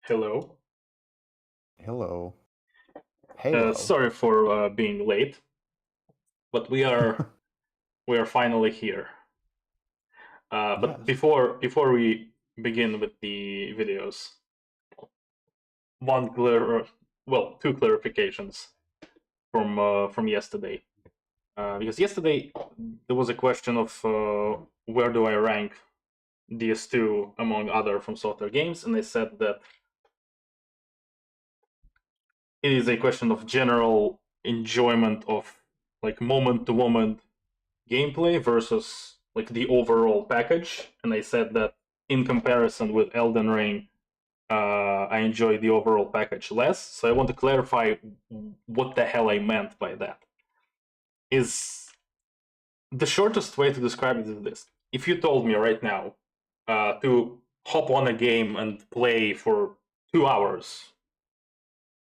Hello. Hello. Halo. Sorry for being late, but we are finally here. But Yes. before we begin with the videos, one clear, well, two clarifications from yesterday. Because yesterday there was a question of where do I rank DS2 among other From Software games, and I said that it is a question of general enjoyment of like moment to moment gameplay versus like the overall package. And I said that in comparison with Elden Ring, I enjoy the overall package less. So I want to clarify what the hell I meant by that. Is the shortest way to describe it is this: if you told me right now to hop on a game and play for 2 hours,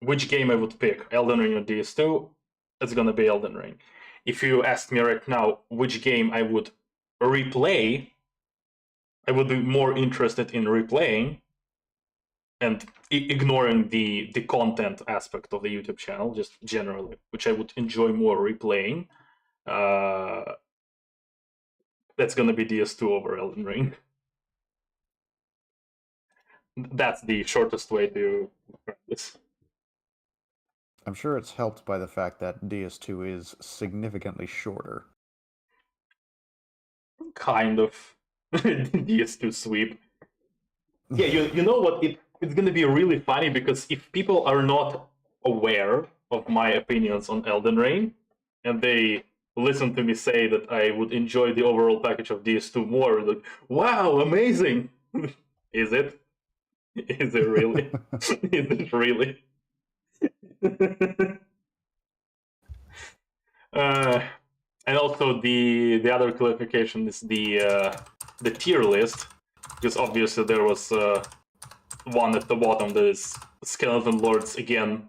which game I would pick, Elden Ring or DS2, it's gonna be Elden Ring. If you asked me right now which game I would replay, I would be more interested in replaying and ignoring the content aspect of the YouTube channel, just generally, which I would enjoy more replaying. Uh, that's gonna be DS2 over Elden Ring. That's the shortest way to describe this. I'm sure it's helped by the fact that DS2 is significantly shorter. Kind of DS2 sweep. Yeah, you know what? It's gonna be really funny because if people are not aware of my opinions on Elden Ring, and they listen to me say that I would enjoy the overall package of DS2 more, like, wow, amazing! Is it? Is it really? Is it really? uh, and also the other clarification is the tier list, because obviously there was one at the bottom that is Skeleton Lords again.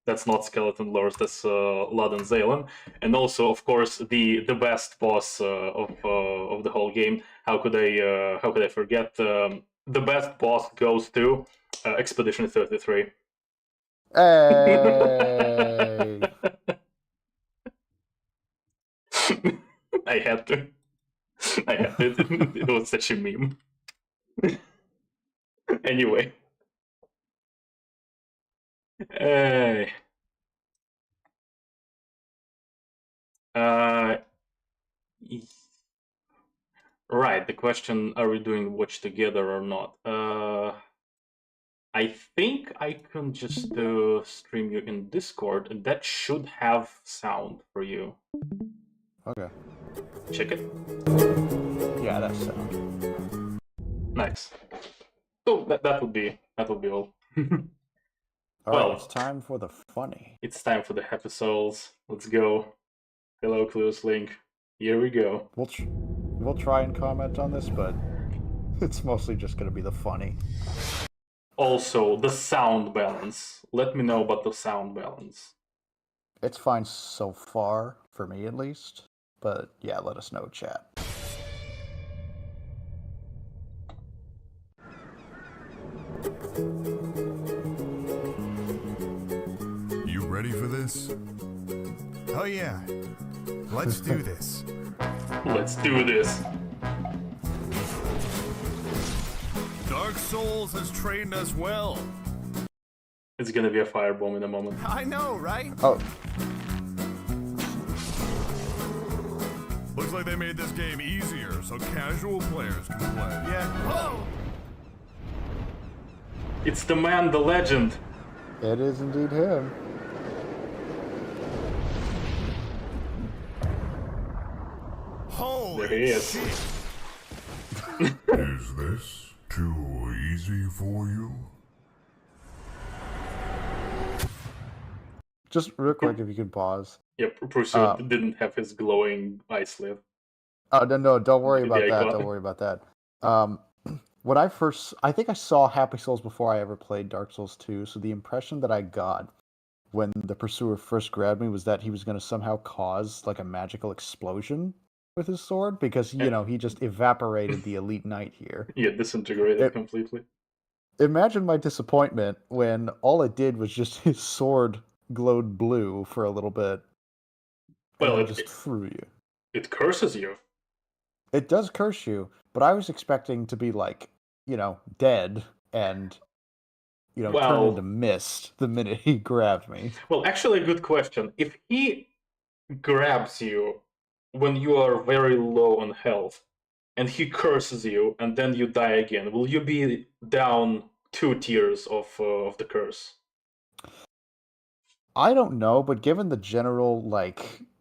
That's not Skeleton Lords, that's Laden Zalen. And also, of course, the best boss of the whole game. How could I forget? The best boss goes to Expedition 33. Hey! I had to. I had to. It was such a meme. Anyway. Uh, uh, right, the question, are we doing watch together or not? I think I can just stream you in Discord, and that should have sound for you. Okay. Check it. Yeah, that's sound. Nice. So that would be all. Alright, it's Well, time for the funny. it's time for the Happy Souls. Let's go. Hello, Clues Link. Here we go. We'll try and comment on this, but it's mostly just gonna be the funny. Also, the sound balance. Let me know about the sound balance. It's fine so far, for me at least. But yeah, let us know, chat. You ready for this? Oh yeah. Let's do this. Let's do this. Dark Souls has trained us well. It's gonna be a firebomb in a moment. I know, right? Oh, Looks like they made this game easier so casual players can play. Yeah. Whoa! It's the man, the legend. it is indeed him. Holy There he is. shit. Is this too easy for you? Just real quick, if you could pause. Yeah, Pursuit didn't have his glowing eye slit. Oh, no, don't worry about Yeah, I that. got Don't it. worry about that. When I think I saw Happy Souls before I ever played Dark Souls 2, so the impression that I got when the pursuer first grabbed me was that he was going to somehow cause like a magical explosion with his sword, because he just evaporated the elite knight here. Yeah, disintegrated completely. Imagine my disappointment when all it did was just his sword glowed blue for a little bit. Well, and just threw you. It curses you. It does curse you, but I was expecting to be like, dead and, turn into mist the minute he grabbed me. Well, actually, a good question. If he grabs you when you are very low on health, and he curses you, and then you die again, will you be down 2 tiers of the curse? I don't know, but given the general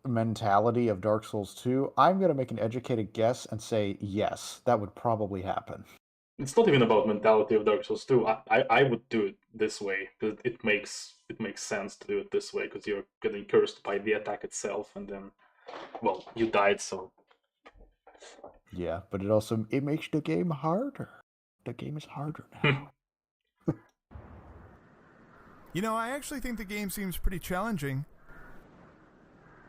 mentality of Dark Souls 2, I'm gonna make an educated guess and say yes, that would probably happen. It's not even about mentality of Dark Souls 2. I would do it this way because it makes sense to do it this way because you're getting cursed by the attack itself, and then, well, you died, so. Yeah, but it makes the game harder. The game is harder now. I actually think the game seems pretty challenging.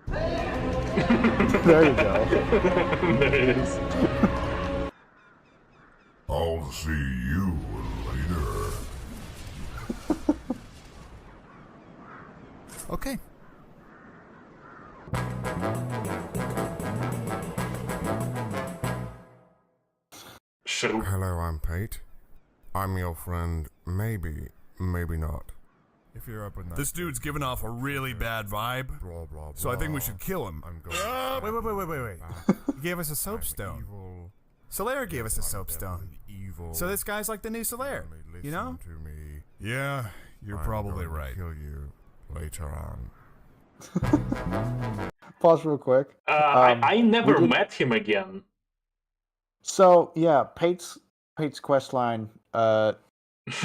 There you go. There it is. I'll see you later. Okay. Sure. Hello, I'm Pate. I'm your friend, maybe not. If you're up in that. This dude's giving off a really bad vibe, Blah, blah, blah. so I think we should kill him. I'm going Wait. He gave us a soapstone. evil. Solaire gave us a soapstone. Evil. So this guy's like the new Solaire, you know? To me. Yeah, you're I'm probably going to right. Kill you later on. Pause real quick. I never met him again. So yeah, Pate's quest line.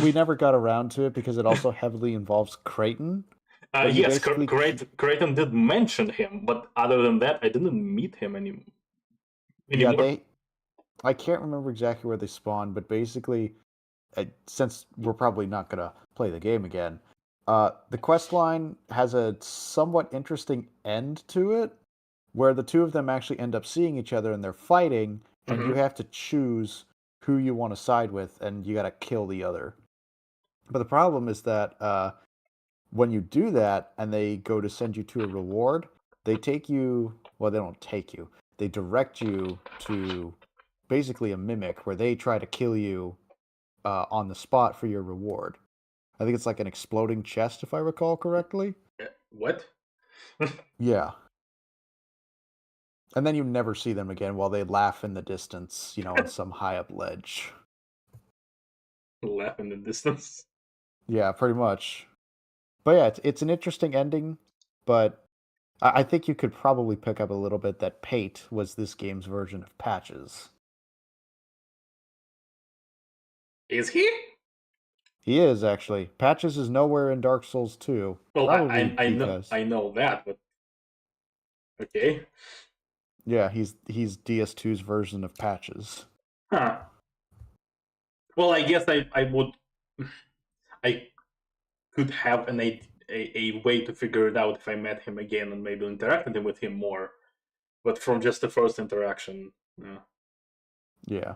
We never got around to it because it also heavily involves Creighton. Yes, Creighton did mention him, but other than that, I didn't meet him anymore. Yeah, I can't remember exactly where they spawned, but basically, since we're probably not gonna play the game again, the quest line has a somewhat interesting end to it, where the two of them actually end up seeing each other and they're fighting, and you have to choose who you want to side with, and you gotta kill the other. But the problem is that when you do that and they go to send you to a reward, they take you. Well, they don't take you. They direct you to basically a mimic where they try to kill you on the spot for your reward. I think it's like an exploding chest, if I recall correctly. What? Yeah. And then you never see them again while they laugh in the distance, on some high up ledge. Laugh in the distance. Yeah, pretty much. But yeah, it's an interesting ending, but I think you could probably pick up a little bit that Pate was this game's version of Patches. Is he? He is, actually. Patches is nowhere in Dark Souls 2. Well, Probably I know that, but okay. Yeah, he's DS2's version of Patches. Huh. Well, I guess I could have a way to figure it out if I met him again and maybe interacted with him more. But from just the first interaction, no. Yeah.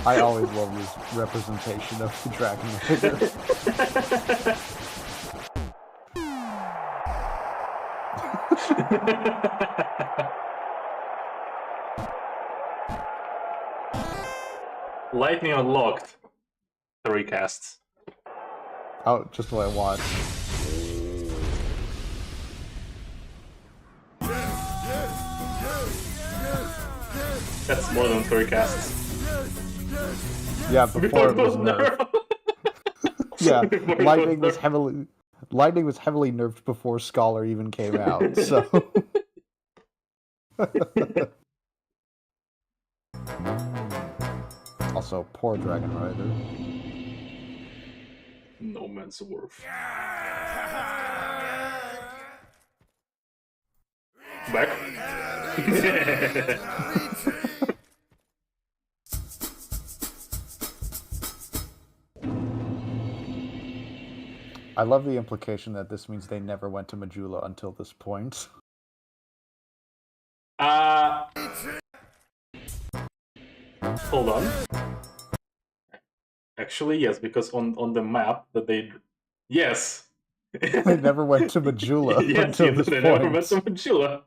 I always love this representation of the dragon figure. Lightning unlocked. 3 casts. Oh, just what I want. That's more than 3 casts. Yeah, before it was nerfed. Yeah, lightning was heavily nerfed before Scholar even came out. So. Also, poor Dragon Rider. No man's worth. Back. I love the implication that this means they never went to Majula until this point. Hold on. Actually, yes, because on the map that they... Yes! They never went to Majula Yes, until this they point. never went to Majula.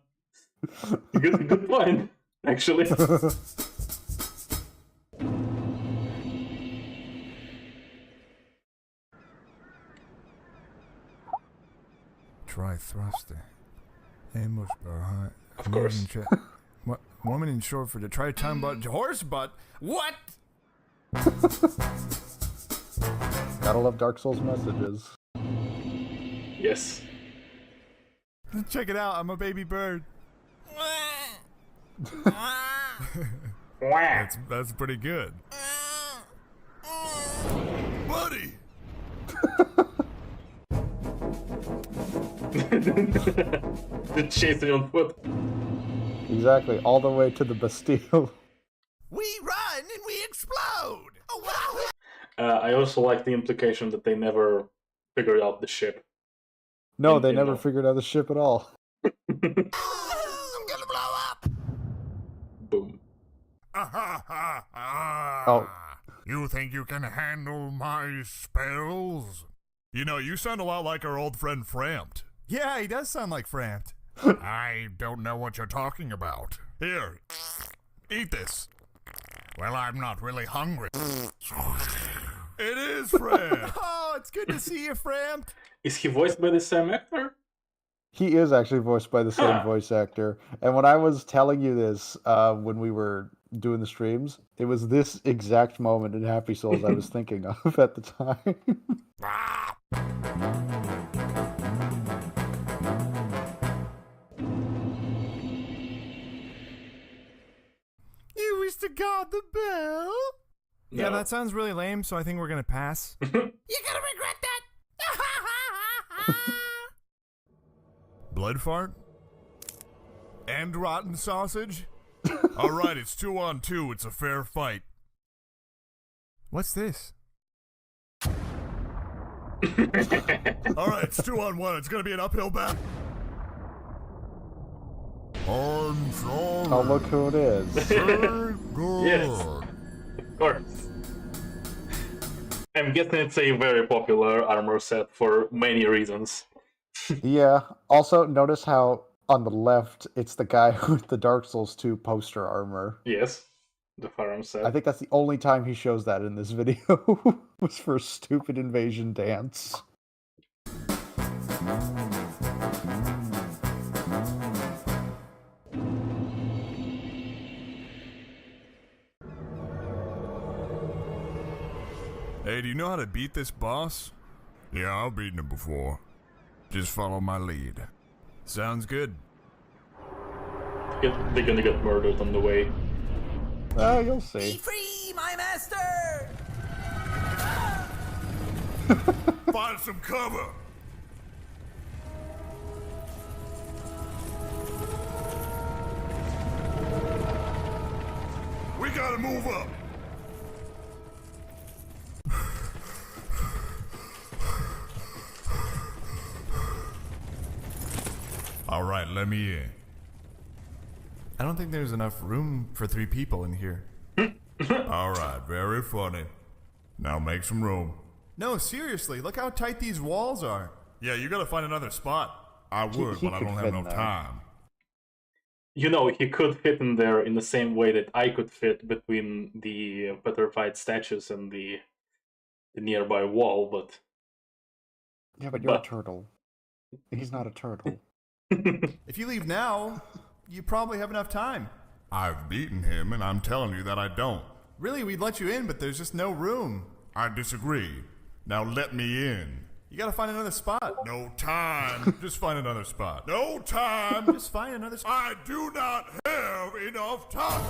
Good point, actually. Try thruster. Ambush behind. Of course. What? Woman in short for the try time butt horse butt. What? Gotta love Dark Souls messages. Yes. Check it out. I'm a baby bird. That's pretty good. Buddy. The chasing on foot. Exactly, all the way to the Bastille. We run and we explode. Oh wow! I also like the implication that they never figured out the ship. No, they never figured out the ship at all. I'm gonna blow up. Boom. Oh. You think you can handle my spells? You know, you sound a lot like our old friend Frampt. Yeah, he does sound like Frampt. I don't know what you're talking about. Here, eat this. Well, I'm not really hungry. It is Frampt. Oh, it's good to see you, Frampt. Is he voiced by the same actor? He is actually voiced by the same voice actor. And when I was telling you this, when we were doing the streams, it was this exact moment in Happy Souls I was thinking of at the time. You wish to guard the bell? No. Yeah, that sounds really lame, so I think we're gonna pass. You're gonna regret that! Blood fart? And rotten sausage? Alright, it's 2 on 2, it's a fair fight. What's this? Alright, it's 2 on 1, it's gonna be an uphill battle. I'm sorry. Oh, look who it is. Very good. Yes. Of course. I'm guessing it's a very popular armor set for many reasons. Yeah. Also, notice how on the left, it's the guy with the Dark Souls 2 poster armor. Yes, the firearm set. I think that's the only time he shows that in this video, was for a stupid invasion dance. Hey, do you know how to beat this boss? Yeah, I've beaten him before. Just follow my lead. Sounds good. They're gonna get murdered on the way. Oh, you'll see. Be free, my master! Find some cover! We gotta move up. Alright, let me in. I don't think there's enough room for 3 people in here. Alright, very funny. Now make some room. No, seriously, look how tight these walls are. Yeah, you gotta find another spot. I would, he but I could don't fit have in enough there. time. You know, he could fit in there in the same way that I could fit between the petrified statues and the nearby wall, but... Yeah, but you're a turtle. He's not a turtle. If you leave now, you probably have enough time. I've beaten him, and I'm telling you that I don't. Really, we'd let you in, but there's just no room. I disagree. Now let me in. You gotta find another spot. No time. Just find another spot. No time. Just find another spot. I do not have enough time.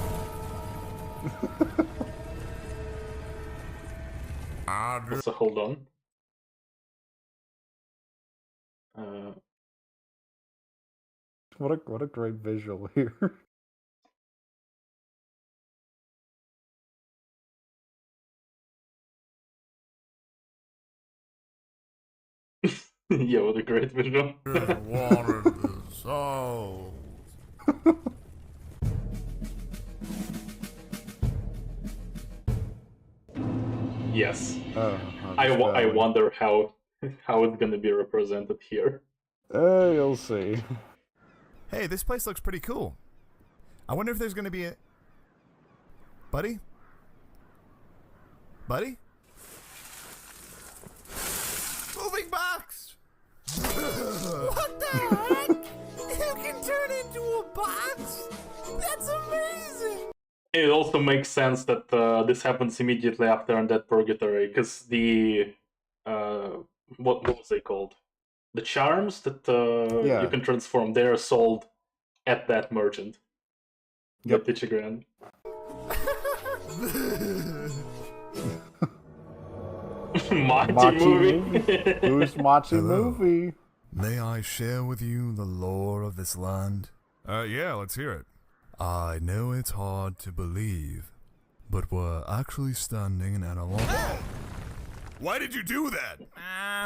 I do. So hold on. What a great visual here. Yeah, what a great visual. Water the soul. Yes. Harvest I Valley. wonder how it's gonna be represented here. You'll see. Hey, this place looks pretty cool. I wonder if there's gonna be a... Buddy? Buddy? Moving box! What the heck? You can turn into a box? That's amazing! It also makes sense that this happens immediately after Undead Purgatory, because the what was they called? The charms that you Yeah. can transform. They are sold at that merchant. Yep. At Tichigran. Machi Machi movie. Who's Machi Hello. movie? May I share with you the lore of this land? Yeah, let's hear it. I know it's hard to believe, but we're actually standing in an alarm. Why did you do that?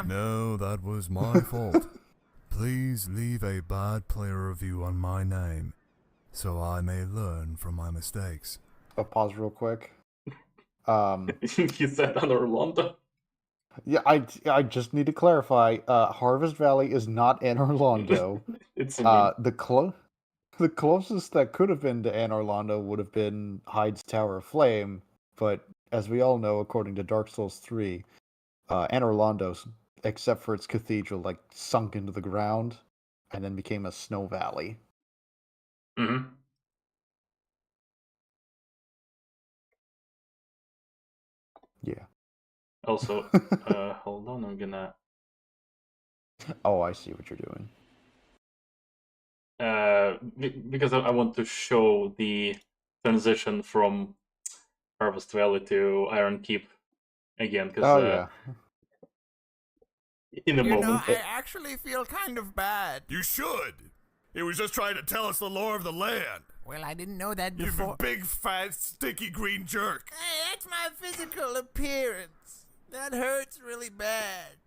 No, that was my fault. Please leave a bad player review on my name, so I may learn from my mistakes. I'll pause real quick. He said on Orlando. Yeah, I just need to clarify. Harvest Valley is not Anne Orlando. It's a meme. The closest that could have been to Anne Orlando would have been Hyde's Tower of Flame, but as we all know, according to Dark Souls 3, Anne Orlando, except for its cathedral, like sunk into the ground and then became a snow valley. Mm-hmm. Yeah. Also, hold on, I'm gonna. Oh, I see what you're doing. Because I want to show the transition from Harvest Valley to Iron Keep again. Because Oh yeah. in a You know, moment, I actually feel kind of bad. You should. He was just trying to tell us the lore of the land. Well, I didn't know that You before. big, fat, sticky green jerk. Hey, that's my physical appearance. That hurts really bad.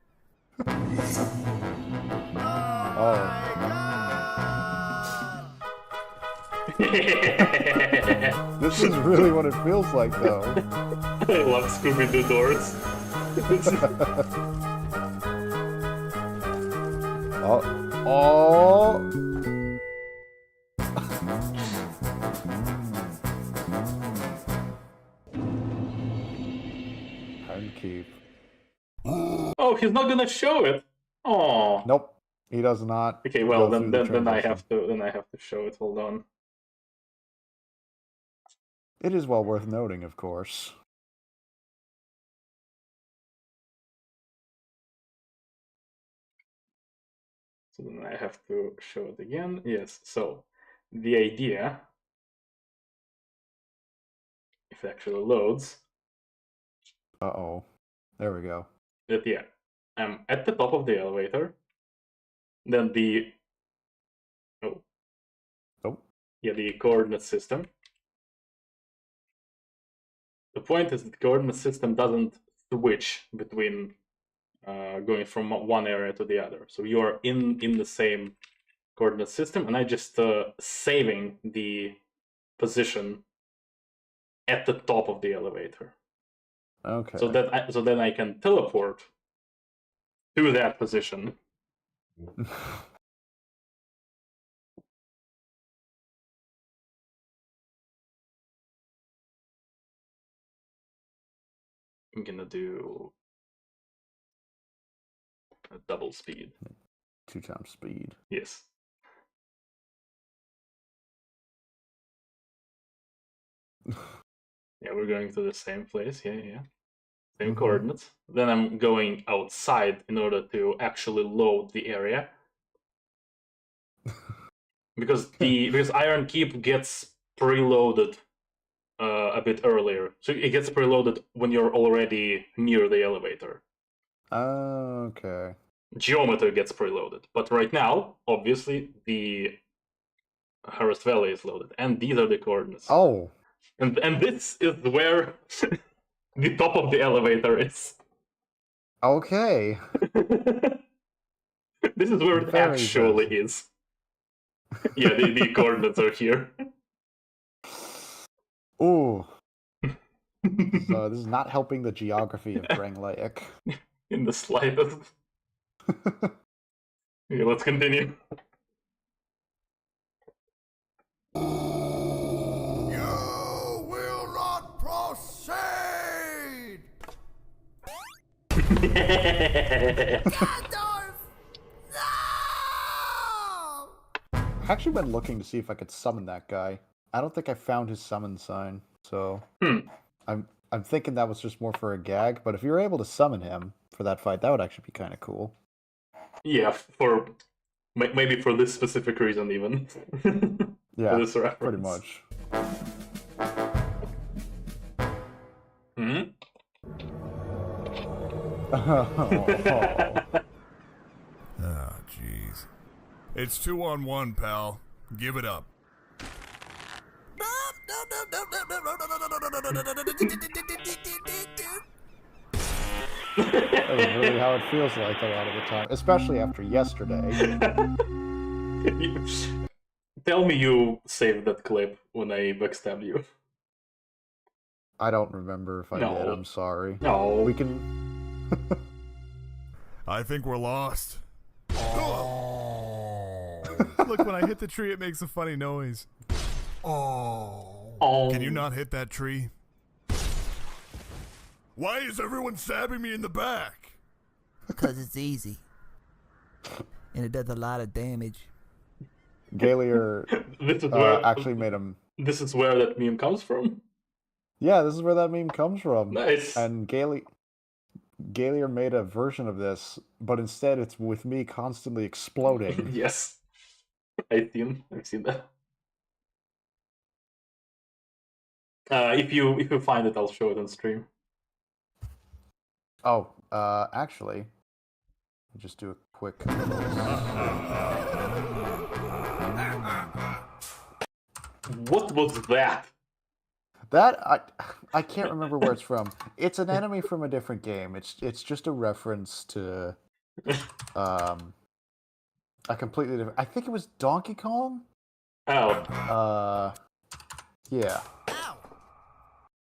This is really what it feels like, though. I love Scooby Doo doors. Oh. Iron Keep. Oh, he's not gonna show it. Oh. Nope, he does not. Okay, well go then through the then I transition. have to show it. Hold on. It is well worth noting, of course. So then I have to show it again. Yes. So the idea, if it actually loads, Uh-oh. There we go. that yeah, I'm at the top of the elevator. Then the Oh. the coordinate system. The point is that the coordinate system doesn't switch between going from one area to the other. So you're in the same coordinate system, and I just saving the position at the top of the elevator. Okay. So then I can teleport to that position. I'm gonna do a double speed. 2 times speed. Yes. Yeah, we're going to the same place. Yeah. Same coordinates. Then I'm going outside in order to actually load the area. Because Iron Keep gets preloaded a bit earlier. So it gets preloaded when you're already near the elevator. Okay. Geometry gets preloaded. But right now, obviously, the Harvest Valley is loaded. And these are the coordinates. Oh. And this is where the top of the elevator is. Okay. This is where it Very actually is. Yeah, the coordinates are here. Ooh. So this is not helping the geography of Drangleic. In the slightest. Okay, let's continue. You will not proceed! Gandalf! No! I actually been looking to see if I could summon that guy. I don't think I found his summon sign, so I'm thinking that was just more for a gag. But if you're able to summon him for that fight, that would actually be kind of cool. Yeah, for maybe for this specific reason, even. Yeah, For this reference. pretty much. Hmm? Ah, jeez. It's 2-on-1, pal. Give it up. That is really how it feels like a lot of the time, especially after yesterday. Tell me you saved that clip when I backstabbed you. I don't remember if I No. did. I'm sorry. No. We can. I think we're lost. Look, when I hit the tree, it makes a funny noise. Oh. Can you not hit that tree? Why is everyone stabbing me in the back? Because it's easy. And it does a lot of damage. Galier This is where actually made him. This is where that meme comes from. Yeah, this is where that meme comes from. Nice. And Galier made a version of this, but instead it's with me constantly exploding. Yes. I've seen that. If you find it, I'll show it on stream. Oh, actually, I'll just do a quick. What was that? That I can't remember where it's from. It's an enemy from a different game. It's just a reference to a completely different. I think it was Donkey Kong. Oh. Yeah. Ow!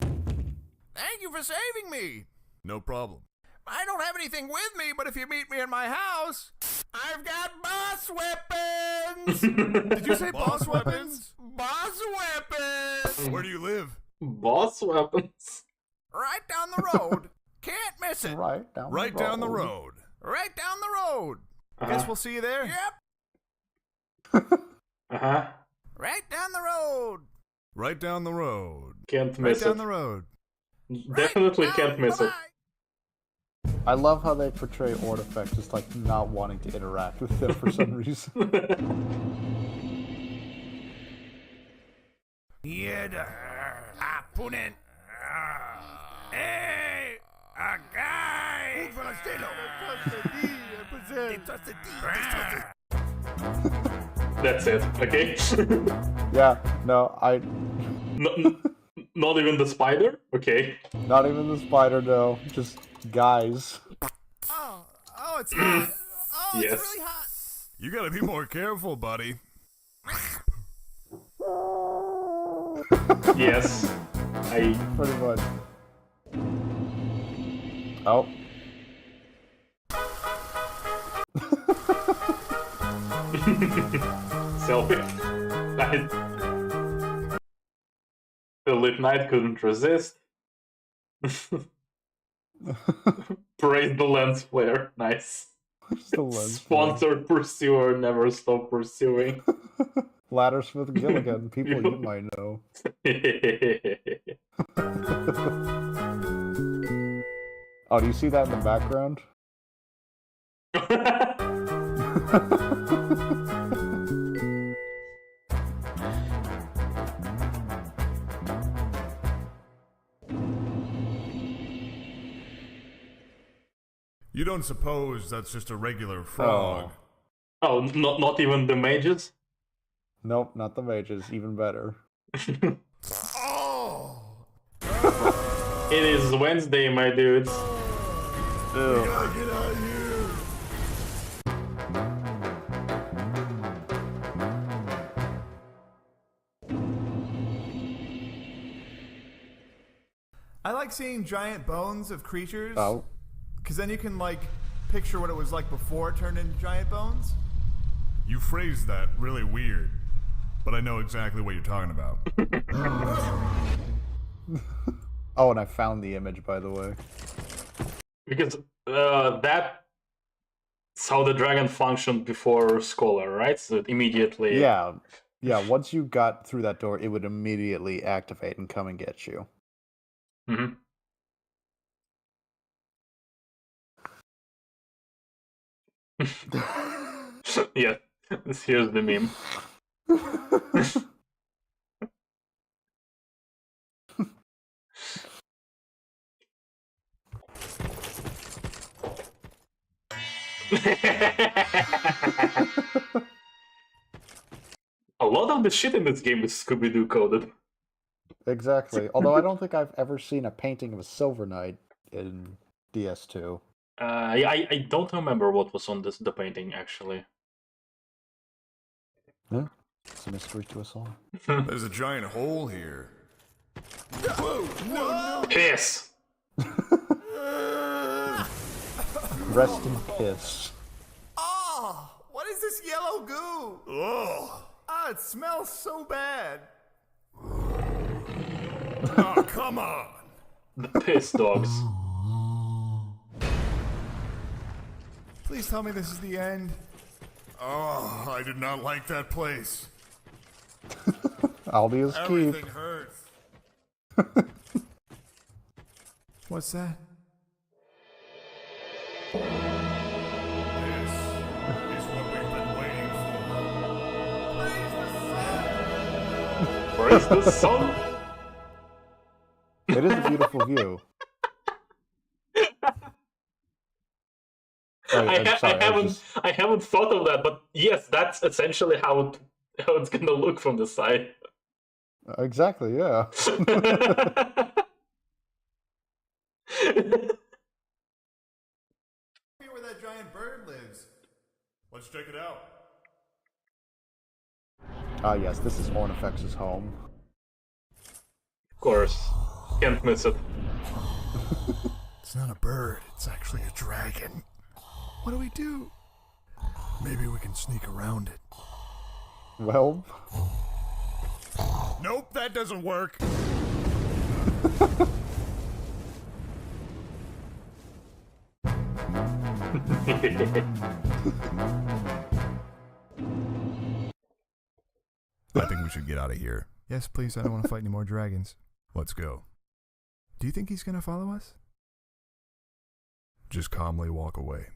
Thank you for saving me! No problem. I don't have anything with me, but if you meet me in my house, I've got boss weapons! Did you say boss weapons? Boss weapons! Where do you live? Boss weapons. Right down the road. Can't miss it. Right down. Right the down the road. road. Right down the road. Guess we'll see you there. Yep. Uh-huh. Right down the road. Right down the road. Can't Right miss down it. the road. Definitely Right can't down- miss it. bye-bye. I love how they portray Ornifex as like not wanting to interact with them for some reason. Put in. Hey, a guy. That's it. Okay. Yeah, no, Not even the spider. Okay. not even the spider, no, just guys. Oh, it's hot. Oh, Yes. it's really hot. You gotta be more careful, buddy. Yes. Pretty much. Oh. Selfie. The lit knight couldn't resist. Praise the lens flare. Nice. Just the lens. Sponsored pursuer, never stop pursuing. Laddersmith Gilligan, people you might know. Oh, do you see that in the background? You don't suppose that's just a regular frog? Oh, not even the mages? Nope, not the mages. Even better. Oh. It is Wednesday, my dudes. Gotta get out of here. I like seeing giant bones of creatures. Oh. Because then you can, like, picture what it was like before it turned into giant bones. You phrased that really weird, but I know exactly what you're talking about. Oh, and I found the image, by the way. Because that's how the dragon functioned before Scholar, right? So it immediately... Yeah. Yeah, once you got through that door, it would immediately activate and come and get you. Mm-hmm. Yeah, here's the meme. A lot of the shit in this game is Scooby-Doo coded. Exactly. Although I don't think I've ever seen a painting of a Silver Knight in DS2. Yeah, I don't remember what was on the painting, actually. Yeah, it's a mystery to us all. There's a giant hole here. Piss! Rest in piss. Oh, what is this yellow goo? Ugh. Ah, it smells so bad. Oh, come on. The piss dogs. Please tell me this is the end. Oh, I did not like that place. Albia's keep. Everything hurts. What's that? This is what we've been waiting for. Where is the sun? It is a beautiful view. I haven't thought of that, but yes, that's essentially how it's gonna look from the side. Exactly, yeah. Where that giant bird lives. Let's check it out. Ah, yes, this is Ornifex's home. Of course, can't miss it. It's not a bird, it's actually a dragon. What do we do? Maybe we can sneak around it. Well, Nope, that doesn't work. I think we should get out of here. Yes, please, I don't want to fight any more dragons. Let's go. Do you think he's gonna follow us? Just calmly walk away.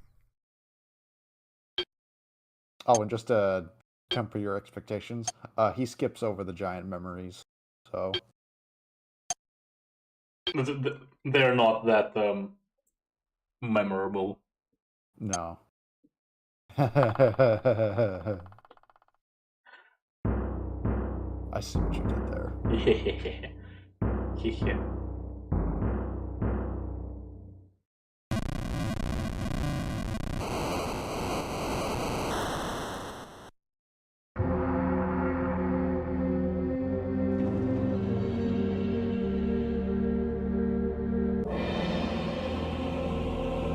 oh, and just to temper your expectations, he skips over the giant memories. So, They're not that memorable. no. I see what you did there. Yeah.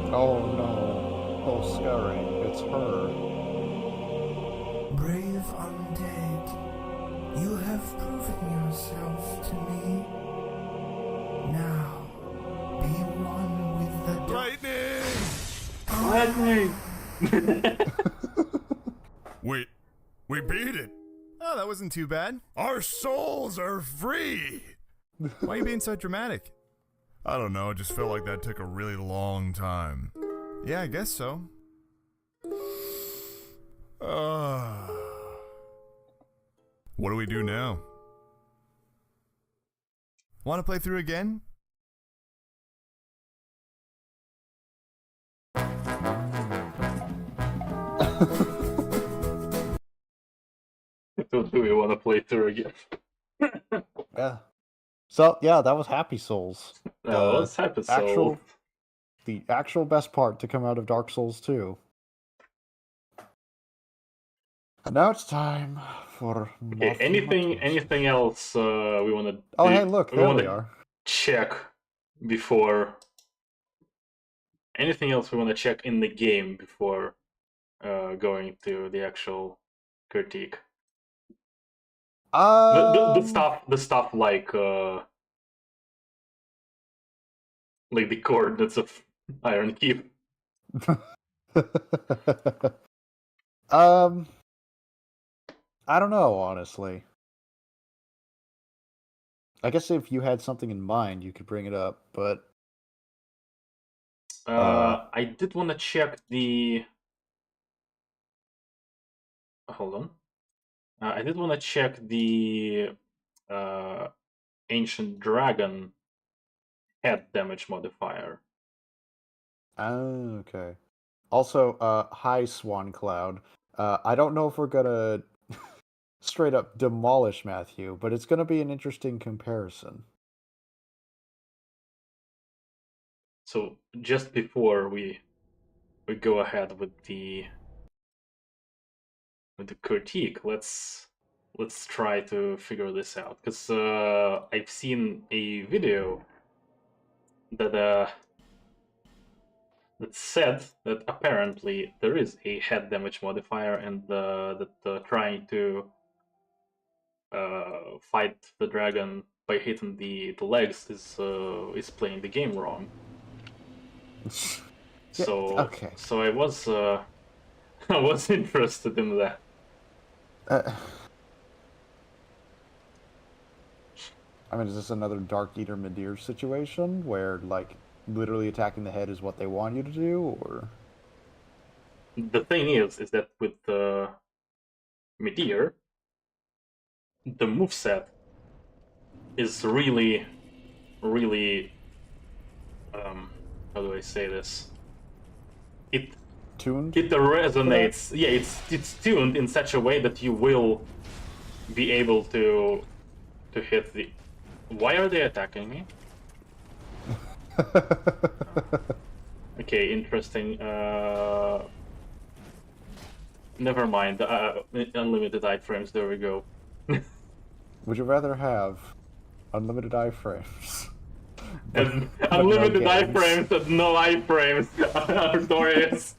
Oh no. Oh, Scary, it's her. Brave undead, you have proven yourself to me. Now, be one with the Lightning! Lightning! We beat it. Oh, that wasn't too bad. Our souls are free. Why are you being so dramatic? I don't know, it just felt like that took a really long time. Yeah, I guess so. What do we do now? Want to play through again? Do we want to play through again? Yeah. So, yeah, that was Happy Souls. No, let's have it actual, the actual best part to come out of Dark Souls 2. And now it's time for anything else we want to? Oh, hey, look, there we are. Check before anything else we want to check in the game before going to the actual critique? The stuff like the coordinates of Iron Keep. I don't know, honestly. I guess if you had something in mind, you could bring it up, but I did want to check the. Hold on. I did want to check the Ancient Dragon head damage modifier. oh, okay. Also, hi Swan Cloud. I don't know if we're gonna straight up demolish Matthew, but it's gonna be an interesting comparison. So just before we go ahead with the critique, let's try to figure this out, because I've seen a video that that said that apparently there is a head damage modifier, and that trying to fight the dragon by hitting the legs is playing the game wrong. So okay. So I was I was interested in that. I mean, is this another Dark Eater Midir situation where, like, literally attacking the head is what they want you to do, or? The thing is that with Midir, the moveset is really how do I say this? It Tuned? resonates. Yeah, it's tuned in such a way that you will be able to hit the. Why are they attacking me? Okay, interesting. Never mind. Unlimited iframes. There we go. Would you rather have unlimited iframes? And but unlimited no games? iframes and no iframes. Artorius.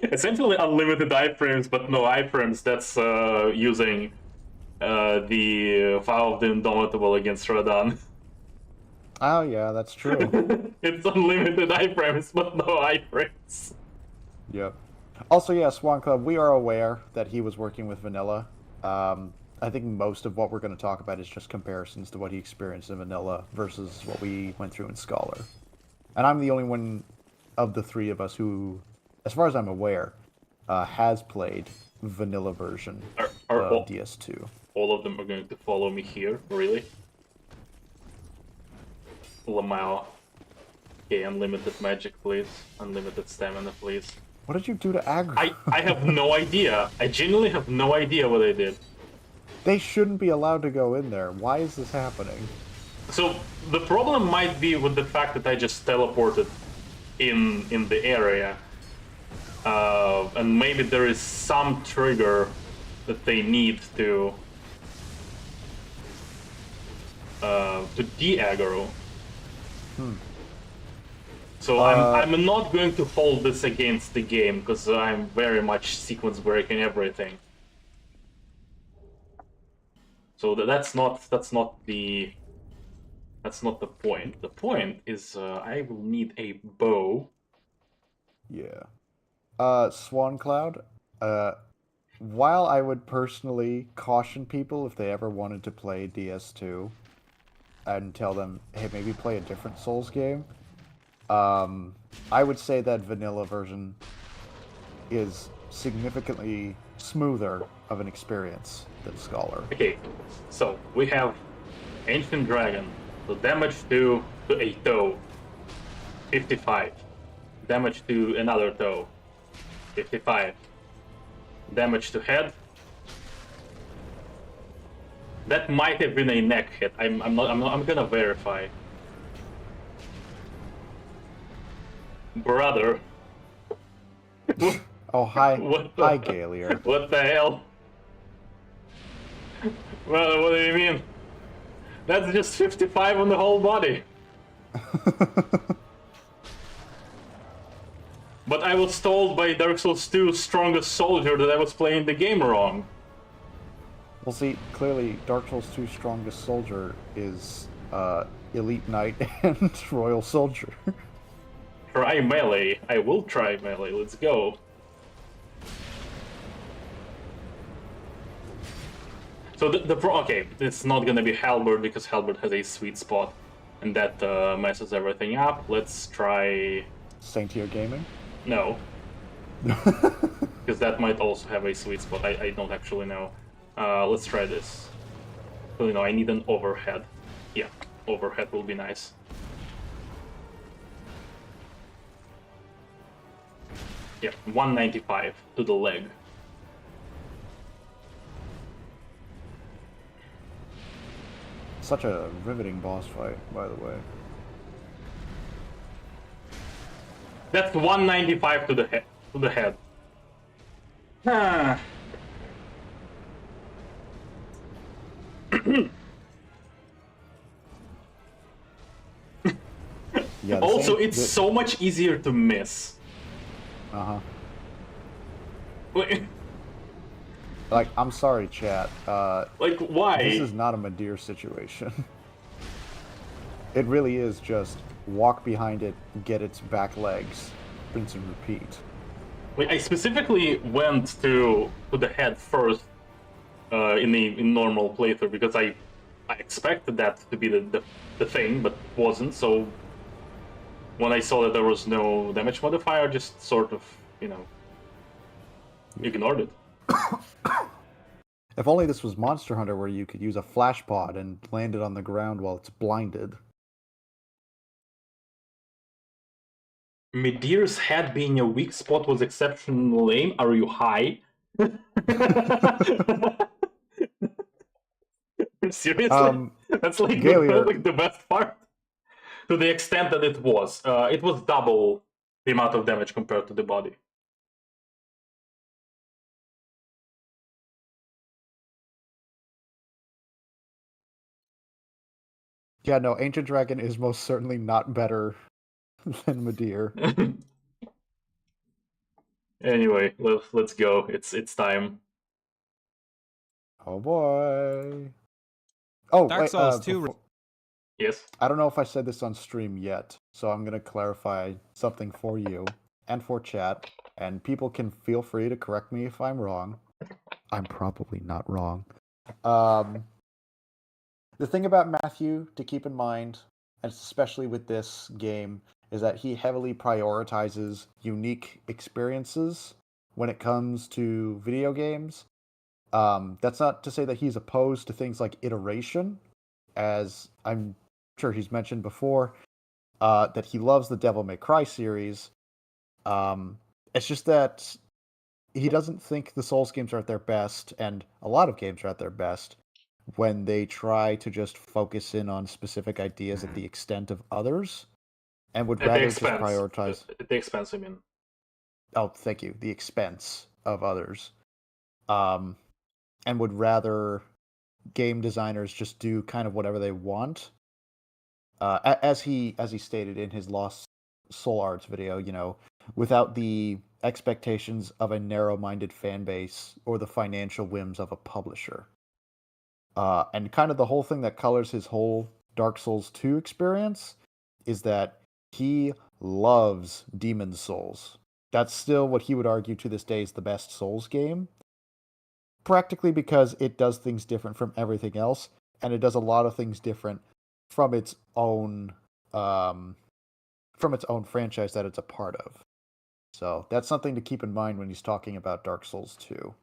Essentially unlimited iframes, but no iframes. That's using the Vow of the Indomitable against Radon. Oh yeah, that's true. It's unlimited iframes, but no iframes. Yep. Also, yeah, Swan Club, we are aware that he was working with Vanilla. I think most of what we're going to talk about is just comparisons to what he experienced in Vanilla versus what we went through in Scholar. And I'm the only one of the three of us who, as far as I'm aware, has played Vanilla version Are of DS2. All of them are going to follow me here, really? Lamau. Okay, unlimited magic, please. Unlimited stamina, please. What did you do to aggro? I have no idea. I genuinely have no idea what I did. They shouldn't be allowed to go in there. Why is this happening? So the problem might be with the fact that I just teleported in the area, and maybe there is some trigger that they need to de-aggro. So I'm not going to hold this against the game, because I'm very much sequence breaking everything. So that's not the point. The point is I will need a bow. Yeah. Swan Cloud, while I would personally caution people if they ever wanted to play DS2 and tell them, hey, maybe play a different Souls game, I would say that vanilla version is significantly smoother of an experience than Scholar. Okay, so we have Ancient Dragon. So damage to a toe, 55. Damage to another toe, 55. Damage to head. That might have been a neck hit. I'm gonna verify. Brother. Oh, hi. What Hi, Galier. What the hell? Well, what do you mean? That's just 55 on the whole body. But I was told by Dark Souls 2's strongest soldier that I was playing the game wrong. Well, see, clearly Dark Souls 2's strongest soldier is Elite Knight and Royal Soldier. Try melee. I will try melee. Let's go. So okay, it's not gonna be Halberd because Halberd has a sweet spot, and that messes everything up. Let's try. Saint Tier Gaming? No. Because that might also have a sweet spot. I don't actually know. Let's try this. You know, I need an overhead. Yeah, overhead will be nice. Yeah, 195 to the leg. Such a riveting boss fight, by the way. That's 195 to the head. Ah. Yeah. Also, it's so much easier to miss. Uh-huh. Wait, Like, I'm sorry, chat. like, why? This is not a Madeir situation. It really is just walk behind it, get its back legs, rinse and repeat. Like, I specifically went to the head first in normal playthrough because I expected that to be the thing, but it wasn't. So when I saw that there was no damage modifier, I just sort of, you know, ignored it. If only this was Monster Hunter where you could use a flash pod and land it on the ground while it's blinded. Madeir's head being a weak spot was exceptionally lame. Are you high? Seriously? That's like the best part. To the extent that it was double the amount of damage compared to the body. Yeah, no, Ancient Dragon is most certainly not better than Madeir. Anyway, let's go. It's time. Oh boy. Oh, Dark wait, Souls 2. Yes. I don't know if I said this on stream yet, so I'm gonna clarify something for you and for chat, and people can feel free to correct me if I'm wrong. I'm probably not wrong. The thing about Matthew to keep in mind, and especially with this game, is that he heavily prioritizes unique experiences when it comes to video games. That's not to say that he's opposed to things like iteration, as I'm sure he's mentioned before, that he loves the Devil May Cry series. It's just that he doesn't think the Souls games are at their best, and a lot of games are at their best, when they try to just focus in on specific ideas at the extent of others, and would rather just prioritize... At the expense, I mean. Oh, thank you. The expense of others. And would rather game designers just do kind of whatever they want. As he stated in his Lost Soul Arts video, you know, without the expectations of a narrow-minded fan base or the financial whims of a publisher. And kind of the whole thing that colors his whole Dark Souls 2 experience is that he loves Demon's Souls. That's still what he would argue to this day is the best Souls game. Practically because it does things different from everything else, and it does a lot of things different from its own franchise that it's a part of. So that's something to keep in mind when he's talking about Dark Souls 2.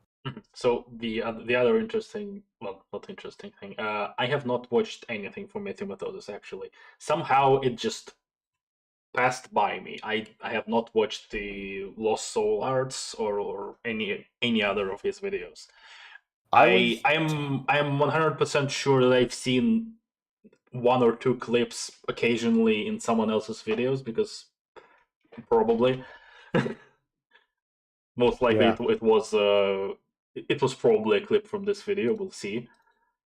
So the other interesting, well, not interesting thing, I have not watched anything from Matthewmatosis actually. Somehow it just passed by me. I have not watched the Lost Soul Arts or any other of his videos. I am 100% sure that I've seen one or two clips occasionally in someone else's videos because probably most likely it was probably a clip from this video. We'll see.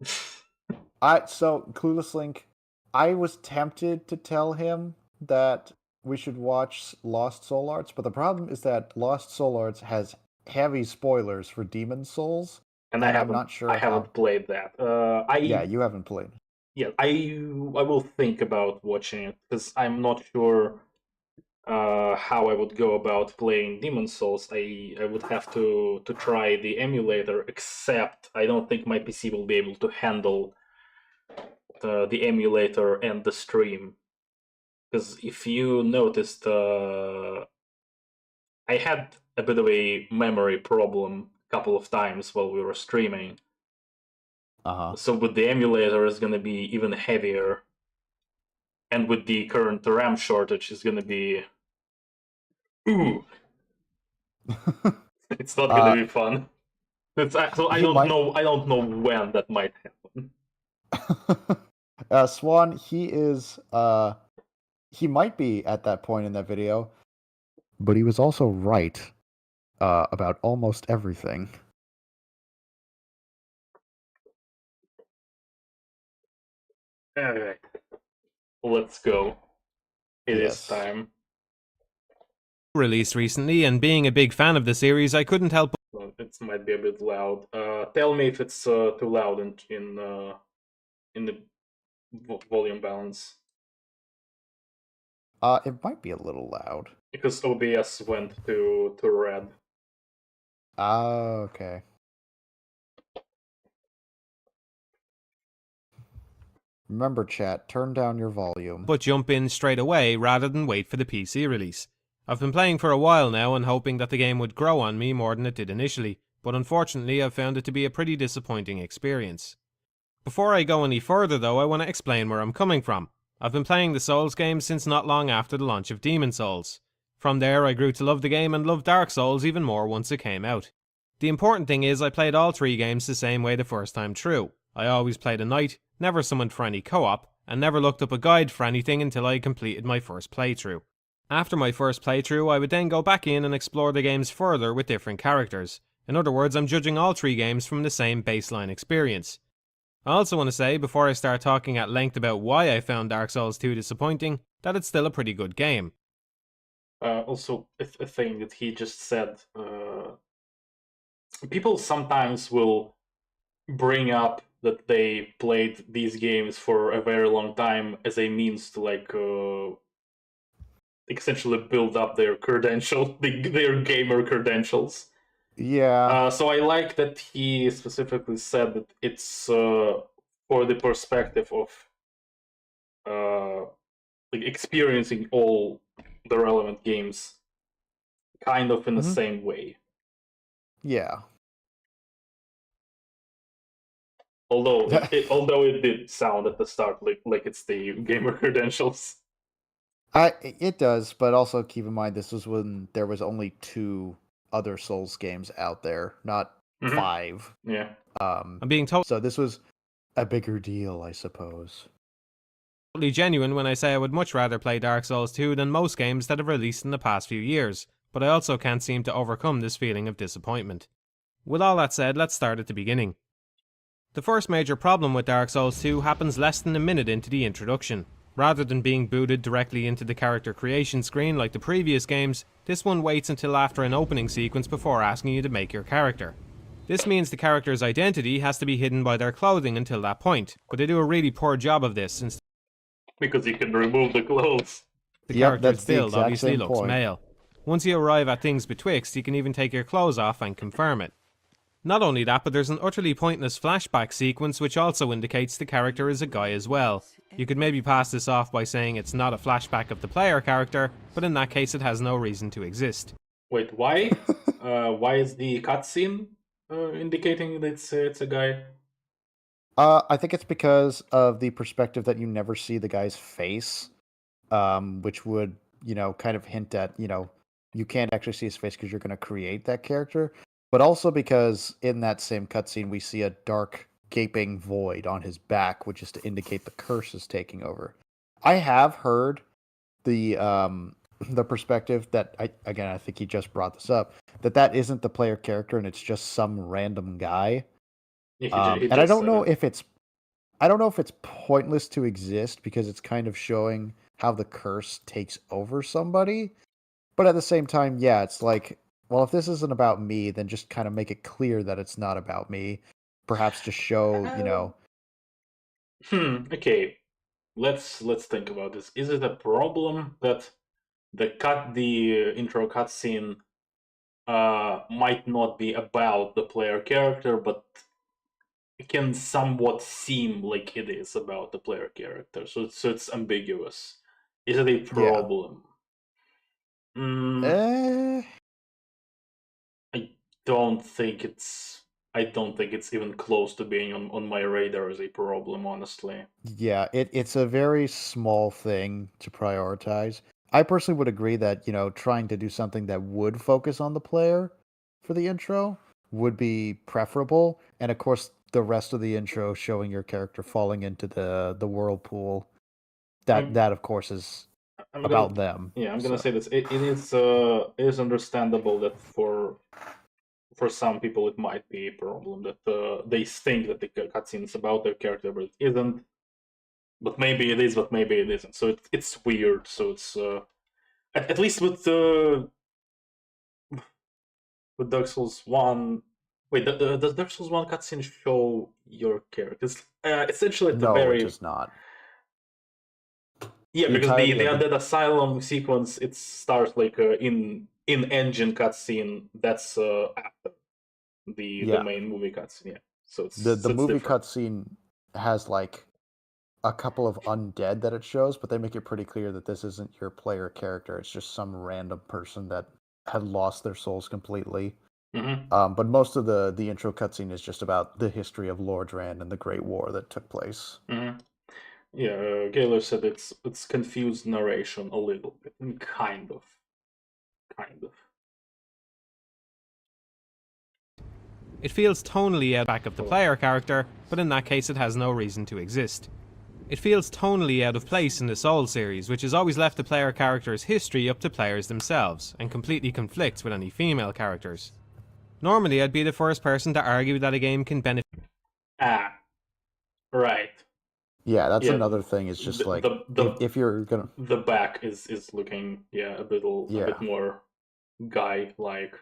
So Clueless Link, I was tempted to tell him that we should watch Lost Soul Arts, but the problem is that Lost Soul Arts has heavy spoilers for Demon Souls, And and I'm not sure I how. haven't played that. Yeah, you haven't played. Yeah, I will think about watching it because I'm not sure how I would go about playing Demon Souls. I would have to try the emulator, except I don't think my PC will be able to handle the emulator and the stream. Because if you noticed, I had a bit of a memory problem a couple of times while we were streaming. So with the emulator, it's going to be even heavier. And with the current RAM shortage, it's going to be... Ooh! It's not going to be fun. So I don't know. I don't know when that might happen. Swan, he is. He might be at that point in that video, but he was also right about almost everything. All right, let's go. It is time. Released recently, and being a big fan of the series, I couldn't help. It might be a bit loud. Tell me if it's too loud in the volume balance. It might be a little loud because OBS went to red. Okay. Remember, chat, turn down your volume. But jump in straight away rather than wait for the PC release. I've been playing for a while now and hoping that the game would grow on me more than it did initially, but unfortunately I've found it to be a pretty disappointing experience. Before I go any further though, I want to explain where I'm coming from. I've been playing the Souls games since not long after the launch of Demon Souls. From there I grew to love the game and love Dark Souls even more once it came out. The important thing is I played all three games the same way the first time through. I always played a knight, never summoned for any co-op, and never looked up a guide for anything until I completed my first playthrough. After my first playthrough, I would then go back in and explore the games further with different characters. In other words, I'm judging all three games from the same baseline experience. I also want to say, before I start talking at length about why I found Dark Souls 2 disappointing, that it's still a pretty good game. Also, a thing that he just said, people sometimes will bring up that they played these games for a very long time as a means to essentially build up their their gamer credentials. Yeah. So I like that he specifically said that it's for the perspective of experiencing all the relevant games kind of in the same way. Yeah. Although it did sound at the start like it's the gamer credentials. It does, but also keep in mind this was when there was only 2 other Souls games out there, not 5. Yeah. I'm being told. So this was a bigger deal, I suppose. Totally genuine when I say I would much rather play Dark Souls 2 than most games that have released in the past few years, but I also can't seem to overcome this feeling of disappointment. With all that said, let's start at the beginning. The first major problem with Dark Souls 2 happens less than a minute into the introduction. Rather than being booted directly into the character creation screen like the previous games, this one waits until after an opening sequence before asking you to make your character. This means the character's identity has to be hidden by their clothing until that point, but they do a really poor job of this since because you can remove the clothes. The character's build obviously looks male. Once you arrive at things betwixt, you can even take your clothes off and confirm it. Not only that, but there's an utterly pointless flashback sequence which also indicates the character is a guy as well. You could maybe pass this off by saying it's not a flashback of the player character, but in that case it has no reason to exist. Wait, why? Why is the cutscene indicating that it's a guy? I think it's because of the perspective that you never see the guy's face, which would, kind of hint at, you can't actually see his face because you're going to create that character. But also because in that same cutscene, we see a dark, gaping void on his back, which is to indicate the curse is taking over. I have heard the perspective that, I think he just brought this up, that isn't the player character and it's just some random guy. And I don't know if it's I don't know if it's pointless to exist because it's kind of showing how the curse takes over somebody. But at the same time, yeah, it's like, well, if this isn't about me, then just kind of make it clear that it's not about me. Perhaps just show, Okay. Let's think about this. Is it a problem that the intro cutscene might not be about the player character, but it can somewhat seem like it is about the player character, so it's ambiguous. Is it a problem? Eh, I don't think it's even close to being on my radar as a problem, honestly. yeah, it's a very small thing to prioritize. I personally would agree that, trying to do something that would focus on the player for the intro would be preferable. And of course, the rest of the intro showing your character falling into the whirlpool, I'm- that of course is I'm about gonna, them. yeah, I'm gonna So, say this. It is understandable that for some people it might be a problem that they think that the cutscene is about their character, but it isn't. But maybe it is, but maybe it isn't. So it's weird. So it's at least with Dark Souls 1. Wait, does Dark Souls 1 cutscene show your character? It's essentially at the no, it very. does not. Yeah, The because the entirety of Undead Asylum sequence, it starts like in-engine cutscene. That's after the main movie cutscene. Yeah, so it's The so it's movie different. cutscene has like a couple of undead that it shows, but they make it pretty clear that this isn't your player character. It's just some random person that had lost their souls completely. Mhm. But most of the intro cutscene is just about the history of Lordran and the Great War that took place. Mhm. Yeah, Gaylor said it's confused narration a little bit, kind of. It feels tonally out of back of the player character, but in that case it has no reason to exist. It feels tonally out of place in the Souls series, which has always left the player character's history up to players themselves, and completely conflicts with any female characters. Normally I'd be the first person to argue that a game can benefit. Ah, right. Yeah, that's Yeah, another thing. It's just like if you're gonna, The back is looking a bit more guy-like.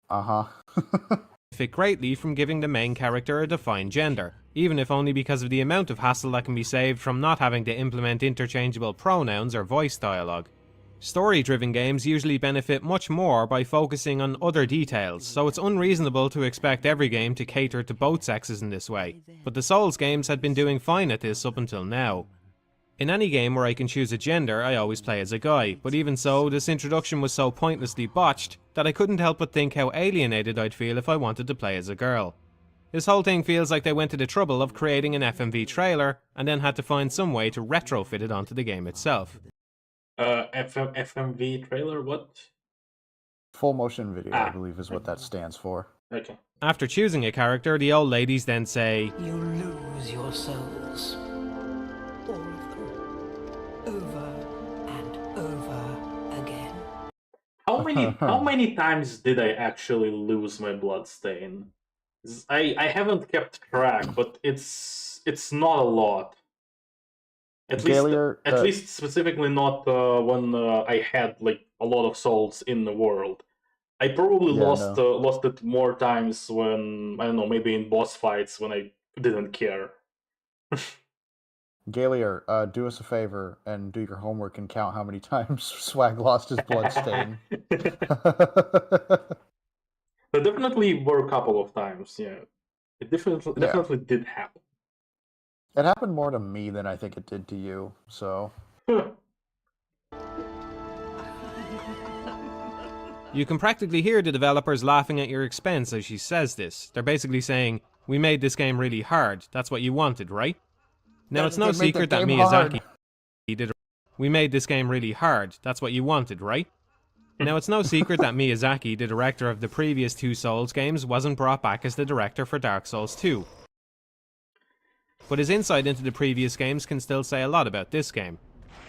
benefit greatly from giving the main character a defined gender, even if only because of the amount of hassle that can be saved from not having to implement interchangeable pronouns or voice dialogue. Story-driven games usually benefit much more by focusing on other details, so it's unreasonable to expect every game to cater to both sexes in this way, but the Souls games had been doing fine at this up until now. In any game where I can choose a gender, I always play as a guy, but even so, this introduction was so pointlessly botched that I couldn't help but think how alienated I'd feel if I wanted to play as a girl. This whole thing feels like they went to the trouble of creating an FMV trailer, and then had to find some way to retrofit it onto the game itself. FMV trailer, what? full motion video, I believe, is what that stands for. Okay. After choosing a character, the old ladies then say, You lose your souls. All of them. Over and over again. How many times did I actually lose my bloodstain? I haven't kept track, but it's not a lot. At least specifically not when I had like a lot of souls in the world. I probably lost it more times when, I don't know, maybe in boss fights when I didn't care. Galier, do us a favor and do your homework and count how many times Swag lost his bloodstain. There definitely were a couple of times, yeah. It definitely did happen. It happened more to me than I think it did to you, so... You can practically hear the developers laughing at your expense as she says this. They're basically saying, we made this game really hard, that's what you wanted, right? Now it's no secret that Miyazaki did. We made this game really hard, that's what you wanted, right? Now it's no secret that Miyazaki, the director of the previous two Souls games, wasn't brought back as the director for Dark Souls 2. But his insight into the previous games can still say a lot about this game.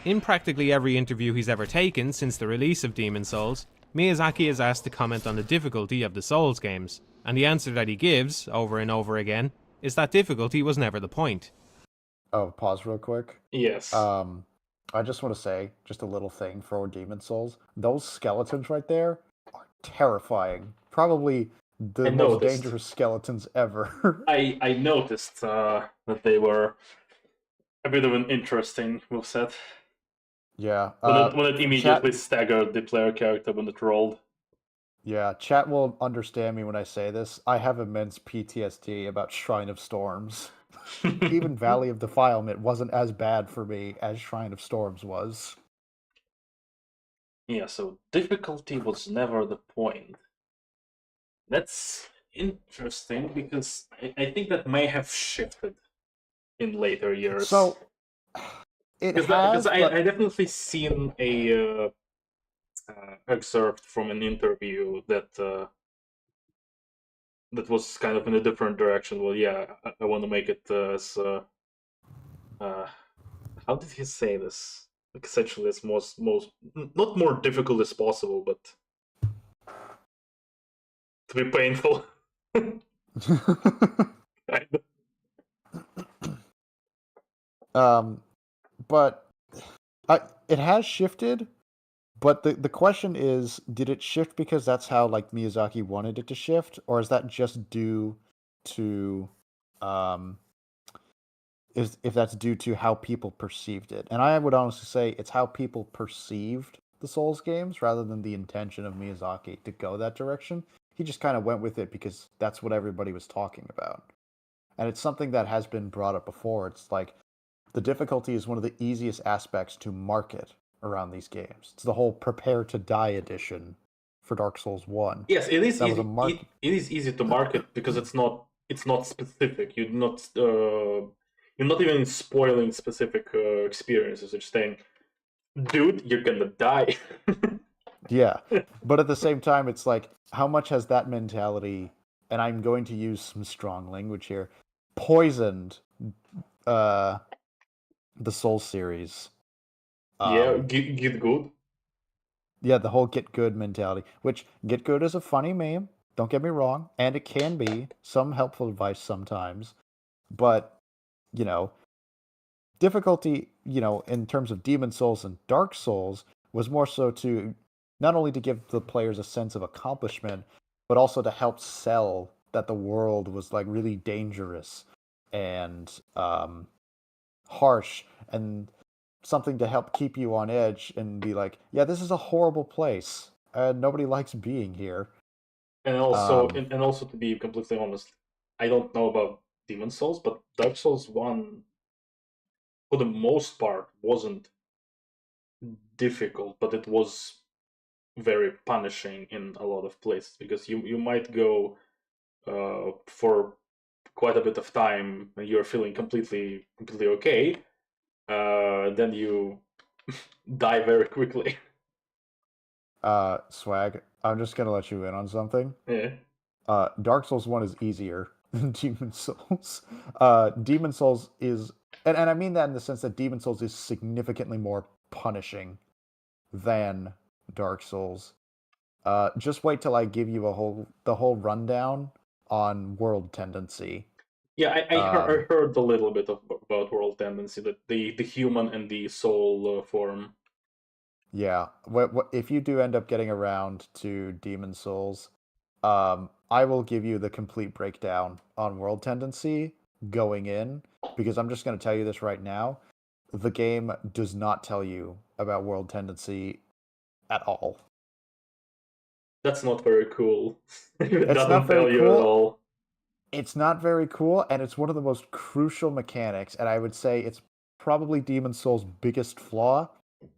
In practically every interview he's ever taken since the release of Demon's Souls, Miyazaki is asked to comment on the difficulty of the Souls games, and the answer that he gives, over and over again, is that difficulty was never the point. Oh, pause real quick. Yes. I just want to say just a little thing for Demon Souls. Those skeletons right there are terrifying. Probably the I most noticed. dangerous skeletons ever. I noticed that they were a bit of an interesting moveset. Yeah. When it immediately staggered the player character when it rolled. Yeah, chat will understand me when I say this. I have immense PTSD about Shrine of Storms. Even Valley of Defilement wasn't as bad for me as Shrine of Storms was. Yeah, so difficulty was never the point. That's interesting because I think that may have shifted in later years. So it has, I but definitely seen a excerpt from an interview that that was kind of in a different direction. Well, yeah, I want to make it as how did he say this? Like essentially, as most not more difficult as possible, but to be painful. Kind of. but it has shifted. But the question is, did it shift because that's how like Miyazaki wanted it to shift, or is that just due to if that's due to how people perceived it? And I would honestly say it's how people perceived the Souls games rather than the intention of Miyazaki to go that direction. He just kind of went with it because that's what everybody was talking about. And it's something that has been brought up before. It's like the difficulty is one of the easiest aspects to market around these games. It's the whole prepare to die edition for Dark Souls 1. Yes, it is That was easy. a mark. It is easy to market because it's not specific. You're not even spoiling specific experiences. You're just saying, dude, you're gonna die. Yeah. But at the same time, it's like, how much has that mentality, and I'm going to use some strong language here, poisoned the Souls series? Yeah, get good. Yeah, the whole get good mentality, which get good is a funny meme, don't get me wrong, and it can be some helpful advice sometimes, but, you know, difficulty, in terms of Demon Souls and Dark Souls was more so to not only to give the players a sense of accomplishment, but also to help sell that the world was like really dangerous and harsh and something to help keep you on edge and be like, yeah, this is a horrible place. Nobody likes being here. And also, and also to be completely honest, I don't know about Demon Souls, but Dark Souls 1, for the most part, wasn't difficult, but it was very punishing in a lot of places because you might go for quite a bit of time and you're feeling completely okay, then you die very quickly. Swag, I'm just gonna let you in on something. Yeah. Dark Souls 1 is easier than Demon Souls. Demon Souls is, and I mean that in the sense that Demon Souls is significantly more punishing than Dark Souls. Just wait till I give you the whole rundown on world tendency. Yeah, I heard a little bit about world tendency, that the human and the soul form. Yeah, if you do end up getting around to Demon Souls, I will give you the complete breakdown on world tendency going in, because I'm just going to tell you this right now. The game does not tell you about world tendency at all. That's not very cool. It It's doesn't not very tell you at cool. all. It's not very cool, and it's one of the most crucial mechanics, and I would say it's probably Demon Souls' biggest flaw,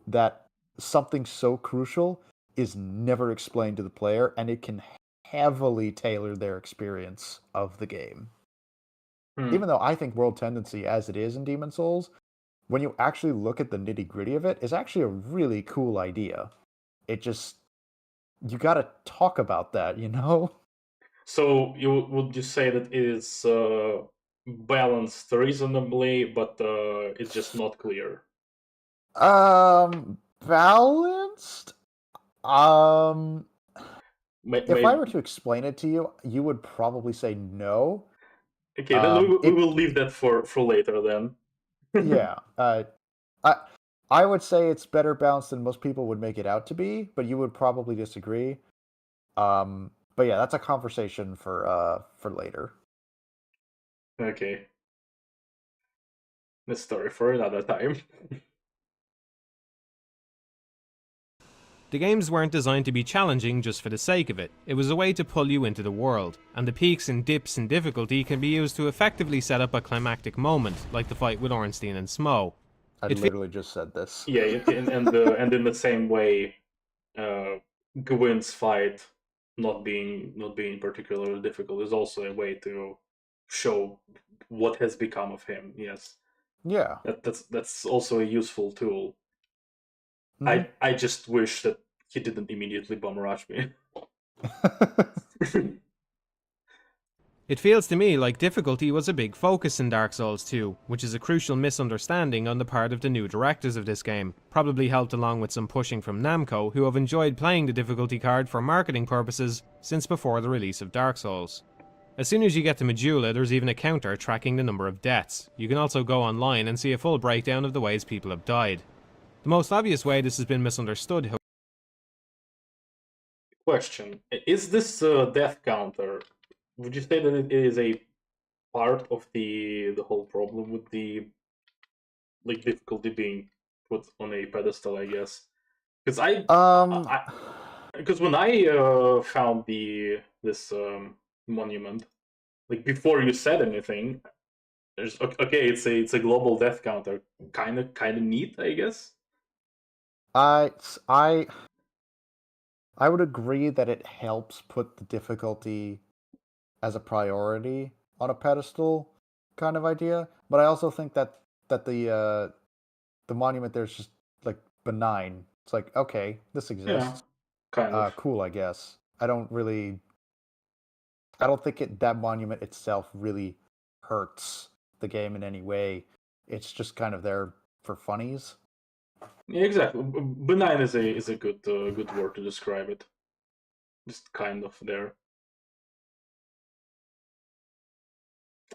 that something so crucial is never explained to the player, and it can heavily tailor their experience of the game. Even though I think world tendency, as it is in Demon Souls, when you actually look at the nitty-gritty of it, is actually a really cool idea. It just, you gotta talk about that, you know? So would you say that it is balanced reasonably, but it's just not clear? Balanced? If I Maybe. were to explain it to you, you would probably say no. Okay, then we will leave that for later then. Yeah. I I would say it's better balanced than most people would make it out to be, but you would probably disagree. But yeah, that's a conversation for later. Okay. The story for another time. The games weren't designed to be challenging just for the sake of it. It was a way to pull you into the world, and the peaks and dips in difficulty can be used to effectively set up a climactic moment, like the fight with Ornstein and Smo. I It literally just said this. Yeah, and in the same way, Gwyn's fight not being particularly difficult is also a way to show what has become of him. Yes, Yeah. that's also a useful tool. Mhm. I just wish that he didn't immediately bum rush me. It feels to me like difficulty was a big focus in Dark Souls 2, which is a crucial misunderstanding on the part of the new directors of this game, probably helped along with some pushing from Namco, who have enjoyed playing the difficulty card for marketing purposes since before the release of Dark Souls. As soon as you get to Majula, there's even a counter tracking the number of deaths. You can also go online and see a full breakdown of the ways people have died. The most obvious way this has been misunderstood. Question: is this death counter? Would you say that it is a part of the whole problem with the difficulty being put on a pedestal? I guess because Um, because when I found this monument, like before you said anything, there's okay, it's a global death counter, kind of neat, I guess. I I I would agree that it helps put the difficulty as a priority on a pedestal kind of idea, but I also think that the monument there's just like benign. It's like, okay, this Yeah, exists. kind of. Cool, I guess. I don't think that monument itself really hurts the game in any way. It's just kind of there for funnies. Yeah, exactly. Benign is a good word to describe it. Just kind of there.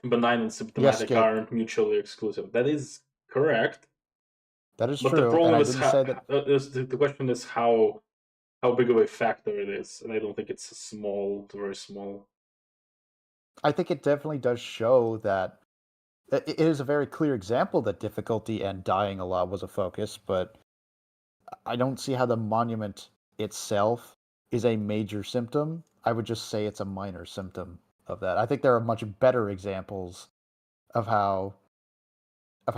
Benign and Yes, symptomatic Gabe, aren't mutually exclusive. That is correct. that is But the true, and problem I is didn't how. say that. The question is how big of a factor it is, and I don't think it's small, very small. I think it definitely does show that it is a very clear example that difficulty and dying a lot was a focus, but I don't see how the monument itself is a major symptom. I would just say it's a minor symptom of that. I think there are much better examples of how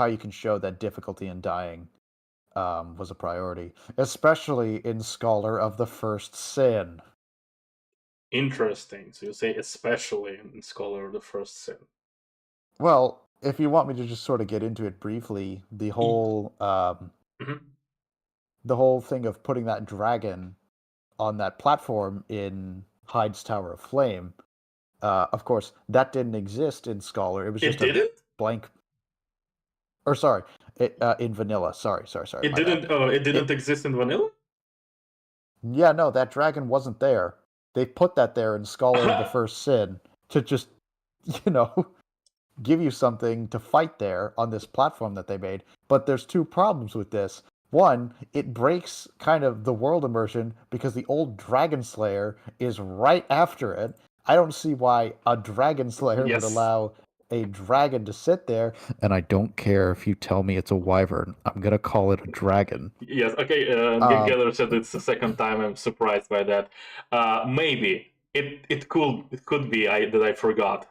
you can show that difficulty and dying was a priority, especially in Scholar of the First Sin. Interesting. So you say especially in Scholar of the First Sin. Well, if you want me to just sort of get into it briefly, Mhm. the whole thing of putting that dragon on that platform in Hyde's Tower of Flame, of course, that didn't exist in Scholar. It was It just a didn't. blank. Or sorry, in Vanilla. Sorry, It my bad. didn't. Oh, it didn't It exist in vanilla. Yeah, no, that dragon wasn't there. They put that there in Scholar of the First Sin to just, you know, give you something to fight there on this platform that they made. But there's two problems with this. One, it breaks kind of the world immersion because the old Dragon Slayer is right after it. I don't see why a Dragon Slayer would Yes. allow a dragon to sit there. And I don't care if you tell me it's a wyvern. I'm gonna call it a dragon. Yes. Okay. Um, Geller said it's the second time. I'm surprised by that. Maybe it could be that I forgot.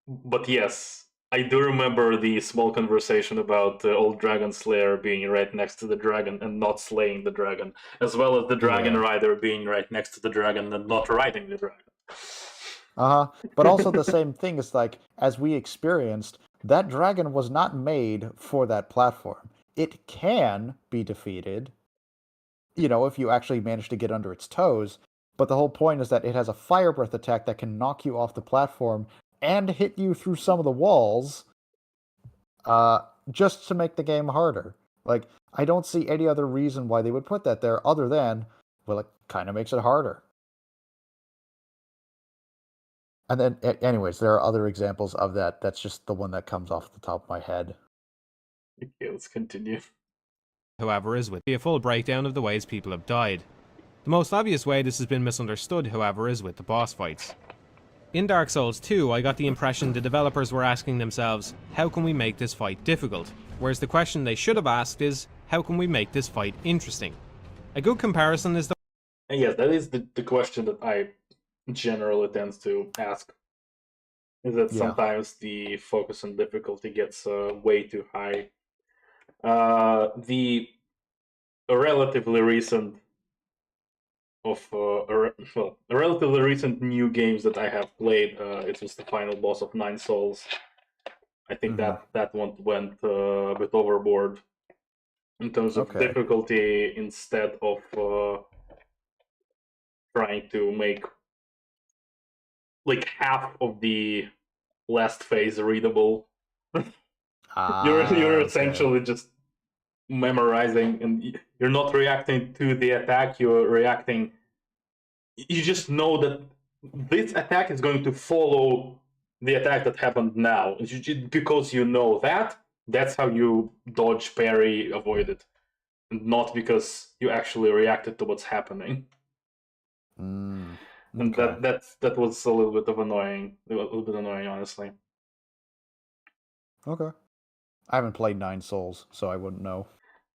But yes, I do remember the small conversation about the old dragon slayer being right next to the dragon and not slaying the dragon, as well as the dragon yeah. rider being right next to the dragon and not riding the dragon. Uh-huh. But also the same thing is like, as we experienced, that dragon was not made for that platform. It can be defeated, if you actually manage to get under its toes, but the whole point is that it has a fire breath attack that can knock you off the platform and hit you through some of the walls, uh, just to make the game harder. Like, I don't see any other reason why they would put that there other than, well, it kind of makes it harder. And then, anyways, there are other examples of that. That's just the one that comes off the top of my head. Okay, let's continue. However, is with a full breakdown of the ways people have died. The most obvious way this has been misunderstood, however, is with the boss fights. In Dark Souls 2, I got the impression the developers were asking themselves, how can we make this fight difficult? Whereas the question they should have asked is, how can we make this fight interesting? A good comparison is the And yes, that is the question that I generally tend to ask. Is that sometimes the focus on difficulty gets way too high. The relatively recent relatively recent new games that I have played, it was the final boss of Nine Souls. I think that one went a bit overboard in terms of difficulty, instead of trying to make like half of the last phase readable. You're essentially just memorizing, and you're not reacting to the attack. You're reacting. You just know that this attack is going to follow the attack that happened now, because you know that. That's how you dodge, parry, avoid it, and not because you actually reacted to what's happening. And that was a little bit annoying, honestly. Okay. I haven't played Nine Souls, so I wouldn't know.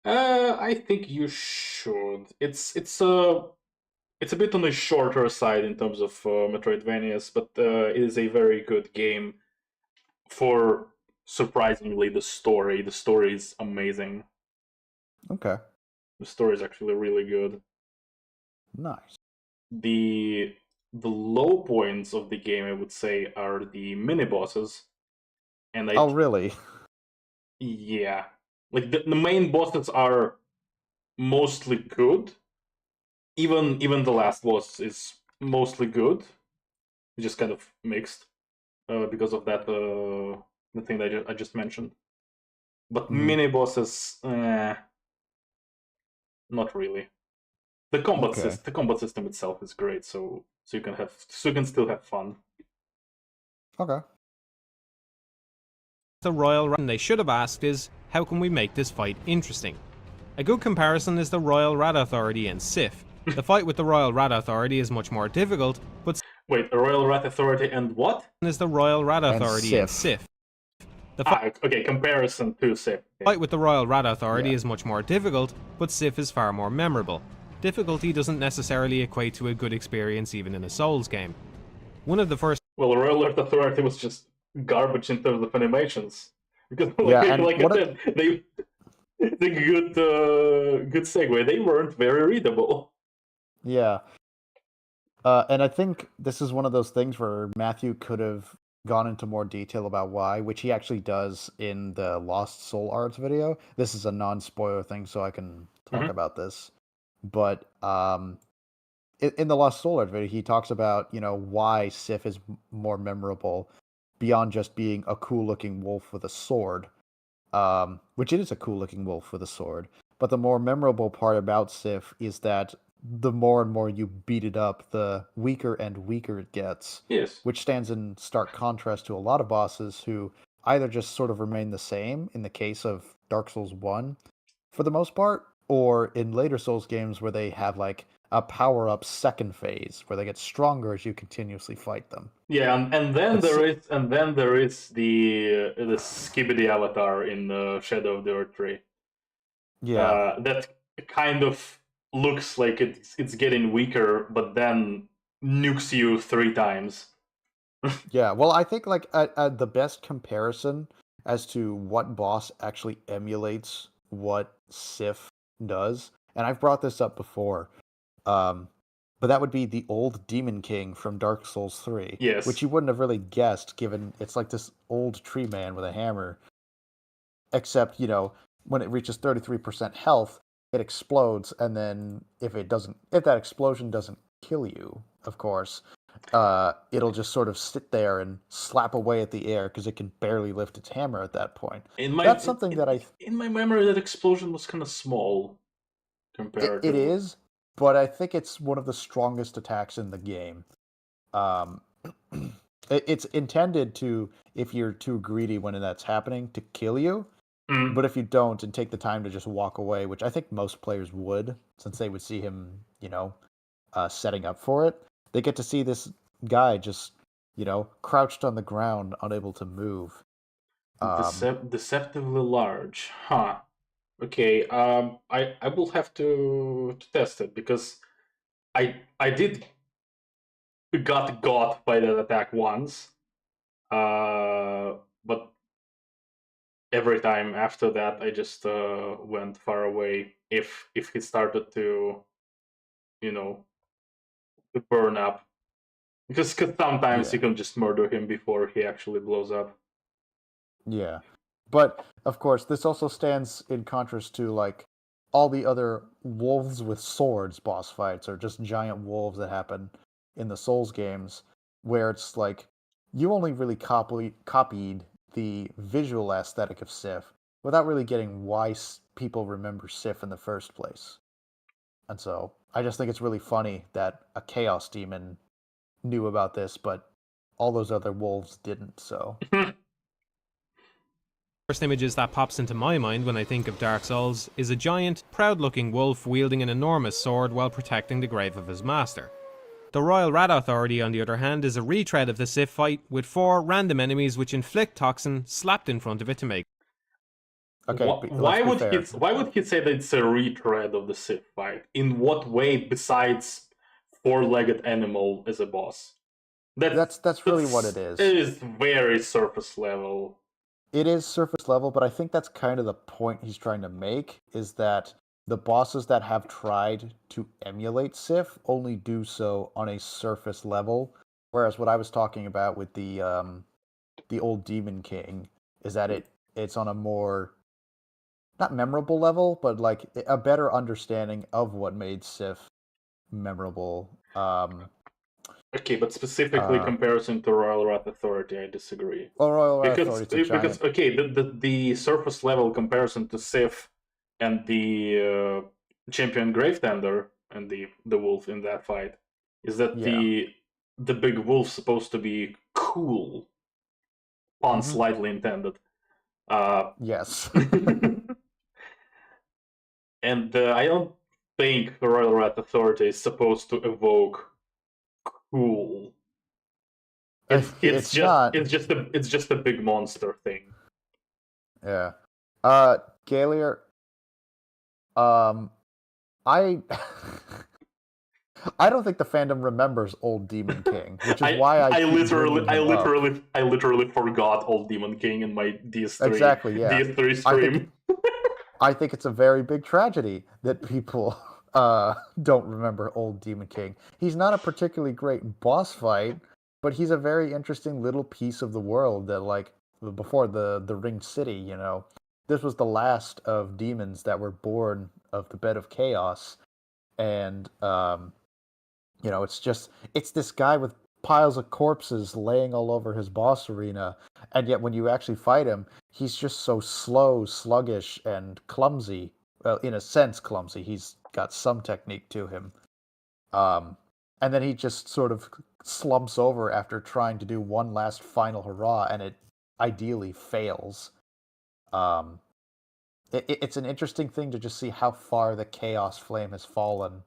I think you should. It's a bit on the shorter side in terms of Metroidvanias, but it is a very good game for, surprisingly, the story. The story is amazing. Okay. The story is actually really good. Nice. The low points of the game, I would say, are the mini bosses. And oh, really? Yeah. Like the main bosses are mostly good. Even the last boss is mostly good. Just kind of mixed because of that the thing that I just mentioned. But mini bosses, not really. The combat system itself is great, so you can still have fun. Okay. The royal rat they should have asked is, how can we make this fight interesting? A good comparison is the Royal Rat Authority in Sif. The fight with the Royal Rat Authority is much more difficult, but wait, the Royal Rat Authority and what? Is the Royal Rat Authority in Sif. Okay, comparison to Sif. The fight with the Royal Rat Authority is much more difficult, but Sif is far more memorable. Difficulty doesn't necessarily equate to a good experience even in a Souls game. One of the first... Well, the Royal Rat Authority was just garbage in terms of animations. Because, they good segue. They weren't very readable. Yeah. And I think this is one of those things where Matthew could have gone into more detail about why, which he actually does in the Lost Soul Arts video. This is a non-spoiler thing, so I can talk about this. But in the Lost Soul Arts video, he talks about, why Sif is more memorable beyond just being a cool-looking wolf with a sword. Which it is a cool-looking wolf with a sword. But the more memorable part about Sif is that the more and more you beat it up, the weaker and weaker it gets. Yes. Which stands in stark contrast to a lot of bosses who either just sort of remain the same in the case of Dark Souls 1 for the most part, or in later Souls games where they have like a power-up second phase where they get stronger as you continuously fight them. Yeah, and then there is the Skibidi avatar in Shadow of the Earth Tree. Yeah. That kind of looks like it's getting weaker, but then nukes you 3 times. Yeah, well, I think like the best comparison as to what boss actually emulates what Sif does, and I've brought this up before, but that would be the old Demon King from Dark Souls 3. Yes. Which you wouldn't have really guessed, given it's like this old tree man with a hammer. Except, when it reaches 33% health, it explodes, and then if that explosion doesn't kill you, of course, it'll just sort of sit there and slap away at the air because it can barely lift its hammer at that point. In my memory, that explosion was kind of small compared to... It is, but I think it's one of the strongest attacks in the game. It's intended to, if you're too greedy when that's happening, to kill you. Mm. But if you don't and take the time to just walk away, which I think most players would, since they would see him, setting up for it, they get to see this guy just, crouched on the ground, unable to move. Deceptively large, huh? Okay, I will have to test it because I did got by that attack once, but every time after that I just went far away. If he started to you know to burn up, because sometimes Yeah. you can just murder him before he actually blows up. Yeah. But of course, this also stands in contrast to like all the other wolves with swords boss fights or just giant wolves that happen in the Souls games, where it's like you only really copied the visual aesthetic of Sif without really getting why people remember Sif in the first place. And so I just think it's really funny that a chaos demon knew about this, but all those other wolves didn't. So First images that pops into my mind when I think of Dark Souls is a giant, proud-looking wolf wielding an enormous sword while protecting the grave of his master. The Royal Rat Authority, on the other hand, is a retread of the Sif fight with 4 random enemies which inflict toxin slapped in front of it to make. okay, Why let's be would fair. why would he say that it's a retread of the Sith fight? In what way besides four-legged animal as a boss? That's really what it is. It is very surface level. It is surface level, but I think that's kind of the point he's trying to make, is that the bosses that have tried to emulate Sif only do so on a surface level, whereas what I was talking about with the old Demon King is that it's on a more not memorable level, but like a better understanding of what made Sif memorable. Okay, but specifically comparison to Royal Rat Authority, I disagree. Royal Rat Because Authority, it's a giant. okay, the surface level comparison to Sif and the Champion Gravetender and the wolf in that fight is that Yeah. the big wolf's supposed to be cool, pun Mhm. slightly intended. Yes. And I don't think the Royal Rat Authority is supposed to evoke cool. It's not. It's just a big monster thing. Yeah. Galier, I I don't think the fandom remembers Old Demon King, which is why I keep bringing him up. I literally forgot Old Demon King in my DS3 Exactly, yeah. DS3 stream. I think it's a very big tragedy that people don't remember Old Demon King. He's not a particularly great boss fight, but he's a very interesting little piece of the world that, like, before the Ringed City, this was the last of demons that were born of the bed of chaos, and it's this guy with piles of corpses laying all over his boss arena, and yet when you actually fight him, he's just so slow, sluggish, and clumsy. Well, in a sense, clumsy. He's got some technique to him. And then he just sort of slumps over after trying to do one last final hurrah, and it ideally fails. It's an interesting thing to just see how far the Chaos Flame has fallen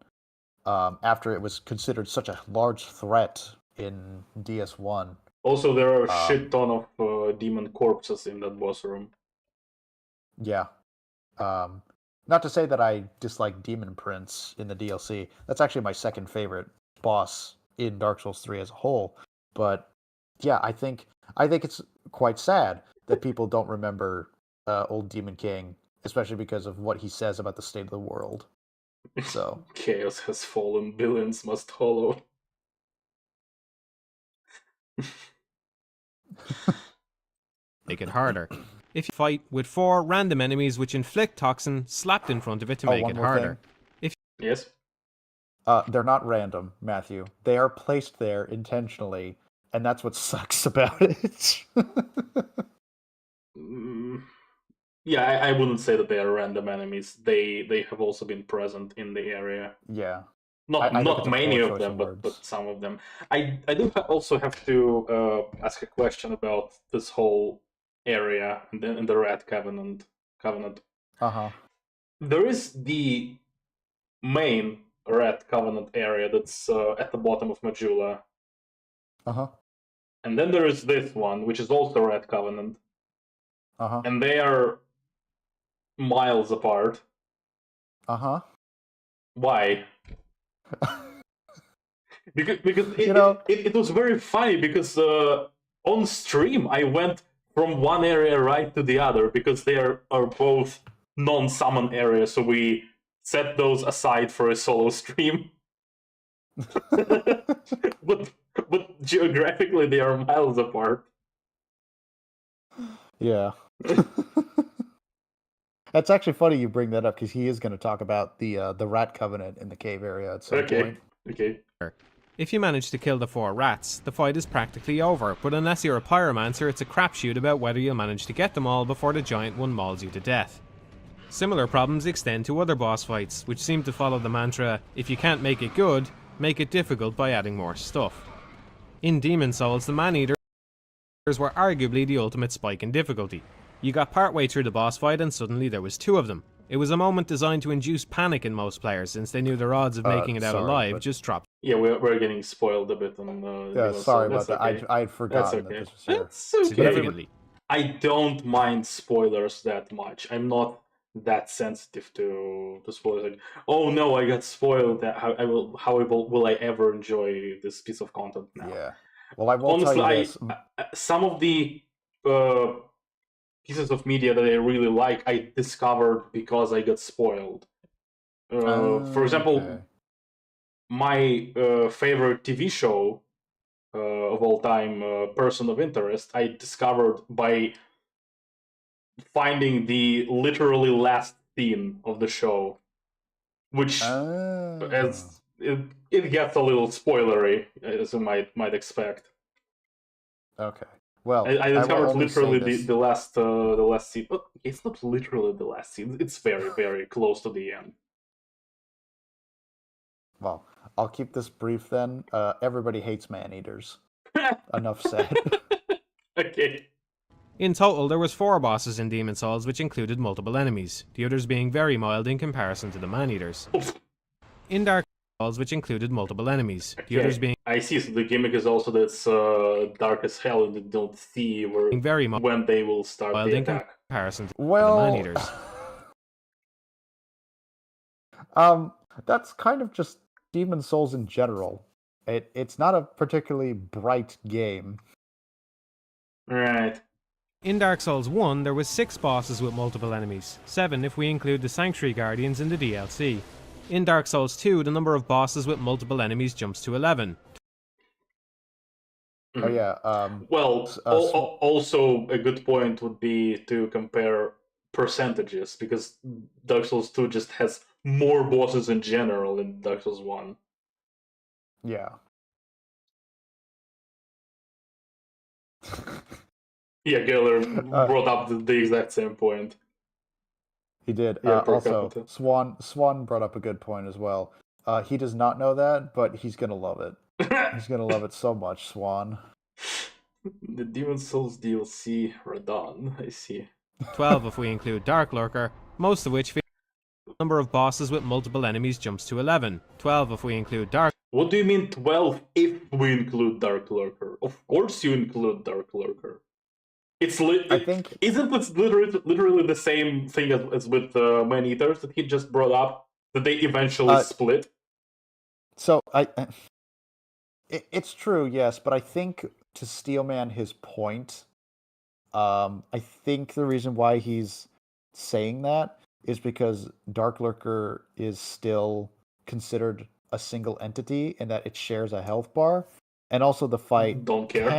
after it was considered such a large threat in DS1. Also, there are a shit ton of demon corpses in that boss room. Yeah. Not to say that I dislike Demon Prince in the DLC. That's actually my second favorite boss in Dark Souls 3 as a whole. But yeah, I think it's quite sad that people don't remember Old Demon King, especially because of what he says about the state of the world. So Chaos has fallen, billions must hollow. Make it harder. If you fight with 4 random enemies which inflict toxin slapped in front of it to make one it more harder. thing. Yes? They're not random, Matthew. They are placed there intentionally, and that's what sucks about it. Yeah, I wouldn't say that they are random enemies. They have also been present in the area. Yeah. Not I think it's a many poor of choice them, of but words. some of them. I do also have to ask a question about this whole area in the Red Covenant. Uh-huh. There is the main Red Covenant area that's at the bottom of Majula, Uh-huh. and then there is this one, which is also Red Covenant, Uh-huh. and they are miles apart. Uh-huh. Why? Because You know, it was very funny because on stream I went from one area right to the other because they are both non-summon areas, so we set those aside for a solo stream. but geographically they are miles apart. yeah. That's actually funny you bring that up because he is going to talk about the Rat Covenant in the cave area at some Okay. point. Okay. If you manage to kill the 4 rats, the fight is practically over, but unless you're a pyromancer, it's a crapshoot about whether you'll manage to get them all before the giant one mauls you to death. Similar problems extend to other boss fights, which seem to follow the mantra, if you can't make it good, make it difficult by adding more stuff. In Demon Souls, the Man-Eaters were arguably the ultimate spike in difficulty. You got partway through the boss fight and suddenly there was 2 of them. It was a moment designed to induce panic in most players, since they knew their odds of making it out sorry, alive but- just dropped Yeah, we're getting spoiled a bit on Yeah, Demon sorry Souls. about that. Okay. I'd forgotten okay. that this was here. That's okay. significantly. I don't mind spoilers that much. I'm not that sensitive to spoilers. Like, oh no, I got spoiled. How will I ever enjoy this piece of content now? Yeah. Well, I will Honestly, tell you this. some of the pieces of media that I really like, I discovered because I got spoiled. For example, Okay. my favorite TV show of all time, Person of Interest, I discovered by finding the literally last scene of the show, which as it gets a little spoilery, as you might expect. Okay. Well, I will discovered only say literally this. the last scene, but it's not literally the last scene. It's very very close to the end. Well, I'll keep this brief then. Everybody hates man-eaters. Enough said. Okay. In total, there was 4 bosses in Demon Souls, which included multiple enemies, the others being very mild in comparison to the Man-Eaters. In Dark Souls, which included multiple enemies, the others being I see. So the gimmick is also that it's dark as hell, and you don't see very when they will start mild the in attack. comparison to the Well, Man-Eaters. that's kind of just Demon Souls in general. It's not a particularly bright game. Right. In Dark Souls 1, there was 6 bosses with multiple enemies, 7 if we include the Sanctuary Guardians in the DLC. In Dark Souls 2, the number of bosses with multiple enemies jumps to 11. Oh yeah. Well, also a good point would be to compare percentages, because Dark Souls 2 just has more bosses in general than Dark Souls 1. Yeah. Yeah, Geller brought up the exact same point. He did. Yeah, per Also, capita. Swan brought up a good point as well. He does not know that, but he's gonna love it. He's gonna love it so much, Swan. The Demon Souls DLC Radon, I see. 12 if we include Dark Lurker, most of which the number of bosses with multiple enemies jumps to 11. 12 if we include Dark What do you mean 12 if we include Dark Lurker? Of course you include Dark Lurker. I think isn't this literally the same thing as with Man-Eaters that he just brought up, that they eventually split? so. It's true, yes, but I think to Steelman his point, I think the reason why he's saying that is because Dark Lurker is still considered a single entity in that it shares a health bar, and also the fight Don't care.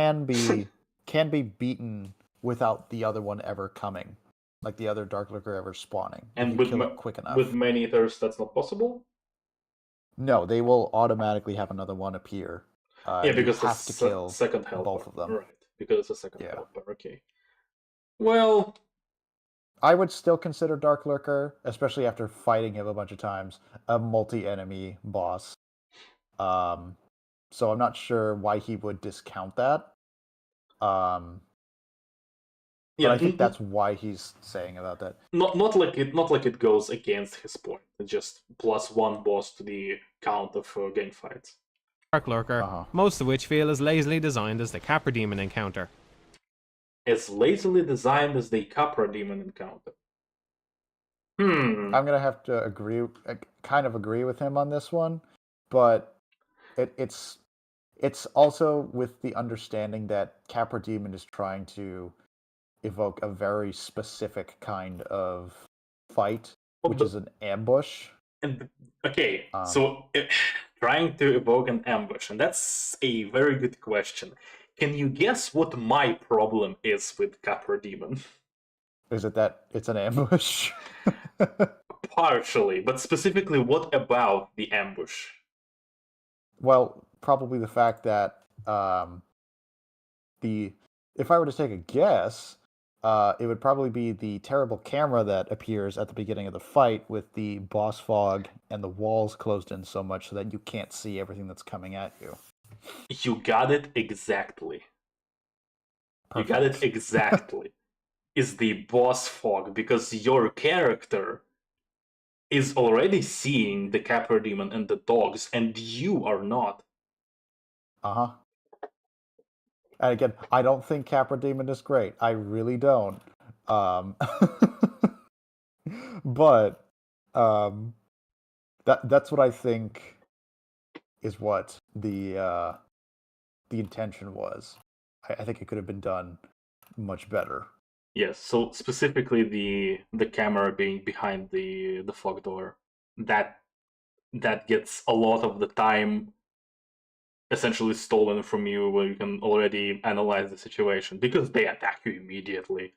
can be beaten without the other one ever coming, like the other Dark Lurker ever spawning. And if you with kill it quick enough. with Man-Eaters, that's not possible? No, they will automatically have another one appear. Yeah, because you have to kill second health both bar. of them. Right, because it's a second Yeah. health bar. Okay. Well, I would still consider Dark Lurker, especially after fighting him a bunch of times, a multi-enemy boss. So I'm not sure why he would discount that. But Yeah, I think that's why he's saying about that. not like it goes against his point. It's just +1 boss to the count of game fights. Dark Lurker, Uh-huh. most of which feel as lazily designed as the Capra Demon encounter. As lazily designed as the Capra Demon encounter. I'm gonna have to kind of agree with him on this one, but it's also with the understanding that Capra Demon is trying to evoke a very specific kind of fight, which is an ambush. And okay, so trying to evoke an ambush, and that's a very good question. Can you guess what my problem is with Capra Demon? Is it that it's an ambush? Partially, but specifically, what about the ambush? Well, probably the fact that if I were to take a guess, it would probably be the terrible camera that appears at the beginning of the fight with the boss fog and the walls closed in so much so that you can't see everything that's coming at you. You got it exactly. Perfect. You got it exactly. Is the boss fog, because your character is already seeing the Capra Demon and the dogs, and you are not. Uh-huh. And again, I don't think Capra Demon is great. I really don't. But that's what I think is what the intention was. I think it could have been done much better. Yes, so specifically the camera being behind the fog door, that gets a lot of the time essentially stolen from you, where you can already analyze the situation because they attack you immediately.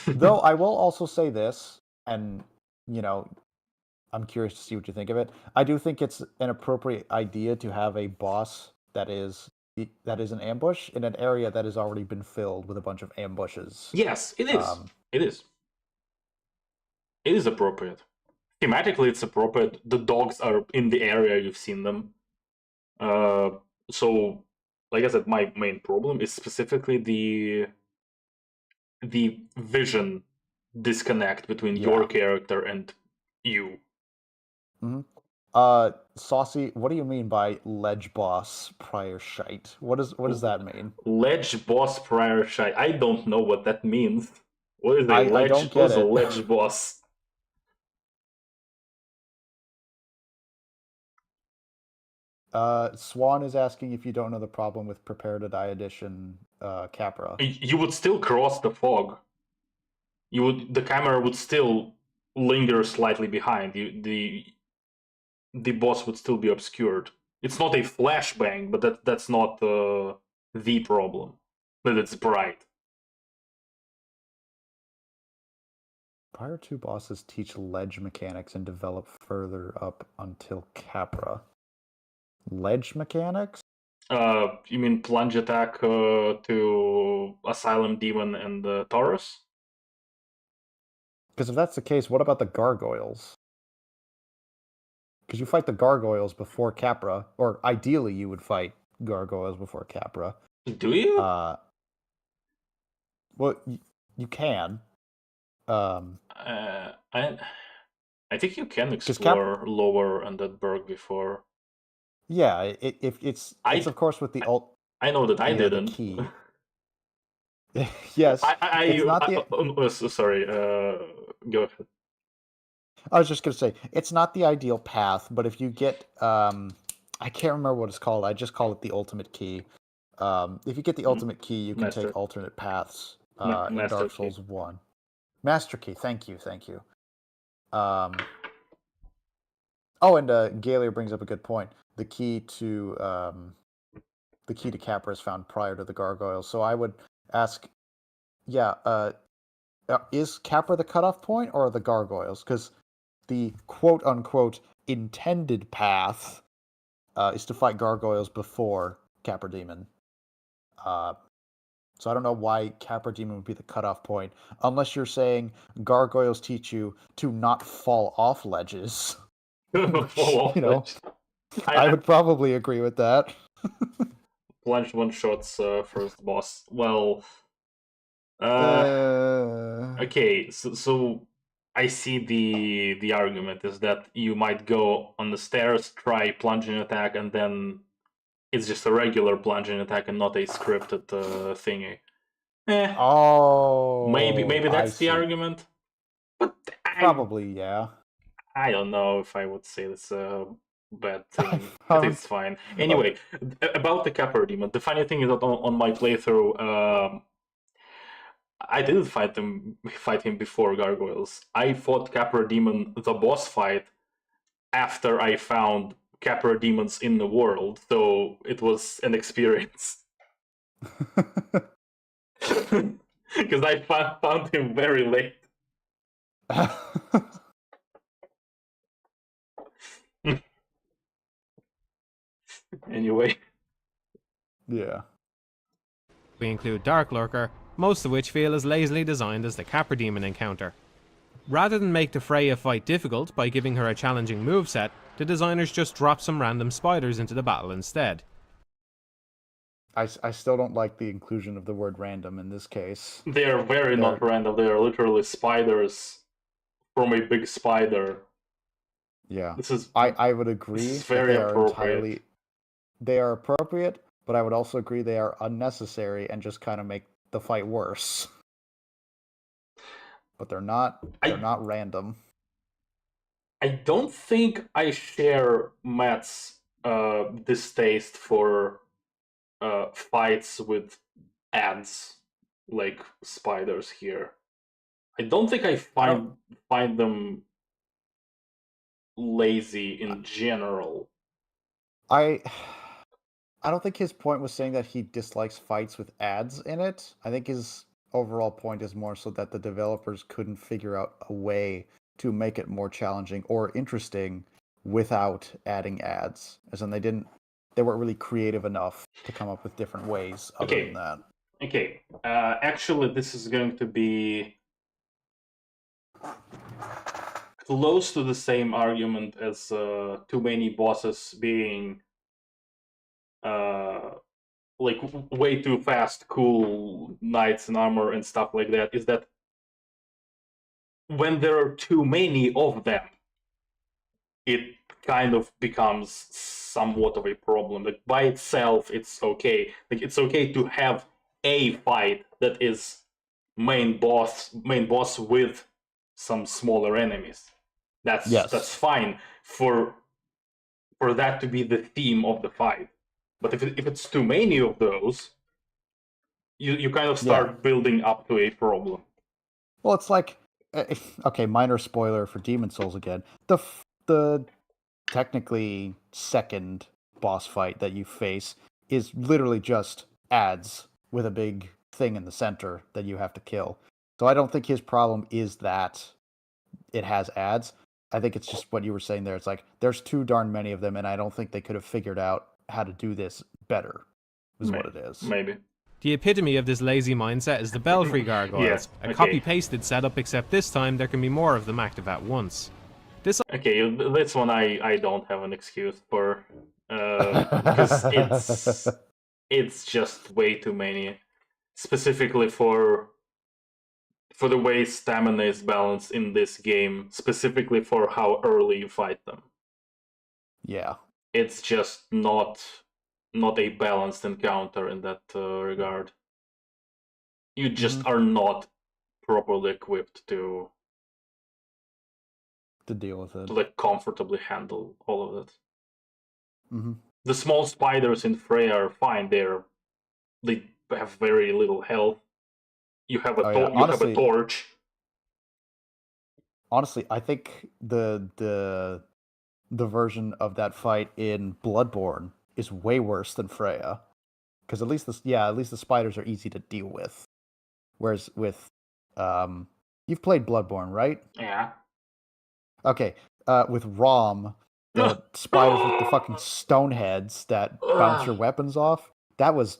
Though I will also say this, and I'm curious to see what you think of it. I do think it's an appropriate idea to have a boss that is an ambush in an area that has already been filled with a bunch of ambushes. Yes, it is. It is. It is appropriate. Thematically, it's appropriate. The dogs are in the area, you've seen them. So, like I said, my main problem is specifically the vision disconnect between your character and you. Mm-hmm. Saucy, what do you mean by ledge boss prior shite? What does that mean? Ledge boss prior shite. I don't know what that means. What is a ledge? I don't get What's a ledge boss? Swan is asking if you don't know the problem with Prepare to Die edition Capra. You would still cross the fog. The camera would still linger slightly behind. The boss would still be obscured. It's not a flashbang, but that's not the problem. That it's bright. Prior two bosses teach ledge mechanics and develop further up until Capra. Ledge mechanics? You mean plunge attack to Asylum Demon and Taurus? Because if that's the case, what about the gargoyles? Because you fight the gargoyles before Capra, or ideally you would fight gargoyles before Capra. Do you? Well, you can. I think you can explore Lower Undead before. Yeah, it's of course with the ult. I know that I didn't. The key. Yes. Sorry. Go ahead. I was just gonna say it's not the ideal path, but if you get I can't remember what it's called. I just call it the ultimate key. If you get the ultimate key, you can take alternate paths in Dark Souls 1. Master key. Thank you. Oh, and Gaelier brings up a good point. The key to Capra is found prior to the gargoyles. So I would ask, is Capra the cutoff point or the gargoyles? Because the quote-unquote intended path is to fight gargoyles before Capra Demon. So I don't know why Capra Demon would be the cutoff point, unless you're saying gargoyles teach you to not fall off ledges. Fall off ledges. I would probably agree with that. Plunge one shots first boss. Well, Uh, okay, so I see the argument is that you might go on the stairs, try plunging attack, and then it's just a regular plunging attack and not a scripted thingy. oh, Maybe I that's the see. argument, but Probably, yeah. I don't know if I would say it's a bad thing. I Um, think it's fine. Anyway, about the Capper Demon, the funny thing is that on my playthrough, I didn't fight him before Gargoyles. I fought Capper Demon, the boss fight, after I found Capper Demons in the world, so it was an experience. Because I found him very late. Anyway. Yeah. We include Dark Lurker, most of which feel as lazily designed as the Capper Demon encounter. Rather than make the Freya fight difficult by giving her a challenging moveset, the designers just drop some random spiders into the battle instead. I still don't like the inclusion of the word random in this case. They are very not random. They are literally spiders from a big spider. Yeah. This is I would agree this is that very they are appropriate. they are appropriate, but I would also agree they are unnecessary and just kind of make the fight worse. But they're not random. I don't think I share Matt's distaste for fights with ads like spiders here. I don't think I find them lazy in general. I don't think his point was saying that he dislikes fights with ads in it. I think his overall point is more so that the developers couldn't figure out a way to make it more challenging or interesting without adding ads. As in they weren't really creative enough to come up with different ways other than that. Okay. Actually, this is going to be close to the same argument as too many bosses being like way too fast, cool knights in armor and stuff like that. Is that when there are too many of them, it kind of becomes somewhat of a problem. Like by itself, it's okay. Like it's okay to have a fight that is main boss with some smaller enemies. That's fine for that to be the theme of the fight. But if it's too many of those, you kind of start building up to a problem. Well, it's like okay, minor spoiler for Demon Souls again. The technically second boss fight that you face is literally just ads with a big thing in the center that you have to kill. So I don't think his problem is that it has ads. I think it's just what you were saying there. It's like there's too darn many of them, and I don't think they could have figured out how to do this better, is what it is. Maybe. The epitome of this lazy mindset is the Belfry Gargoyles, a copy-pasted setup, except this time there can be more of them active at once. This one I don't have an excuse for, because it's just way too many, specifically for the way stamina is balanced in this game, specifically for how early you fight them. Yeah. It's just not a balanced encounter in that regard. You just are not properly equipped to deal with it. To like comfortably handle all of it. Mm-hmm. The small spiders in Freya are fine. They have very little health. You have have a torch. Honestly, I think the version of that fight in Bloodborne is way worse than Freya, because at least the spiders are easy to deal with. Whereas with you've played Bloodborne, right? Yeah. Okay. With Rom, the spiders with the fucking stone heads that bounce your weapons off, that was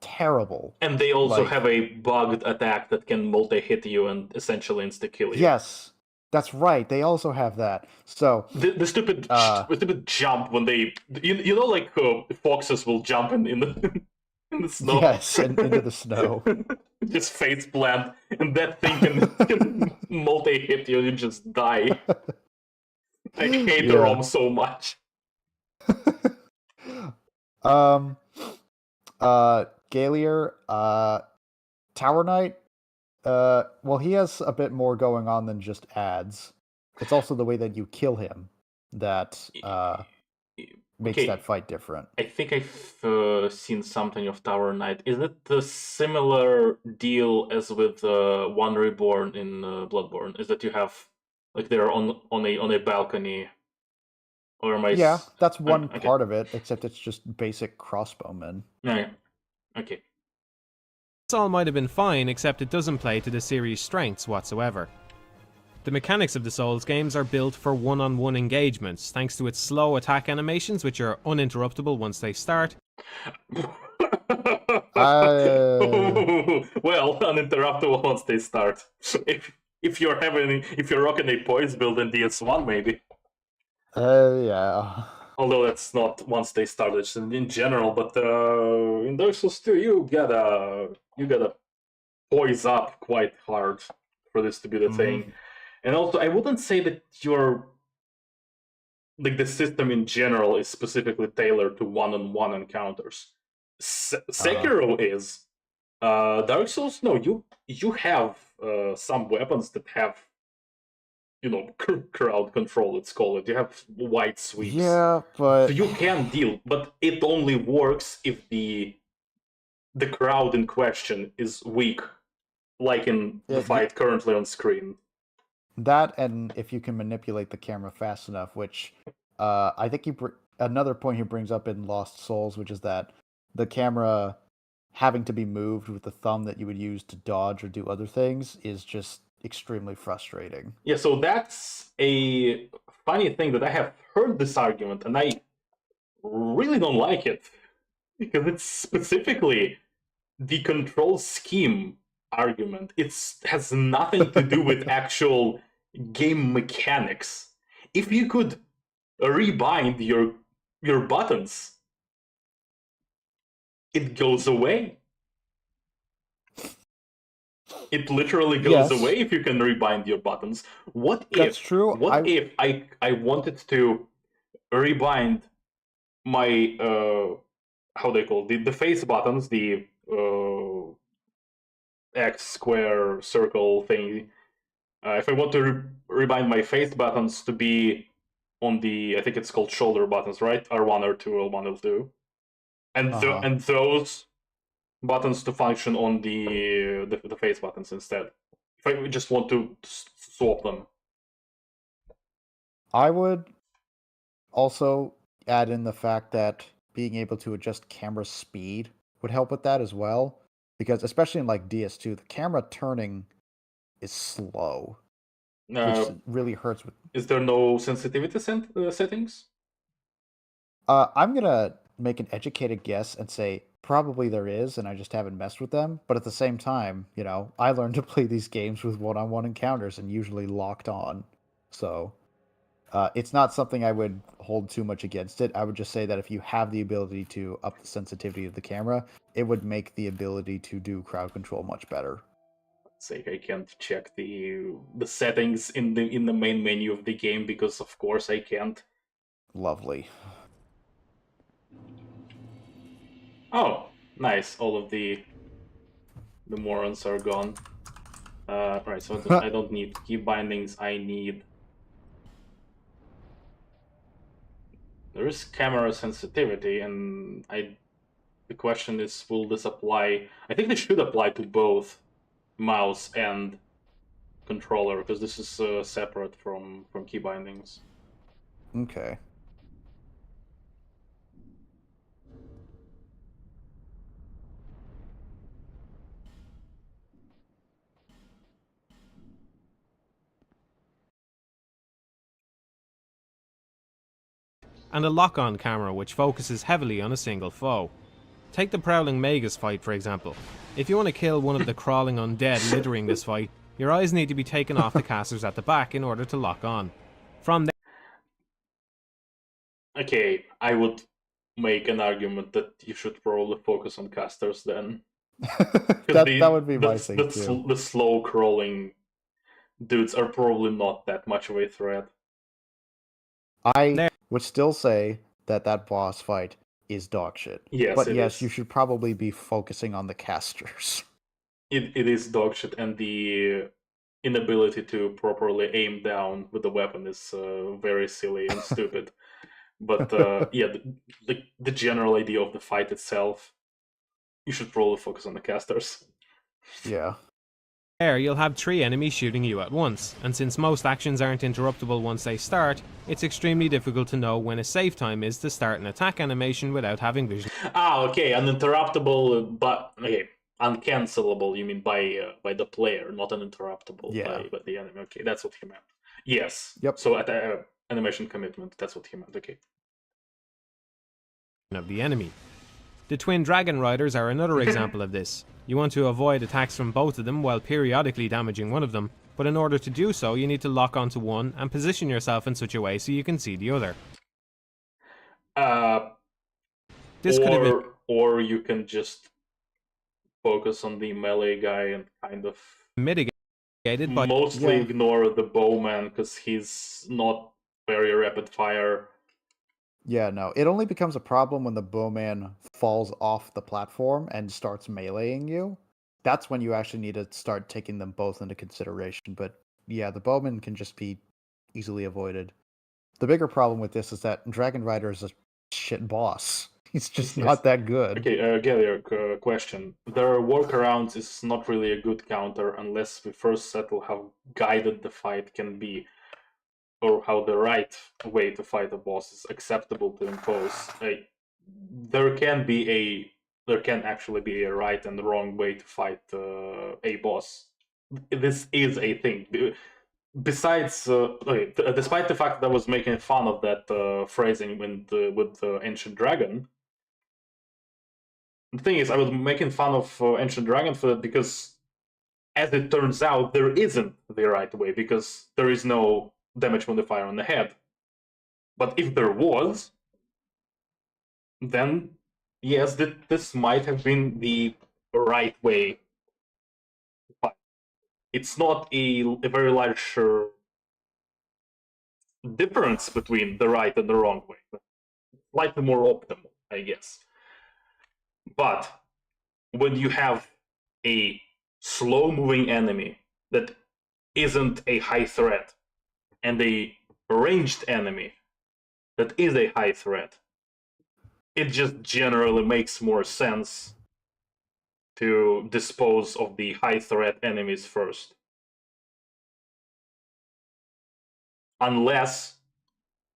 terrible. And they also have a bugged attack that can multi-hit you and essentially insta-kill you. Yes. That's right. They also have that. So The stupid jump when they you know like foxes will jump in the in the snow. yes, and into the snow. Just face plant, and that thing can multi-hit you and you just die. I hate the Yeah. ROM so much. Galier, Tower Knight. Well, he has a bit more going on than just ads. It's also the way that you kill him that makes Okay. that fight different. I think I've seen something of Tower Knight. Is it the similar deal as with One Reborn in Bloodborne? Is that you have like they're on a balcony, or am I? Yeah, that's one okay. part of it, except it's just basic crossbowmen. Yeah. Okay. This all might have been fine, except it doesn't play to the series' strengths whatsoever. The mechanics of the Souls games are built for one-on-one engagements, thanks to its slow attack animations, which are uninterruptible once they start. Well, uninterruptible once they start. If you're rocking a poise build in DS1, maybe. Yeah. Although that's not once they start, it's in general. But in Dark Souls 2, you gotta poise up quite hard for this to be the thing. And also, I wouldn't say that the system in general is specifically tailored to one-on-one encounters. Sekiro is. Dark Souls, no, you have some weapons that have, crowd control, let's call it. You have wide sweeps. Yeah, but... So you can deal, but it only works if the crowd in question is weak, like in the fight currently on screen. That, and if you can manipulate the camera fast enough, which I think another point he brings up in Lost Souls, which is that the camera having to be moved with the thumb that you would use to dodge or do other things is just extremely frustrating. Yeah, so that's a funny thing that I have heard this argument, and I really don't like it, because it's specifically the control scheme argument. It has nothing to do with actual game mechanics. If you could rebind your buttons, it goes away. It literally goes away if you can rebind your buttons. That's true. What if I wanted to rebind my how they call it? The face buttons, the X, square, circle thing. If I want to rebind my face buttons to be on the, I think it's called shoulder buttons, right? R1, R2, L1, L2. And those buttons to function on the face buttons instead. If I just want to swap them. I would also add in the fact that being able to adjust camera speed would help with that as well. Because especially in like DS2, the camera turning is slow. Which really hurts with... Is there no sensitivity settings? I'm gonna make an educated guess and say probably there is, and I just haven't messed with them. But at the same time, I learned to play these games with one-on-one encounters and usually locked on. So it's not something I would hold too much against it. I would just say that if you have the ability to up the sensitivity of the camera, it would make the ability to do crowd control much better. Sake, I can't check the settings in the main menu of the game because of course I can't. Lovely. Oh, nice. All of the morons are gone. Right, so I don't need key bindings. I need... There is camera sensitivity, and the question is, will this apply? I think this should apply to both mouse and controller, because this is separate from key bindings. Okay. And a lock-on camera which focuses heavily on a single foe. Take the Prowling Magus fight for example. If you want to kill one of the crawling undead littering this fight, Your eyes need to be taken off the casters at the back in order to lock on. From there, Okay, I would make an argument that you should probably focus on casters then. that would be my thing too. The slow crawling dudes are probably not that much of a threat. I would still say that boss fight is dog shit. Yes, but it yes, is. you should probably be focusing on the casters. It is dog shit, and the inability to properly aim down with the weapon is very silly and stupid. But yeah, the general idea of the fight itself, you should probably focus on the casters. Yeah. you'll have 3 enemies shooting you at once, and since most actions aren't interruptible once they start, it's extremely difficult to know when a safe time is to start an attack animation without having vision. Okay, uninterruptible, but okay, uncancelable. You mean by the player, not uninterruptible by the enemy. Okay, that's what he meant. Yes. Yep. So at animation commitment, that's what he meant. Okay. Of the enemy. The twin dragon riders are another example of this. You want to avoid attacks from both of them while periodically damaging one of them, but in order to do so you need to lock onto one and position yourself in such a way so you can see the other. This could have been... Or you can just focus on the melee guy and kind of mitigated by mostly ignore the bowman because he's not very rapid fire. Yeah, no. It only becomes a problem when the bowman falls off the platform and starts meleeing you. That's when you actually need to start taking them both into consideration. But yeah, the bowman can just be easily avoided. The bigger problem with this is that Dragon Rider is a shit boss. He's just not that good. Okay, Gilliard, question. Their workarounds is not really a good counter unless we first settle how guided the fight can be, or how the right way to fight a boss is acceptable to impose. There can actually be a right and wrong way to fight a boss. This is a thing. Besides, despite the fact that I was making fun of that phrasing with the Ancient Dragon, the thing is, I was making fun of Ancient Dragon for that because, as it turns out, there isn't the right way because there is no damage modifier on the head. But if there was, then yes, this might have been the right way to fight. It's not a very large difference between the right and the wrong way. Slightly more optimal, I guess. But when you have a slow-moving enemy that isn't a high threat, and a ranged enemy that is a high threat, it just generally makes more sense to dispose of the high threat enemies first. Unless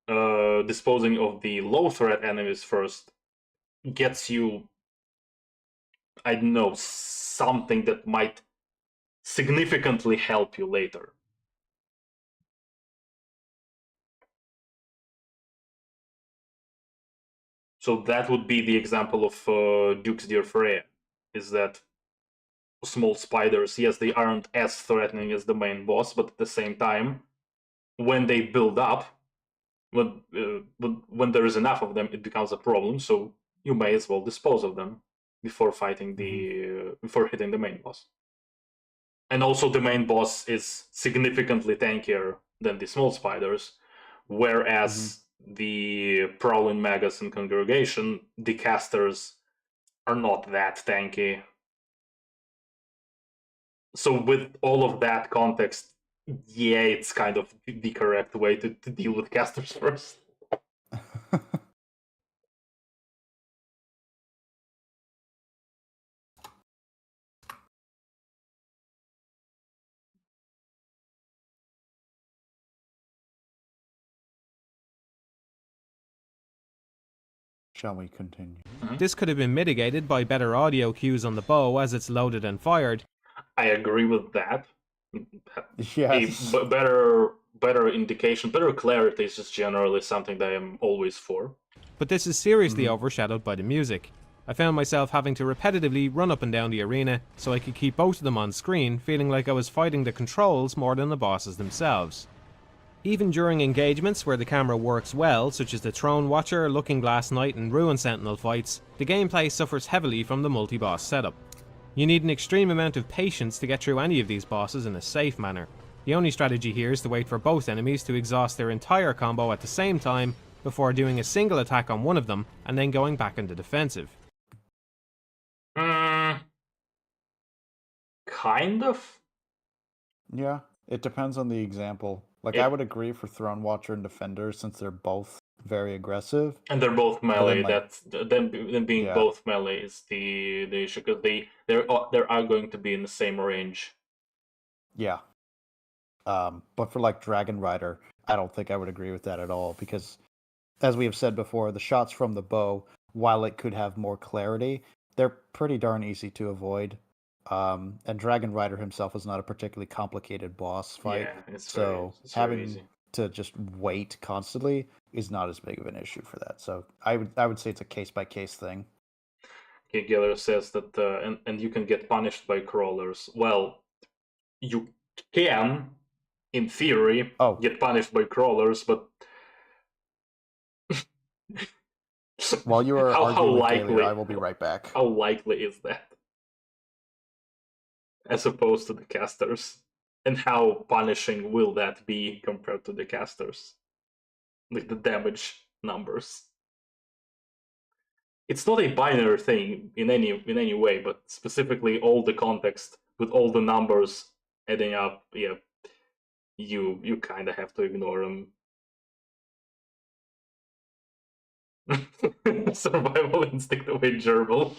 disposing of the low threat enemies first gets you, I don't know, something that might significantly help you later. So that would be the example of Duke's Dear Freya, is that small spiders, yes, they aren't as threatening as the main boss, but at the same time, when they build up, when there is enough of them, it becomes a problem, so you may as well dispose of them before fighting before hitting the main boss. And also the main boss is significantly tankier than the small spiders, whereas the Prowling Magus and Congregation, the casters are not that tanky. So with all of that context, yeah, it's kind of the correct way to deal with casters first. Shall we continue? This could have been mitigated by better audio cues on the bow as it's loaded and fired. I agree with that. Yes. A better indication, better clarity is just generally something that I am always for. But this is seriously overshadowed by the music. I found myself having to repetitively run up and down the arena so I could keep both of them on screen, feeling like I was fighting the controls more than the bosses themselves. Even during engagements where the camera works well, such as the Throne Watcher, Looking Glass Knight and Ruin Sentinel fights, the gameplay suffers heavily from the multi-boss setup. You need an extreme amount of patience to get through any of these bosses in a safe manner. The only strategy here is to wait for both enemies to exhaust their entire combo at the same time before doing a single attack on one of them and then going back into defensive. Kind of. Yeah, it depends on the example. Like, I would agree for Throne Watcher and Defender since they're both very aggressive. And they're both melee. like, That's them being Yeah. both melee is the issue, because they are going to be in the same range. Yeah. But for like Dragon Rider, I don't think I would agree with that at all because, as we have said before, the shots from the bow, while it could have more clarity, they're pretty darn easy to avoid. And Dragon Rider himself is not a particularly complicated boss fight, Yeah, it's so it's very having easy. to just wait constantly is not as big of an issue for that. So I would say it's a case by case thing. Okay, Geller says that and you can get punished by crawlers. Well, you can, in theory, get punished by crawlers, but While you are how arguing with likely? Gaelier, I will be right back. How likely is that? As opposed to the casters, and how punishing will that be compared to the casters? Like the damage numbers. It's not a binary thing in any way, but specifically all the context with all the numbers adding up, yeah, you kind of have to ignore them. Survival instinct away gerbil.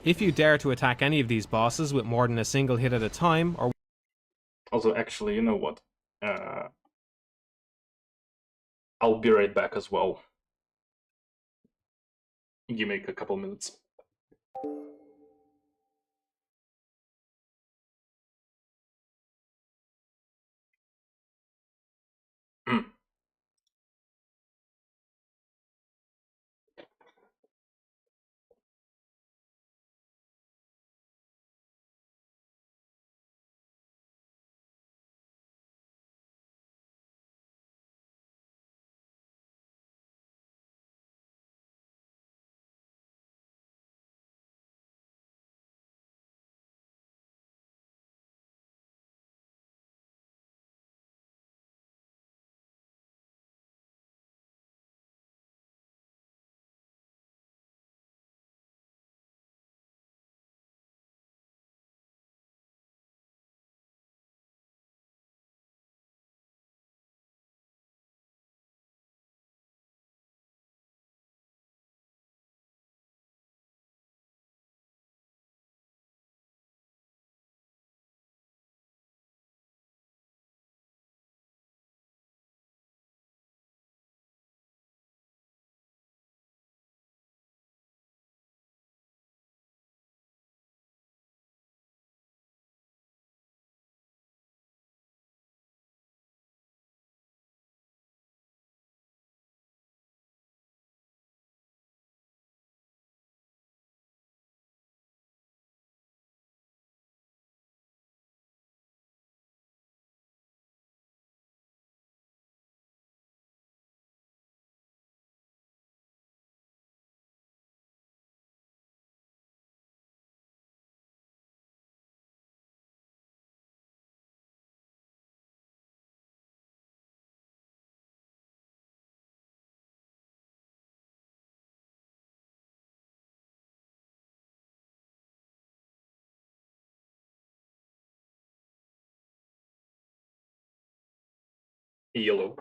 If you dare to attack any of these bosses with more than a single hit at a time, or Also, actually, you know what? I'll be right back as well. Give me a couple minutes. Yellow.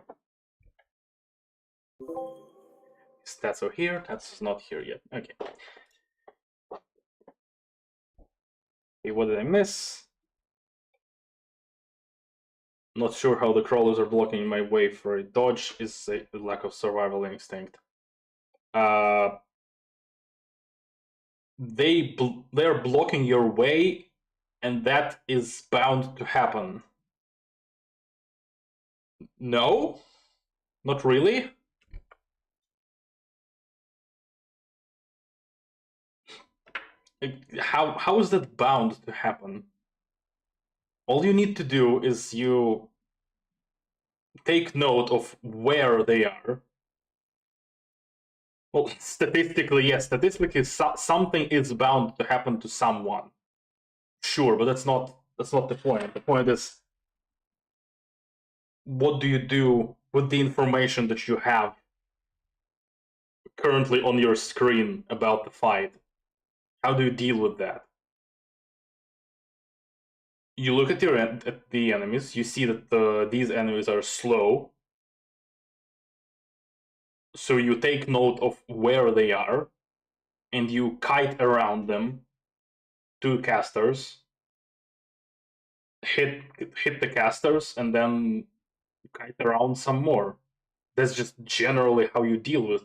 Stats are here. That's not here yet. Okay. Okay, what did I miss? Not sure how the crawlers are blocking my way for a dodge is a lack of survival instinct. They're blocking your way, and that is bound to happen. No, not really. How is that bound to happen? All you need to do is you take note of where they are. Well, statistically, yes. Statistically, something is bound to happen to someone. Sure, but that's not the point. The point is, what do you do with the information that you have currently on your screen about the fight? How do you deal with that? You look at the enemies. You see that these enemies are slow. So you take note of where they are, and you kite around them. 2 casters. Hit the casters, and then kite around some more. That's just generally how you deal with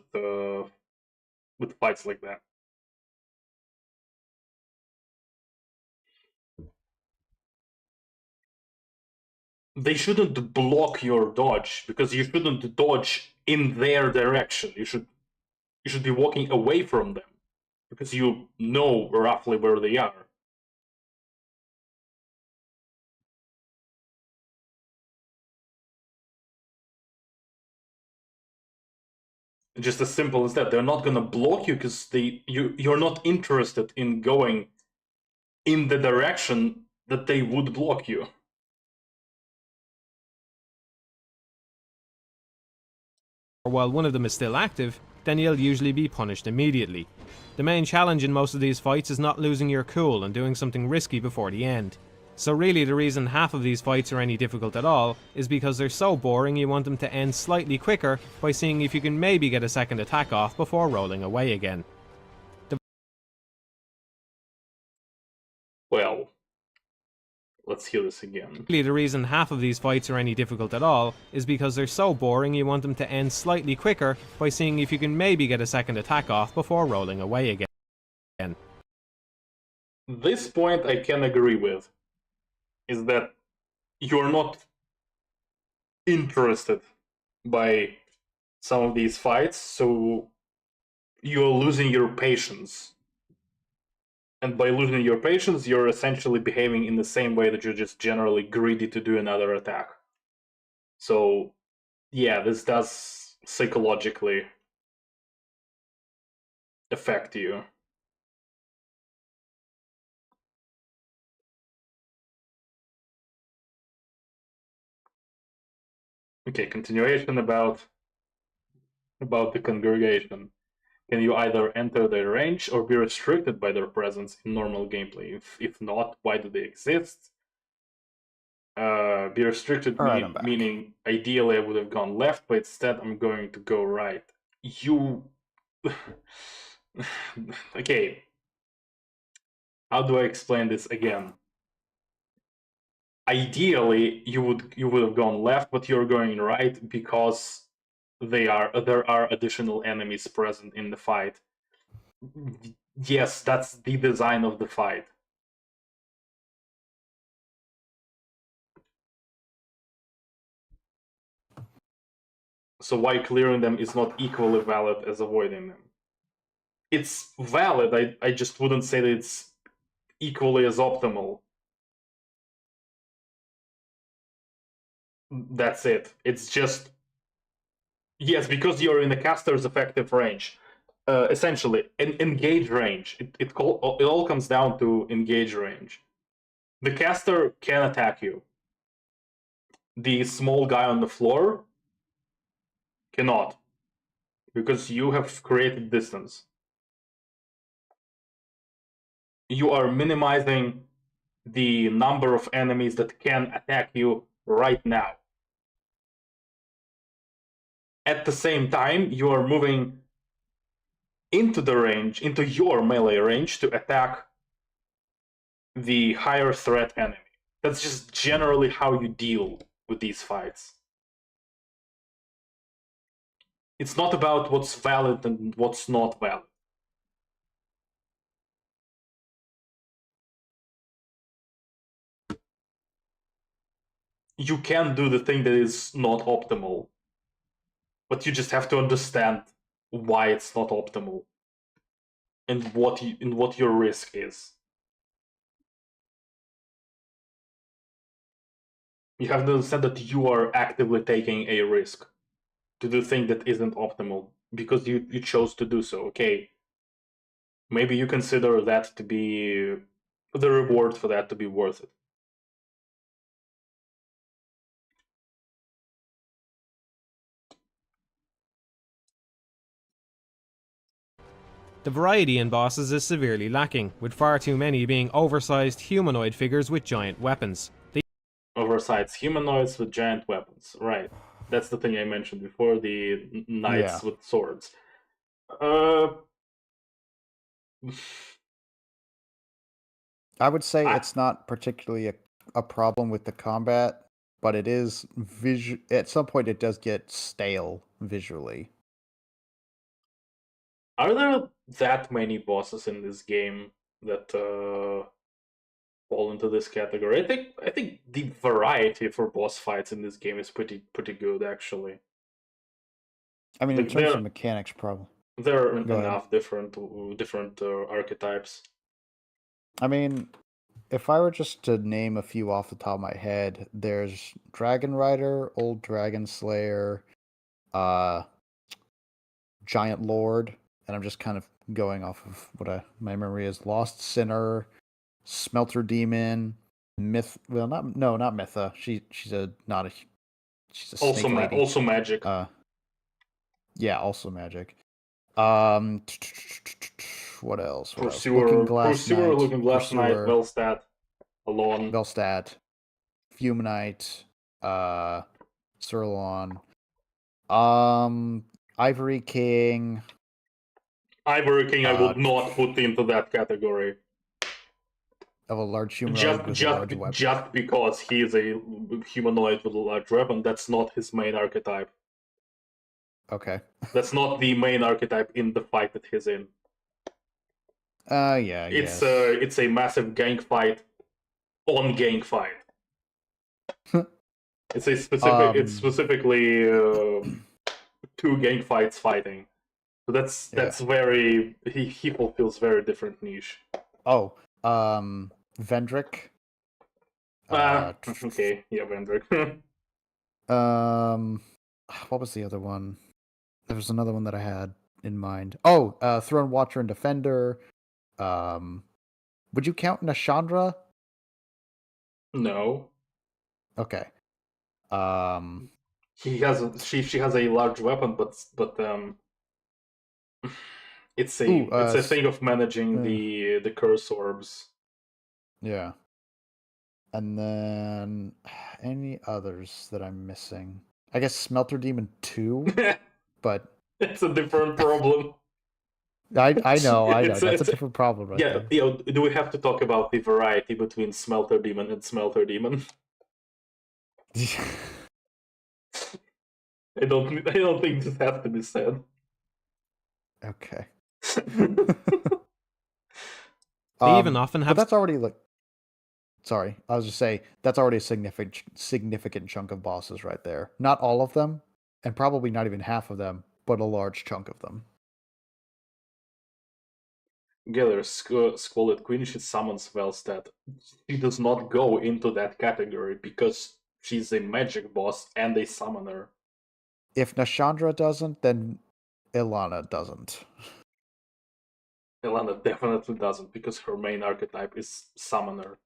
fights like that. They shouldn't block your dodge, because you shouldn't dodge in their direction. You should be walking away from them, because you know roughly where they are. Just as simple as that. They're not gonna block you because you're not interested in going in the direction that they would block you. Or while one of them is still active, then you'll usually be punished immediately. The main challenge in most of these fights is not losing your cool and doing something risky before the end. So really the reason half of these fights are any difficult at all is because they're so boring you want them to end slightly quicker by seeing if you can maybe get a second attack off before rolling away again. Well, let's hear this again. Really the reason half of these fights are any difficult at all is because they're so boring you want them to end slightly quicker by seeing if you can maybe get a second attack off before rolling away again. This point I can agree with, is that you're not interested by some of these fights, so you're losing your patience. And by losing your patience, you're essentially behaving in the same way that you're just generally greedy to do another attack. So, yeah, this does psychologically affect you. Okay, continuation about the congregation. Can you either enter their range or be restricted by their presence in normal gameplay? If not, why do they exist? Be restricted meaning ideally I would have gone left, but instead I'm going to go right. You... Okay. How do I explain this again? Ideally, you would have gone left, but you're going right because there are additional enemies present in the fight. Yes, that's the design of the fight. So why clearing them is not equally valid as avoiding them? It's valid, I just wouldn't say that it's equally as optimal. That's it. It's just... Yes, because you're in the caster's effective range. Essentially, engage range. It all comes down to engage range. The caster can attack you. The small guy on the floor cannot, because you have created distance. You are minimizing the number of enemies that can attack you right now. At the same time, you are moving into the range, into your melee range, to attack the higher threat enemy. That's just generally how you deal with these fights. It's not about what's valid and what's not valid. you can do the thing that is not optimal, but you just have to understand why it's not optimal and what your risk is. You have to understand that you are actively taking a risk to do the thing that isn't optimal because you chose to do so. Okay, maybe you consider that to be the reward for that to be worth it. The variety in bosses is severely lacking, with far too many being oversized humanoid figures with giant weapons. Oversized humanoids with giant weapons, right? That's the thing I mentioned before, the knights with swords. I would say it's not particularly a problem with the combat, but it is at some point it does get stale visually. Are there that many bosses in this game that fall into this category? I think the variety for boss fights in this game is pretty good, actually. I mean, in terms of mechanics, probably there are enough different archetypes. I mean, if I were just to name a few off the top of my head, there's Dragon Rider, Old Dragon Slayer, Giant Lord, and I'm just kind of going off of what my memory is. Lost Sinner, Smelter Demon, Myth. Well, not Mytha. She's a Also snake lady. Also magic. Yeah, also magic. What else? Pursuer, Looking Glass Knight, Velstad, Alon. Velstad, Fumanite, Sirlon, Ivory King. Ivory King I would not put into that category. Of a large humanoid with a large weapon. Just because he is a humanoid with a large weapon, that's not his main archetype. Okay. That's not the main archetype in the fight that he's in. Yeah. It's a massive gang fight on gang fight. It's specifically two gang fights fighting. So that's very he fulfills very different niche. Oh, Vendrick. Okay, yeah, Vendrick. What was the other one? There was another one that I had in mind. Oh, Throne Watcher and Defender. Would you count Nashandra? No. Okay. She has a large weapon, but it's a thing of managing the curse orbs. Yeah. And then any others that I'm missing? I guess Smelter Demon 2, but it's a different problem. I know. That's a different problem, right? Yeah, do we have to talk about the variety between Smelter Demon and Smelter Demon? I don't think this has to be said. Okay. They even often have. But that's already Sorry, I was just saying that's already a significant chunk of bosses right there. Not all of them, and probably not even half of them, but a large chunk of them. Gather Squalid Queen, she summons Velstad. She does not go into that category because she's a magic boss and a summoner. If Nashandra doesn't, then Ilana doesn't. Ilana definitely doesn't because her main archetype is summoner.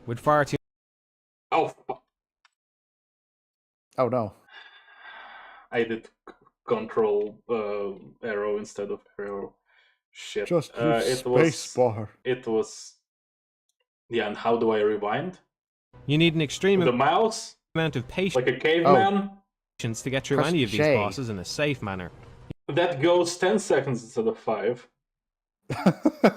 With far too. Oh no! I did control arrow instead of arrow. Shit. Just space bar. It was. Yeah, and how do I rewind? You need an extreme the mouse amount of patience, like a caveman, to get through any of these bosses in a safe manner. That goes 10 seconds instead of 5.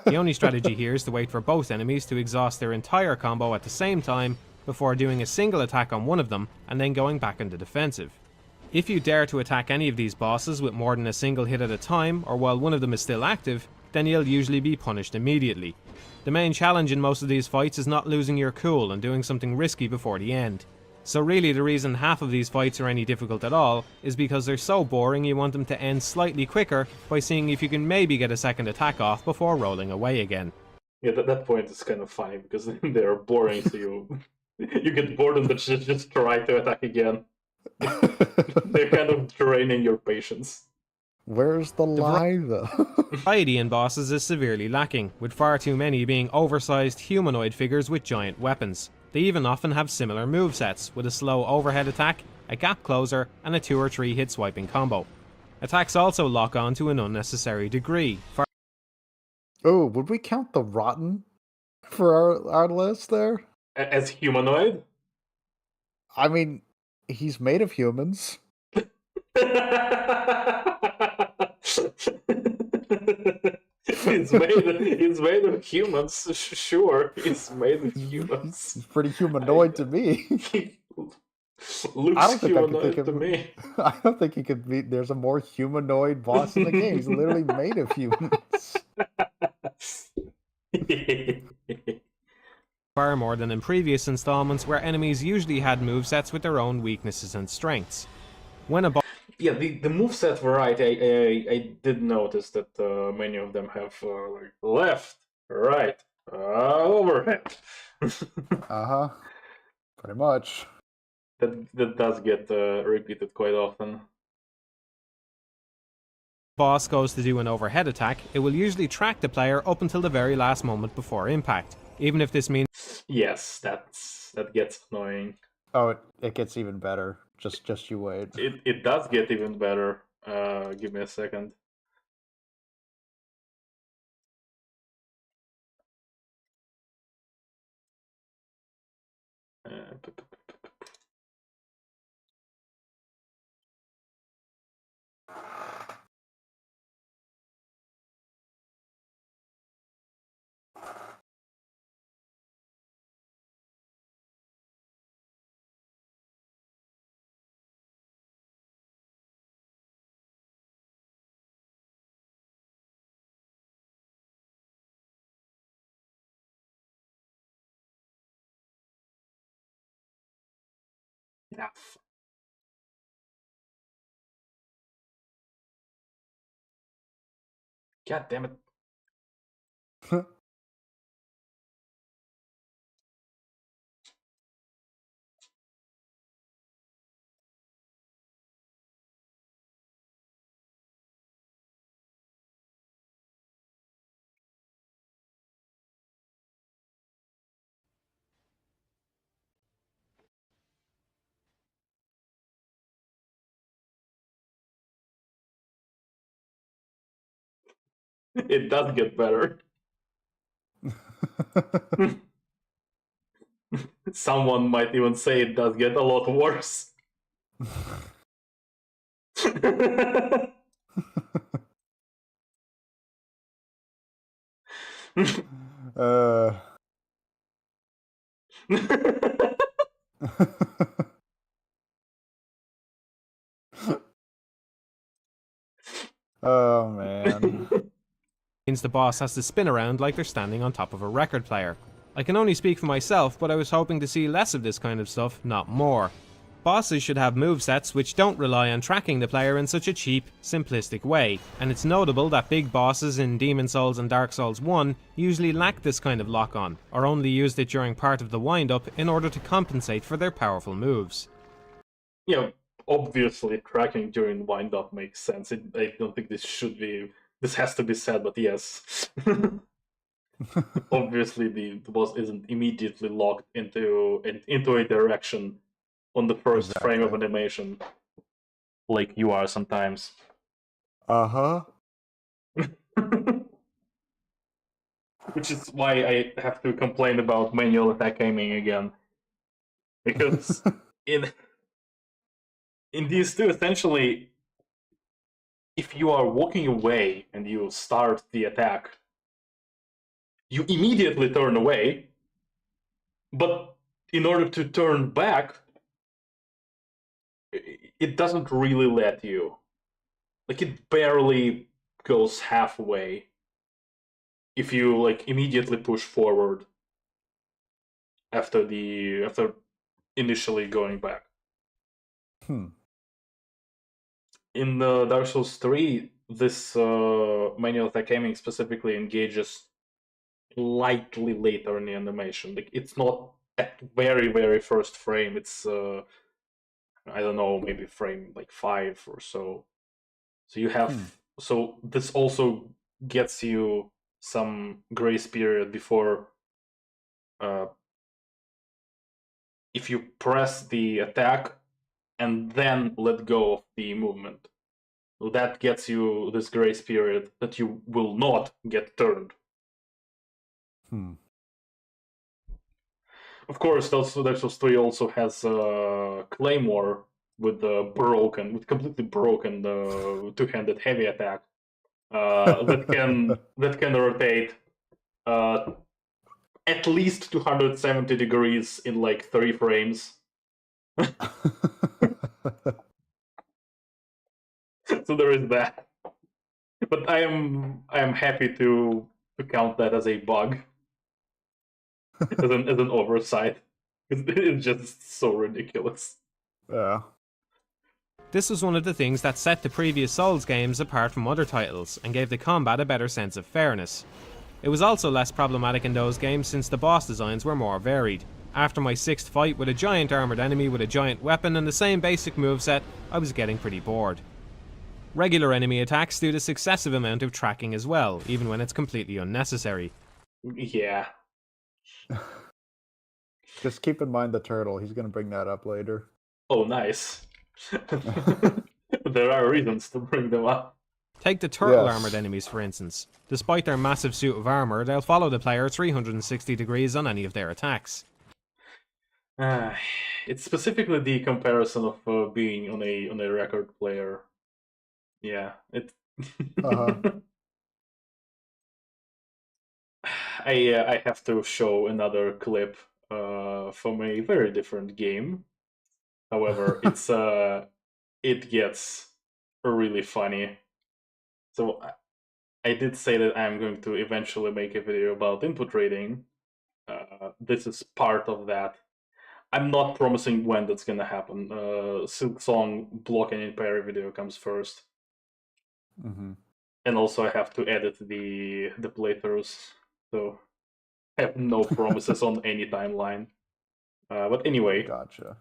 The only strategy here is to wait for both enemies to exhaust their entire combo at the same time before doing a single attack on one of them and then going back into defensive. If you dare to attack any of these bosses with more than a single hit at a time or while one of them is still active, then you'll usually be punished immediately. The main challenge in most of these fights is not losing your cool and doing something risky before the end. So really the reason half of these fights are any difficult at all is because they're so boring you want them to end slightly quicker by seeing if you can maybe get a second attack off before rolling away again. Yeah, that point is kind of funny because they're boring, so you get bored and just try to attack again. They're kind of draining your patience. Where's the lie, though? Variety in bosses is severely lacking, with far too many being oversized humanoid figures with giant weapons. They even often have similar movesets, with a slow overhead attack, a gap closer, and a 2 or 3 hit swiping combo. Attacks also lock on to an unnecessary degree. Oh, would we count the rotten for our list there? As humanoid? I mean, he's made of humans. He's made of humans, sure. He's made of humans. He's pretty humanoid to me. He looks humanoid to me. I don't think he could be. There's a more humanoid boss in the game. He's literally made of humans. Far more than in previous installments where enemies usually had movesets with their own weaknesses and strengths. When a boss Yeah, the moveset variety, I did notice that many of them have like left, right, overhead. Uh-huh. Pretty much. That does get repeated quite often. boss goes to do an overhead attack, it will usually track the player up until the very last moment before impact, even if this means Yes, that gets annoying. Oh, it gets even better. Just you wait. It does get even better. Give me a second. Yeah. God damn it. It does get better. Someone might even say it does get a lot worse. Oh man. means the boss has to spin around like they're standing on top of a record player. I can only speak for myself, but I was hoping to see less of this kind of stuff, not more. Bosses should have movesets which don't rely on tracking the player in such a cheap, simplistic way, and it's notable that big bosses in Demon Souls and Dark Souls 1 usually lack this kind of lock-on, or only used it during part of the wind-up in order to compensate for their powerful moves. Yeah, obviously tracking during wind-up makes sense. I don't think this has to be said, but yes. Obviously the boss isn't immediately locked into a direction on the first frame of animation, like you are sometimes. Uh-huh. Which is why I have to complain about manual attack aiming again. Because in these two, essentially, if you are walking away and you start the attack, you immediately turn away, but in order to turn back, it doesn't really let you. Like, it barely goes halfway. if you like immediately push forward after initially going back. In the Dark Souls 3, this manual attack aiming specifically engages slightly later in the animation. Like it's not at very, very first frame. It's I don't know, maybe frame like 5 or so. So you have so this also gets you some grace period before if you press the attack and then let go of the movement. So that gets you this grace period that you will not get turned. Of course, Dark Souls 3 also has Claymore with completely broken two-handed heavy attack that can rotate at least 270 degrees in like 3 frames. So there is that. But I am happy to count that as a bug, as an oversight. It's just so ridiculous. Yeah. This was one of the things that set the previous Souls games apart from other titles and gave the combat a better sense of fairness. It was also less problematic in those games since the boss designs were more varied. After my 6th fight with a giant armoured enemy with a giant weapon and the same basic moveset, I was getting pretty bored. Regular enemy attacks do this excessive amount of tracking as well, even when it's completely unnecessary. Yeah. Just keep in mind the turtle. He's going to bring that up later. Oh, nice. There are reasons to bring them up. Take the turtle armoured enemies for instance. Despite their massive suit of armour, they'll follow the player 360 degrees on any of their attacks. It's specifically the comparison of being on a record player. Yeah, it. I have to show another clip from a very different game. However, it gets really funny. So I did say that I'm going to eventually make a video about input rating. This is part of that. I'm not promising when that's gonna happen. Silksong blocking in parry video comes first. And also I have to edit the playthroughs. So I have no promises on any timeline. But anyway. Gotcha.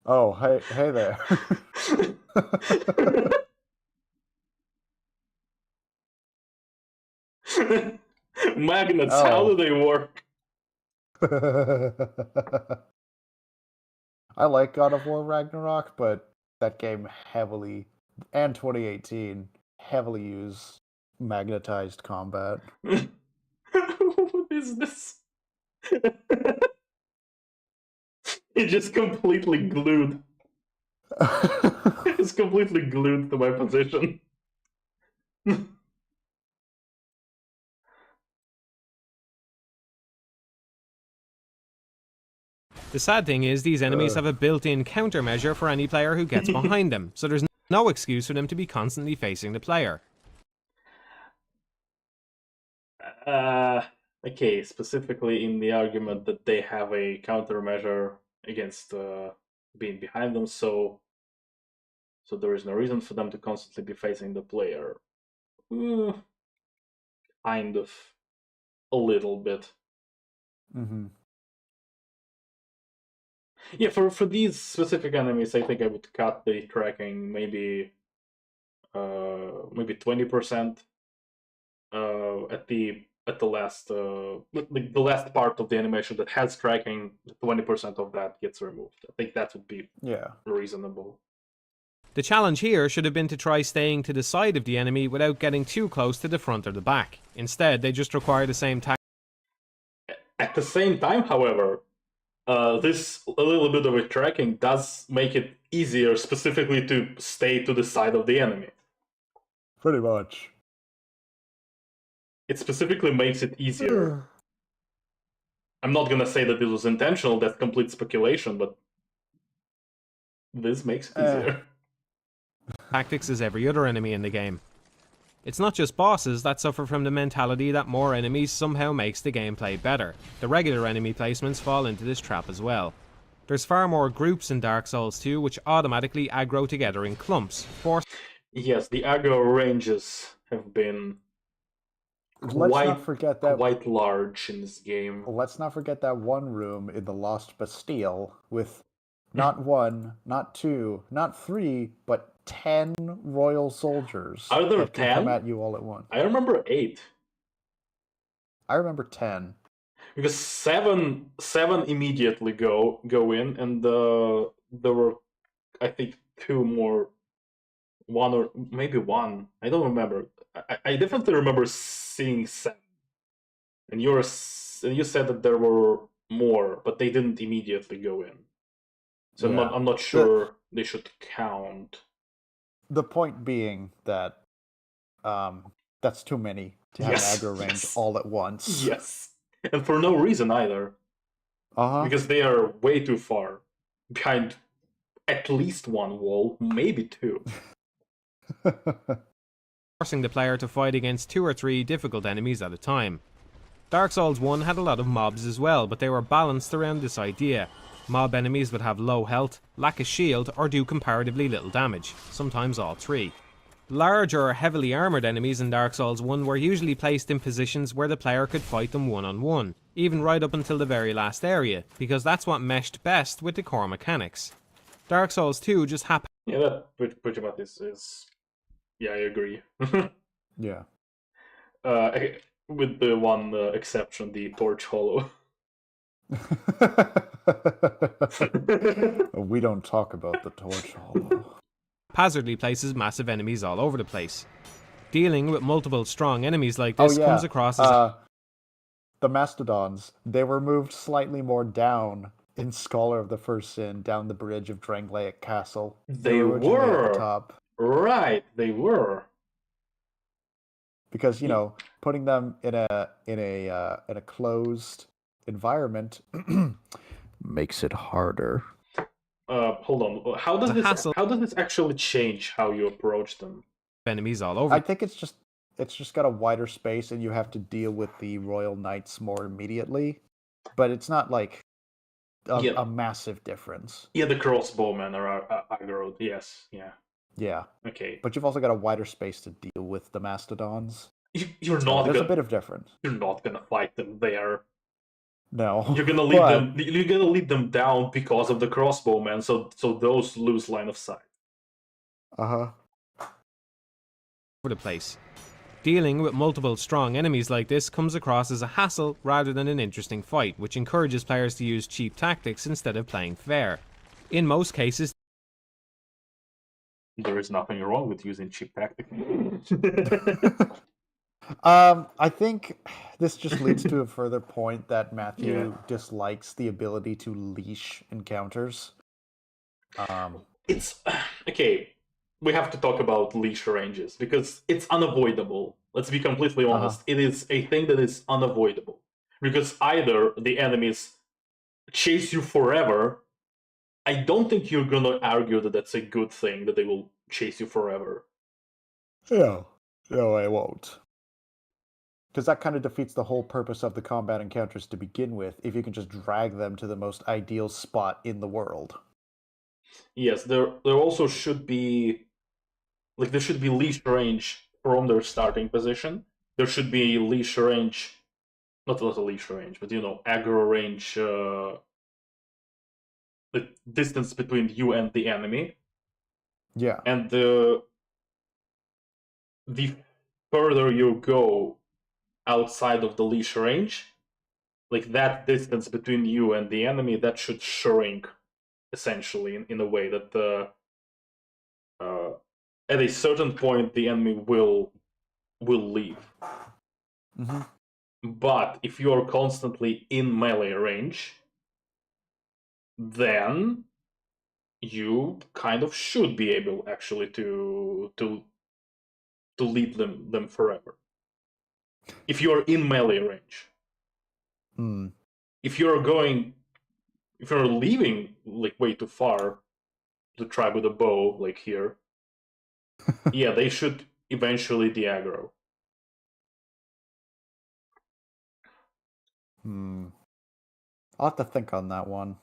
Oh, hey there. Magnets, how do they work? I like God of War Ragnarok, but that game heavily, and 2018, heavily used magnetized combat. What is this? It's just completely glued. It's completely glued to my position. The sad thing is these enemies have a built-in countermeasure for any player who gets behind them, so there's no excuse for them to be constantly facing the player. Okay, specifically in the argument that they have a countermeasure against being behind them, so there is no reason for them to constantly be facing the player. Kind of. A little bit. Yeah, for these specific enemies, I think I would cut the tracking maybe 20% at the last the last part of the animation that has tracking. 20% of that gets removed. I think that would be reasonable. The challenge here should have been to try staying to the side of the enemy without getting too close to the front or the back. Instead, they just require the same tactic. At the same time, however, this a little bit of a tracking does make it easier specifically to stay to the side of the enemy. Pretty much. It specifically makes it easier. I'm not gonna say that this was intentional, that's complete speculation, but this makes it easier. Tactics as every other enemy in the game. It's not just bosses that suffer from the mentality that more enemies somehow makes the gameplay better. The regular enemy placements fall into this trap as well. There's far more groups in Dark Souls 2 which automatically aggro together in clumps, Yes, the aggro ranges have been Let's not forget that. quite large in this game. Let's not forget that one room in the Lost Bastille with not one, not two, not three, but 10 royal soldiers Are there that can come 10? at you all at once. I remember 8. I remember 10. Because seven immediately go in, and there were, I think, 2 more, 1 or maybe 1. I don't remember. I definitely remember seeing 7, and you said that there were more, but they didn't immediately go in. So Yeah. I'm not sure they should count. The point being that that's too many to have Yes, an aggro range yes. all at once. Yes, and for no reason either. Uh-huh. Because they are way too far behind at least 1 wall, maybe 2. forcing the player to fight against 2 or 3 difficult enemies at a time. Dark Souls 1 had a lot of mobs as well, but they were balanced around this idea. Mob enemies would have low health, lack a shield, or do comparatively little damage, sometimes all 3. Large or heavily armoured enemies in Dark Souls 1 were usually placed in positions where the player could fight them one-on-one, even right up until the very last area, because that's what meshed best with the core mechanics. Dark Souls 2 just happened. Yeah, that pretty much is... Yeah, I agree. Yeah. With the one exception, the Torch Hollow. We don't talk about the Torch Hollow. haphazardly places massive enemies all over the place. Dealing with multiple strong enemies like this comes across as the Mastodons. They were moved slightly more down in Scholar of the First Sin, down the bridge of Dranglaic Castle. They originally at were! the top. Right, they were. Because putting them in a closed environment makes it harder. Hold on. How does this actually change how you approach them? enemies all over. I think it's just got a wider space, and you have to deal with the Royal Knights more immediately. But it's not like a massive difference. Yeah, the crossbowmen are aggroed. Yes, yeah. Yeah. Okay. But you've also got a wider space to deal with the Mastodons. You're not. There's a bit of difference. You're not gonna fight them there. No. You're gonna lead them. You're gonna lead them down because of the crossbowmen. So those lose line of sight. Uh-huh. Over the place. Dealing with multiple strong enemies like this comes across as a hassle rather than an interesting fight, which encourages players to use cheap tactics instead of playing fair. In most cases, there is nothing wrong with using cheap tactics. I think this just leads to a further point that Matthew dislikes the ability to leash encounters. It's okay. We have to talk about leash ranges because it's unavoidable. Let's be completely honest. It is a thing that is unavoidable because either the enemies chase you forever. I don't think you're gonna argue that that's a good thing that they will chase you forever. No, I won't. Because that kind of defeats the whole purpose of the combat encounters to begin with, if you can just drag them to the most ideal spot in the world. Yes, there also should be... there should be leash range from their starting position. There should be leash range... Not a leash range, but aggro range... the distance between you and the enemy. Yeah. And the further you go outside of the leash range, that distance between you and the enemy, that should shrink, essentially, in a way that at a certain point the enemy will leave. Mm-hmm. But if you are constantly in melee range, then you kind of should be able actually to lead them forever. If you are in melee range. if you're leaving like way too far to try with a bow, like here, yeah, they should eventually de-aggro. I'll have to think on that one,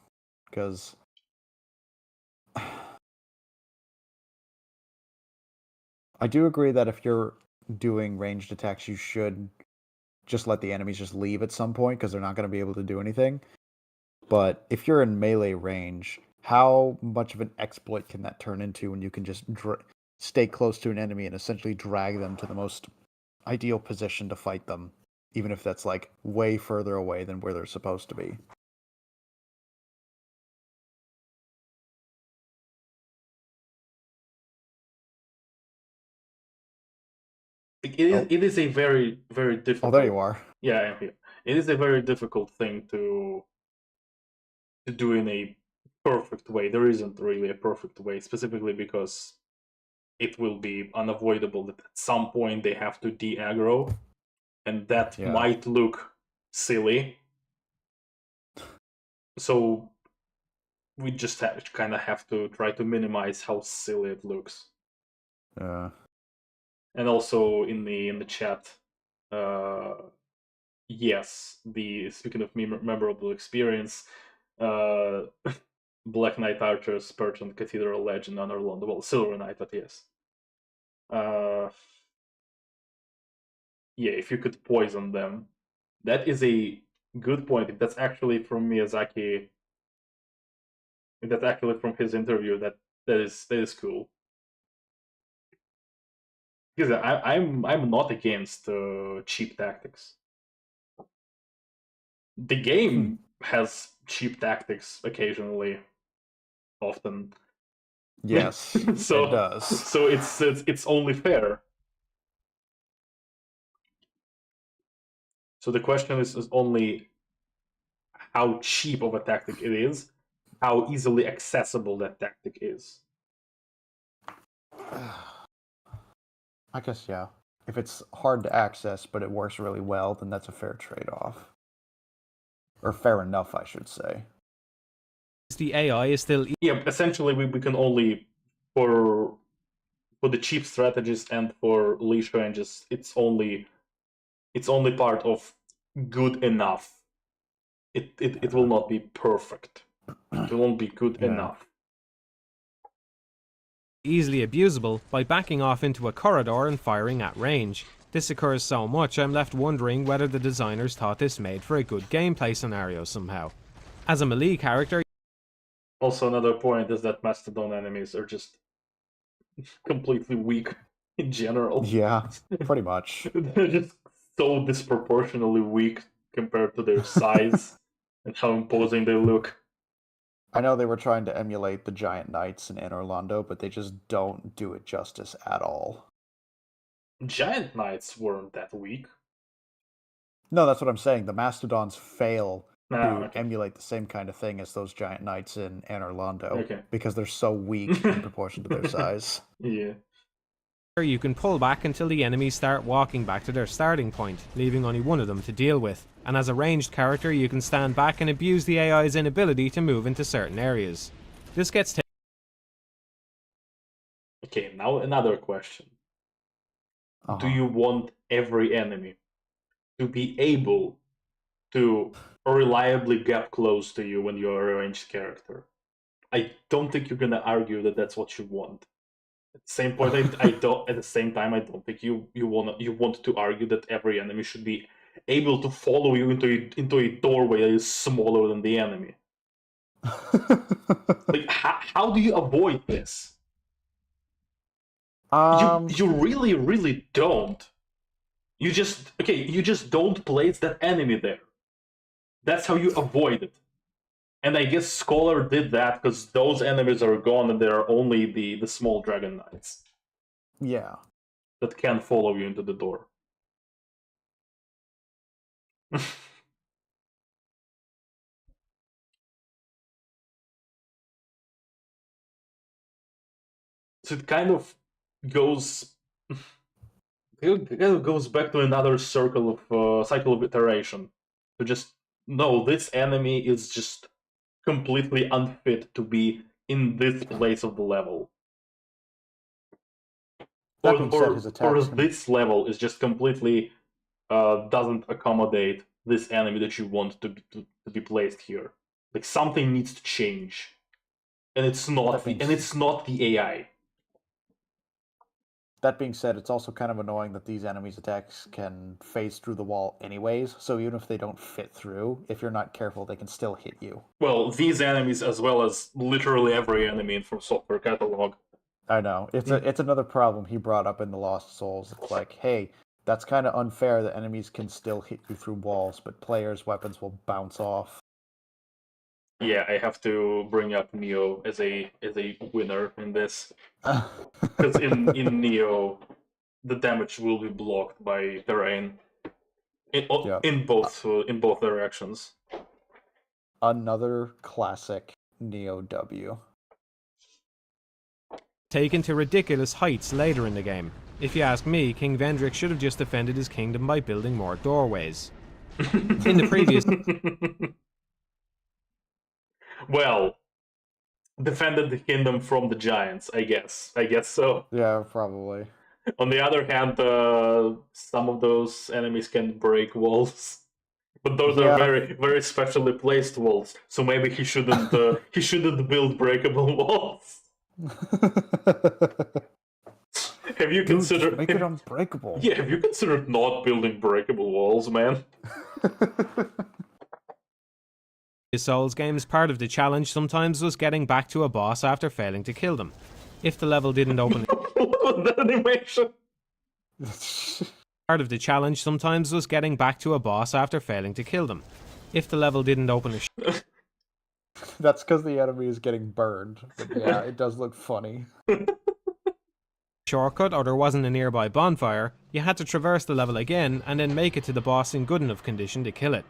because I do agree that if you're doing ranged attacks, you should just let the enemies just leave at some point, because they're not going to be able to do anything. But if you're in melee range, how much of an exploit can that turn into when you can just stay close to an enemy and essentially drag them to the most ideal position to fight them, even if that's like way further away than where they're supposed to be? It is a very, very difficult... Oh, there you are. Yeah, I'm here. It is a very difficult thing to do in a perfect way. There isn't really a perfect way, specifically because it will be unavoidable that at some point they have to de-aggro, and that might look silly. So we just kind of have to try to minimize how silly it looks. And also in the chat, yes, speaking of memorable experience, Black Knight Archers, Perch, Cathedral Legend, Honor London, well, Silver Knight, but yes. Yeah, if you could poison them, that is a good point. If that's actually from Miyazaki, if that's actually from his interview, that is cool. Because I'm not against cheap tactics. The game has cheap tactics occasionally, often. Yes, so, it does. So it's only fair. So the question is only how cheap of a tactic it is, how easily accessible that tactic is. I guess, yeah. If it's hard to access, but it works really well, then that's a fair trade-off. Or fair enough, I should say. The AI is still... Yeah, essentially we can only, for the cheap strategies and for leash ranges, it's only part of good enough. It will not be perfect. It won't be good enough. Easily abusable by backing off into a corridor and firing at range. This occurs so much I'm left wondering whether the designers thought this made for a good gameplay scenario somehow. As a melee character... Also, another point is that Mastodon enemies are just completely weak in general. Yeah, pretty much. They're just so disproportionately weak compared to their size and how imposing they look. I know they were trying to emulate the giant knights in Anor Londo, but they just don't do it justice at all. Giant knights weren't that weak. No, that's what I'm saying. The Mastodons fail to emulate the same kind of thing as those giant knights in Anor Londo because they're so weak in proportion to their size. Yeah. You can pull back until the enemies start walking back to their starting point, leaving only one of them to deal with. And as a ranged character, you can stand back and abuse the AI's inability to move into certain areas. This gets Okay, now another question. Do you want every enemy to be able to reliably get close to you when you're a ranged character? I don't think you're gonna argue that that's what you want. At the same point, I don't. At the same time, I don't think you want to argue that every enemy should be able to follow you into a doorway that is smaller than the enemy. Like, how do you avoid this? You really, really don't. You just don't place that enemy there. That's how you avoid it. And I guess Scholar did that because those enemies are gone and there are only the small dragon knights. Yeah. That can follow you into the door. So it kind of goes back to another cycle of iteration. To just no, this enemy is just completely unfit to be in this place of the level. That being said, his Or attacks can... this level is just completely doesn't accommodate this enemy that you want to be placed here. Like something needs to change, and it's not the AI. That being said, it's also kind of annoying that these enemies' attacks can phase through the wall anyways, so even if they don't fit through, if you're not careful, they can still hit you. Well, these enemies, as well as literally every enemy in From Software catalog. I know. It's another problem he brought up in the Lost Souls. It's like, hey, that's kind of unfair that enemies can still hit you through walls, but players' weapons will bounce off. Yeah, I have to bring up Neo as a winner in this. Because in Neo, the damage will be blocked by terrain in both directions. Another classic Neo W. Taken to ridiculous heights later in the game. If you ask me, King Vendrick should have just defended his kingdom by building more doorways. In the previous... Well, defended the kingdom from the giants, I guess. I guess so. Yeah, probably. On the other hand, some of those enemies can break walls, but those are very, very specially placed walls. So maybe he shouldn't build breakable walls. Have you considered make it unbreakable? Yeah, have you considered not building breakable walls, man? Souls games, part of the challenge sometimes was getting back to a boss after failing to kill them. If the level didn't open... What was that animation? Part of the challenge sometimes was getting back to a boss after failing to kill them. If the level didn't open a... That's because the enemy is getting burned. But yeah, it does look funny. Shortcut, or there wasn't a nearby bonfire, you had to traverse the level again and then make it to the boss in good enough condition to kill it.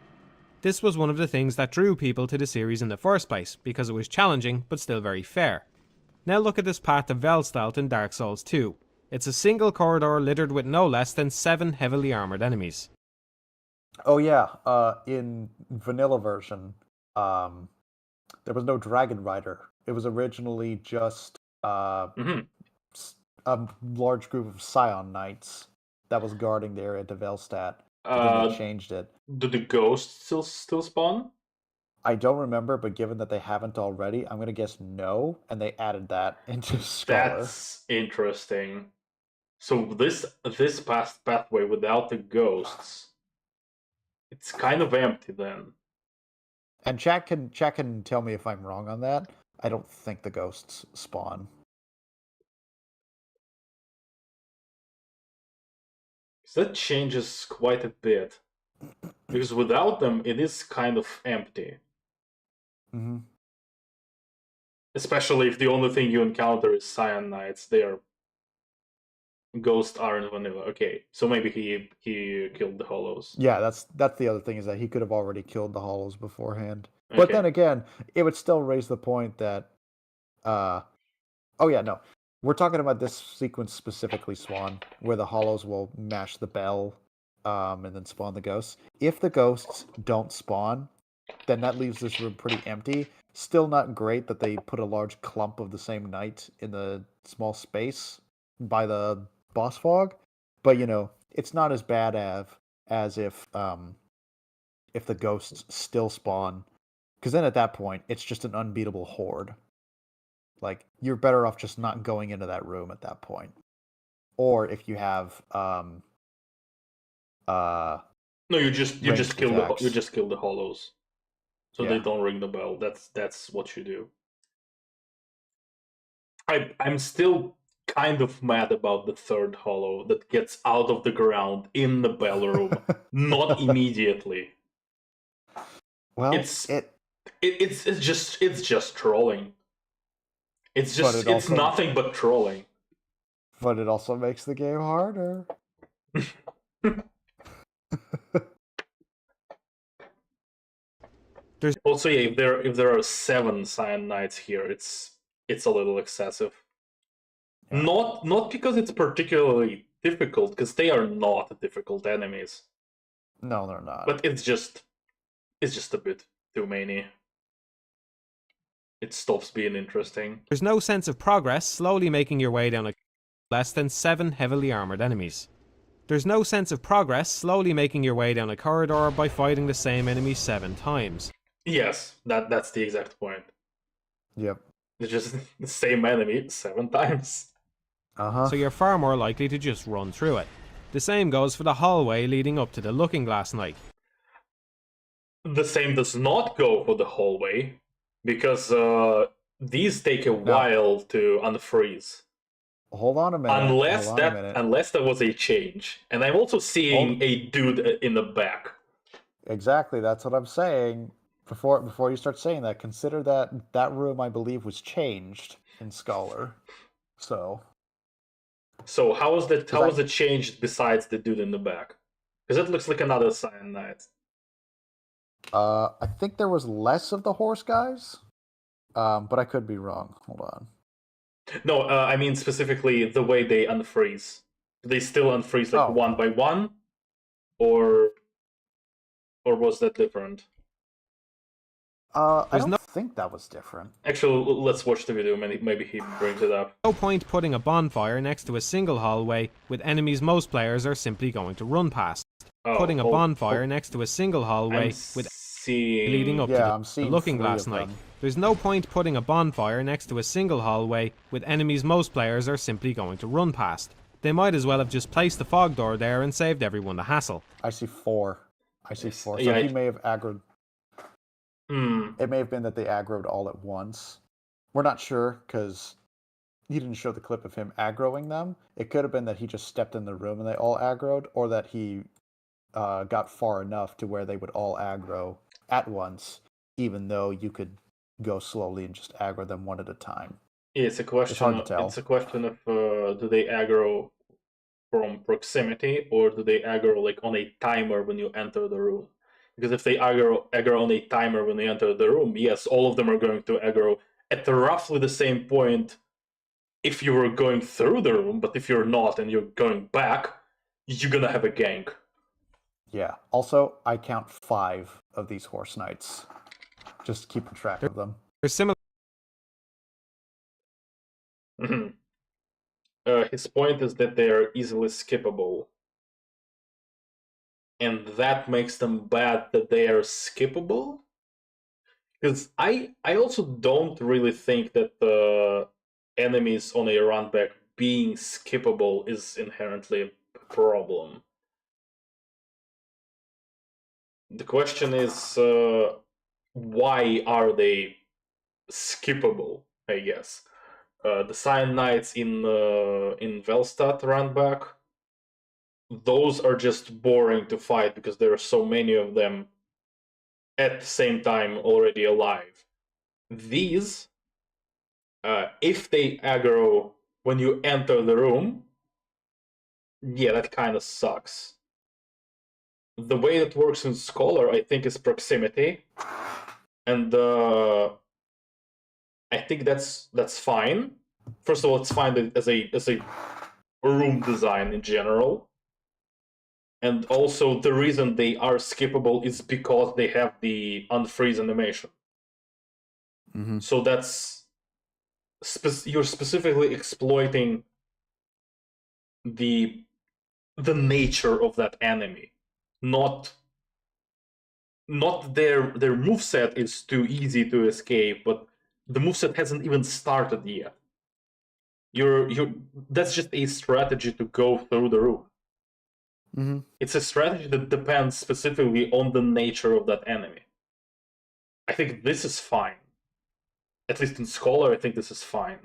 This was one of the things that drew people to the series in the first place, because it was challenging, but still very fair. Now look at this path to Velstalt in Dark Souls 2. It's a single corridor littered with no less than 7 heavily armoured enemies. Oh yeah, in vanilla version, there was no Dragon Rider. It was originally just a large group of Scion Knights that was guarding the area to Velstadt. Then they changed it. Do the ghosts still spawn? I don't remember, but given that they haven't already, I'm gonna guess no, and they added that into Scholar. That's interesting. So this pathway without the ghosts, it's kind of empty then. And chat can tell me if I'm wrong on that. I don't think the ghosts spawn. That changes quite a bit. Because without them, it is kind of empty. Mm-hmm. Especially if the only thing you encounter is Scion Knights. Ghosts aren't vanilla. Okay, so maybe he killed the Hollows. Yeah, that's the other thing, is that he could have already killed the Hollows beforehand. Okay. But then again, it would still raise the point that... Oh yeah, no. We're talking about this sequence specifically, Swan, where the Hollows will mash the bell and then spawn the ghosts. If the ghosts don't spawn, then that leaves this room pretty empty. Still not great that they put a large clump of the same knight in the small space by the boss fog, but it's not as bad as if the ghosts still spawn, because then at that point it's just an unbeatable horde. Like, you're better off just not going into that room at that point. Or if you have no, you just kill the Hollows, so they don't ring the bell. That's what you do. I'm still kind of mad about the third Hollow that gets out of the ground in the bell room, not immediately. Well, it's just trolling. It's nothing but trolling. But it also makes the game harder. There's also, if there are 7 Scion Knights here, it's a little excessive. Yeah. Not because it's particularly difficult, because they are not difficult enemies. No, they're not. But it's just it's just a bit too many. It stops being interesting. There's no sense of progress slowly making your way down a less than 7 heavily armored enemies. There's no sense of progress slowly making your way down a corridor by fighting the same enemy 7 times. Yes, that's the exact point. Yep. It's just the same enemy 7 times. So you're far more likely to just run through it. The same goes for the hallway leading up to the Looking Glass Night. The same does not go for the hallway, because these take a while to unfreeze. Hold on a minute. Unless there was a change. And I'm also seeing a dude in the back. Exactly, that's what I'm saying. Before you start saying that, consider that room, I believe, was changed in Scholar. So how was it changed besides the dude in the back? Because it looks like another cyanide. I think there was less of the horse guys, but I could be wrong. Hold on. No, I mean specifically the way they unfreeze. Do they still unfreeze like one by one, or was that different? I don't think that was different. Actually, let's watch the video. Maybe he brings it up. No point putting a bonfire next to a single hallway with enemies most players are simply going to run past. Putting a bonfire next to a single hallway with leading up to the Looking Glass Night. There's no point putting a bonfire next to a single hallway with enemies most players are simply going to run past. They might as well have just placed the fog door there and saved everyone the hassle. I see 4. So he may have aggroed. It may have been that they aggroed all at once. We're not sure, because he didn't show the clip of him aggroing them. It could have been that he just stepped in the room and they all aggroed, or that he got far enough to where they would all aggro at once, even though you could go slowly and just aggro them one at a time. Yeah, it's a question. It's hard to tell. It's a question of do they aggro from proximity, or do they aggro like on a timer when you enter the room? Because if they aggro on a timer when they enter the room, yes, all of them are going to aggro at roughly the same point if you were going through the room, but if you're not and you're going back, you're gonna have a gank. Yeah. Also, I count 5 of these horse knights. Just keeping track of them. They're similar. His point is that they are easily skippable. And that makes them bad that they are skippable? Because I also don't really think that the enemies on a run back being skippable is inherently a problem. The question is, why are they skippable, I guess? The Cyan Knights in Velstadt run back, those are just boring to fight because there are so many of them at the same time already alive. These, if they aggro when you enter the room, yeah, that kind of sucks. The way that works in Scholar, I think, is proximity, and I think that's fine. First of all, it's fine as a room design in general. And also, the reason they are skippable is because they have the unfreeze animation. So that's you're specifically exploiting the nature of that enemy, not their moveset is too easy to escape, but the moveset hasn't even started yet. That's just a strategy to go through the room. It's a strategy that depends specifically on the nature of that enemy. I think this is fine. At least in Scholar, I think this is fine.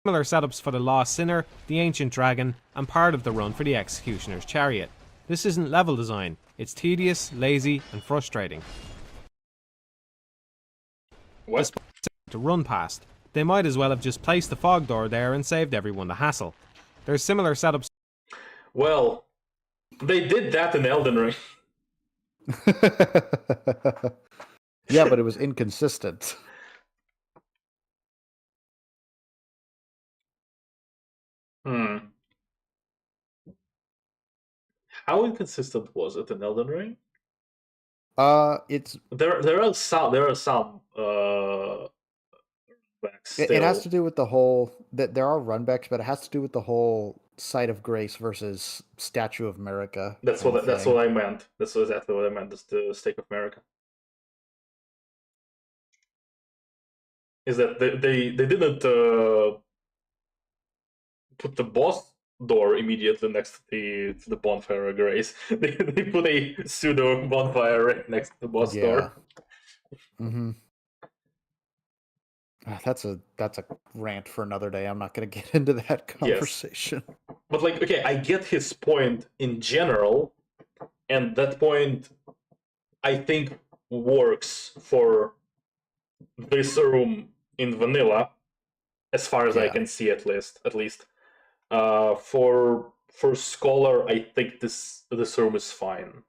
Similar setups for the Lost Sinner, the Ancient Dragon, and part of the run for the Executioner's Chariot. This isn't level design, it's tedious, lazy, and frustrating. What? To run past. They might as well have just placed the fog door there and saved everyone the hassle. There's similar setups. Well, they did that in Elden Ring. Yeah, but it was inconsistent. How inconsistent was it in Elden Ring? It's There are some back it has still. to do with the whole that there are runbacks, but it has to do with the whole site of grace versus Statue of America That's kind of that's thing. what I meant. That's exactly what I meant. Is the Stake of America. Is that they didn't put the boss door immediately next to the bonfire of grace. They put a pseudo bonfire right next to the boss Yeah. door. Mm-hmm. That's a rant for another day. I'm not going to get into that conversation. But like, okay, I get his point in general, and that point I think works for this room in vanilla, as far as I can see, at least. For Scholar, I think this room is fine.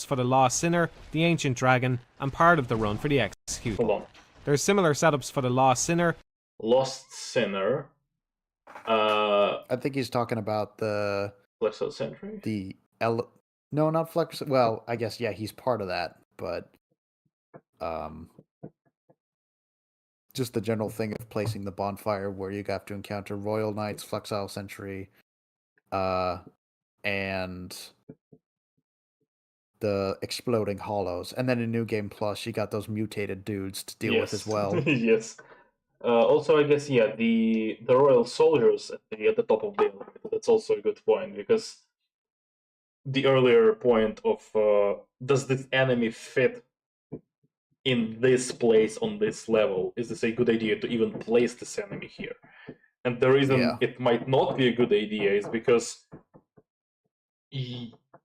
For the Lost Sinner, the Ancient Dragon, and part of the run for the Executioner. Hold on. There's similar setups for the Lost Sinner. Lost Sinner. I think he's talking about the Flexo Sentry? No, not Flex. Well, I guess, yeah, he's part of that, but just the general thing of placing the bonfire where you have to encounter Royal Knights, Flexile Sentry, and the Exploding Hollows. And then in New Game Plus, you got those mutated dudes to deal with as well. Yes. Also, I guess, yeah, the Royal Soldiers at the top of the elevator. That's also a good point, because the earlier point of does this enemy fit in this place on this level? Is this a good idea to even place this enemy here? And the reason it might not be a good idea is because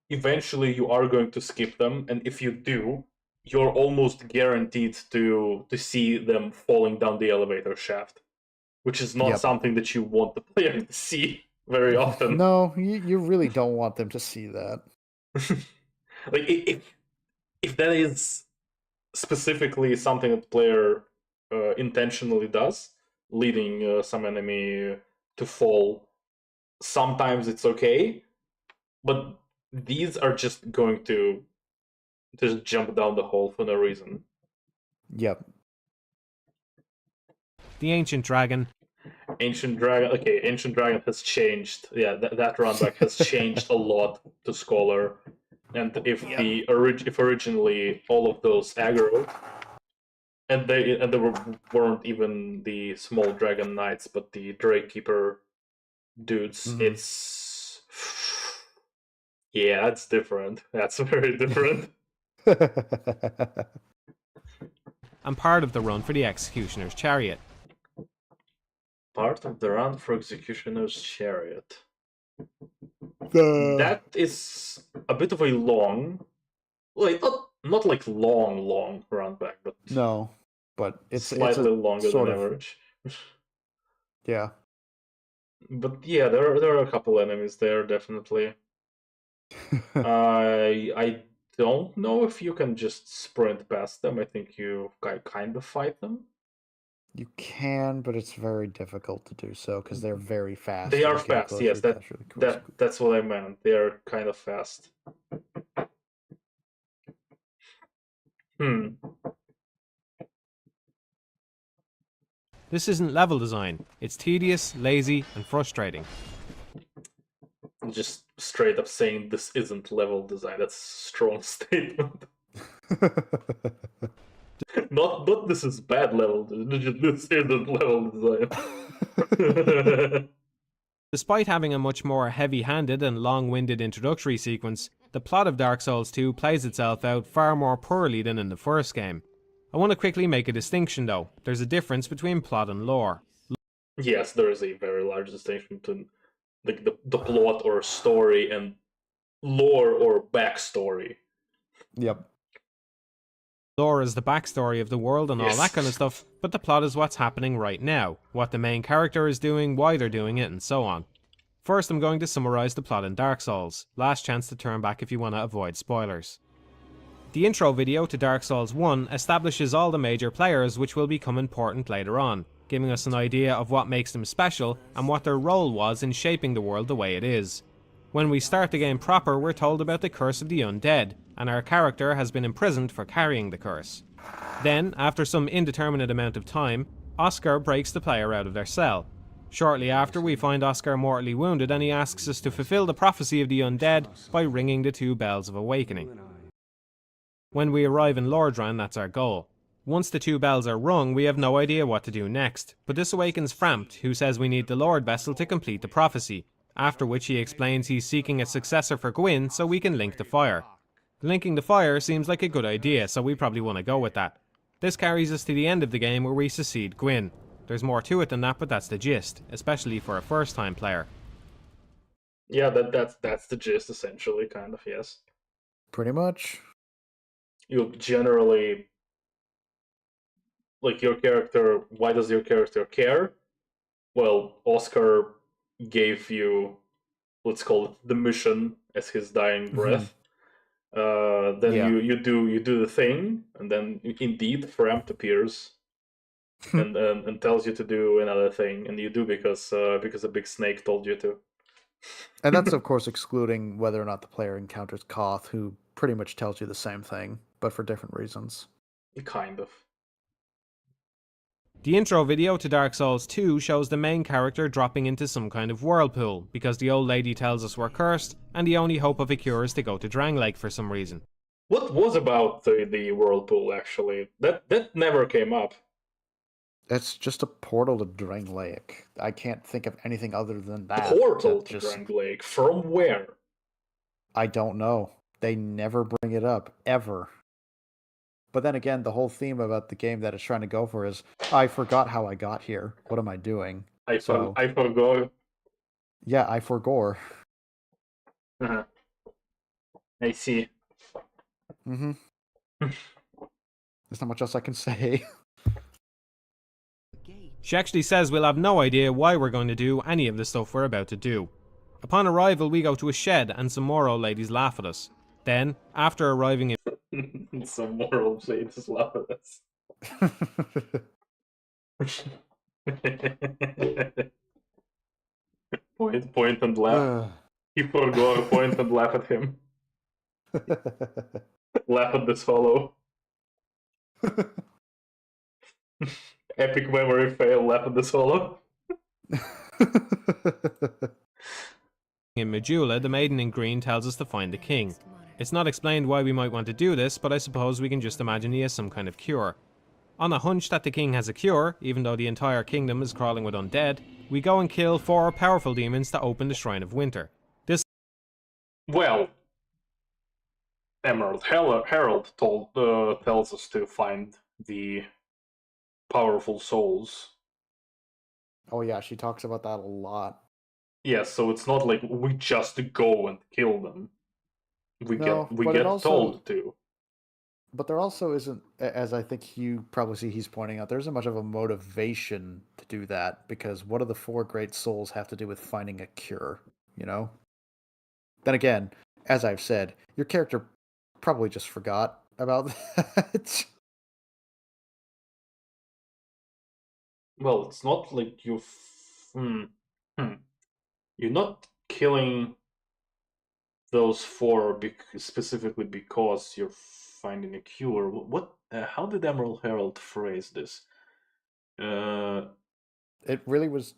eventually you are going to skip them, and if you do, you're almost guaranteed to see them falling down the elevator shaft, which is not something that you want the player to see very often. No, you really don't want them to see that. Like, if that is specifically something that the player intentionally does, leading some enemy to fall, sometimes it's okay, but these are just going to just jump down the hole for no reason. Yep. The Ancient Dragon. Okay, Ancient Dragon has changed. Yeah, that runback has changed a lot to Scholar. And if if originally all of those aggro, and there weren't even the small Dragon Knights, but the Drake Keeper dudes, it's that's different. That's very different. And part of the run for the Executioner's Chariot. Part of the run for Executioner's Chariot. That is a bit of a long, like not like long run back, but no, but it's slightly longer than average. Yeah. But yeah, there are a couple enemies there, definitely. I don't know if you can just sprint past them. I think you kind of fight them. You can, but it's very difficult to do so because they're very fast. They are fast, yes. That's what I meant. They are kind of fast. This isn't level design. It's tedious, lazy, and frustrating. Just straight up saying this isn't level design. That's a strong statement. Not this is bad level design. This isn't level design. Despite having a much more heavy-handed and long-winded introductory sequence, the plot of Dark Souls 2 plays itself out far more poorly than in the first game. I want to quickly make a distinction though. There's a difference between plot and lore. Yes, there is a very large distinction between the plot or story and lore or backstory. Yep. Lore is the backstory of the world and all that kind of stuff, but the plot is what's happening right now, what the main character is doing, why they're doing it, and so on. First, I'm going to summarise the plot in Dark Souls. Last chance to turn back if you want to avoid spoilers. The intro video to Dark Souls 1 establishes all the major players which will become important later on, giving us an idea of what makes them special and what their role was in shaping the world the way it is. When we start the game proper, we're told about the curse of the undead, and our character has been imprisoned for carrying the curse. Then, after some indeterminate amount of time, Oscar breaks the player out of their cell. Shortly after, we find Oscar mortally wounded, and he asks us to fulfill the prophecy of the undead by ringing the 2 bells of awakening. When we arrive in Lordran, that's our goal. Once the 2 bells are rung, we have no idea what to do next, but this awakens Frampt, who says we need the Lord Vessel to complete the prophecy, after which he explains he's seeking a successor for Gwyn so we can link the fire. Linking the fire seems like a good idea, so we probably want to go with that. This carries us to the end of the game where we succeed Gwyn. There's more to it than that, but that's the gist, especially for a first-time player. Yeah, that's the gist, essentially, kind of, yes. Pretty much. You generally... Like, your character... Why does your character care? Well, Oscar gave you, let's call it, the mission as his dying breath. Then Yeah. you do the thing, and then indeed Frampt appears and tells you to do another thing, and you do because a big snake told you to. And that's, of course, excluding whether or not the player encounters Koth, who pretty much tells you the same thing, but for different reasons. Kind of. The intro video to Dark Souls 2 shows the main character dropping into some kind of whirlpool, because the old lady tells us we're cursed, and the only hope of a cure is to go to Drang Lake for some reason. What was about the whirlpool, actually? That never came up. It's just a portal to Drang Lake. I can't think of anything other than that. Portal to Drang Lake? From where? I don't know. They never bring it up, ever. But then again, the whole theme about the game that it's trying to go for is, I forgot how I got here. What am I doing? I forgot. Yeah, I forgore. Uh-huh. I see. Mm-hmm. There's not much else I can say. She actually says we'll have no idea why we're going to do any of the stuff we're about to do. Upon arrival, we go to a shed and some more old ladies laugh at us. Then, after arriving in some more old ladies laugh at us. Point and laugh. He forgot, point and laugh at him. Laugh at this fellow. Epic memory fail, laugh at this fellow. in Majula, the maiden in green tells us to find the king. It's not explained why we might want to do this, but I suppose we can just imagine he has some kind of cure. On a hunch that the king has a cure, even though the entire kingdom is crawling with undead, we go and kill 4 powerful demons to open the Shrine of Winter. This Well, Emerald Herald tells us to find the powerful souls. Oh yeah, she talks about that a lot. Yes, so it's not like we just go and kill them. We get told to. But there also isn't, as I think you probably see he's pointing out, there isn't much of a motivation to do that, because what do the 4 great souls have to do with finding a cure, you know? Then again, as I've said, your character probably just forgot about that. Well, it's not like you're not killing those 4 specifically because you're finding a cure. What? How did Emerald Herald phrase this? It really was,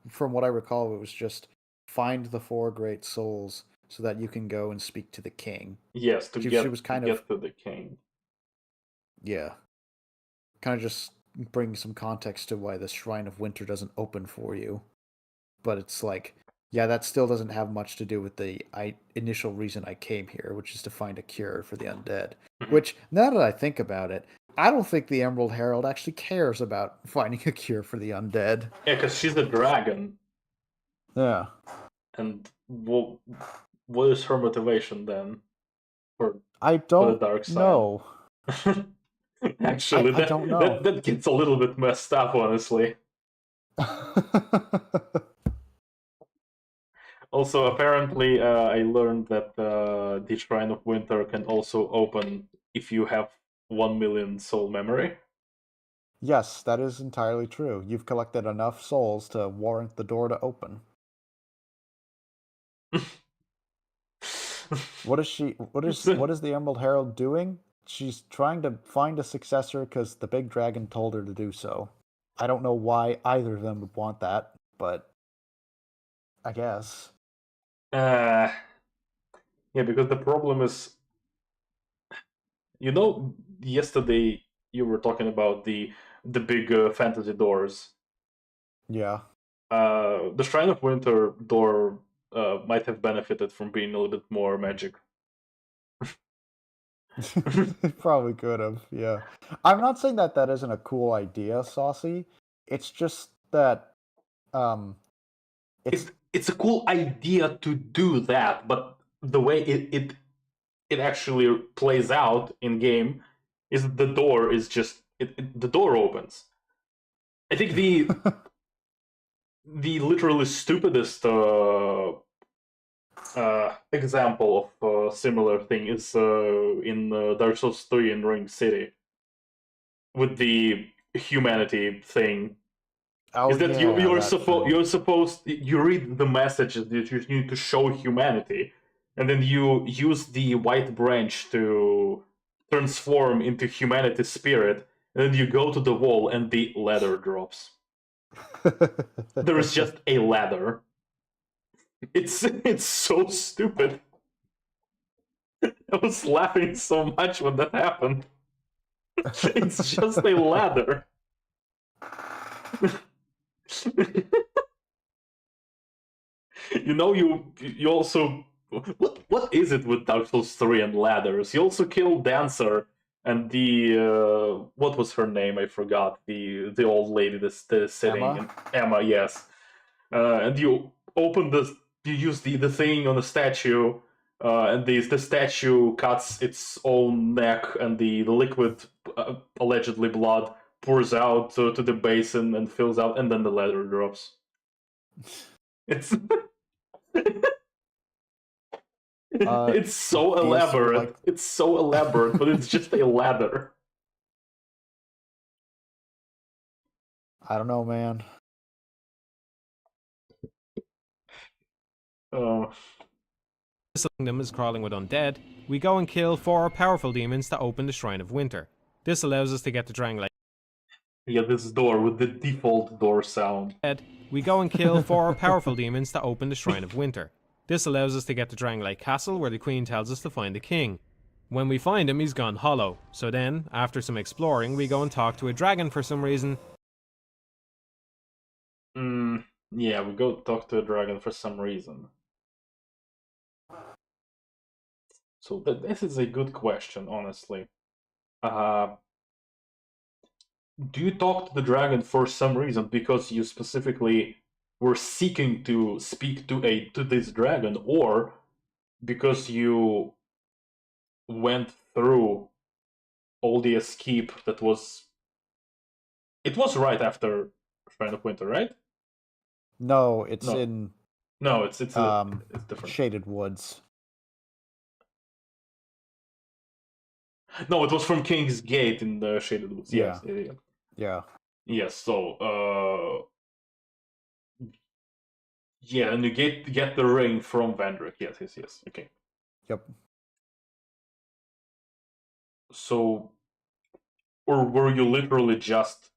from what I recall, it was just find the 4 great souls so that you can go and speak to the king. Yes, to she get was kind to of, the king. Yeah. Kind of just bring some context to why the Shrine of Winter doesn't open for you. But it's like, yeah, that still doesn't have much to do with the initial reason I came here, which is to find a cure for the undead. Which, now that I think about it, I don't think the Emerald Herald actually cares about finding a cure for the undead. Yeah, because she's a dragon. Yeah. And what is her motivation then? I don't for the dark side? know. Actually, I don't know. That gets a little bit messed up, honestly. Also, apparently, I learned that the Shrine of Winter can also open if you have 1 million soul memory. Yes, that is entirely true. You've collected enough souls to warrant the door to open. What is she? What is the Emerald Herald doing? She's trying to find a successor because the big dragon told her to do so. I don't know why either of them would want that, but I guess. Yeah, because the problem is, yesterday you were talking about the big fantasy doors. Yeah. The Shrine of Winter door might have benefited from being a little bit more magic. Probably could have, yeah. I'm not saying that that isn't a cool idea, Saucy. It's just that It's a cool idea to do that, but the way it actually plays out in game is the door is just the door opens. I think the literally stupidest example of a similar thing is in Dark Souls 3 in Ring City with the humanity thing. Oh, Is that yeah, you're supposed you read the messages that you need to show humanity, and then you use the white branch to transform into humanity spirit, and then you go to the wall and the ladder drops. There is just a ladder. It's so stupid. I was laughing so much when that happened. It's just a ladder. You also what is it with Dark Souls 3 and ladders? You also kill Dancer and the what was her name? I forgot. The old lady that's sitting Emma? in Emma, yes. And you open you use the thing on the statue, and the statue cuts its own neck, and the liquid, allegedly blood, pours out to the basin and fills out, and then the ladder drops. It's it's so elaborate. It's so elaborate, but it's just a ladder. I don't know, man. This kingdom is crawling with undead. We go and kill 4 powerful demons to open the Shrine of Winter. This allows us to get the Drangleic. Yeah, this door with the default door sound. We go and kill 4 powerful demons to open the Shrine of Winter. This allows us to get to Drangleic Castle, where the Queen tells us to find the king. When we find him, he's gone hollow. So then, after some exploring, we go and talk to a dragon for some reason. Yeah, we go talk to a dragon for some reason. So this is a good question, honestly. Do you talk to the dragon for some reason because you specifically were seeking to speak to this dragon, or because you went through all the escape that was... It was right after Shrine of Winter, right? No, it's No. in No, it's different. Shaded Woods. No, it was from King's Gate in the Shaded Woods. Yes. Yeah. Yes, so yeah, and you get the ring from Vandrick. Yes. Okay. Yep. So, or were you literally just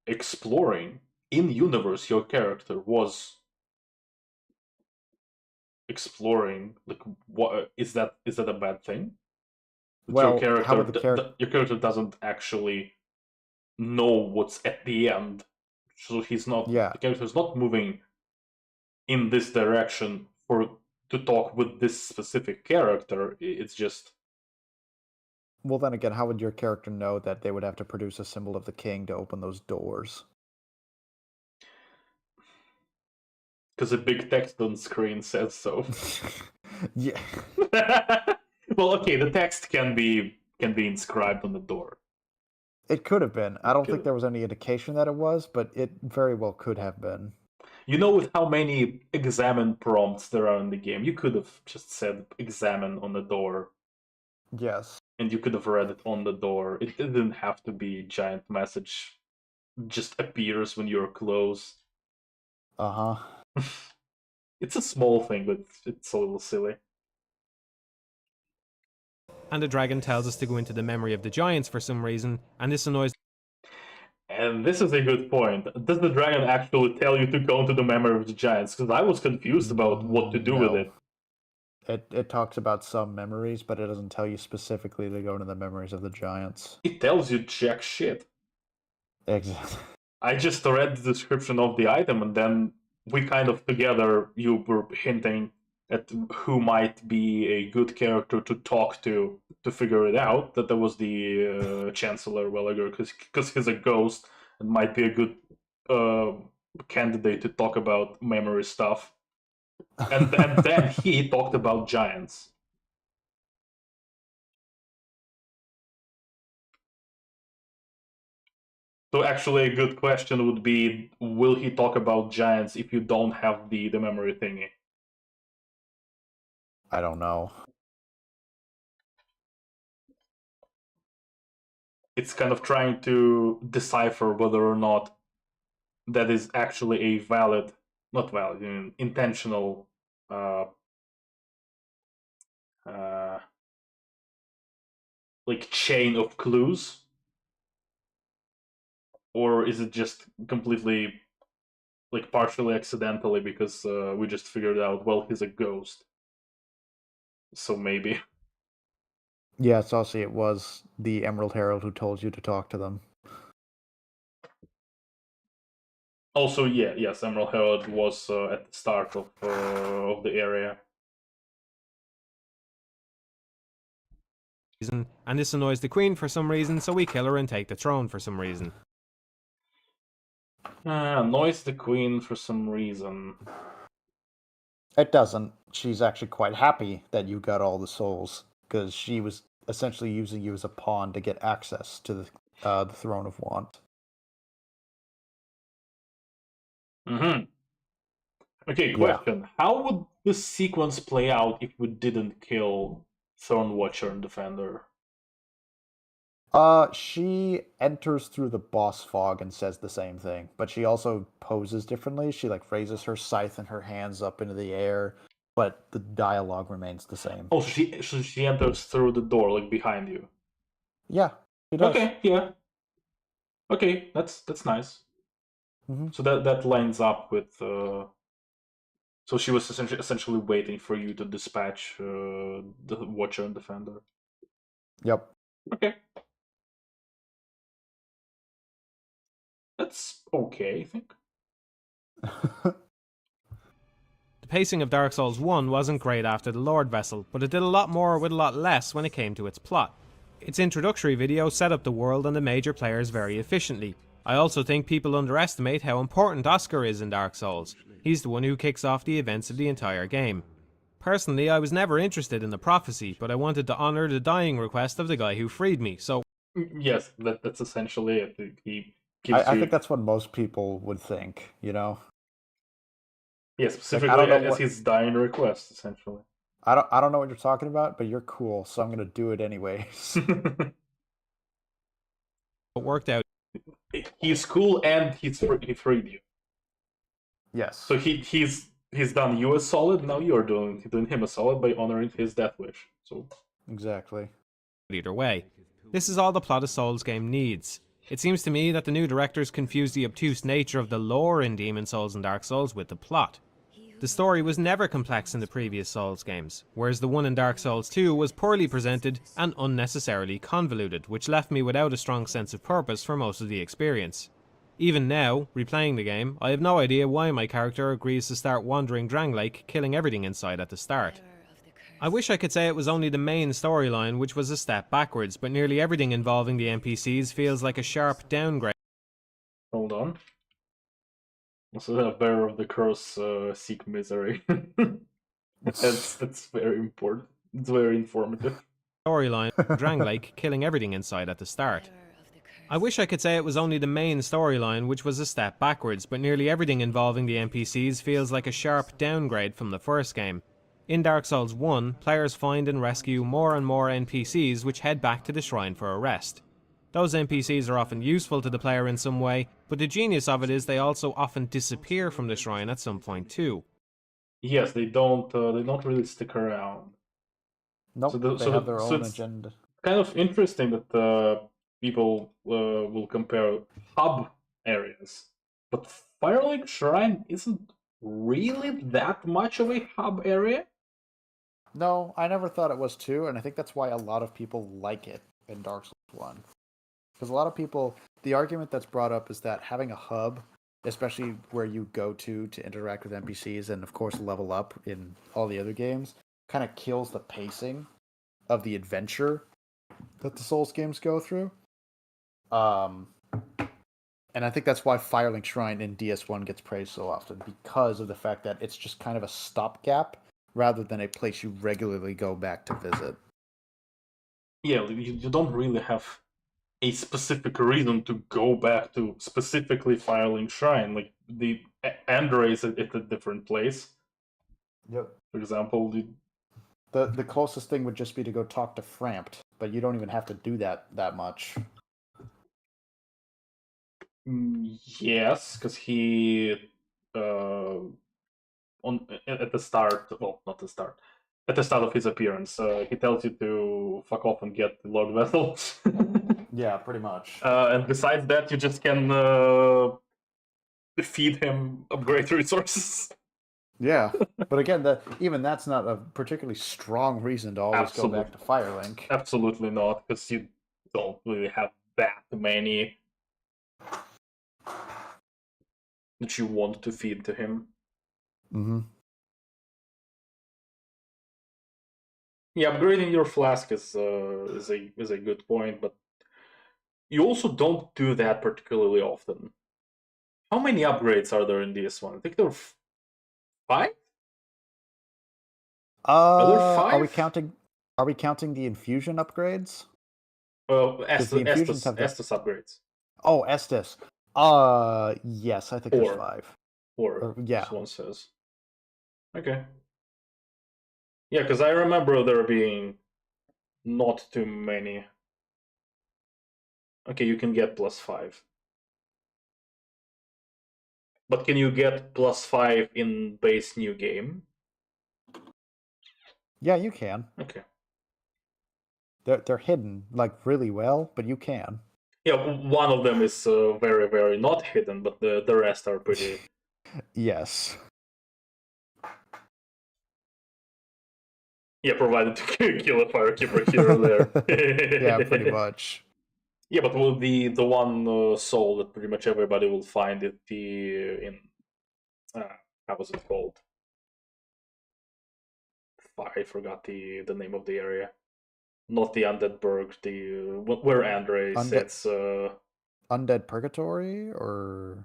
exploring in universe? Your character was exploring. Like, what is that? Is that a bad thing? That Well, your character doesn't actually know what's at the end, so he's not. Yeah. The character's not moving in this direction to talk with this specific character. It's just... Well, then again, how would your character know that they would have to produce a symbol of the king to open those doors? Because a big text on screen says so. Yeah. Well, okay, the text can be inscribed on the door. It could have been. I don't think there was any indication that it was, but it very well could have been. You know, with how many examine prompts there are in the game, you could have just said examine on the door. Yes. And you could have read it on the door. It didn't have to be a giant message. Just appears when you're close. Uh-huh. It's a small thing, but it's a little silly. and the dragon tells us to go into the memory of the giants for some reason, and this annoys. And this is a good point. Does the dragon actually tell you to go into the memory of the giants? Because I was confused about what to do with No. it. It talks about some memories, but it doesn't tell you specifically to go into the memories of the giants. It tells you jack shit. Exactly. I just read the description of the item, and then we kind of together, you were hinting at who might be a good character to talk to figure it out. That there was the Chancellor Welliger, because he's a ghost and might be a good candidate to talk about memory stuff. And then he talked about giants. So actually a good question would be, will he talk about giants if you don't have the memory thingy? I don't know. It's kind of trying to decipher whether or not that is actually a valid, not valid, intentional like chain of clues, or is it just completely like partially accidentally because we just figured out, well, he's a ghost, so maybe. Yeah, Saucy, it was the Emerald Herald who told you to talk to them. Also, yes, Emerald Herald was at the start of the area. And this annoys the queen for some reason, so we kill her and take the throne for some reason. Annoys the queen for some reason. It doesn't. She's actually quite happy that you got all the souls, because she was essentially using you as a pawn to get access to the Throne of Want. Mm-hmm. Okay, question. Yeah. How would this sequence play out if we didn't kill Throne Watcher and Defender? She enters through the boss fog and says the same thing, but she also poses differently. She like raises her scythe and her hands up into the air, but the dialogue remains the same. Oh, she enters through the door, like behind you. Yeah, she does. Okay, yeah. Okay, that's nice. Mm-hmm. So that lines up with. So she was essentially waiting for you to dispatch the Watcher and Defender. Yep. Okay. That's okay, I think. The pacing of Dark Souls 1 wasn't great after the Lord Vessel, but it did a lot more with a lot less when it came to its plot. Its introductory video set up the world and the major players very efficiently. I also think people underestimate how important Oscar is in Dark Souls. He's the one who kicks off the events of the entire game. Personally, I was never interested in the prophecy, but I wanted to honour the dying request of the guy who freed me, so... Yes, that's essentially it. I think that's what most people would think, you know? Yeah, specifically like, as his dying request, essentially. I don't know what you're talking about, but you're cool, so I'm gonna do it anyways. It worked out. He's cool and he freed you. Yes. So he's done you a solid, now you're doing him a solid by honoring his death wish. So exactly. Either way, this is all the plot a Souls game needs. It seems to me that the new directors confused the obtuse nature of the lore in Demon Souls and Dark Souls with the plot. The story was never complex in the previous Souls games, whereas the one in Dark Souls 2 was poorly presented and unnecessarily convoluted, which left me without a strong sense of purpose for most of the experience. Even now, replaying the game, I have no idea why my character agrees to start wandering Drang-like, killing everything in sight at the start. I wish I could say it was only the main storyline which was a step backwards, but nearly everything involving the NPCs feels like a sharp downgrade. Hold on. Also, the bearer of the curse seek misery. that's very important. It's very informative. Storyline, Drang-like, killing everything in sight at the start. I wish I could say it was only the main storyline which was a step backwards, but nearly everything involving the NPCs feels like a sharp downgrade from the first game. In Dark Souls 1, players find and rescue more and more NPCs which head back to the shrine for a rest. Those NPCs are often useful to the player in some way, but the genius of it is they also often disappear from the shrine at some point too. Yes, they don't really stick around. Nope, So the- they so have the- their so own it's- agenda. Kind of interesting that people will compare hub areas, but Firelink Shrine isn't really that much of a hub area. No, I never thought it was too, and I think that's why a lot of people like it in Dark Souls 1. Because a lot of people, the argument that's brought up is that having a hub, especially where you go to interact with NPCs and, of course, level up in all the other games, kind of kills the pacing of the adventure that the Souls games go through. And I think that's why Firelink Shrine in DS1 gets praised so often, because of the fact that it's just kind of a stopgap rather than a place you regularly go back to visit. Yeah, you don't really have a specific reason to go back to specifically Firelink Shrine. Like the Andre is at a different place. Yep. For example, The closest thing would just be to go talk to Frampt, but you don't even have to do that much. yes, because he at the start, well, not the start, at the start of his appearance, he tells you to fuck off and get the Lord Vessel. Yeah, pretty much. And besides that, you just can feed him upgrade resources. Yeah, but again, even that's not a particularly strong reason to always go back to Firelink. Absolutely not, because you don't really have that many that you want to feed to him. Mm-hmm. Yeah, upgrading your flask is a good point, but you also don't do that particularly often. How many upgrades are there in DS1? I think there are 5. Are we counting? Are we counting the infusion upgrades? Well, the infusions have that. Estus upgrades. Oh, Estus. Yes, I think there's 5. Or yeah. this one says. Okay. Yeah, because I remember there being not too many. Okay, you can get +5. But can you get +5 in base new game? Yeah, you can. Okay. They're hidden like really well, but you can. Yeah, one of them is very, very not hidden, but the rest are pretty. Yes. Yeah, provided to kill a firekeeper here or there. Yeah, pretty much. Yeah, but will the one soul that pretty much everybody will find it in how was it called? I forgot the name of the area. Not the Undead Burg, the where Andre sits. Undead Purgatory or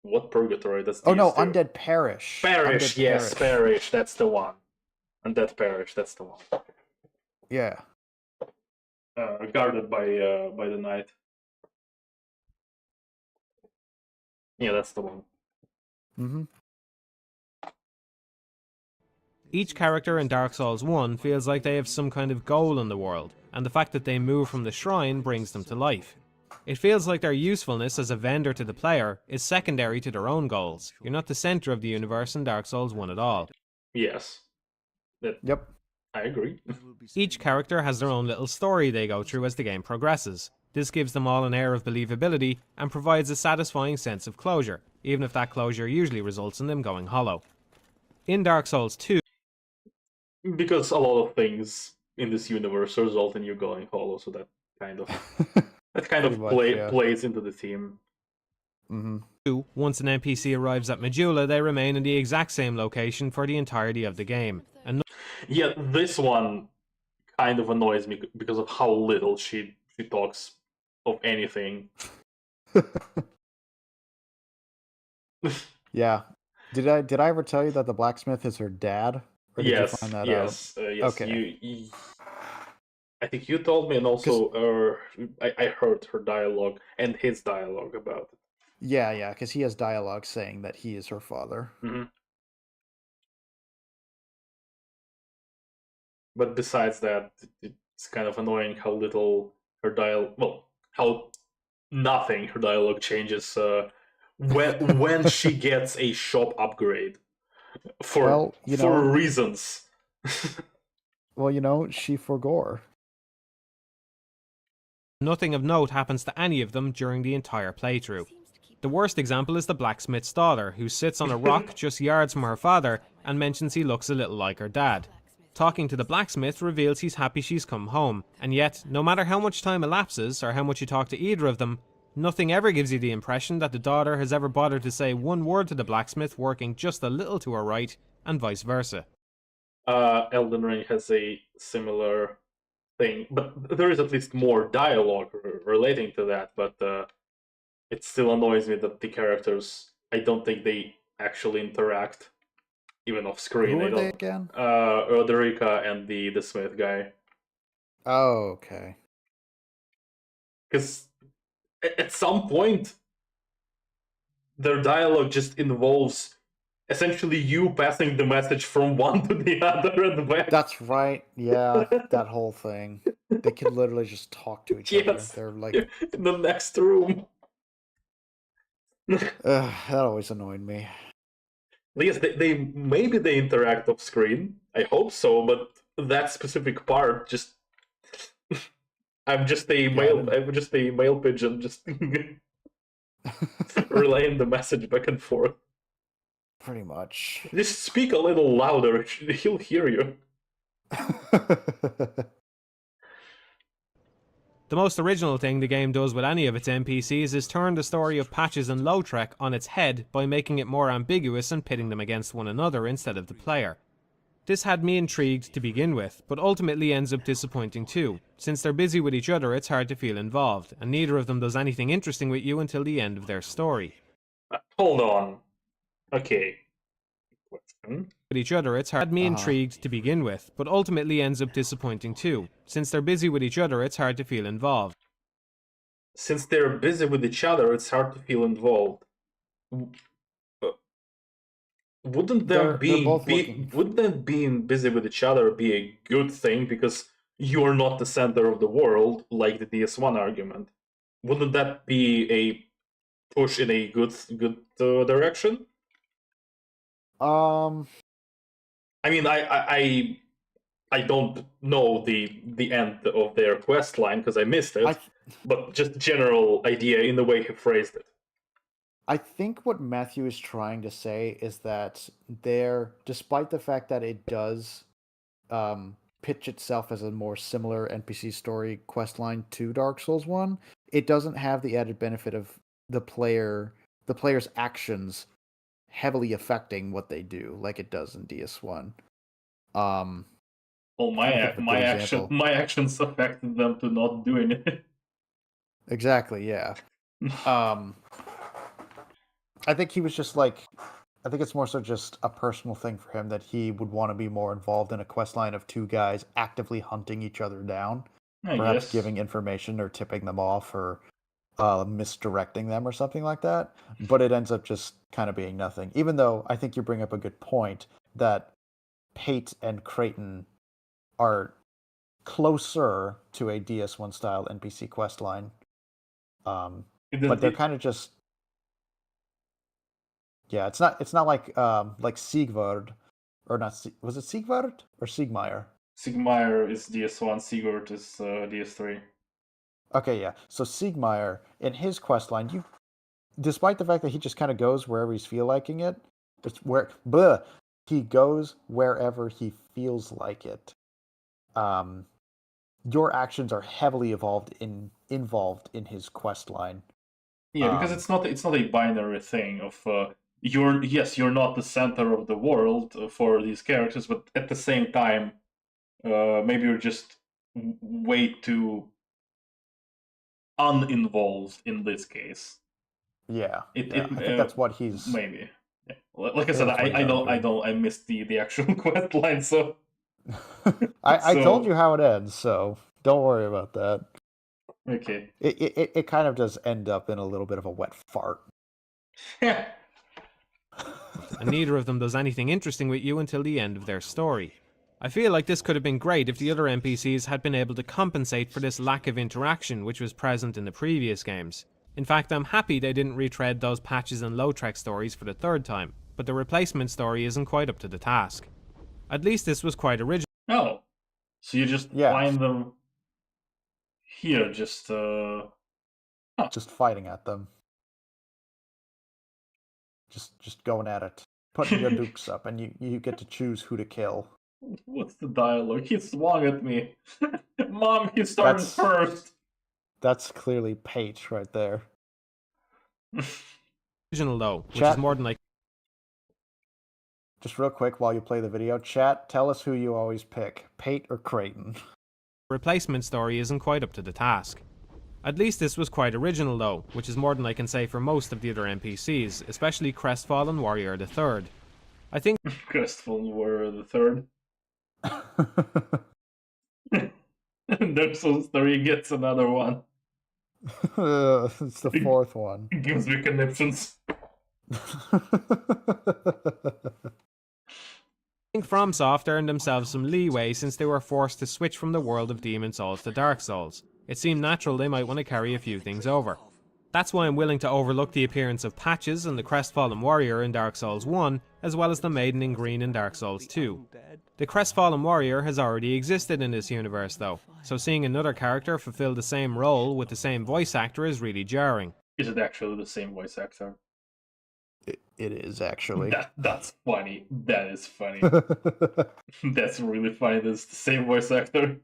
what Purgatory? That's oh no, Undead Parish. Parish, Undead yes, Parish. That's the one. Undead Parish. That's the one. Yeah. Guarded by the knight. Yeah, that's the one. Mm-hmm. Each character in Dark Souls 1 feels like they have some kind of goal in the world, and the fact that they move from the shrine brings them to life. It feels like their usefulness as a vendor to the player is secondary to their own goals. You're not the center of the universe in Dark Souls 1 at all. Yes. Yep. I agree. Each character has their own little story they go through as the game progresses. This gives them all an air of believability and provides a satisfying sense of closure, even if that closure usually results in them going hollow. In Dark Souls 2, because a lot of things in this universe result in you going hollow, so that kind of plays into the theme. Mm-hmm. Once an NPC arrives at Majula, they remain in the exact same location for the entirety of the game. And yeah, this one kind of annoys me because of how little she talks of anything. Yeah. Did I ever tell you that the blacksmith is her dad? Or did you find that yes. out? Okay. I think you told me, and also I heard her dialogue and his dialogue about it. Yeah, because he has dialogue saying that he is her father. Mm-hmm. But besides that, it's kind of annoying how little her dialogue. Well, how nothing her dialogue changes when she gets a shop upgrade for reasons. Well, you know, she forgore. Nothing of note happens to any of them during the entire playthrough. The worst example is the blacksmith's daughter, who sits on a rock just yards from her father and mentions he looks a little like her dad. Talking to the blacksmith reveals he's happy she's come home, and yet, no matter how much time elapses or how much you talk to either of them, nothing ever gives you the impression that the daughter has ever bothered to say one word to the blacksmith working just a little to her right, and vice versa. Elden Ring has a similar thing, but there is at least more dialogue relating to that, but it still annoys me that the characters, I don't think they actually interact, even off screen. Who are they again? Roderica and the Smith guy. Oh, okay. Because at some point, their dialogue just involves essentially you passing the message from one to the other and back. That's right. Yeah, that whole thing. They can literally just talk to each other. Yes. They're like, In the next room. that always annoyed me. Yes, they maybe they interact off screen. I hope so, but that specific part just I'm just a male pigeon just relaying the message back and forth. Pretty much. Just speak a little louder, he'll hear you. The most original thing the game does with any of its NPCs is turn the story of Patches and Lautrec on its head by making it more ambiguous and pitting them against one another instead of the player. This had me intrigued to begin with, but ultimately ends up disappointing too. Since they're busy with each other, it's hard to feel involved, and neither of them does anything interesting with you until the end of their story. Hold on. Okay. With each other, it's hard me intrigued to begin with, but ultimately ends up disappointing too. Since they're busy with each other, it's hard to feel involved. Since they're busy with each other, it's hard to feel involved. Wouldn't wouldn't being busy with each other be a good thing because you're not the center of the world, like the DS1 argument? Wouldn't that be a push in a good direction? I mean, I don't know the end of their quest line because I missed it, but just general idea in the way he phrased it. I think what Matthew is trying to say is that despite the fact that it does pitch itself as a more similar NPC story quest line to Dark Souls 1, it doesn't have the added benefit of the player's actions heavily affecting what they do like it does in DS1. Well, my actions affected them to not doing it. Exactly, yeah. I think he was just like, I think it's more so just a personal thing for him that he would want to be more involved in a quest line of two guys actively hunting each other down, perhaps giving information or tipping them off or misdirecting them or something like that. But it ends up just kind of being nothing. Even though I think you bring up a good point that Pate and Creighton are closer to a DS1 style NPC quest line. But they're kind of just, yeah, it's not like Sigvard, or not, was it Sigvard or Sigmire? Sigmire is DS1, Sigurd is DS3. Okay, yeah. So Sigmire, in his quest line, despite the fact that he just kind of goes wherever he's feel liking it, he goes wherever he feels like it. Your actions are heavily involved in his quest line. Yeah, because it's not a binary thing of you're not the center of the world for these characters, but at the same time, maybe you're just way too uninvolved in this case. Yeah, I think that's what he's maybe. Yeah. Like I said, I missed the actual quest line, so I told you how it ends, so don't worry about that. Okay. It kind of does end up in a little bit of a wet fart. Yeah. And neither of them does anything interesting with you until the end of their story. I feel like this could have been great if the other NPCs had been able to compensate for this lack of interaction which was present in the previous games. In fact, I'm happy they didn't retread those Patches and Lautrec stories for the third time, but the replacement story isn't quite up to the task. At least this was quite original. Oh. So you just Yeah. find them here, just Just fighting at them. Just going at it. Putting your dukes up, and you get to choose who to kill. What's the dialogue? He swung at me. Mom, he started first. That's clearly Paige right there. Original though, which Chat. is more than like. Just real quick while you play the video, chat, tell us who you always pick, Pate or Creighton. Replacement story isn't quite up to the task. At least this was quite original though, which is more than I can say for most of the other NPCs, especially Crestfallen Warrior III. I think Crestfallen Warrior III. Dark Souls 3 gets another one. It's the fourth one. Gives me conniptions. I think FromSoft earned themselves some leeway since they were forced to switch from the world of Demon Souls to Dark Souls. It seemed natural they might want to carry a few things over. That's why I'm willing to overlook the appearance of Patches and the Crestfallen Warrior in Dark Souls 1, as well as the Maiden in Green in Dark Souls 2. The Crestfallen Warrior has already existed in this universe though, so seeing another character fulfill the same role with the same voice actor is really jarring. Is it actually the same voice actor? It is, actually. That's funny. That is funny. That's really funny. That's the same voice actor.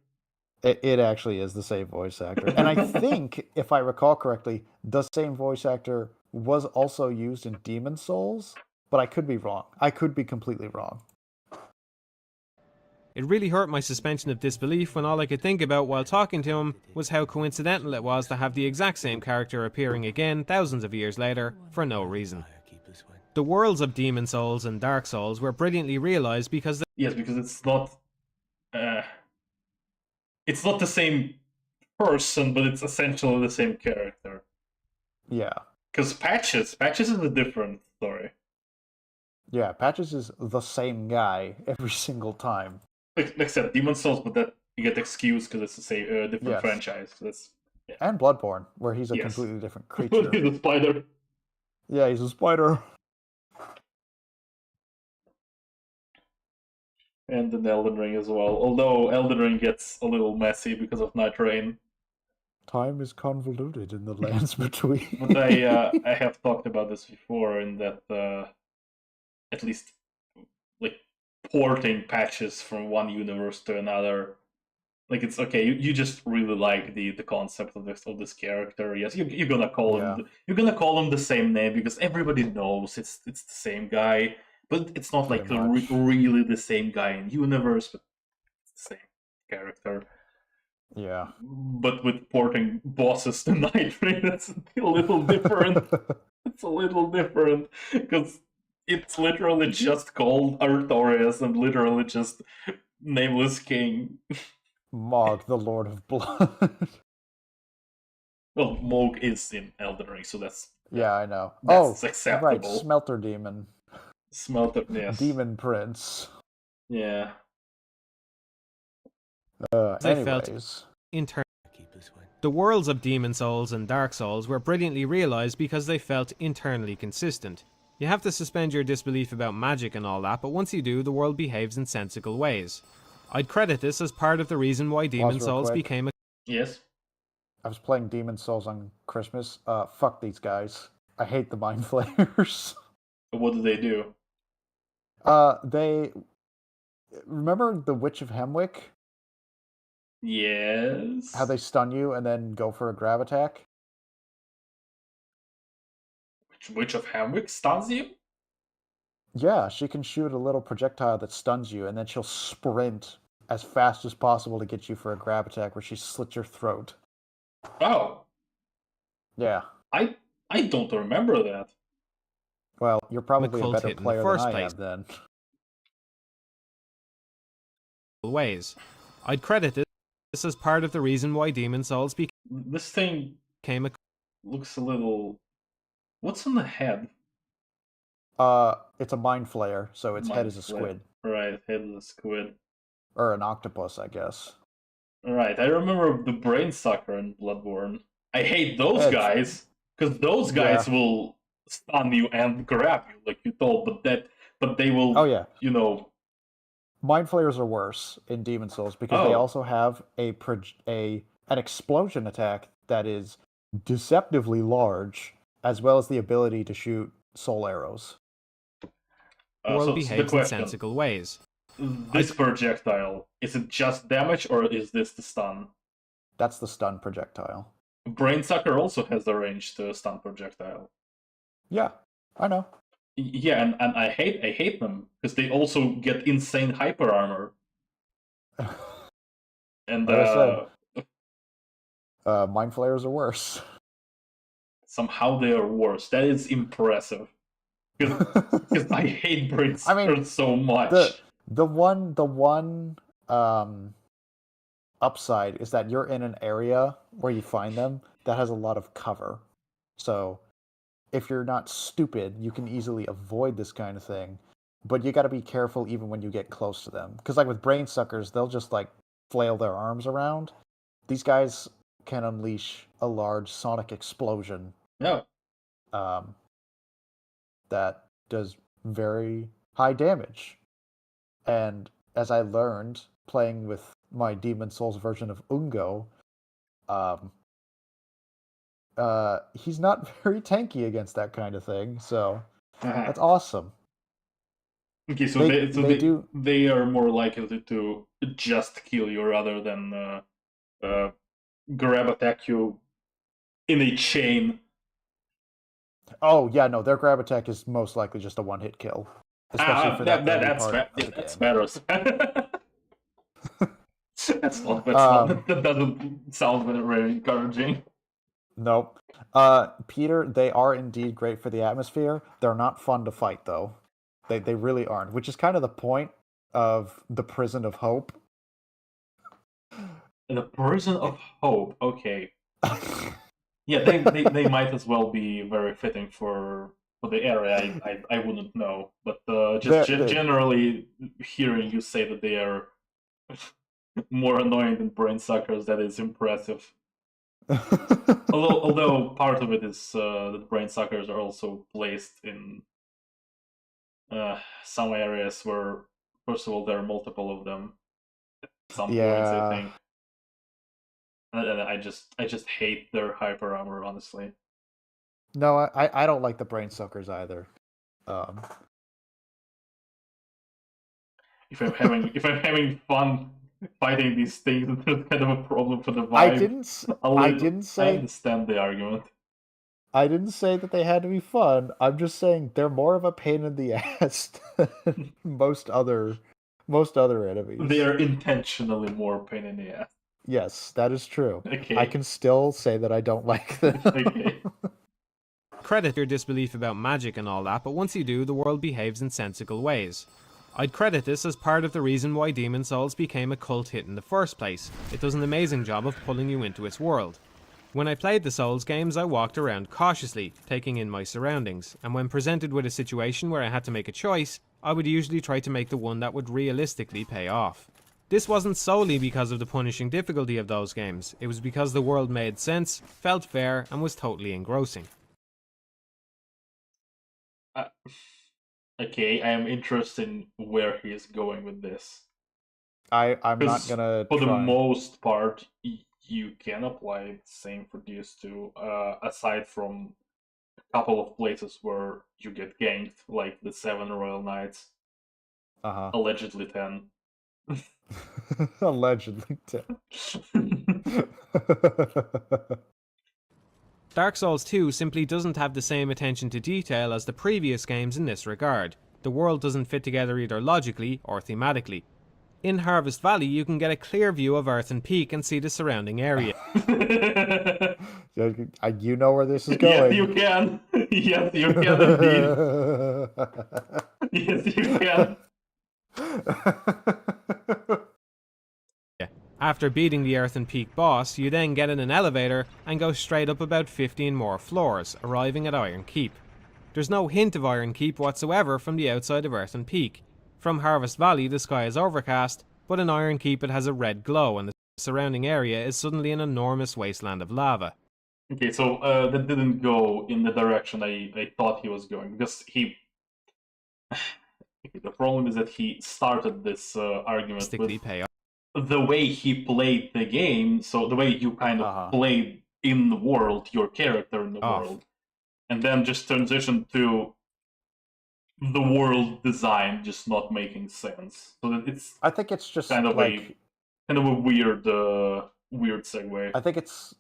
It actually is the same voice actor. And I think, if I recall correctly, the same voice actor was also used in Demon Souls, but I could be wrong. I could be completely wrong. It really hurt my suspension of disbelief when all I could think about while talking to him was how coincidental it was to have the exact same character appearing again thousands of years later for no reason. The worlds of Demon Souls and Dark Souls were brilliantly realised because Yes, because it's not the same person, but it's essentially the same character. Yeah. Because Patches is a different story. Yeah, Patches is the same guy every single time. Except Demon Souls, but that you get excused because it's the same different Yes. franchise. That's And Bloodborne, where he's a Yes. completely different creature. He's a spider. Yeah, he's a spider. And in Elden Ring as well. Although Elden Ring gets a little messy because of Night Rain. Time is convoluted in the lands between. But I have talked about this before, in that at least like porting Patches from one universe to another, like it's okay. You just really like the concept of this character. Yes, you're gonna call him the same name because everybody knows it's the same guy. But it's not like really the same guy in universe, but it's the same character. Yeah. But with porting bosses to Night Rain, that's a little different. It's a little different because it's literally just called Artorias and literally just Nameless King. Mog, the Lord of Blood. Well, Moog is in Elden Ring, so that's Yeah, I know. that's Oh, acceptable. right, Smelter Demon. Smelter, yes. Demon Prince. Yeah. they felt Anyways. the worlds of Demon Souls and Dark Souls were brilliantly realised because they felt internally consistent. You have to suspend your disbelief about magic and all that, but once you do, the world behaves in sensical ways. I'd credit this as part of the reason why Demon real Souls quick. became a Yes. I was playing Demon Souls on Christmas. Fuck these guys. I hate the Mind Flayers. What do they do? They... Remember the Witch of Hemwick? Yes. How they stun you and then go for a grab attack? Witch of Hamwick stuns you? Yeah, she can shoot a little projectile that stuns you, and then she'll sprint as fast as possible to get you for a grab attack where she slits your throat. Oh, Yeah. I don't remember that. Well, you're probably a cult better hit in the player first than I place. am then. ways. I'd credit this as part of the reason why Demon Souls This thing became a looks a little... What's on the head? It's a Mind Flayer, so its head is a Mind Flayer. squid. Right, head is a squid. Or an octopus, I guess. Right, I remember the Brain Sucker in Bloodborne. I hate those Edge. guys, because those guys will stun you and grab you, like you told, but they will, Oh, yeah. you know... Mind Flayers are worse in Demon Souls because they Oh. also have an explosion attack that is deceptively large, as well as the ability to shoot soul arrows. The world So the behaves in question: sensical ways. this projectile, is it just damage or is this the stun? That's the stun projectile. Brainsucker also has the range to stun projectile. Yeah, I know. Yeah, and I hate them because they also get insane hyper armor. And Like I said, Mind Flayers are worse. somehow they are worse. That is impressive. Because I hate Brainsucker so much. The one upside is that you're in an area where you find them that has a lot of cover. So if you're not stupid, you can easily avoid this kind of thing. But you got to be careful even when you get close to them. Because like with brain suckers, they'll just like flail their arms around. These guys can unleash a large sonic explosion. Yeah. That does very high damage. And as I learned playing with my Demon Souls version of Ungo, he's not very tanky against that kind of thing, so that's awesome. Okay, so they are more likely to just kill you rather than grab attack you in a chain. Oh yeah, no, their grab attack is most likely just a one-hit kill, especially for that early part of the that's game. better. That doesn't sound very encouraging. Nope. Peter, they are indeed great for the atmosphere. They're not fun to fight though. They really aren't, which is kind of the point of the Prison of Hope. The Prison of Hope. Okay. Yeah, they might as well be very fitting for the area. I wouldn't know, but generally hearing you say that they are more annoying than brain suckers, that is impressive. although part of it is that brain suckers are also placed in some areas where, first of all, there are multiple of them at some points, I think. And I just hate their hyper armor, honestly. No, I don't like the brain suckers either. If I'm having fun fighting these things, there's kind of a problem for the vibe. I understand the argument. I didn't say that they had to be fun. I'm just saying they're more of a pain in the ass than most other enemies. They are intentionally more pain in the ass. Yes, that is true. Okay. I can still say that I don't like them. Okay. Credit your disbelief about magic and all that, but once you do, the world behaves in sensical ways. I'd credit this as part of the reason why Demon Souls became a cult hit in the first place. It does an amazing job of pulling you into its world. When I played the Souls games, I walked around cautiously, taking in my surroundings, and when presented with a situation where I had to make a choice, I would usually try to make the one that would realistically pay off. This wasn't solely because of the punishing difficulty of those games, it was because the world made sense, felt fair, and was totally engrossing. Okay, I am interested in where he is going with this. I'm not gonna. For the most part, you can apply the same for these two, aside from a couple of places where you get ganked, like the 7 Royal Knights. Allegedly 10. Allegedly 10. Dark Souls 2 simply doesn't have the same attention to detail as the previous games in this regard. The world doesn't fit together either logically or thematically. In Harvest Valley, you can get a clear view of Earthen Peak and see the surrounding area. You know where this is going. Yes, you can. Yes, you can indeed. Yes, you can. After beating the Earthen Peak boss, you then get in an elevator and go straight up about 15 more floors, arriving at Iron Keep. There's no hint of Iron Keep whatsoever from the outside of Earthen Peak. From Harvest Valley, the sky is overcast, but in Iron Keep it has a red glow and the surrounding area is suddenly an enormous wasteland of lava. Okay, so that didn't go in the direction I thought he was going, because The problem is that he started this argument with pay off. the way he played the game, so the way you kind of played in the world, your character in the world, and then just transitioned to the world design just not making sense. So that it's I think it's just kind of like a weird segue. I think it's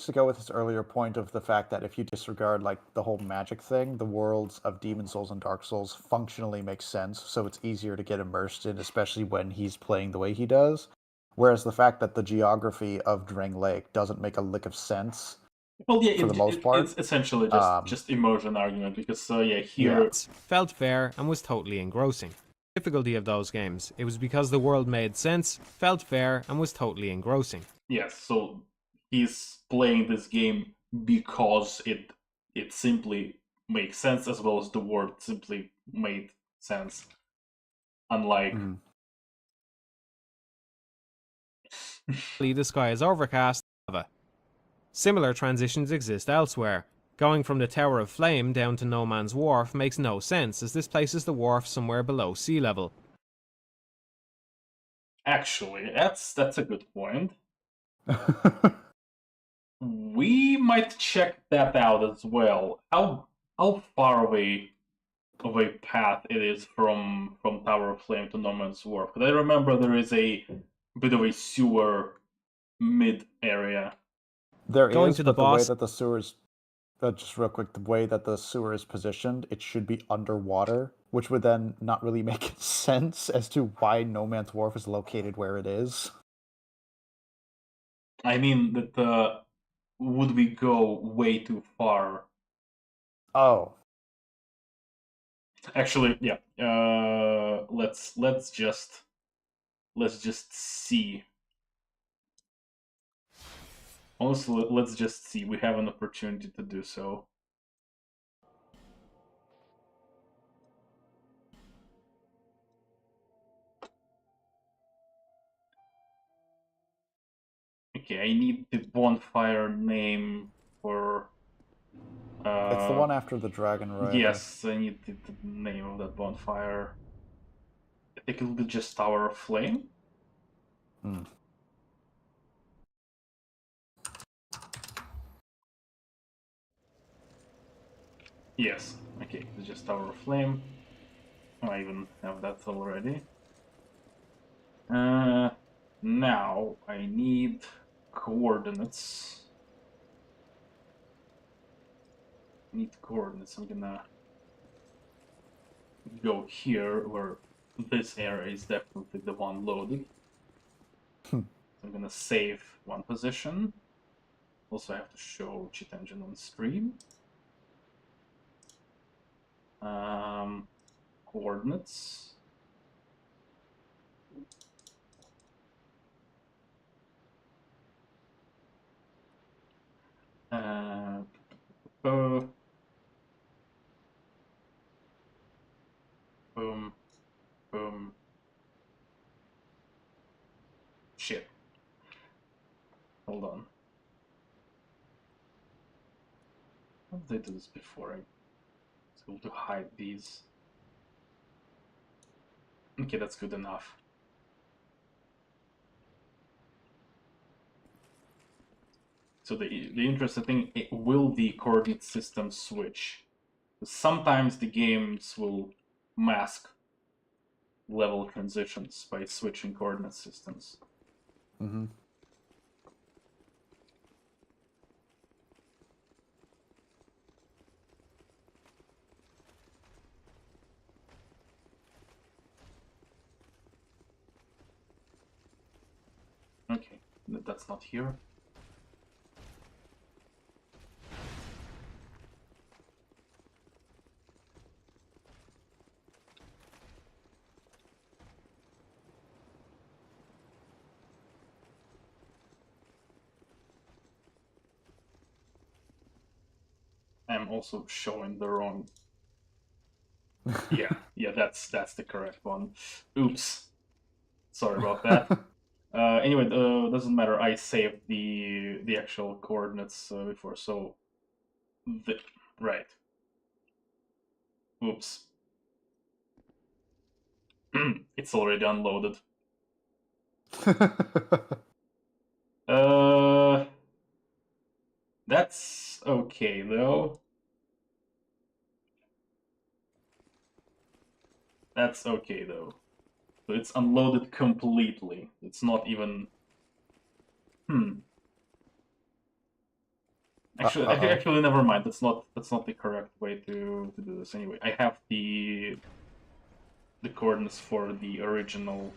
to go with his earlier point of the fact that if you disregard like the whole magic thing, the worlds of Demon Souls and Dark Souls functionally make sense, so it's easier to get immersed in, especially when he's playing the way he does. Whereas the fact that the geography of Drang Lake doesn't make a lick of sense. Well, yeah, for the most part, it's essentially just emotion argument because felt fair and was totally engrossing. Difficulty of those games. It was because the world made sense, felt fair, and was totally engrossing. Yes, so he's playing this game because it simply makes sense, as well as the world simply made sense. Unlike The sky is overcast. Similar transitions exist elsewhere. Going from the Tower of Flame down to No Man's Wharf makes no sense, as this places the wharf somewhere below sea level. Actually, that's a good point. We might check that out as well. How far away of a path it is from Tower of Flame to No Man's Wharf? Because I remember there is a bit of a sewer mid area. There is, but the way that the sewer is, just real quick, the way that the sewer is positioned, it should be underwater, which would then not really make sense as to why No Man's Wharf is located where it is. I mean, that would we go way too far? Oh. Actually, yeah. Let's just see. Honestly, let's just see. We have an opportunity to do so. Okay, I need the bonfire name for... it's the one after the dragon, right? Yes, I need the name of that bonfire. I think it'll be just Tower of Flame. Yes, okay, it's just Tower of Flame. I even have that already. Now I need coordinates. I'm gonna go here where this area is definitely the one loaded. So I'm gonna save one position. Also, I have to show cheat engine on stream. Coordinates. Boom. Shit. Hold on. How did I do this before? I was able to hide these. Okay, that's good enough. So the interesting thing, will the coordinate system switch? Sometimes the games will mask level transitions by switching coordinate systems. Okay, that's not here. I'm also showing the wrong. yeah, that's the correct one. Oops, sorry about that. Anyway, doesn't matter. I saved the actual coordinates before, so right. Oops. It's already unloaded. Uh, that's okay though. That's okay though. So it's unloaded completely. It's not even. Actually, never mind. That's not the correct way to do this. Anyway, I have the coordinates for the original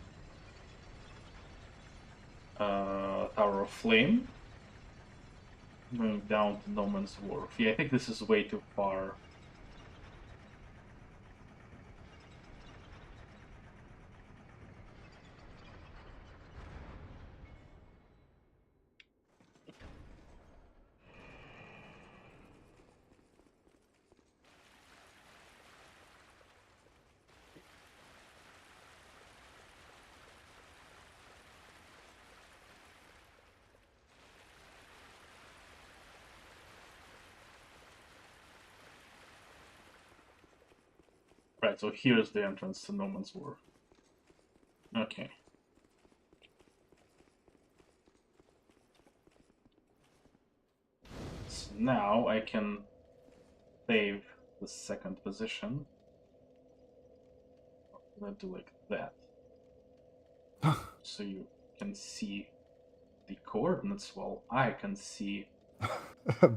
Tower of Flame. Going down to No Man's Wharf. Yeah, I think this is way too far. Right, so here's the entrance to No Man's Wharf. Okay. So now I can save the second position. I'm gonna do like that. So you can see the coordinates while I can see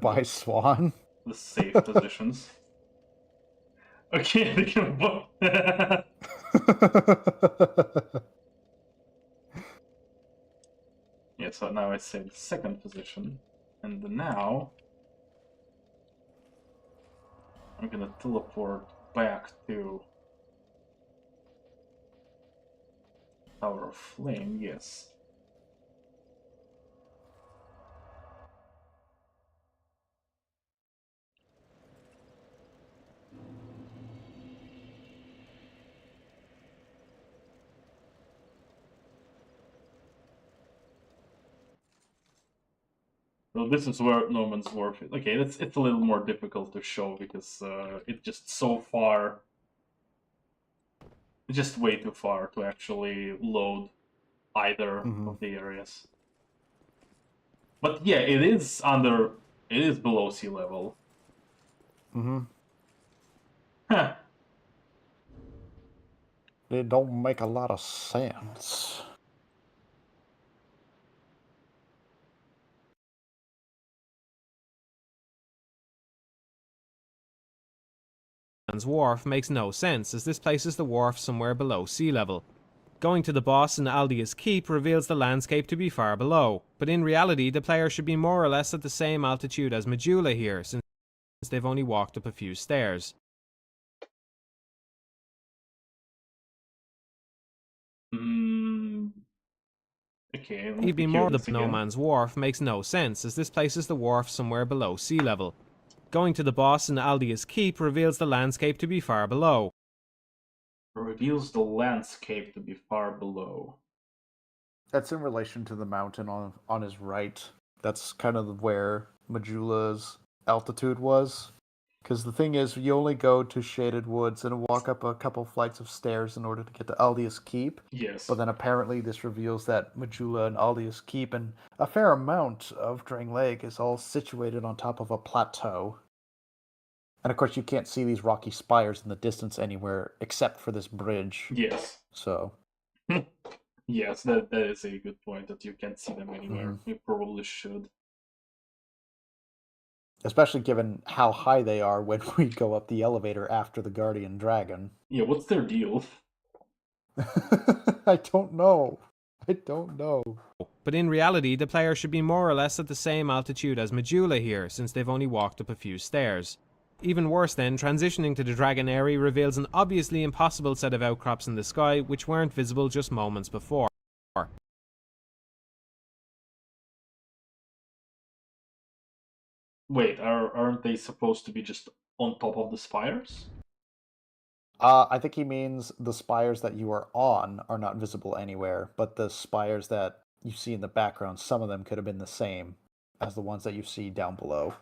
By Swan. the safe positions. Okay, they can both. Yeah, so now I save the second position, and now I'm gonna teleport back to Tower of Flame, yes. So this is where No Man's Wharf is. Okay, it's a little more difficult to show because it's just so far. It's just way too far to actually load either of the areas. But yeah, it is below sea level. Huh. It don't make a lot of sense. Wharf makes no sense, as this places the wharf somewhere below sea level. Going to the boss in Aldia's Keep reveals the landscape to be far below, but in reality the player should be more or less at the same altitude as Majula here, since they've only walked up a few stairs. Okay, He'd be more the No Man's Wharf makes no sense, as this places the wharf somewhere below sea level. Going to the boss in Aldia's Keep reveals the landscape to be far below. Reveals the landscape to be far below. That's in relation to the mountain on his right. That's kind of where Majula's altitude was. Because the thing is, you only go to Shaded Woods and walk up a couple flights of stairs in order to get to Aldia's Keep. Yes. But then apparently this reveals that Majula and Aldia's Keep and a fair amount of Drang Lake is all situated on top of a plateau. And of course you can't see these rocky spires in the distance anywhere except for this bridge. Yes. So... Yes, that is a good point, that you can't see them anywhere. You probably should. Especially given how high they are when we go up the elevator after the Guardian Dragon. Yeah, what's their deal? I don't know. But in reality, the player should be more or less at the same altitude as Majula here, since they've only walked up a few stairs. Even worse then, transitioning to the Dragon Area reveals an obviously impossible set of outcrops in the sky which weren't visible just moments before. Wait, aren't they supposed to be just on top of the spires? I think he means the spires that you are on are not visible anywhere, but the spires that you see in the background, some of them could have been the same as the ones that you see down below.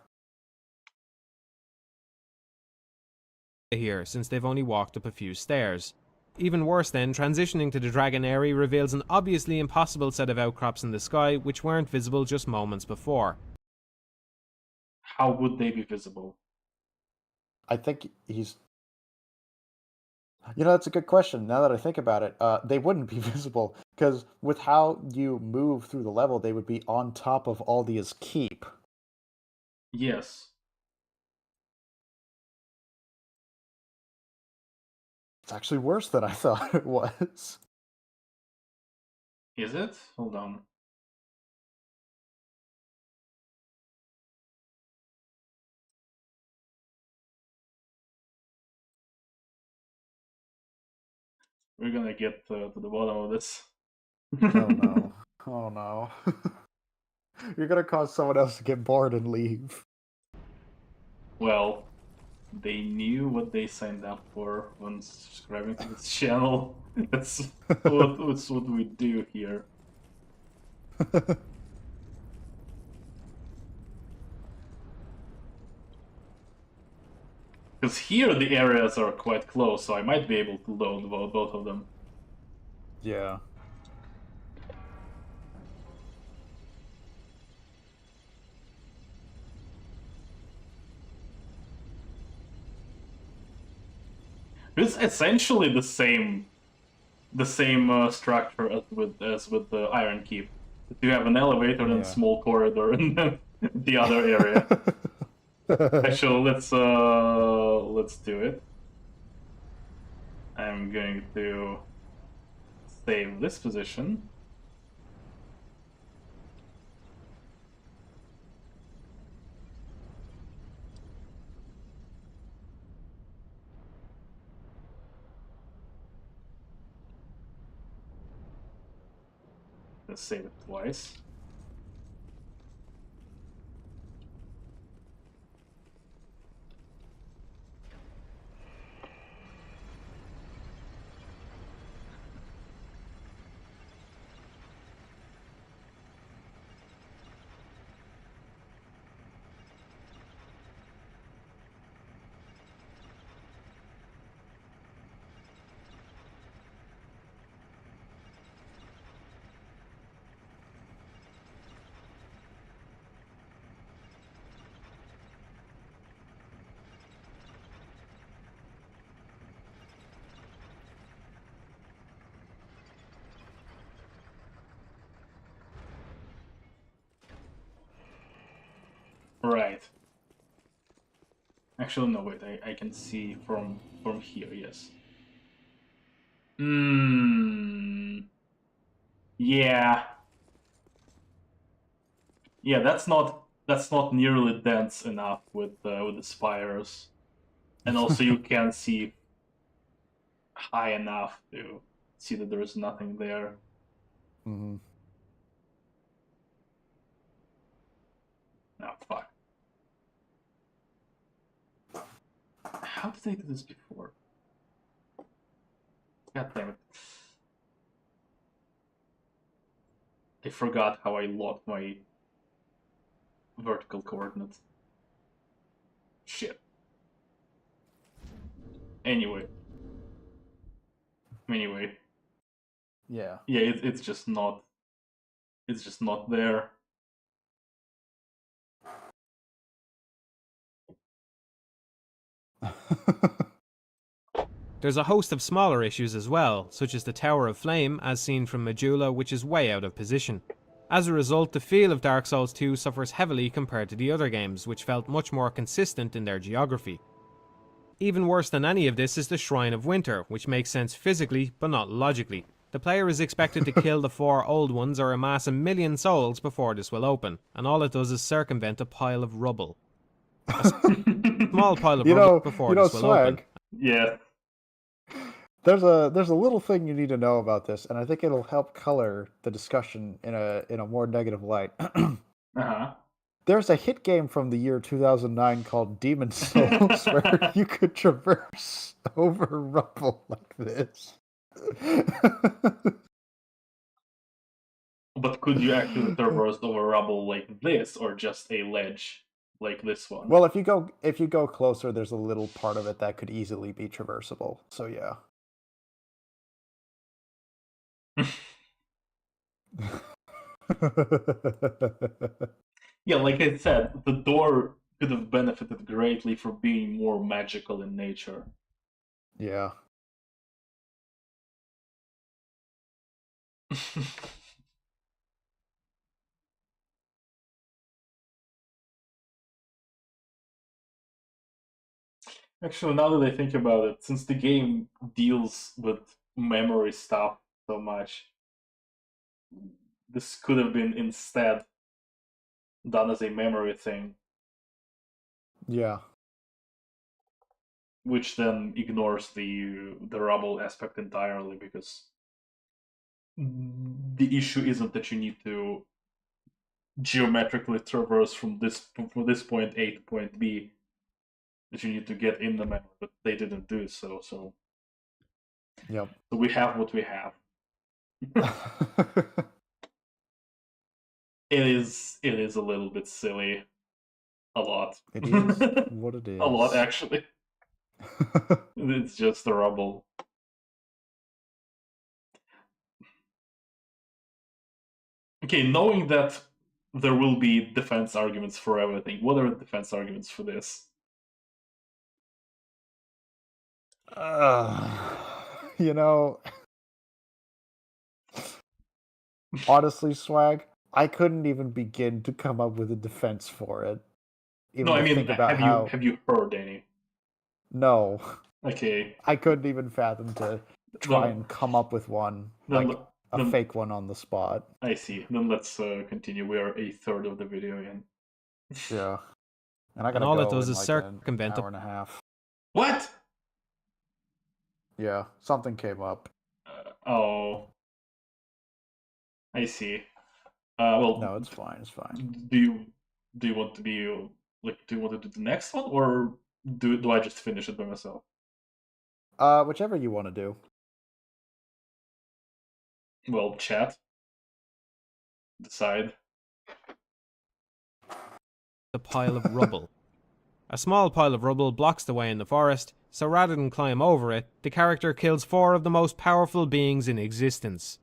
Here, since they've only walked up a few stairs. Even worse then, transitioning to the Dragon area reveals an obviously impossible set of outcrops in the sky which weren't visible just moments before. How would they be visible? I think he's. That's a good question. Now that I think about it, they wouldn't be visible because with how you move through the level, they would be on top of Aldia's keep. Yes. It's actually worse than I thought it was. Is it? Hold on. We're gonna get to the bottom of this. Oh no. Oh no. You're gonna cause someone else to get bored and leave. Well, they knew what they signed up for when subscribing to this channel. That's what we do here. Because here the areas are quite close, so I might be able to load both of them. Yeah. It's essentially the same structure as with the Iron Keep. You have an elevator and a small corridor, and then the other area. Actually, let's do it. I'm going to save this position. Let's save it twice. Right. Actually, no, wait, I can see from here, yes. Yeah. Yeah, that's not nearly dense enough with the spires. And also you can't see high enough to see that there is nothing there. Mm-hmm. Oh, fuck. How did I do this before? God damn it. I forgot how I locked my vertical coordinates. Shit. Anyway. Yeah. Yeah, it's just not there. There's a host of smaller issues as well, such as the Tower of Flame as seen from Majula, which is way out of position. As a result, the feel of Dark Souls 2 suffers heavily compared to the other games, which felt much more consistent in their geography. Even worse than any of this is the Shrine of Winter, which makes sense physically, but not logically. The player is expected to kill the 4 old ones or amass 1,000,000 souls before this will open, and all it does is circumvent a pile of rubble. A small pile of rubble before this will Swag. open. Yeah. There's a little thing you need to know about this, and I think it'll help color the discussion in a more negative light. Uh-huh. There's a hit game from the year 2009 called Demon Souls where you could traverse over rubble like this. But could you actually traverse over rubble like this, or just a ledge like this one? Well, if you go closer, there's a little part of it that could easily be traversable. So yeah. Yeah, like I said, the door could have benefited greatly from being more magical in nature. Yeah. Actually, now that I think about it, since the game deals with memory stuff so much, this could have been instead done as a memory thing, Yeah. which then ignores the rubble aspect entirely, because the issue isn't that you need to geometrically traverse from this point A to point B, that you need to get in the map, but they didn't do so. So Yep. we have what we have. It is a little bit silly, a lot. It is what it is. A lot, actually. It's just a rubble. Okay, knowing that there will be defense arguments for everything, what are the defense arguments for this? You know, honestly, Swag, I couldn't even begin to come up with a defense for it. Even No, I to mean, think about how... have you heard any? No, Okay. I couldn't even fathom to try and come up with one, like a fake one on the spot. I see. Then let's continue. We are a third of the video in. Yeah, and I gotta all go it does in is like circumvent an hour and a half. What? Yeah, something came up. Oh, I see. Well, No, it's fine. It's fine. do you want to be like? Do you want to do the next one, or do I just finish it by myself? Whichever you want to do. Well, chat. Decide. A pile of rubble. A small pile of rubble blocks the way in the forest, so rather than climb over it, the character kills 4 of the most powerful beings in existence.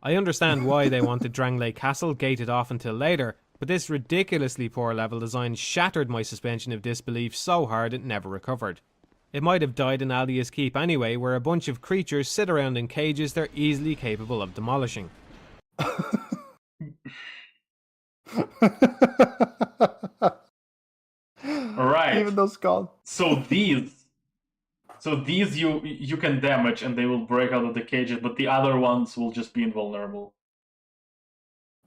I understand why they wanted Drangley Castle gated off until later, but this ridiculously poor level design shattered my suspension of disbelief so hard it never recovered. It might have died in Aldia's Keep anyway, where a bunch of creatures sit around in cages they're easily capable of demolishing. Alright. Even those skulls. So these you can damage and they will break out of the cages, but the other ones will just be invulnerable.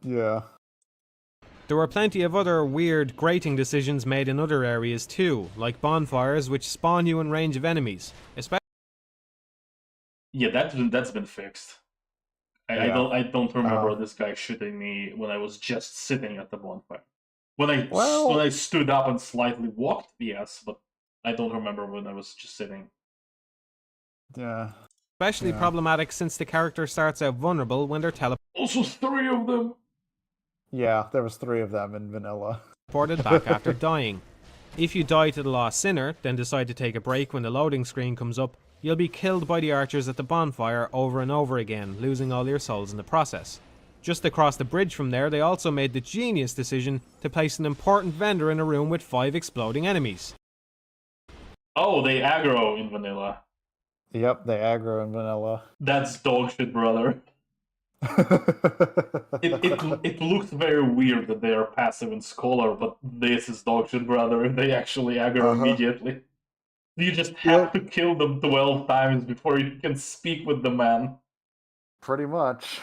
Yeah. There were plenty of other weird, grating decisions made in other areas too, like bonfires which spawn you in range of enemies. Yeah, that's been fixed. I don't remember this guy shooting me when I was just sitting at the bonfire. When I stood up and slightly walked, yes, but I don't remember when I was just sitting. Yeah. Especially problematic since the character starts out vulnerable when they're Also 3 of them! Yeah, there was 3 of them in vanilla. teleported back after dying. If you die to the Lost Sinner, then decide to take a break when the loading screen comes up, you'll be killed by the archers at the bonfire over and over again, losing all your souls in the process. Just across the bridge from there, they also made the genius decision to place an important vendor in a room with 5 exploding enemies. Oh, they aggro in vanilla. Yep, they aggro in vanilla. That's dog shit, brother. It looks very weird that they are passive in Scholar, but this is dog shit, brother. They actually aggro immediately. You just have to kill them 12 times before you can speak with the man. Pretty much.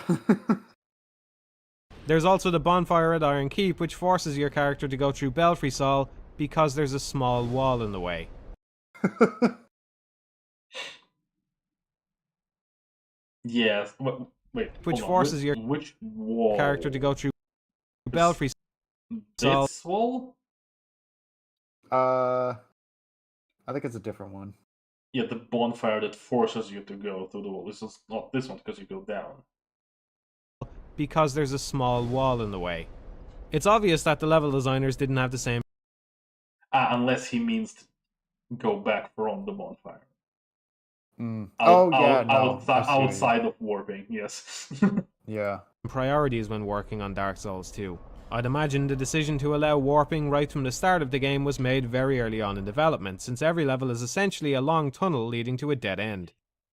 There's also the bonfire at Iron Keep, which forces your character to go through Belfry Sol because there's a small wall in the way. Yes. Wait. Which forces your character to go through Belfry Sol. This wall? I think it's a different one. Yeah, the bonfire that forces you to go through the wall. This is not this one because you go down. Because there's a small wall in the way. It's obvious that the level designers didn't have the same. Unless he means to go back from the bonfire. Oh yeah, no. I see what you mean. outside of warping, yes. Yeah. Priorities when working on Dark Souls 2. I'd imagine the decision to allow warping right from the start of the game was made very early on in development, since every level is essentially a long tunnel leading to a dead end.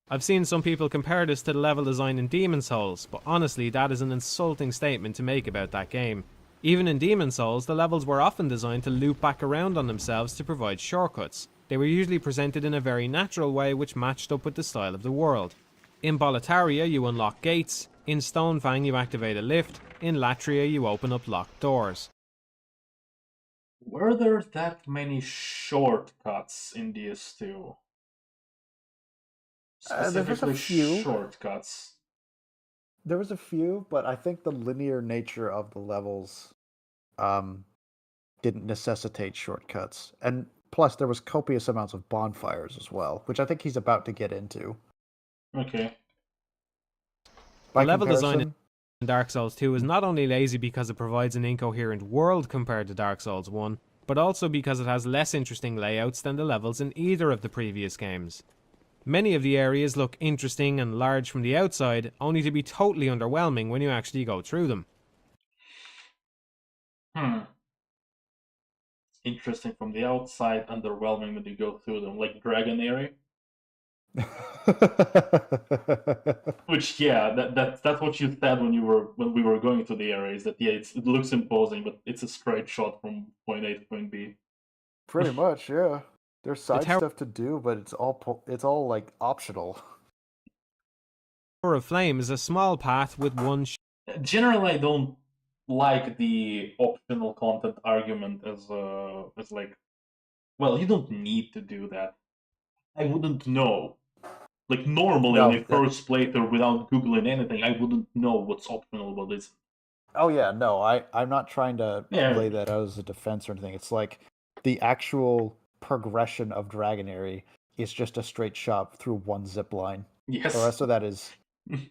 I've seen some people compare this to the level design in Demon's Souls, but honestly that is an insulting statement to make about that game. Even in Demon's Souls, the levels were often designed to loop back around on themselves to provide shortcuts. They were usually presented in a very natural way which matched up with the style of the world. In Boletaria you unlock gates, in Stonefang you activate a lift, in Latria you open up locked doors. Were there that many shortcuts in DS2? There was a Specifically few. shortcuts. There was a few, but I think the linear nature of the levels didn't necessitate shortcuts. And plus there was copious amounts of bonfires as well, which I think he's about to get into. Okay. By The level design comparison, in Dark Souls 2 is not only lazy because it provides an incoherent world compared to Dark Souls 1, but also because it has less interesting layouts than the levels in either of the previous games. Many of the areas look interesting and large from the outside, only to be totally underwhelming when you actually go through them. Interesting from the outside, underwhelming when you go through them, like Dragon Area. Which, yeah, that's what you said when we were going through the areas. That yeah, it looks imposing, but it's a straight shot from point A to point B. Pretty much, yeah. There's side tower- stuff to do, but it's all like optional. Tower of Flame is a small path with one Generally, I don't like the optional content argument as like, well, you don't need to do that. I wouldn't know. Like normally No, on a first playthrough without googling anything, I wouldn't know what's optional about this. Oh yeah, no, I'm not trying to Yeah. lay that out as a defense or anything. It's like the actual progression of Dragonary is just a straight shot through one zip line. Yes. The rest of that is, and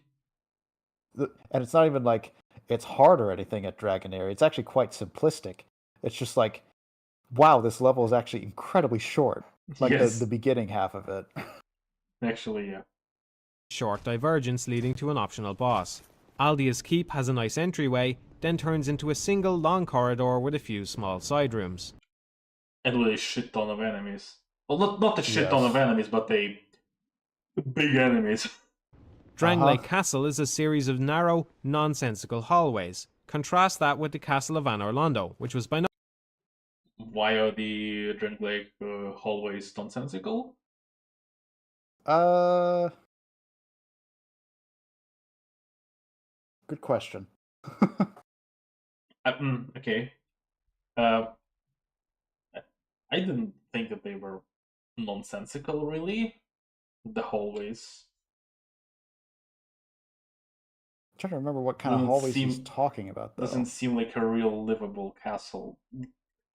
it's not even like it's hard or anything at Dragonary. It's actually quite simplistic. It's just like, wow, this level is actually incredibly short. Like Yes. the beginning half of it. Actually, yeah. short divergence leading to an optional boss. Aldia's Keep has a nice entryway, then turns into a single long corridor with a few small side rooms. And with a shit ton of enemies. Well, not a shit ton Yes. of enemies, but they big enemies. Dranglake Castle is a series of narrow, nonsensical hallways. Contrast that with the Castle of Anor Londo, which was by no Why are the Dranglake hallways nonsensical? Good question. Okay. I didn't think that they were nonsensical, really. The hallways. I'm trying to remember what kind of Doesn't hallways he's seem- talking about, though. Doesn't seem like a real livable castle.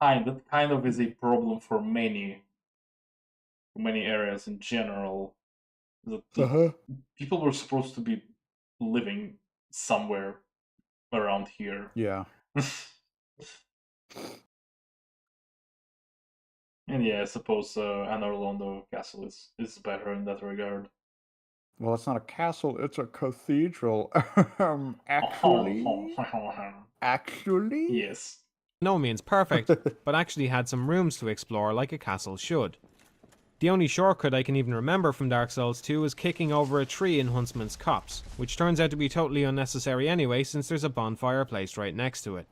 That kind of is a problem for many areas in general. The people were supposed to be living somewhere around here. Yeah. And yeah, I suppose Anor Londo Castle is better in that regard. Well, it's not a castle, it's a cathedral. Actually? Actually? Yes. no means perfect, but actually had some rooms to explore like a castle should. The only shortcut I can even remember from Dark Souls 2 is kicking over a tree in Huntsman's Copse, which turns out to be totally unnecessary anyway since there's a bonfire placed right next to it.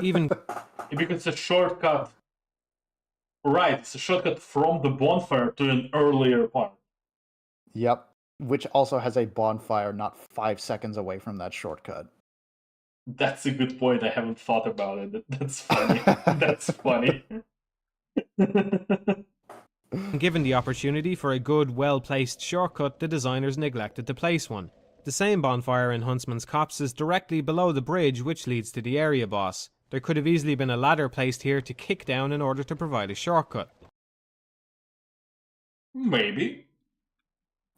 Even Because it's a shortcut. Right, it's a shortcut from the bonfire to an earlier part. Yep. Which also has a bonfire not 5 seconds away from that shortcut. That's a good point. I haven't thought about it. That's funny. That's funny. given the opportunity for a good, well-placed shortcut, the designers neglected to place one. The same bonfire in Huntsman's Copse is directly below the bridge which leads to the area boss. There could have easily been a ladder placed here to kick down in order to provide a shortcut. Maybe.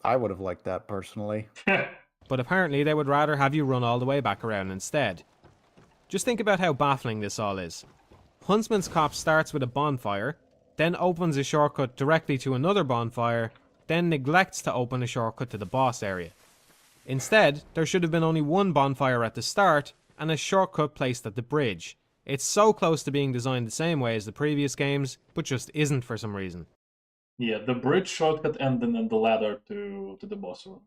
I would have liked that personally. But apparently they would rather have you run all the way back around instead. Just think about how baffling this all is. Huntsman's Copse starts with a bonfire, then opens a shortcut directly to another bonfire, then neglects to open a shortcut to the boss area. Instead, there should have been only one bonfire at the start and a shortcut placed at the bridge. It's so close to being designed the same way as the previous games, but just isn't for some reason. Yeah, the bridge shortcut and then the ladder to the boss room.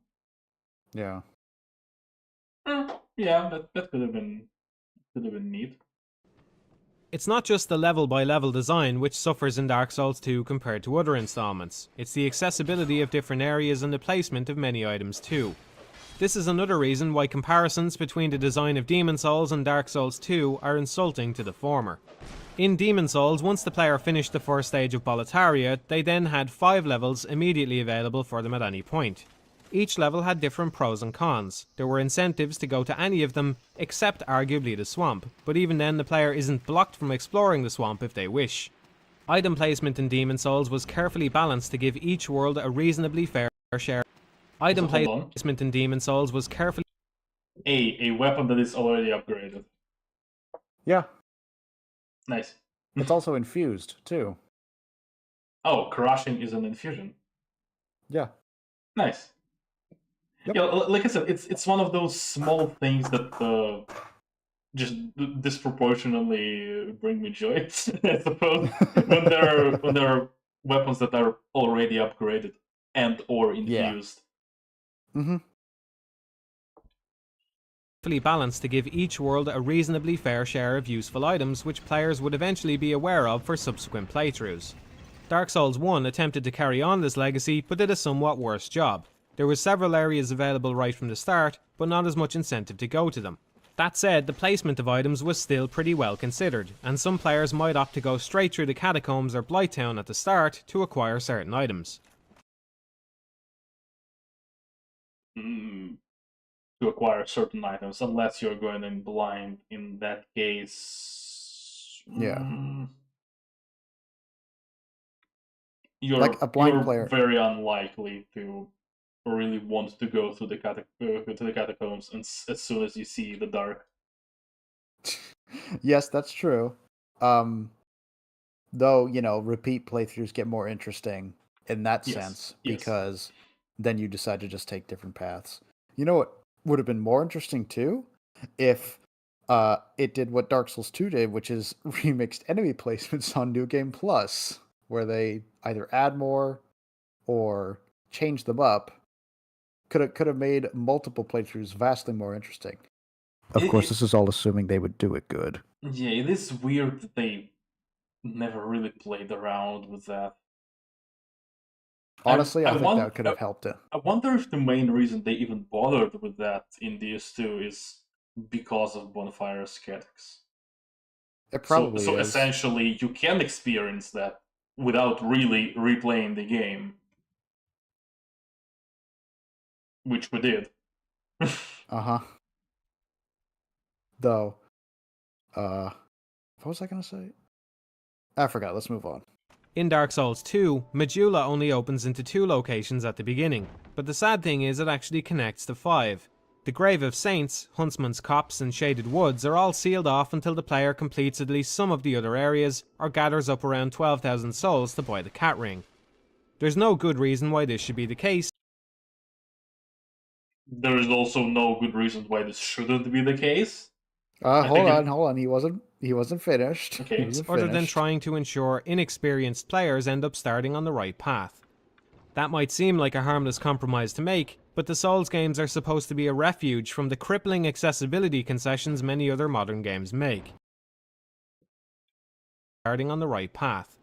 Yeah. Yeah, that could have been neat. It's not just the level-by-level design which suffers in Dark Souls 2 compared to other installments. It's the accessibility of different areas and the placement of many items too. This is another reason why comparisons between the design of Demon Souls and Dark Souls 2 are insulting to the former. In Demon Souls, once the player finished the first stage of Boletaria, they then had 5 levels immediately available for them at any point. Each level had different pros and cons. There were incentives to go to any of them, except arguably the swamp, but even then the player isn't blocked from exploring the swamp if they wish. Item placement in Demon Souls was carefully balanced to give each world a reasonably fair share. Item placement in Demon Souls was carefully... A weapon that is already upgraded. Yeah. Nice. It's also infused, too. Oh, crushing is an infusion. Yeah. Nice. Yep. Yeah, like I said, it's one of those small things that just disproportionately bring me joy. I suppose when there are weapons that are already upgraded and or infused. Mm-hmm. Balanced to give each world a reasonably fair share of useful items which players would eventually be aware of for subsequent playthroughs. Dark Souls 1 attempted to carry on this legacy but did a somewhat worse job. There were several areas available right from the start, but not as much incentive to go to them. That said, the placement of items was still pretty well considered, and some players might opt to go straight through the catacombs or Blighttown at the start to acquire certain items. To acquire certain items, unless you're going in blind. In that case, Yeah. You're like a blind player. Very unlikely to really want to go through the catacombs as soon as you see the dark. Yes, that's true. Though, repeat playthroughs get more interesting in that sense, because then you decide to just take different paths. You know what would have been more interesting too? If it did what Dark Souls 2 did, which is remixed enemy placements on New Game Plus, where they either add more or change them up. Could have made multiple playthroughs vastly more interesting. Of course, this is all assuming they would do it good. Yeah, it is weird that they never really played around with that. Honestly, I think that could have helped it. I wonder if the main reason they even bothered with that in DS2 is because of Bonfire Aesthetics. It probably so is. Essentially, you can experience that without really replaying the game. Which we did. Uh-huh. Though, what was I going to say? I forgot. Let's move on. In Dark Souls 2, Majula only opens into 2 locations at the beginning, but the sad thing is it actually connects to 5. The Grave of Saints, Huntsman's Copse and Shaded Woods are all sealed off until the player completes at least some of the other areas, or gathers up around 12,000 souls to buy the cat ring. There's no good reason why this should be the case. There is also no good reason why this shouldn't be the case. Hold on. He wasn't finished. Okay. He wasn't other finished. than trying to ensure inexperienced players end up starting on the right path. That might seem like a harmless compromise to make, but the Souls games are supposed to be a refuge from the crippling accessibility concessions many other modern games make. Starting on the right path.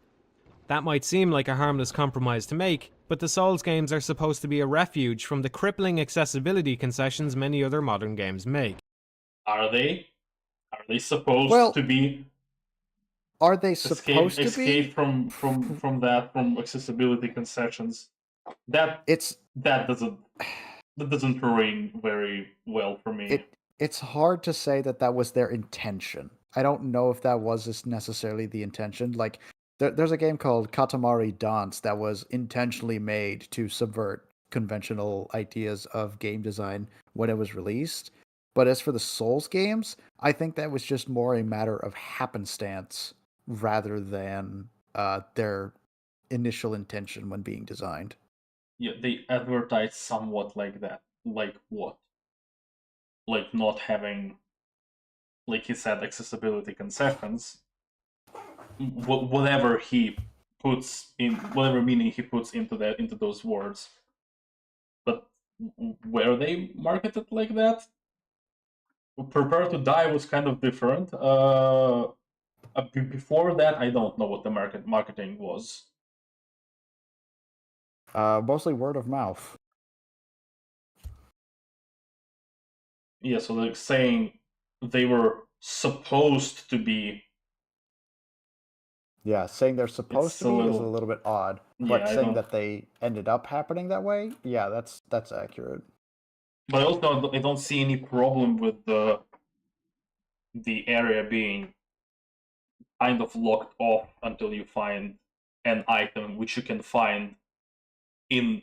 That might seem like a harmless compromise to make, but the Souls games are supposed to be a refuge from the crippling accessibility concessions many other modern games make. Are they? Are they supposed to be? Are they supposed to be? Escape from accessibility concessions. That doesn't ring very well for me. It's hard to say that was their intention. I don't know if that was necessarily the intention. Like, there's a game called Katamari Dance that was intentionally made to subvert conventional ideas of game design when it was released. But as for the Souls games, I think that was just more a matter of happenstance rather than their initial intention when being designed. Yeah, they advertise somewhat like that. Like what? Like not having, like he said, accessibility concessions. Whatever he puts in, whatever meaning he puts into those words. But were they marketed like that? Prepare to Die was kind of different. Before that, I don't know what the marketing was. Mostly word of mouth. Yeah, so like saying they were supposed to be. Yeah, saying they're supposed to be is a little- little bit odd, Yeah, but I saying don't- that they ended up happening that way, yeah, that's accurate. But also, I don't see any problem with the area being kind of locked off until you find an item which you can find in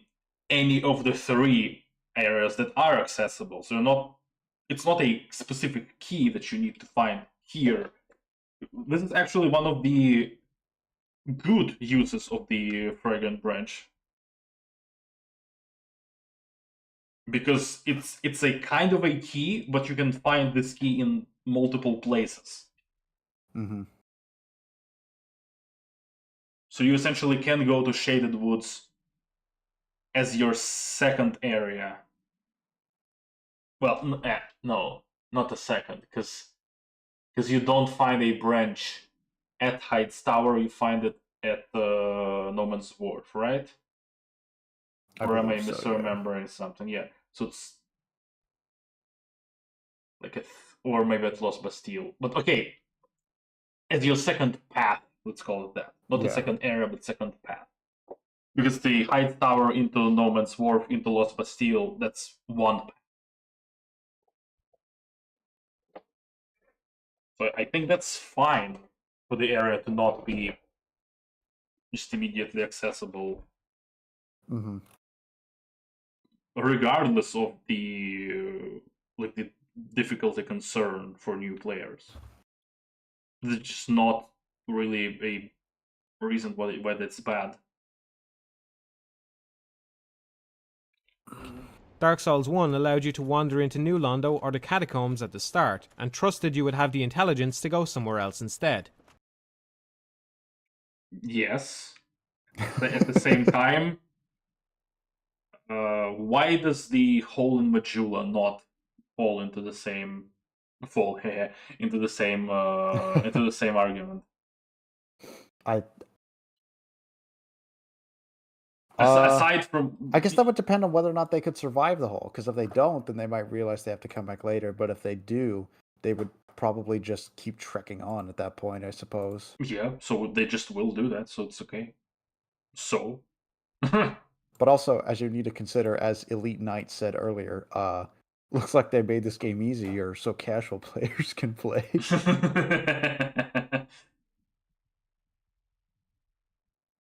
any of the 3 areas that are accessible. So it's not a specific key that you need to find here. This is actually one of the good uses of the Fragrant Branch. Because it's a kind of a key, but you can find this key in multiple places. Mm-hmm. So you essentially can go to Shaded Woods as your second area. Well, no, not a second, because you don't find a branch at Heights Tower, you find it at No Man's Wharf, right? Or am I misremembering something? Yeah. So it's like or maybe at Lost Bastille. But okay, as your second path, let's call it that. Not the second area, but second path. Because the Heights Tower into No Man's Wharf into Lost Bastille, that's one path. So I think that's fine for the area to not be just immediately accessible. Mm-hmm. Regardless of the the difficulty concern for new players. It's just not really a reason why that's bad. Dark Souls 1 allowed you to wander into New Londo or the catacombs at the start, and trusted you would have the intelligence to go somewhere else instead. Yes. But at the same time, why does the hole in Majula not fall into the same into the same argument? Aside from, I guess that would depend on whether or not they could survive the hole. Because if they don't, then they might realize they have to come back later. But if they do, they would probably just keep trekking on at that point, I suppose. Yeah, so they just will do that, so it's okay. So. But also, as you need to consider, as Elite Knight said earlier, looks like they made this game easier so casual players can play.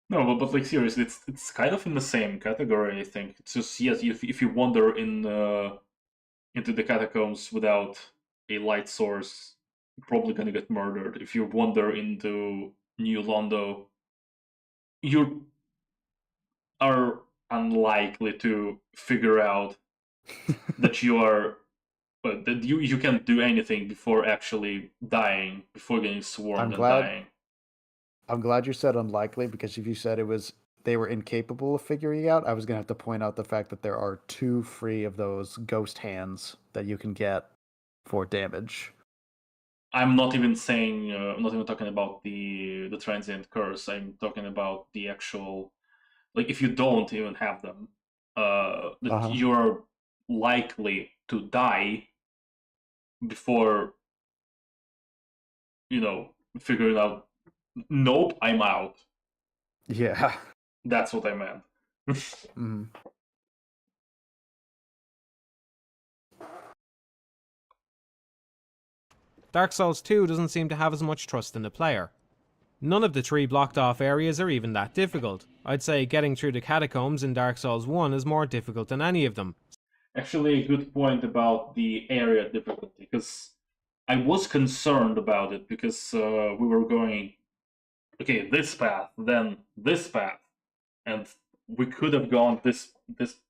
No, but like seriously, it's kind of in the same category. I think it's just, yes, if you wander into the catacombs without a light source, you're probably gonna get murdered. If you wander into New Londo, you are unlikely to figure out that you are that you can't do anything before actually dying, before getting swarmed and dying. I'm glad you said unlikely, because if you said they were incapable of figuring it out, I was going to have to point out the fact that there are 2 free of those ghost hands that you can get for damage. I'm not even saying, I'm not even talking about the transient curse. I'm talking about the actual, like, if you don't even have them, you're likely to die before, figuring out, nope, I'm out. Yeah. That's what I meant. Mm-hmm. Dark Souls 2 doesn't seem to have as much trust in the player. None of the 3 blocked off areas are even that difficult. I'd say getting through the catacombs in Dark Souls 1 is more difficult than any of them. Actually, a good point about the area difficulty, because I was concerned about it, because we were going, okay, this path, then this path, and we could have gone this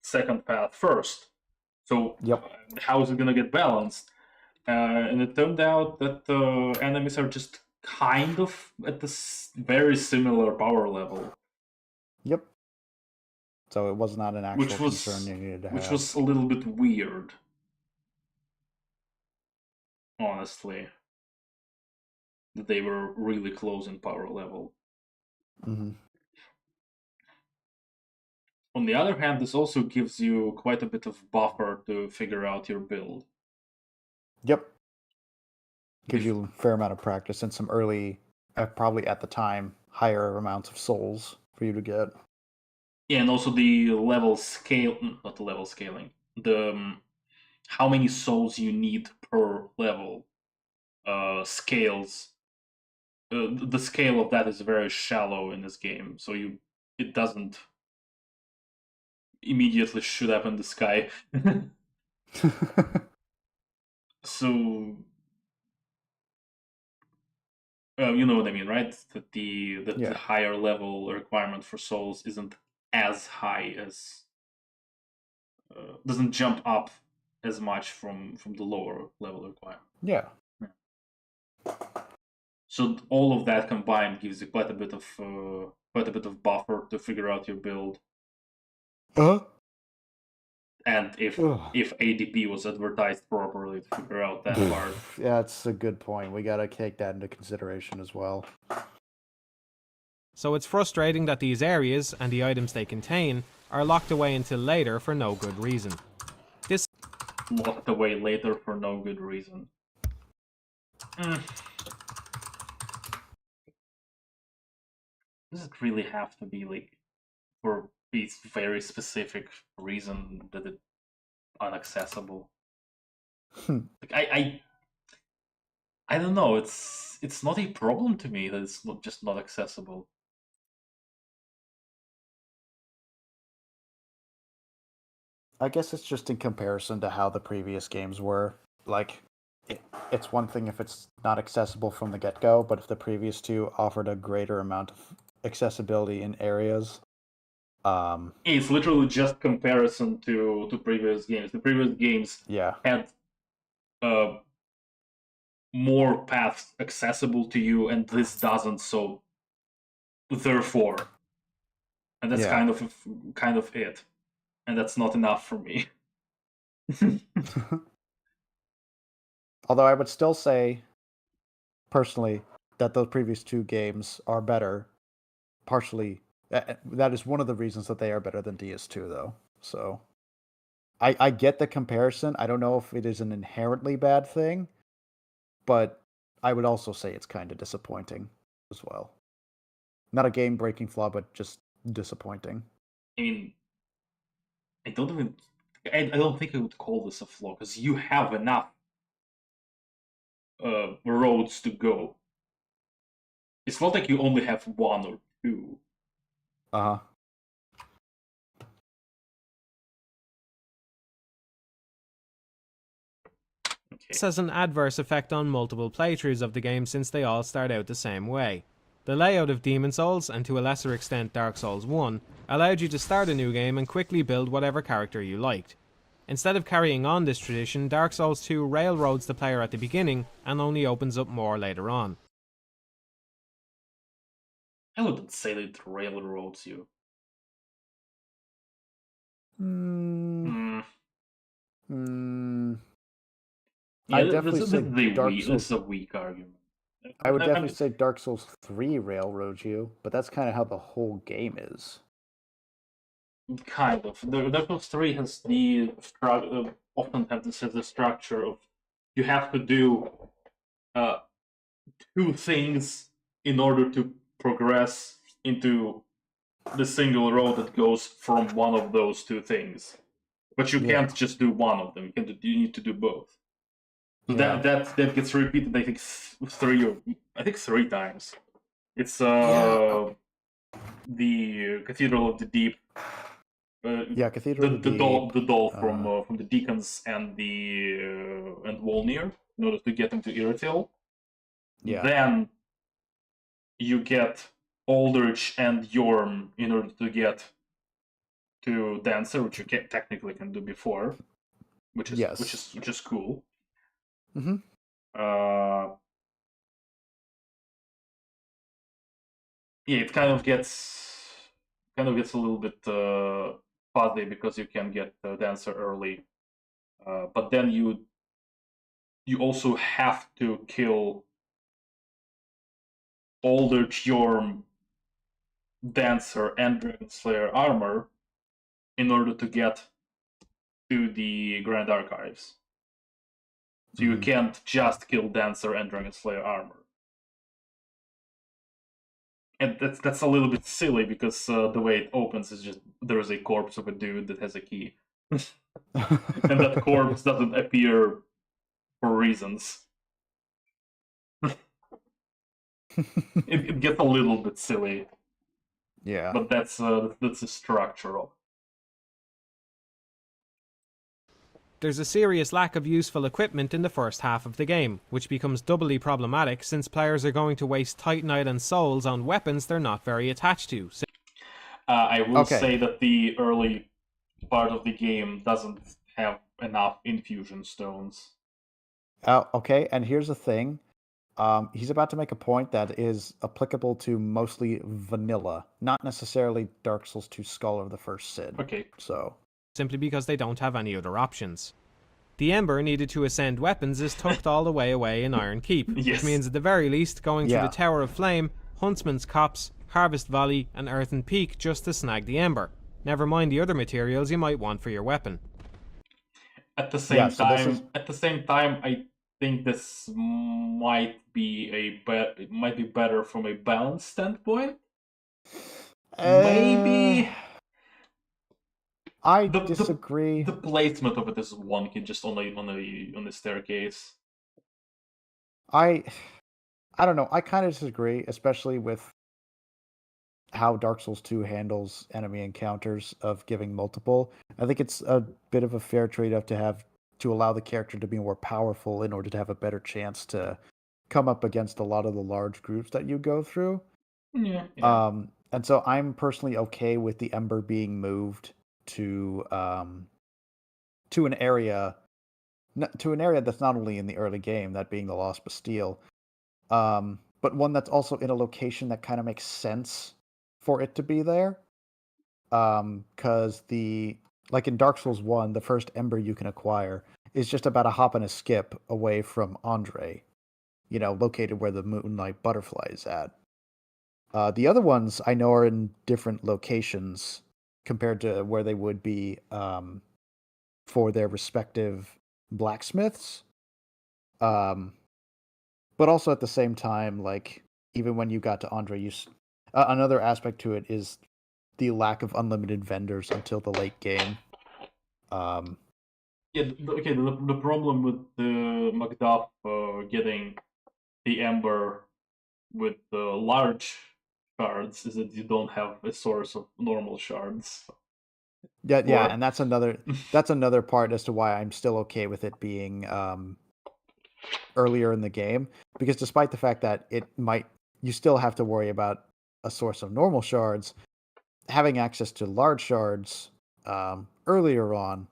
second path first. So how is it gonna get balanced? And it turned out that the enemies are just kind of at this very similar power level. Yep. So it was not an actual concern you needed to have. Which was a little bit weird, honestly. That they were really close in power level. Mm-hmm. On the other hand, this also gives you quite a bit of buffer to figure out your build. Yep. Gives you a fair amount of practice and some early, probably at the time, higher amounts of souls for you to get. Yeah, and also the level scale, not the level scaling, the how many souls you need per level scales. The scale of that is very shallow in this game, so it doesn't immediately shoot up in the sky. So you know what I mean, right? That the higher level requirement for souls isn't as high as doesn't jump up as much from the lower level requirement. Yeah. So all of that combined gives you quite a bit of buffer to figure out your build. And if ADP was advertised properly to figure out that part. Yeah, that's a good point. We gotta take that into consideration as well. So it's frustrating that these areas and the items they contain are locked away until later for no good reason. Locked away later for no good reason. Does it really have to be like for a very specific reason that it's inaccessible? Like I don't know. It's not a problem to me that it's just not accessible. I guess it's just in comparison to how the previous games were. Like, it's one thing if it's not accessible from the get-go, but if the previous two offered a greater amount of accessibility in areas. It's literally just comparison to previous games. The previous games had more paths accessible to you, and this doesn't. So therefore, and that's kind of it, and that's not enough for me. Although I would still say, personally, that those previous two games are better. Partially, that is one of the reasons that they are better than DS2, though. So, I get the comparison. I don't know if it is an inherently bad thing, but I would also say it's kind of disappointing as well. Not a game-breaking flaw, but just disappointing. I mean, I don't think I would call this a flaw, because you have enough roads to go. It's not like you only have one or two. Uh-huh. This has an adverse effect on multiple playthroughs of the game since they all start out the same way. The layout of Demon Souls, and to a lesser extent Dark Souls 1, allowed you to start a new game and quickly build whatever character you liked. Instead of carrying on this tradition, Dark Souls 2 railroads the player at the beginning and only opens up more later on. I wouldn't say that it railroads you. I definitely say this is a weak argument. I would definitely say Dark Souls 3 railroads you, but that's kind of how the whole game is. Kind of. Dark Souls 3 has often have the structure of you have to do two things in order to progress into the single road that goes from one of those two things. But you can't just do one of them. You need to do both. That gets repeated. I think three times. It's the Cathedral of the Deep. Cathedral of the Deep. The doll from the Deacons and Wolnir in order to get into Iratil. Yeah. Then you get Aldrich and Yorm in order to get to Dancer, which you technically can do before, which is Yes. which is cool. Mm-hmm. Yeah, it kind of gets a little bit fuzzy because you can get Dancer early, but then you also have to kill all the Jorm, Dancer, and Dragon Slayer armor in order to get to the Grand Archives. So you can't just kill Dancer and Dragon Slayer armor. And that's a little bit silly because the way it opens is just there's a corpse of a dude that has a key. And that corpse doesn't appear for reasons. It gets a little bit silly, Yeah. but that's the structure of. There's a serious lack of useful equipment in the first half of the game, which becomes doubly problematic since players are going to waste Titanite and Souls on weapons they're not very attached to. I will Okay. say that the early part of the game doesn't have enough infusion stones. Okay, and here's the thing. He's about to make a point that is applicable to mostly vanilla, not necessarily Dark Souls 2 Skull of the First Sin. Okay. So, Simply because they don't have any other options. The Ember needed to ascend weapons is tucked all the way away in Iron Keep, Yes. which means at the very least going through the Tower of Flame, Huntsman's Copse, Harvest Valley, and Earthen Peak just to snag the Ember. Never mind the other materials you might want for your weapon. At the same so time, I think this might be better from a balance standpoint. Maybe I disagree. The placement of it is wonky, just on the staircase. I don't know. I kind of disagree, especially with how Dark Souls 2 handles enemy encounters of giving multiple. I think it's a bit of a fair trade-off to allow the character to be more powerful in order to have a better chance to come up against a lot of the large groups that you go through. Yeah. And so I'm personally okay with the Ember being moved to an area that's not only in the early game, that being the Lost Bastille, but one that's also in a location that kind of makes sense for it to be there. Because like in Dark Souls 1, the first Ember you can acquire is just about a hop and a skip away from Andre, located where the Moonlight Butterfly is at. The other ones I know are in different locations compared to where they would be for their respective blacksmiths. But also at the same time, like, even when you got to Andre, another aspect to it is the lack of unlimited vendors until the late game. The problem with the Macduff getting the Ember with the large shards is that you don't have a source of normal shards. Yeah, and that's another part as to why I'm still okay with it being earlier in the game, because despite the fact that you still have to worry about a source of normal shards, having access to large shards earlier on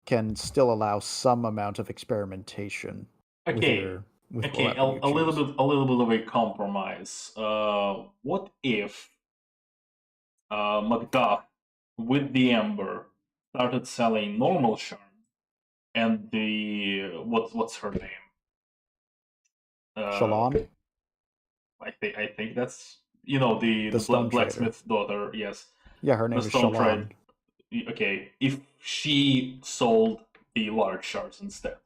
can still allow some amount of experimentation. Okay, a little bit of a compromise. What if Macduff with the Ember started selling normal shards, and what's her name? Shalon? I think that's the blacksmith's daughter. Yes. Yeah, her name is Shalon. Okay, if she sold the large shards instead,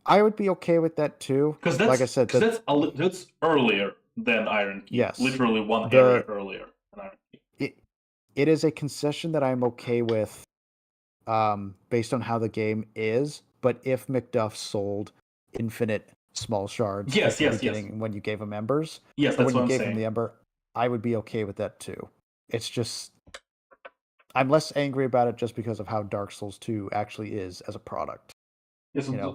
I would be okay with that too. Because like I said, that's earlier than Iron Key. Yes, literally one area earlier than Iron Key. It is a concession that I'm okay with, based on how the game is. But if Macduff sold infinite small shards when you gave him embers, that's what I'm saying. Him the ember, I would be okay with that too. It's just I'm less angry about it just because of how Dark Souls 2 actually is as a product. Yeah,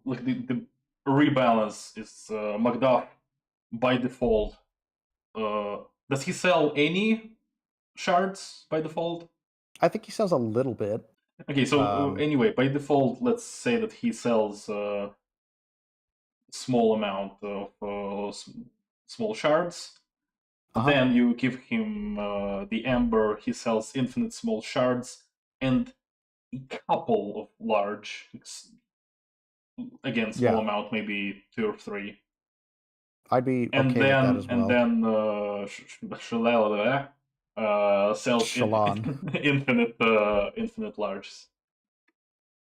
like the rebalance is Macduff by default. Does he sell any shards by default? I think he sells a little bit. Okay, so anyway, by default, let's say that he sells a small amount of small shards. Then you give him the Ember, he sells infinite small shards, and a couple of large, again, small amount, maybe 2 or 3. I'd be okay with that as well. And then sells infinite larges.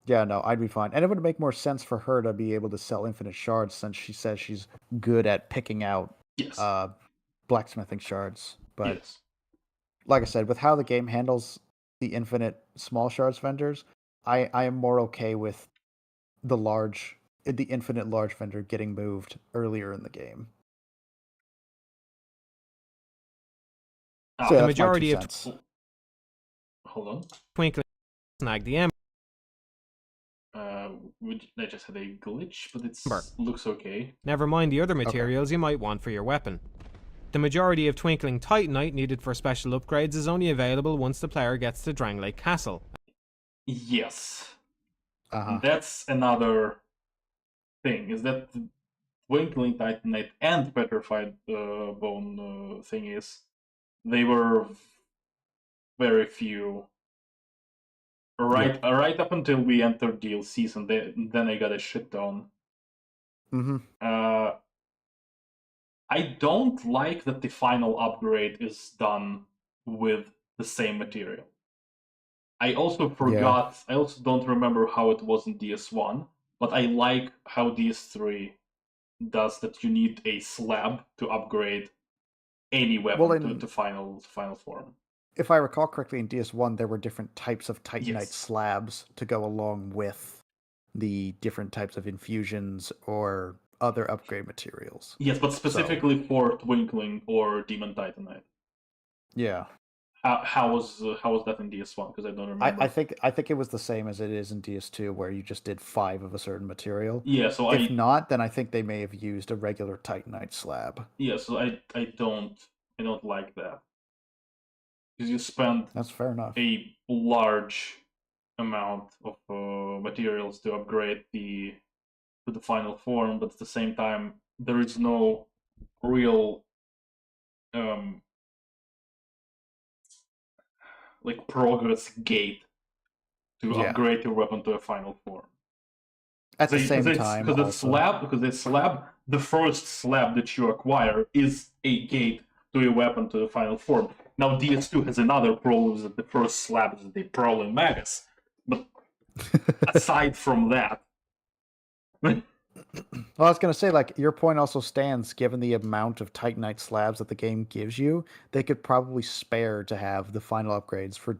Yeah, no, I'd be fine. And it would make more sense for her to be able to sell infinite shards since she says she's good at picking out blacksmithing shards. But like I said, with how the game handles the infinite small shards vendors, I am more okay with the infinite large vendor getting moved earlier in the game. So the majority of hold on. Twinkling snag the Ember. I just had a glitch, but it looks okay. Never mind the other materials you might want for your weapon. The majority of Twinkling Titanite needed for special upgrades is only available once the player gets to Dranglake Castle. Yes. That's another thing, is that the Twinkling Titanite and Petrified Bone thingies, they were very few. Right up until we entered DLCs, and then I got a shit ton. I don't like that the final upgrade is done with the same material. I also forgot, I also don't remember how it was in DS1, but I like how DS3 does that. You need a slab to upgrade any weapon to final form. If I recall correctly, in DS1, there were different types of Titanite slabs to go along with the different types of infusions or other upgrade materials. Yes, but specifically for Twinkling or Demon Titanite. Yeah. How was that in DS1? Because I don't remember. I think it was the same as it is in DS2, where you just did 5 of a certain material. Yeah, so if not, then I think they may have used a regular Titanite slab. Yeah, so I don't like that. Because you spend that's fair enough a large amount of materials to upgrade to the final form, but at the same time there is no real like progress gate to upgrade your weapon to a final form. At the same time, because the slab, the first slab that you acquire is a gate to your weapon to the final form. Now DS2 has another problem, that the first slab is the Prowling Magus. But aside from that... Well, I was going to say, like, your point also stands, given the amount of Titanite slabs that the game gives you, they could probably spare to have the final upgrades for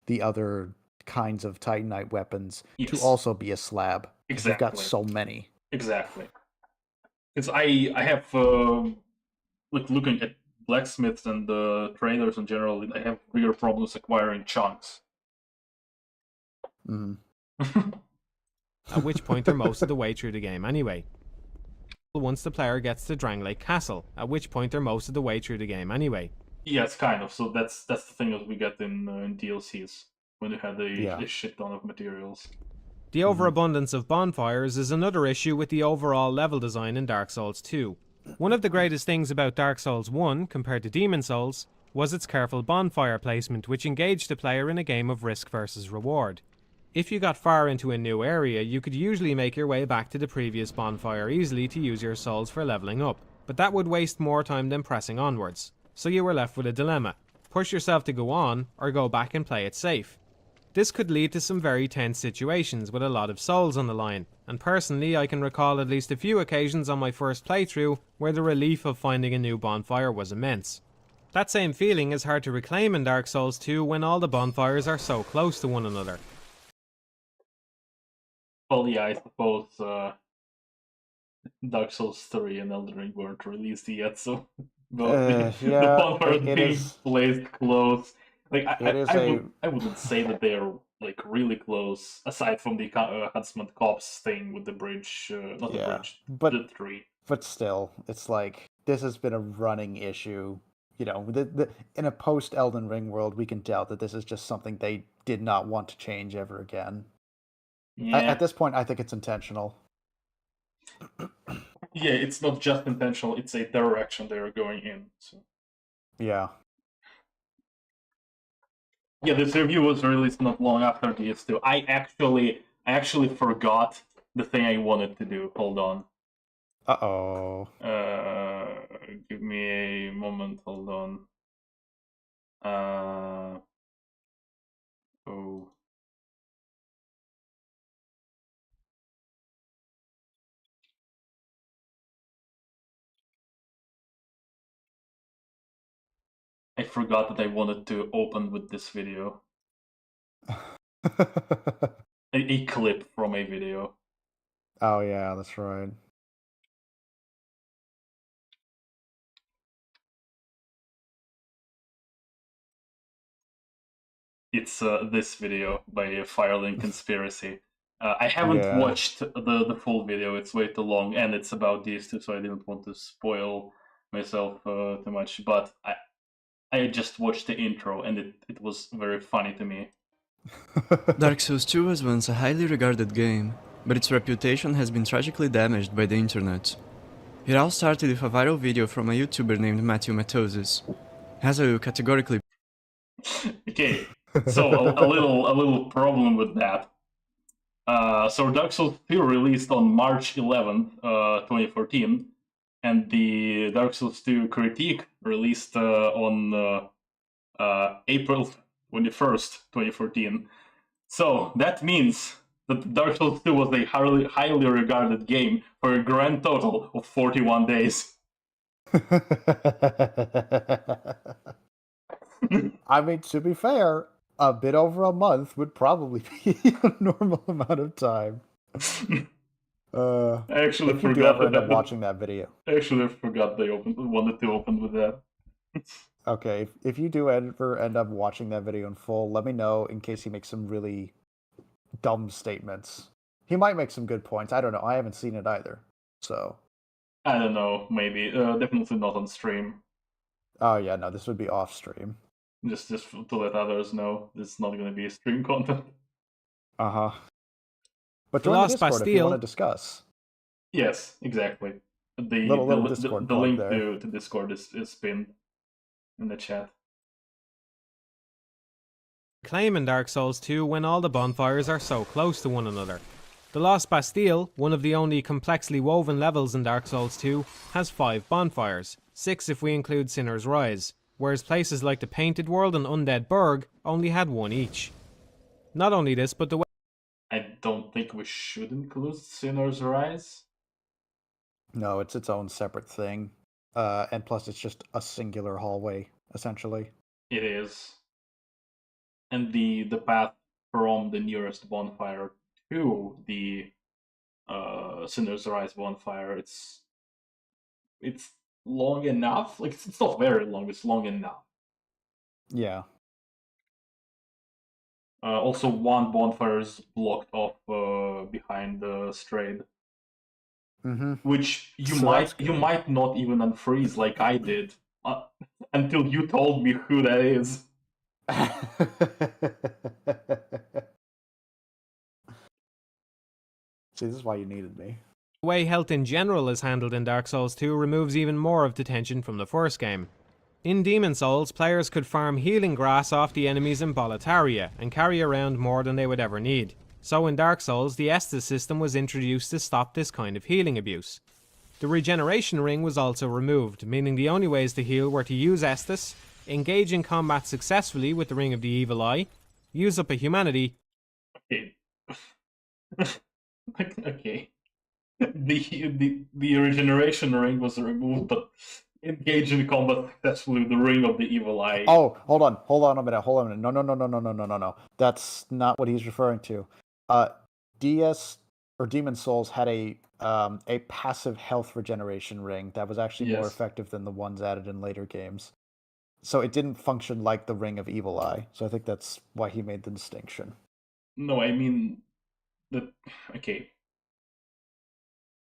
the other kinds of Titanite weapons to also be a slab. Exactly. You've got so many. Exactly. Because I have, like, looking at blacksmiths and traders in general, I have bigger problems acquiring chunks. At which point they're most of the way through the game anyway. Once the player gets to Dranglake Castle, at which point they're most of the way through the game anyway. Yes, kind of. So that's the thing that we get in DLCs, when you had a shit ton of materials. The overabundance of bonfires is another issue with the overall level design in Dark Souls 2. One of the greatest things about Dark Souls 1, compared to Demon Souls, was its careful bonfire placement, which engaged the player in a game of risk versus reward. If you got far into a new area, you could usually make your way back to the previous bonfire easily to use your souls for leveling up, but that would waste more time than pressing onwards, so you were left with a dilemma: push yourself to go on, or go back and play it safe. This could lead to some very tense situations with a lot of souls on the line, and personally I can recall at least a few occasions on my first playthrough where the relief of finding a new bonfire was immense. That same feeling is hard to reclaim in Dark Souls 2 when all the bonfires are so close to one another. Well, yeah, I suppose Dark Souls 3 and Elden Ring weren't released yet, so the bonfires being placed close. Like, I wouldn't say that they are like really close, aside from the Huntsman Copse thing with the bridge, the tree. But still, it's like, this has been a running issue, you know, in a post Elden Ring world, we can doubt that this is just something they did not want to change ever again. Yeah. At this point, I think it's intentional. Yeah, it's not just intentional, it's a direction they're going in. So. Yeah. Yeah, this review was released not long after DS2. I actually forgot the thing I wanted to do. Hold on. Uh-oh. Give me a moment, hold on. Oh. I forgot that I wanted to open with this video. A clip from a video. Oh, yeah, that's right. It's this video by Firelink Conspiracy. I haven't watched the full video, it's way too long, and it's about these two, so I didn't want to spoil myself too much, but I just watched the intro, and it was very funny to me. Dark Souls 2 was once a highly regarded game, but its reputation has been tragically damaged by the internet. It all started with a viral video from a YouTuber named Matthewmatosis. As I will categorically... Okay, so a little problem with that. So Dark Souls 2 released on March 11th, 2014, and the Dark Souls 2 critique released on April 21st, 2014. So that means that Dark Souls 2 was a highly regarded game for a grand total of 41 days. I mean, to be fair, a bit over a month would probably be a normal amount of time. I actually if you do ever end up watching that video. I actually forgot they wanted to open with that. Okay, if you do ever end up watching that video in full, let me know in case he makes some really dumb statements. He might make some good points. I don't know. I haven't seen it either. So. I don't know. Maybe. Definitely not on stream. Oh yeah, no. This would be off stream. Just to let others know, this is not going to be stream content. Uh-huh. But join the Discord if you want to discuss. Yes, exactly. The link to Discord is pinned in the chat. Claim in Dark Souls 2 when all the bonfires are so close to one another. The Lost Bastille, one of the only complexly woven levels in Dark Souls 2, has 5 bonfires, 6 if we include Sinner's Rise, whereas places like the Painted World and Undead Burg only had 1 each. Not only this, but the way... I don't think we should include Sinner's Rise. No, it's its own separate thing. And plus it's just a singular hallway, essentially. It is. And the path from the nearest bonfire to the Sinner's Rise bonfire, it's long enough. Like it's not very long, it's long enough. Yeah. Also, one bonfire is blocked off behind the Strayed, which you might not even unfreeze like I did until you told me who that is. See, this is why you needed me. The way health in general is handled in Dark Souls 2 removes even more of the tension from the first game. In Demon Souls, players could farm healing grass off the enemies in Boletaria and carry around more than they would ever need. So in Dark Souls, the Estus system was introduced to stop this kind of healing abuse. The regeneration ring was also removed, meaning the only ways to heal were to use Estus, engage in combat successfully with the Ring of the Evil Eye, use up a humanity... Okay. The regeneration ring was removed, but engage in combat successfully with the Ring of the Evil Eye. Oh, hold on a minute. No. That's not what he's referring to. DS or Demon Souls had a passive health regeneration ring that was actually more effective than the ones added in later games. So it didn't function like the Ring of Evil Eye. So I think that's why he made the distinction. No, I mean okay.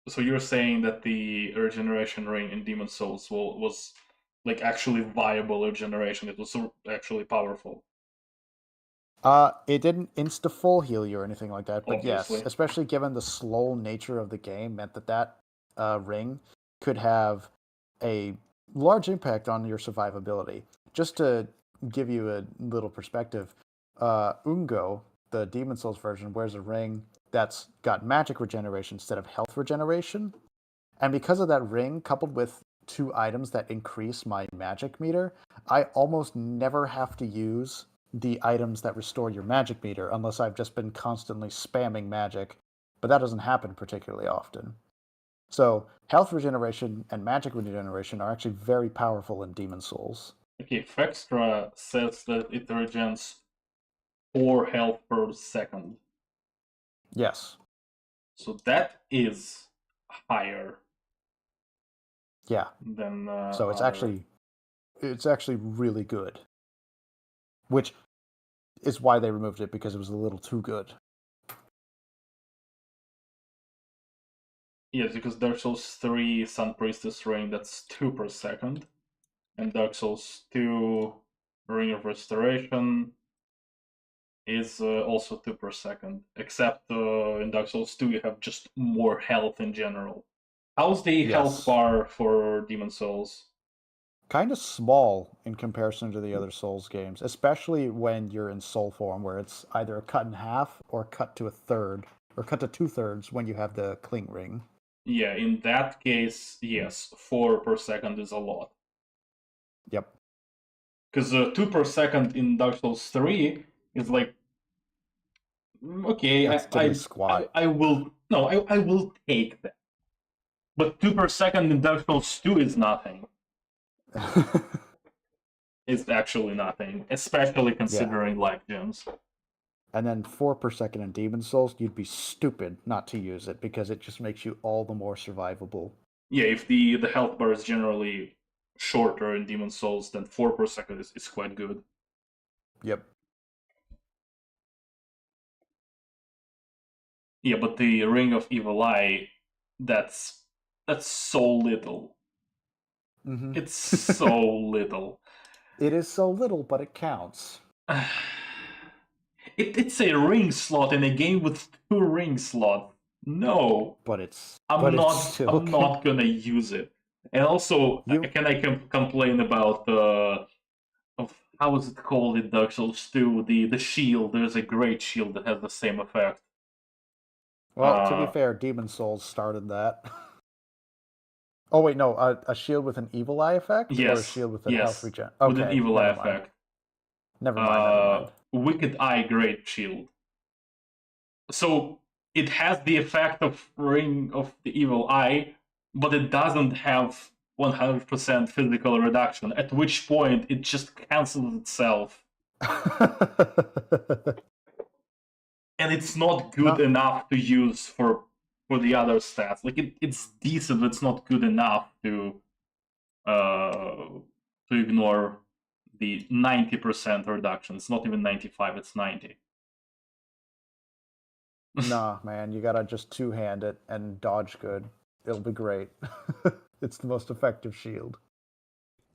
So you're saying that the regeneration ring in Demon Souls was like actually viable regeneration. It was actually powerful. It didn't insta full heal you or anything like that, but yes, Obviously. especially given the slow nature of the game, meant that ring could have a large impact on your survivability. Just to give you a little perspective, Ungo, the Demon Souls version, wears a ring that's got magic regeneration instead of health regeneration. And because of that ring, coupled with 2 items that increase my magic meter, I almost never have to use the items that restore your magic meter unless I've just been constantly spamming magic, but that doesn't happen particularly often. So health regeneration and magic regeneration are actually very powerful in Demon Souls. Okay, Fextra says that it regens 4 health per second. Yes. So that is higher. Yeah. Than so it's actually really good. Which is why they removed it, because it was a little too good. Yes, because Dark Souls 3 Sun Priestess ring, that's 2 per second. And Dark Souls 2 Ring of Restoration is also 2 per second. Except in Dark Souls 2 you have just more health in general. How's the health bar for Demon Souls? Kind of small in comparison to the other Souls games, especially when you're in Soul form, where it's either cut in half or cut to a third, or cut to 2/3 when you have the Cling Ring. Yeah, in that case, yes, 4 per second is a lot. Yep. Because 2 per second in Dark Souls 3 is like, okay, I will take that. But 2 per second in Dark Souls 2 is nothing. It's actually nothing, especially considering life gems. And then 4 per second in Demon Souls, you'd be stupid not to use it, because it just makes you all the more survivable. Yeah, if the health bar is generally shorter in Demon Souls, then 4 per second is quite good. Yep. Yeah, but the Ring of Evil Eye, that's so little. Mm-hmm. It's so little. It is so little, but it counts. It's a ring slot in a game with 2 ring slots. No, I'm not gonna use it. And also, can I complain about of how is it called in Dark Souls 2? The shield. There's a great shield that has the same effect. Well, to be fair, Demon Souls started that. Oh wait, no, a shield with an evil eye effect, or a shield with a health regen. Okay, with an evil eye effect. Never mind. Wicked Eye Great Shield. So it has the effect of Ring of the Evil Eye, but it doesn't have 100% physical reduction, at which point it just cancels itself. And it's not good enough to use for the other stats. Like it's decent, but it's not good enough to ignore the 90% reduction. It's not even 95, it's 90. Nah, man, you gotta just two-hand it and dodge good. It'll be great. It's the most effective shield.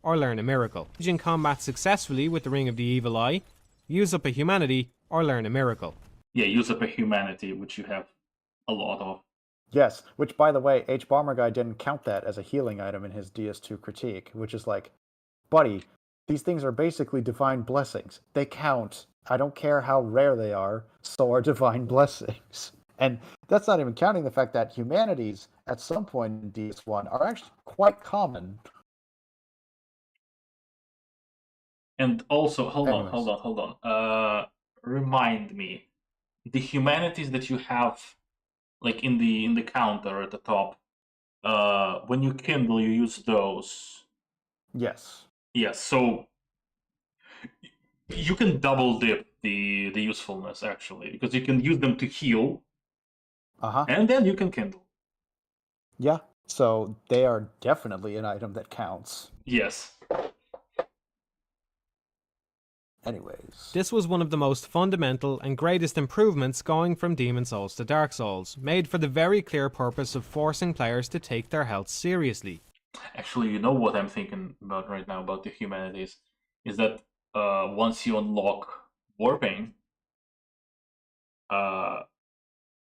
Or learn a miracle. In combat successfully with the Ring of the Evil Eye, use up a humanity, or learn a miracle. Yeah, use up a humanity, which you have a lot of. Yes, which, by the way, H. Bomber Guy didn't count that as a healing item in his DS2 critique, which is like, buddy, these things are basically divine blessings. They count. I don't care how rare they are, so are divine blessings. And that's not even counting the fact that humanities, at some point in DS1, are actually quite common. And also, hold on. Remind me, the humanities that you have, like in the counter at the top, when you kindle, you use those. Yes. Yes. So you can double dip the usefulness actually, because you can use them to heal. And then you can kindle. Yeah. So they are definitely an item that counts. Yes. Anyways. This was one of the most fundamental and greatest improvements going from Demon Souls to Dark Souls, made for the very clear purpose of forcing players to take their health seriously. Actually, you know what I'm thinking about right now about the humanities is that once you unlock warping,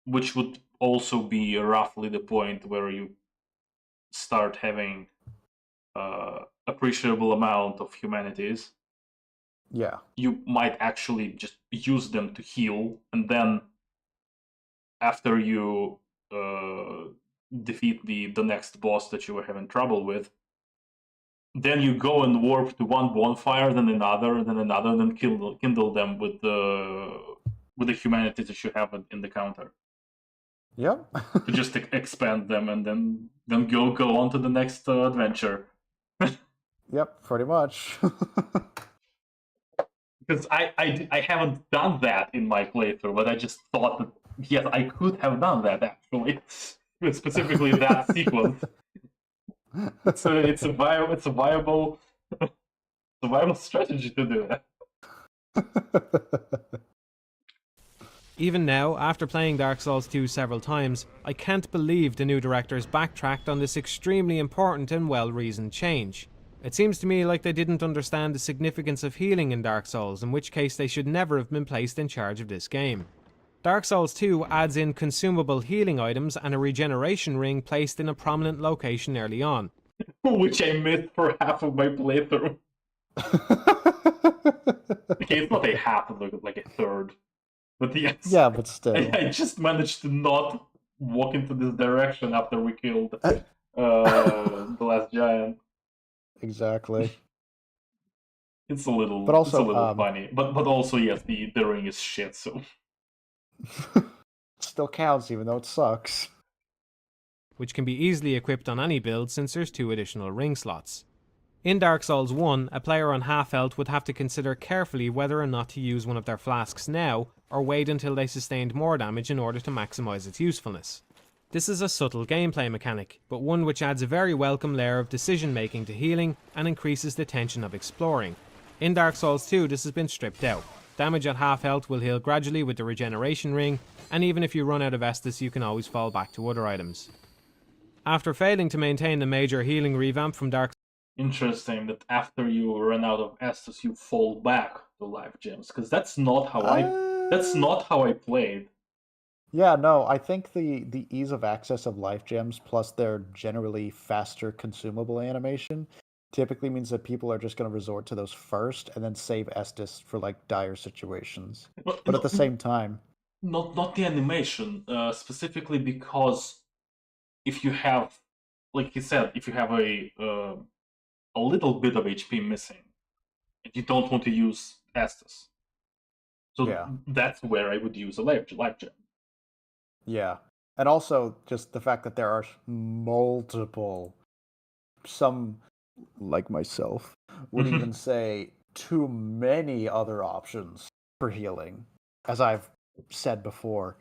which would also be roughly the point where you start having appreciable amount of humanities, Yeah. you might actually just use them to heal, and then after you defeat the next boss that you were having trouble with, then you go and warp to one bonfire, then another, then another, then kindle them with the humanities that you have in the counter Yep. to just expand them, and then go on to the next adventure. Yep, pretty much. Because I haven't done that in my playthrough, but I just thought that yes, I could have done that actually, specifically that sequence. It's a viable strategy to do that. Even now, after playing Dark Souls 2 several times, I can't believe the new directors backtracked on this extremely important and well-reasoned change. It seems to me like they didn't understand the significance of healing in Dark Souls, in which case they should never have been placed in charge of this game. Dark Souls 2 adds in consumable healing items and a regeneration ring placed in a prominent location early on. Which I missed for half of my playthrough. Okay, it's not a half, it's like a third. But yes, yeah, but still. I just managed to not walk into this direction after we killed the last giant. Exactly. It's a little, but also, funny. But also, yes, the ring is shit, so... Still counts, even though it sucks. Which can be easily equipped on any build since there's 2 additional ring slots. In Dark Souls 1, a player on half health would have to consider carefully whether or not to use one of their flasks now, or wait until they sustained more damage in order to maximise its usefulness. This is a subtle gameplay mechanic, but one which adds a very welcome layer of decision making to healing and increases the tension of exploring. In Dark Souls 2 this has been stripped out. Damage at half health will heal gradually with the regeneration ring, and even if you run out of Estus you can always fall back to other items. After failing to maintain the major healing revamp from Dark Interesting that after you run out of Estus you fall back to life gems, because that's not how I played. Yeah, no, I think the ease of access of life gems plus their generally faster consumable animation typically means that people are just going to resort to those first and then save Estus for like dire situations. But at the same time, not the animation, specifically because if you have, like you said, if you have a little bit of HP missing, and you don't want to use Estus, so yeah. That's where I would use a life gem. Yeah, and also just the fact that there are multiple, some like myself would even say too many other options for healing. As I've said before,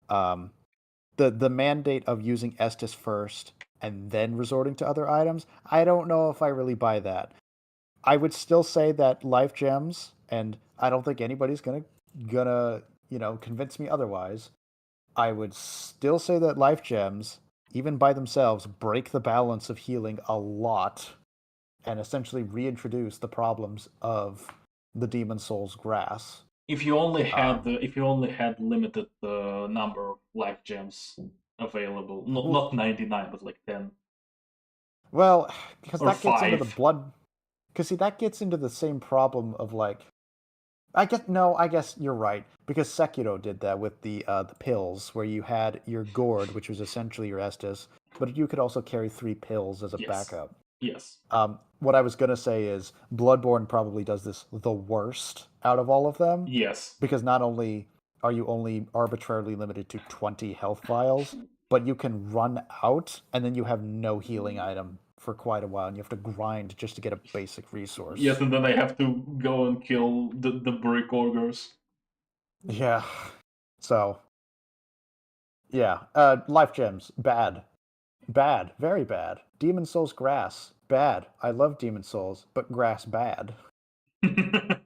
the mandate of using Estus first and then resorting to other items, I don't know if I really buy that. I would still say that life gems, and I don't think anybody's gonna convince me otherwise. I would still say that life gems, even by themselves, break the balance of healing a lot and essentially reintroduce the problems of the Demon Souls grass. If you only had limited number of life gems available, not 99, but like 10. Well, because that gets 5. into the blood. Because see, that gets into the same problem of like. I guess you're right, because Sekiro did that with the pills, where you had your gourd, which was essentially your Estus, but you could also carry 3 pills as a backup. Yes. What I was gonna say is Bloodborne probably does this the worst out of all of them. Yes. Because not only are you only arbitrarily limited to 20 health vials, but you can run out, and then you have no healing item for quite a while, and you have to grind just to get a basic resource. Yes, and then I have to go and kill the brick ogres. Yeah. So. Yeah. Life gems, bad. Bad. Very bad. Demon Souls grass, bad. I love Demon Souls, but grass, bad. Because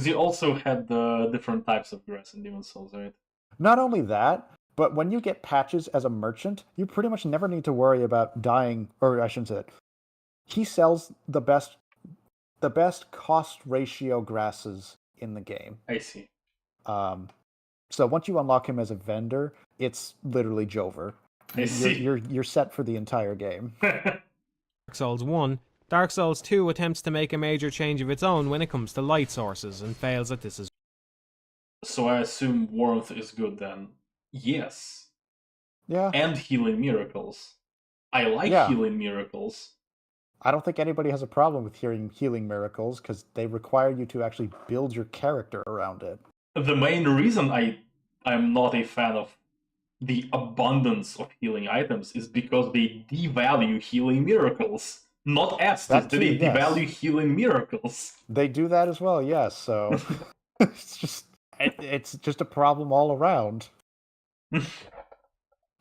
you also had the different types of grass in Demon Souls, right? Not only that, But when you get patches as a merchant, you pretty much never need to worry about dying, or I shouldn't say it. He sells the best cost ratio grasses in the game. I see. So once you unlock him as a vendor, it's literally Jover. I see. You're set for the entire game. Dark Souls 1, Dark Souls 2 attempts to make a major change of its own when it comes to light sources, and fails at this as So I assume warmth is good then. Yes. Yeah. And healing miracles. I like Yeah. healing miracles. I don't think anybody has a problem with healing miracles because they require you to actually build your character around it. The main reason I'm not a fan of the abundance of healing items is because they devalue healing miracles. Not Estus, That too, they yes. devalue healing miracles. They do that as well, yes. So it's just a problem all around.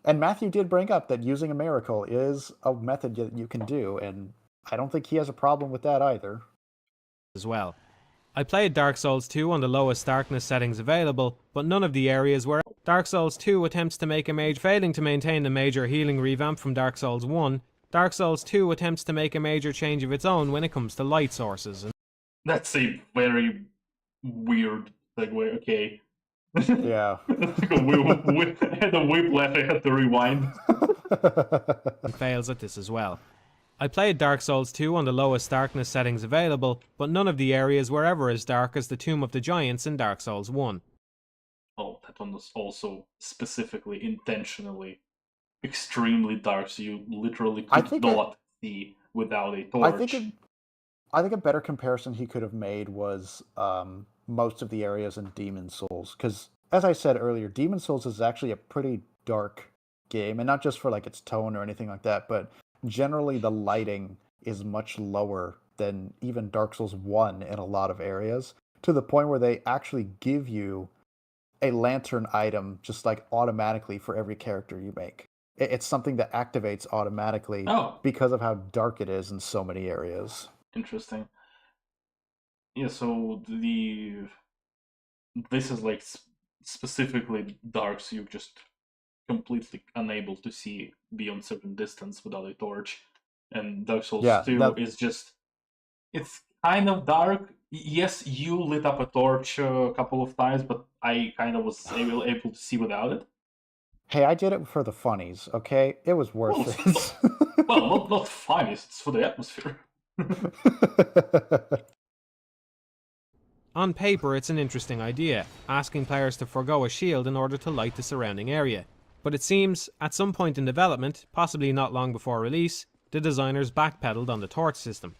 And Matthew did bring up that using a miracle is a method that you can do, and I don't think he has a problem with that either. as well. I played Dark Souls 2 on the lowest darkness settings available, but none of the areas where Dark Souls 2 attempts to make a failing to maintain the major healing revamp from Dark Souls 1. Dark Souls 2 attempts to make a major change of its own when it comes to light sources. That's a very weird segue, okay. Yeah. I had a whiplash, I had to rewind. And fails at this as well. I played Dark Souls 2 on the lowest darkness settings available, but none of the areas were ever as dark as the Tomb of the Giants in Dark Souls 1. Oh, that one was also specifically, intentionally, extremely dark, so you literally could not see without a torch. I think a better comparison he could have made was most of the areas in Demon Souls, because as I said earlier, Demon Souls is actually a pretty dark game, and not just for like its tone or anything like that, but generally the lighting is much lower than even Dark Souls 1 in a lot of areas, to the point where they actually give you a lantern item just like automatically for every character you make. It's something that activates automatically because of how dark it is in so many areas. Interesting. Yeah, so this is like specifically dark, so you're just completely unable to see beyond certain distance without a torch. And Dark Souls 2 is just, it's kind of dark. Yes, you lit up a torch a couple of times, but I kind of was able to see without it. Hey, I did it for the funnies, okay? It was worth it. Well, not funnies, it's for the atmosphere. On paper, it's an interesting idea, asking players to forgo a shield in order to light the surrounding area. But it seems, at some point in development, possibly not long before release, the designers backpedaled on the torch system.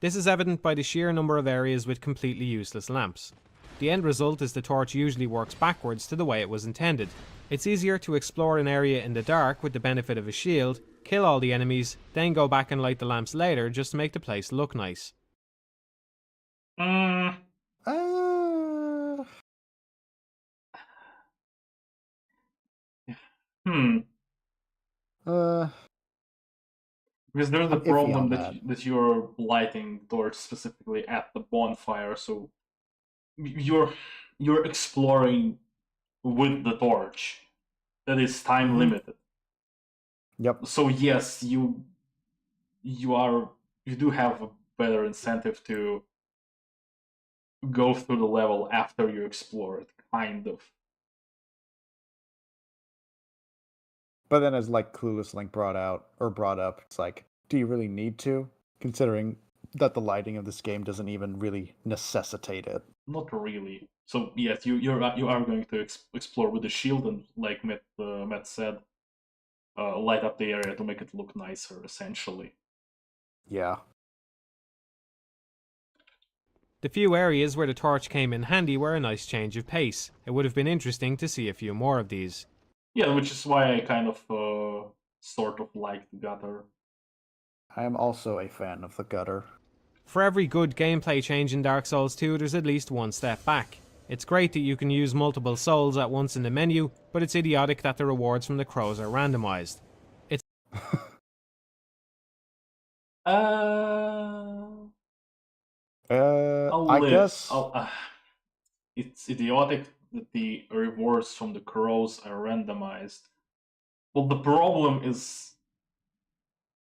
This is evident by the sheer number of areas with completely useless lamps. The end result is the torch usually works backwards to the way it was intended. It's easier to explore an area in the dark with the benefit of a shield, kill all the enemies, then go back and light the lamps later just to make the place look nice. Because there's the problem that you're lighting torch specifically at the bonfire, so you're exploring with the torch. That is time limited. Yep. So yes, you do have a better incentive to go through the level after you explore it, kind of. But then, as like Clueless Link brought up, it's like, do you really need to? Considering that the lighting of this game doesn't even really necessitate it. Not really. So yes, you are going to explore with the shield, and like Matt said, light up the area to make it look nicer, essentially. Yeah. The few areas where the torch came in handy were a nice change of pace. It would have been interesting to see a few more of these. Yeah, which is why I kind of sort of like the gutter. I am also a fan of the gutter. For every good gameplay change in Dark Souls 2, there's at least one step back. It's great that you can use multiple souls at once in the menu, but it's idiotic that the rewards from the crows are randomized. It's I guess it's idiotic. that the rewards from the crows are randomized. Well, the problem is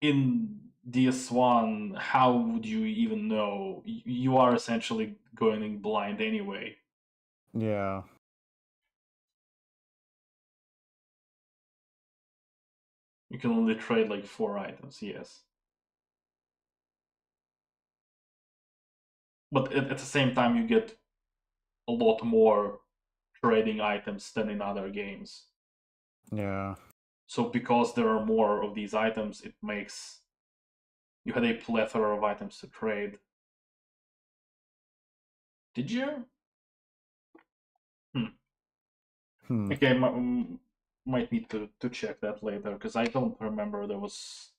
in DS1, how would you even know? You are essentially going in blind anyway. Yeah. You can only trade like 4 items, yes. But at the same time, you get a lot more trading items than in other games. Yeah. So because there are more of these items, it makes you had a plethora of items to trade. Did you? Okay, might need to check that later, because I don't remember there was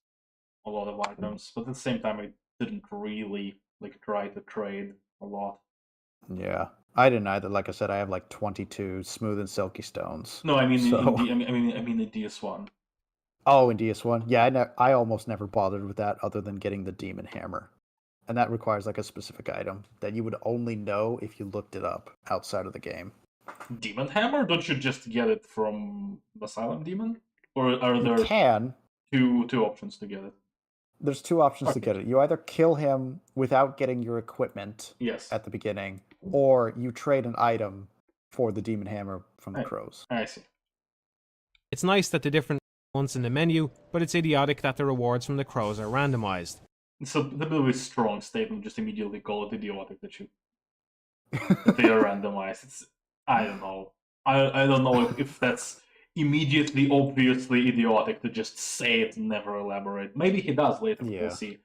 a lot of items, but at the same time I didn't really like try to trade a lot. Yeah. I didn't either. Like I said, I have like 22 smooth and silky stones. No, I mean So- I mean the DS1. Oh, in DS1? Yeah, I almost never bothered with that other than getting the demon hammer. And that requires like a specific item that you would only know if you looked it up outside of the game. Demon Hammer? Don't you just get it from Asylum Demon? Or are You there can. two options to get it? There's 2 options to Okay. get it. You either kill him without getting your equipment Yes. at the beginning, or you trade an item for the demon hammer from the Right. crows. I see. It's nice that the different ones in the menu, but it's idiotic that the rewards from the crows are randomized. It's a bit of a strong statement, just immediately call it idiotic that they are randomized. It's, I don't know. I don't know if that's immediately obviously idiotic to just say it and never elaborate. Maybe he does later, Yeah. we'll see.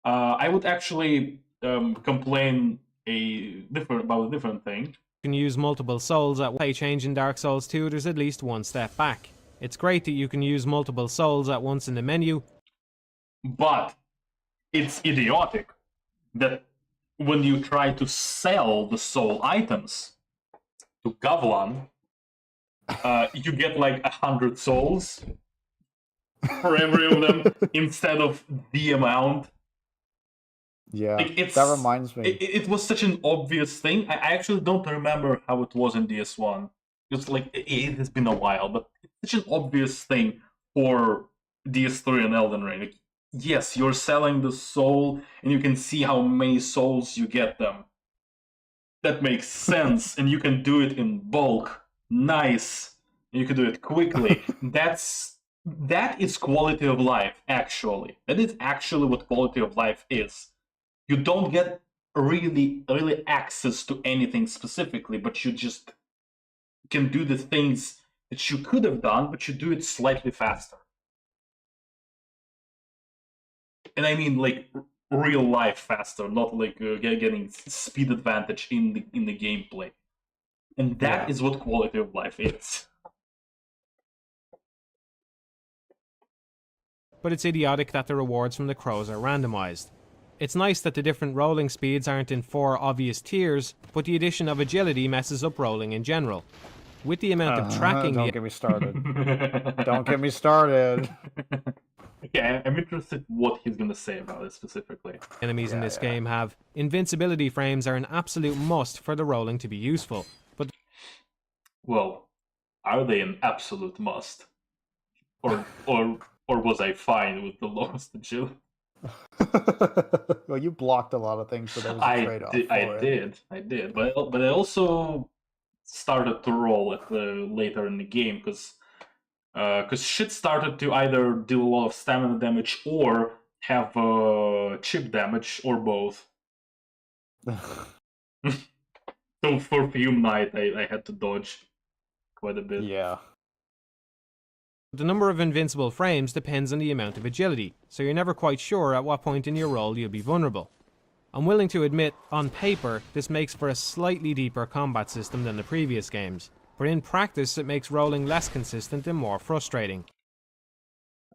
I would actually complain about a different thing. You can use multiple souls at play change in Dark Souls 2, there's at least one step back. It's great that you can use multiple souls at once in the menu, But it's idiotic that when you try to sell the soul items to Gavlan, you get like 100 souls for every of them instead of the amount. Yeah, Like, that reminds me. It was such an obvious thing. I actually don't remember how it was in DS1. It's like it has been a while, but it's such an obvious thing for DS3 and Elden Ring. Like, yes, you're selling the soul, and you can see how many souls you get them. That makes sense, and you can do it in bulk. Nice. You can do it quickly. That is quality of life, actually. That is actually what quality of life is. You don't get really access to anything specifically, but you just can do the things that you could have done, but you do it slightly faster. And I mean, like, real life faster, not like getting speed advantage in the gameplay. And that is what quality of life is. but it's idiotic that the rewards from the crows are randomized. It's nice that the different rolling speeds aren't in 4 obvious tiers, but the addition of agility messes up rolling in general. With the amount of tracking Don't get me started. Don't get me started. Yeah, I'm interested what he's gonna say about it specifically. enemies in this game have, invincibility frames are an absolute must for the rolling to be useful. But Well, are they an absolute must? Or was I fine with the lowest agility? Well, you blocked a lot of things, so there was a trade-off. I did, but I also started to roll it later in the game because shit started to either deal a lot of stamina damage or have chip damage or both. So for Fume Knight, I had to dodge quite a bit. Yeah. the number of invincible frames depends on the amount of agility, so you're never quite sure at what point in your roll you'll be vulnerable. I'm willing to admit, on paper, this makes for a slightly deeper combat system than the previous games, but in practice it makes rolling less consistent and more frustrating.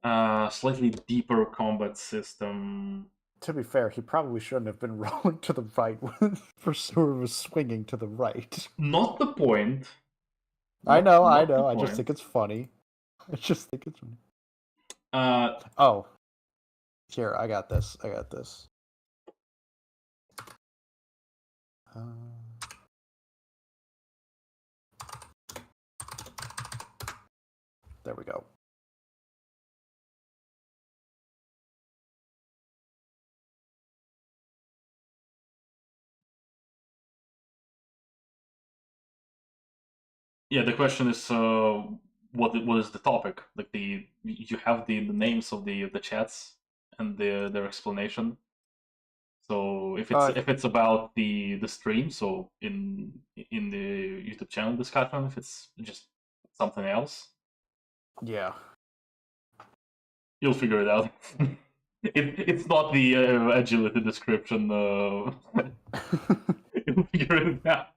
Slightly deeper combat system. To be fair, he probably shouldn't have been rolling to the right when Pursuer was swinging to the right. Not the point. I know. Not the I just point. think it's funny. Funny. Uh, Oh. Here, I got this. There we go. Yeah, the question is, what is the topic? Like you have the names of the chats and their explanation. So if it's about the stream, so in the YouTube channel discussion, if it's just something else, Yeah. you'll figure it out. It's not the agility description. You'll figure it out.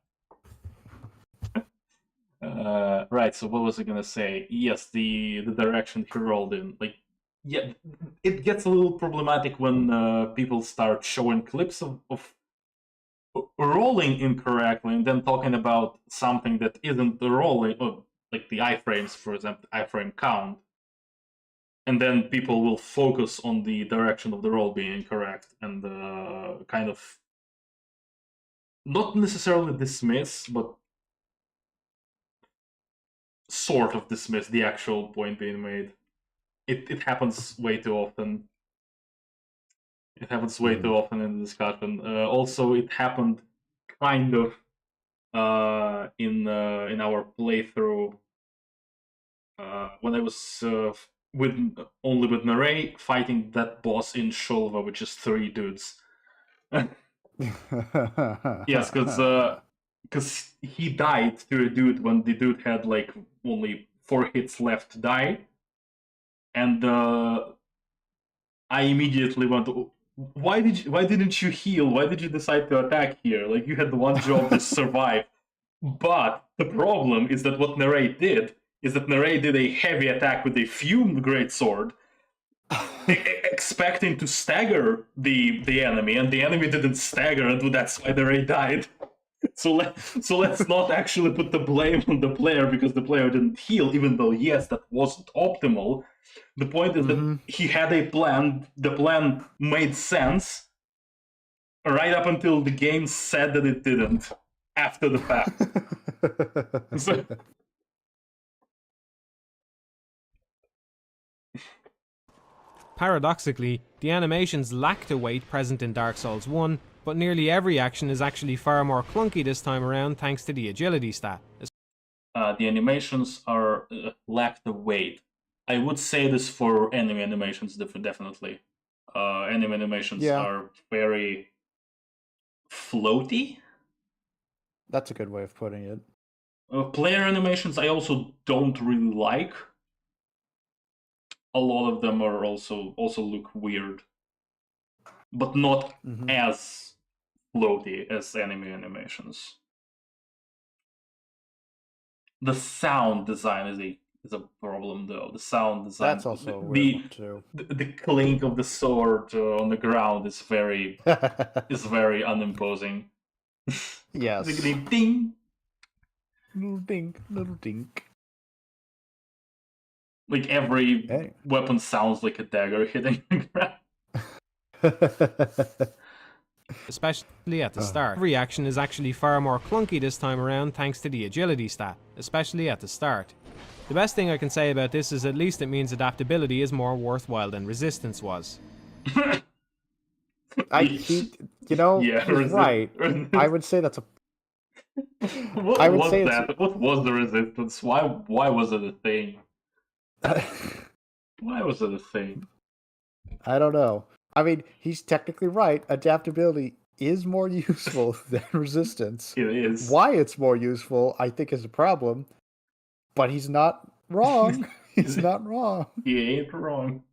Right. So what was I gonna say? Yes, the direction he rolled in, like, yeah, it gets a little problematic when people start showing clips of rolling incorrectly and then talking about something that isn't the rolling, like the iframes, for example, iframe count, and then people will focus on the direction of the roll being incorrect and kind of not necessarily dismiss, but sort of dismiss the actual point being made. It happens way too often. It happens way too often in the discussion. Also, it happened kind of in our playthrough when I was with Naray fighting that boss in Shulva, which is 3 dudes. Yes, because he died to a dude when the dude had like only 4 hits left to die, and I immediately went, why didn't you heal? Why did you decide to attack here? Like, you had one job to survive. But the problem is that what Naray did is that Naray did a heavy attack with a fumed greatsword, expecting to stagger the enemy, and the enemy didn't stagger, and that's why Naray died. So let's not actually put the blame on the player because the player didn't heal, even though, yes, that wasn't optimal. The point is that he had a plan. The plan made sense right up until the game said that it didn't, after the fact. So, Paradoxically, the animations lack the weight present in Dark Souls 1, but nearly every action is actually far more clunky this time around thanks to the agility stat. The animations are lack the weight. I would say this for anime animations definitely. Anime animations are very floaty. That's a good way of putting it. Player animations I also don't really like. A lot of them are also look weird, but not as floaty as anime animations. The sound design is a problem though. The sound design. That's also a weird one too. The clink of the sword on the ground is very unimposing. Yes. Ding. Little dink, little dink. Like every weapon sounds like a dagger hitting the ground. Especially at the start. Every action is actually far more clunky this time around thanks to the agility stat, especially at the start. The best thing I can say about this is at least it means adaptability is more worthwhile than resistance was. He's right. I would say that's a... What was the resistance? Why was it a thing? Why was it a thing? I don't know. I mean, he's technically right. Adaptability is more useful than resistance. It is. Why it's more useful, I think, is a problem. But he's not wrong. He's not wrong. He ain't wrong.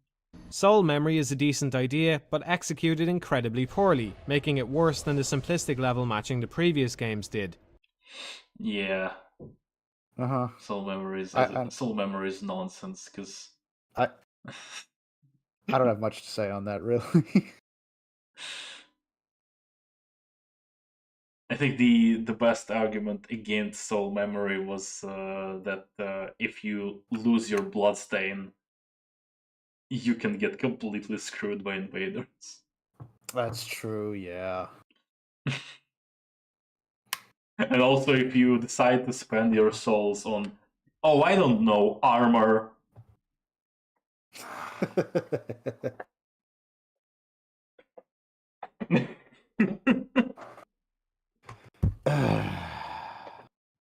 Soul memory is a decent idea, but executed incredibly poorly, making it worse than the simplistic level matching the previous games did. Yeah. Soul memory is nonsense, because... I don't have much to say on that, really. I think the best argument against soul memory was that if you lose your bloodstain, you can get completely screwed by invaders. That's true, yeah. And also if you decide to spend your souls on, I don't know, armor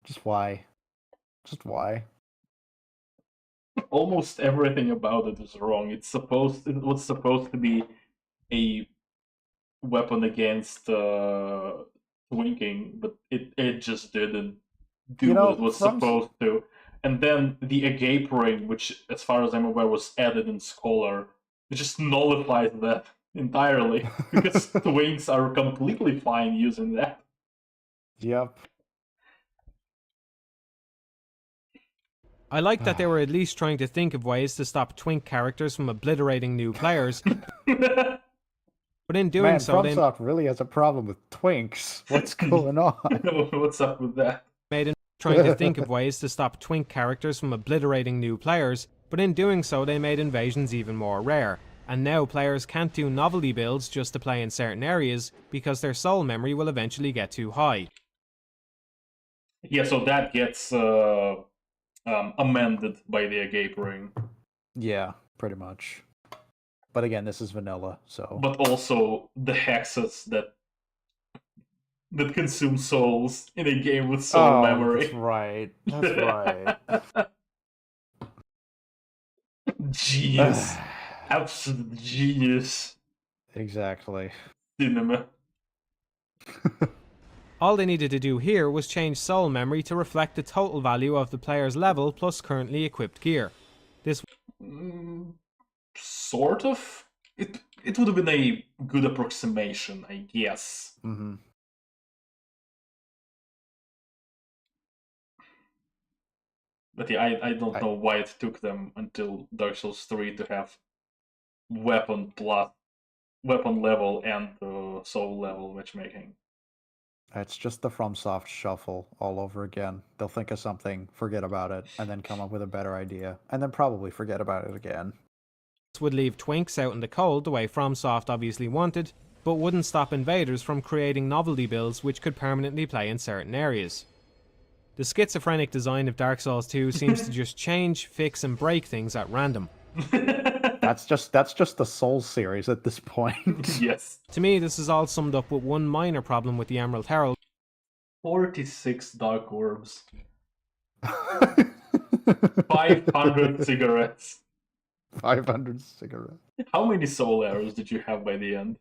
Just why? Just why? Almost everything about it is wrong. It was supposed to be a weapon against twinking, but it just didn't do what it was supposed to. And then the agape ring, which, as far as I'm aware, was added in Scholar, it just nullifies that entirely because twinks are completely fine using that. Yep. I like that they were at least trying to think of ways to stop twink characters from obliterating new players, but in doing Man, so, FromSoft really has a problem with twinks. What's going on? What's up with that? trying to think of ways to stop twink characters from obliterating new players, but in doing so they made invasions even more rare, and now players can't do novelty builds just to play in certain areas because their soul memory will eventually get too high. Yeah, so that gets amended by the agape ring. Yeah, pretty much. But again, this is vanilla, so... But also the hexes that consume souls in a game with soul memory. That's right. That's right. Genius. Absolute genius. Exactly. Cinema. All they needed to do here was change soul memory to reflect the total value of the player's level plus currently equipped gear. This sort of. It would have been a good approximation, I guess. Mm-hmm. But yeah, I don't know why it took them until Dark Souls 3 to have weapon level and soul level matchmaking. It's just the FromSoft shuffle all over again. They'll think of something, forget about it, and then come up with a better idea, and then probably forget about it again. This would leave twinks out in the cold the way FromSoft obviously wanted, but wouldn't stop invaders from creating novelty builds which could permanently play in certain areas. The schizophrenic design of Dark Souls 2 seems to just change, fix and break things at random. That's just the Souls series at this point. Yes. To me, this is all summed up with one minor problem with the Emerald Herald. 46 dark orbs. 500 cigarettes. 500 cigarettes. How many soul arrows did you have by the end?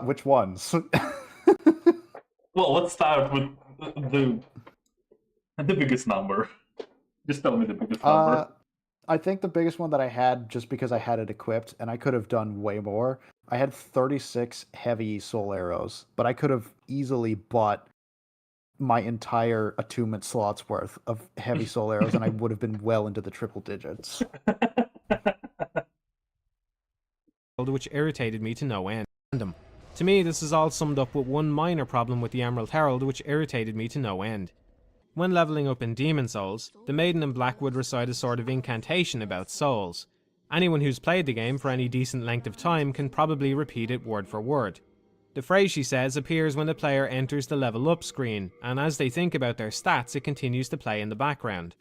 Which ones? Well, let's start with the biggest number. Just tell me the biggest number. I think the biggest one that I had, just because I had it equipped, and I could have done way more, I had 36 heavy soul arrows, but I could have easily bought my entire attunement slot's worth of heavy soul arrows, and I would have been well into the triple digits. Which irritated me to no end. To me, this is all summed up with one minor problem with the Emerald Herald, which irritated me to no end. When leveling up in Demon Souls, the Maiden in Black would recite a sort of incantation about souls. Anyone who's played the game for any decent length of time can probably repeat it word for word. The phrase she says appears when the player enters the level up screen, and as they think about their stats it continues to play in the background.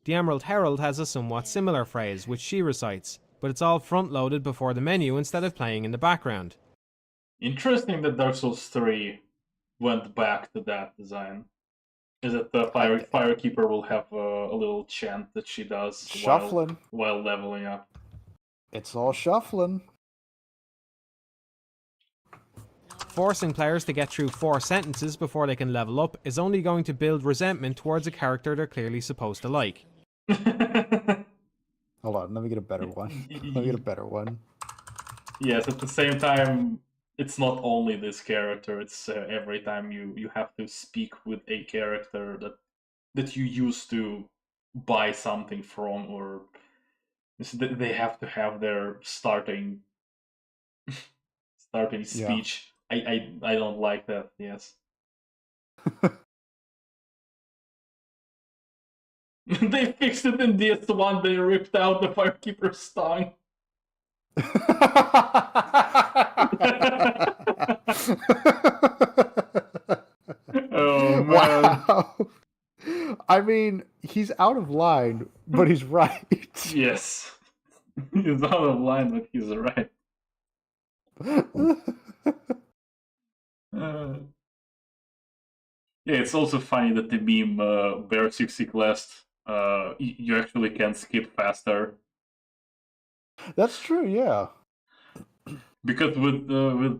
The Emerald Herald has a somewhat similar phrase, which she recites, but it's all front-loaded before the menu instead of playing in the background. Interesting that Dark Souls 3 went back to that design. Is that the Firekeeper will have a little chant that she does Shuffling. While leveling up. It's all shuffling. Forcing players to get through 4 sentences before they can level up is only going to build resentment towards a character they're clearly supposed to like. Hold on, let me get a better one. Let me get a better one. Yes, at the same time, it's not only this character, it's every time you have to speak with a character that you used to buy something from, or they have to have their starting speech. Yeah. I don't like that, yes. They fixed it in DS1, they ripped out the Firekeeper's tongue. Oh man! Wow. I mean, he's out of line, but he's right. Yes. He's out of line, but he's right. Yeah, it's also funny that the meme Bear 60 Quest, you actually can skip faster. That's true, yeah. Because with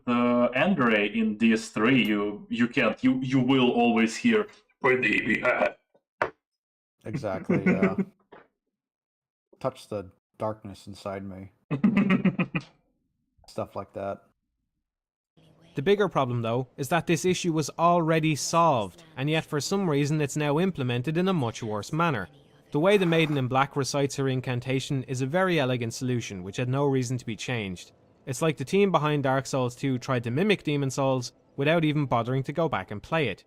Andre in DS3, you can't. You will always hear pretty bad. Exactly, yeah. Touch the darkness inside me. Stuff like that. The bigger problem, though, is that this issue was already solved, and yet for some reason it's now implemented in a much worse manner. The way the Maiden in Black recites her incantation is a very elegant solution which had no reason to be changed. It's like the team behind Dark Souls 2 tried to mimic Demon Souls without even bothering to go back and play it.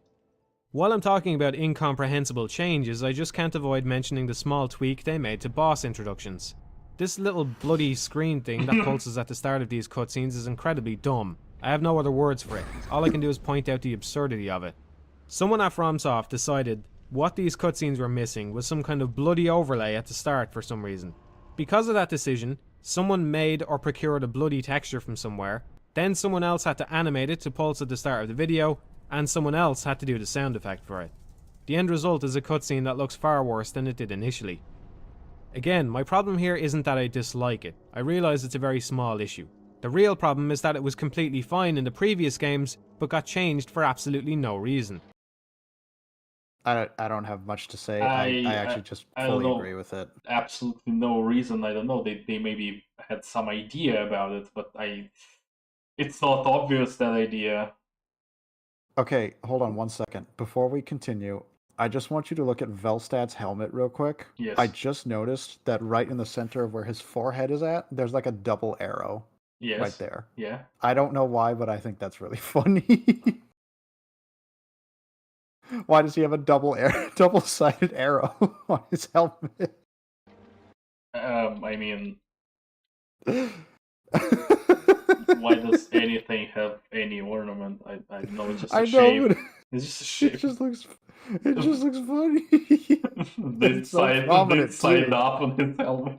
While I'm talking about incomprehensible changes, I just can't avoid mentioning the small tweak they made to boss introductions. This little bloody screen thing that pulses at the start of these cutscenes is incredibly dumb. I have no other words for it. All I can do is point out the absurdity of it. Someone at FromSoft decided what these cutscenes were missing was some kind of bloody overlay at the start for some reason. Because of that decision, someone made or procured a bloody texture from somewhere, then someone else had to animate it to pulse at the start of the video, and someone else had to do the sound effect for it. The end result is a cutscene that looks far worse than it did initially. Again, my problem here isn't that I dislike it. I realise it's a very small issue. The real problem is that it was completely fine in the previous games, but got changed for absolutely no reason. I don't have much to say. I actually just fully agree with it. Absolutely no reason. I don't know. They maybe had some idea about it, but it's not obvious, that idea. Okay, hold on one second. Before we continue, I just want you to look at Velstad's helmet real quick. Yes. I just noticed that right in the center of where his forehead is at, there's like a double arrow. Yes. Right there. Yeah. I don't know why, but I think that's really funny. Why does he have a double-sided arrow on his helmet? I mean, why does anything have any ornament? I know it's just a shape. But it's just a shape. It just looks funny. This side up on his helmet.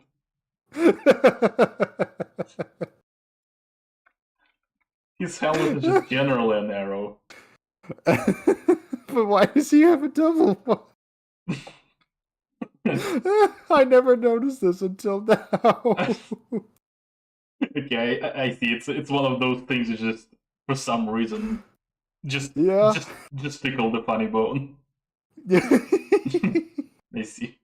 His helmet is just generally an arrow. But why does he have a double one? I never noticed this until now. Okay, I see. It's one of those things that just, for some reason, just tickle the funny bone. I see.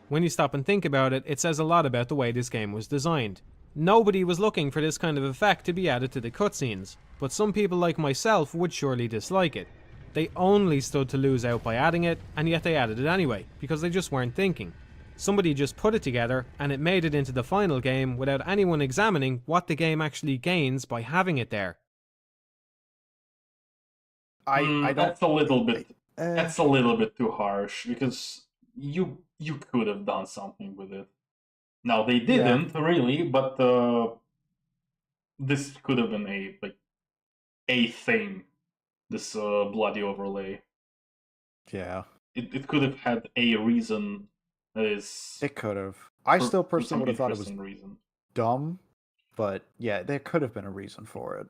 When you stop and think about it, it says a lot about the way this game was designed. Nobody was looking for this kind of effect to be added to the cutscenes, but some people like myself would surely dislike it. They only stood to lose out by adding it, and yet they added it anyway, because they just weren't thinking. Somebody just put it together, and it made it into the final game without anyone examining what the game actually gains by having it there. I don't. That's a little bit. That's a little bit too harsh, because you could have done something with it. Now they didn't really, but this could have been a thing. This bloody overlay. Yeah. It could have had a reason. That is. It could have. I still personally would have thought it was reason. Dumb, but yeah, there could have been a reason for it.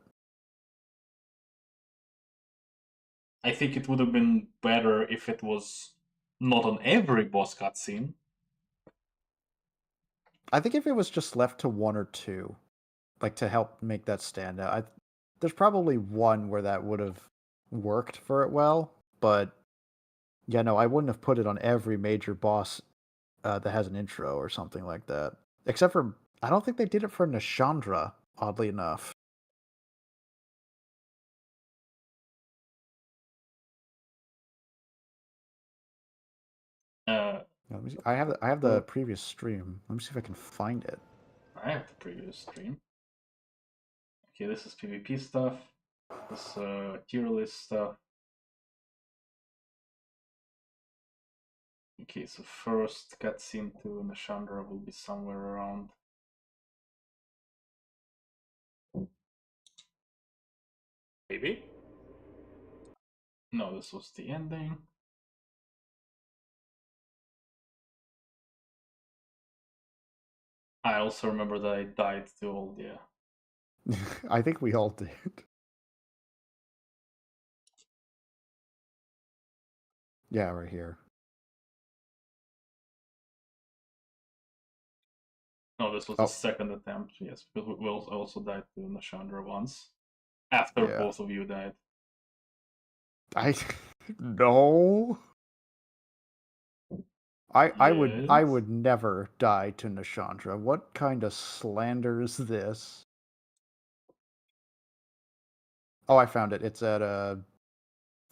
I think it would have been better if it was not on every boss cutscene. I think if it was just left to one or two, like to help make that stand out, there's probably one where that would have worked for it well, but yeah, no, I wouldn't have put it on every major boss that has an intro or something like that. Except for, I don't think they did it for Nashandra, oddly enough. Let me see. I have the previous stream. Let me see if I can find it. I have the previous stream. Okay, this is PvP stuff. This tier list stuff. Okay, so first cutscene to Nashandra will be somewhere around. Maybe? No, this was the ending. also remember that I died to old, yeah. I think we all did. Yeah, right here. No, this was the second attempt, yes, because we also died to Nashandra once. After Yeah. both of you died. No. I Yes. would never die to Nashandra. What kind of slander is this? Oh, I found it. It's at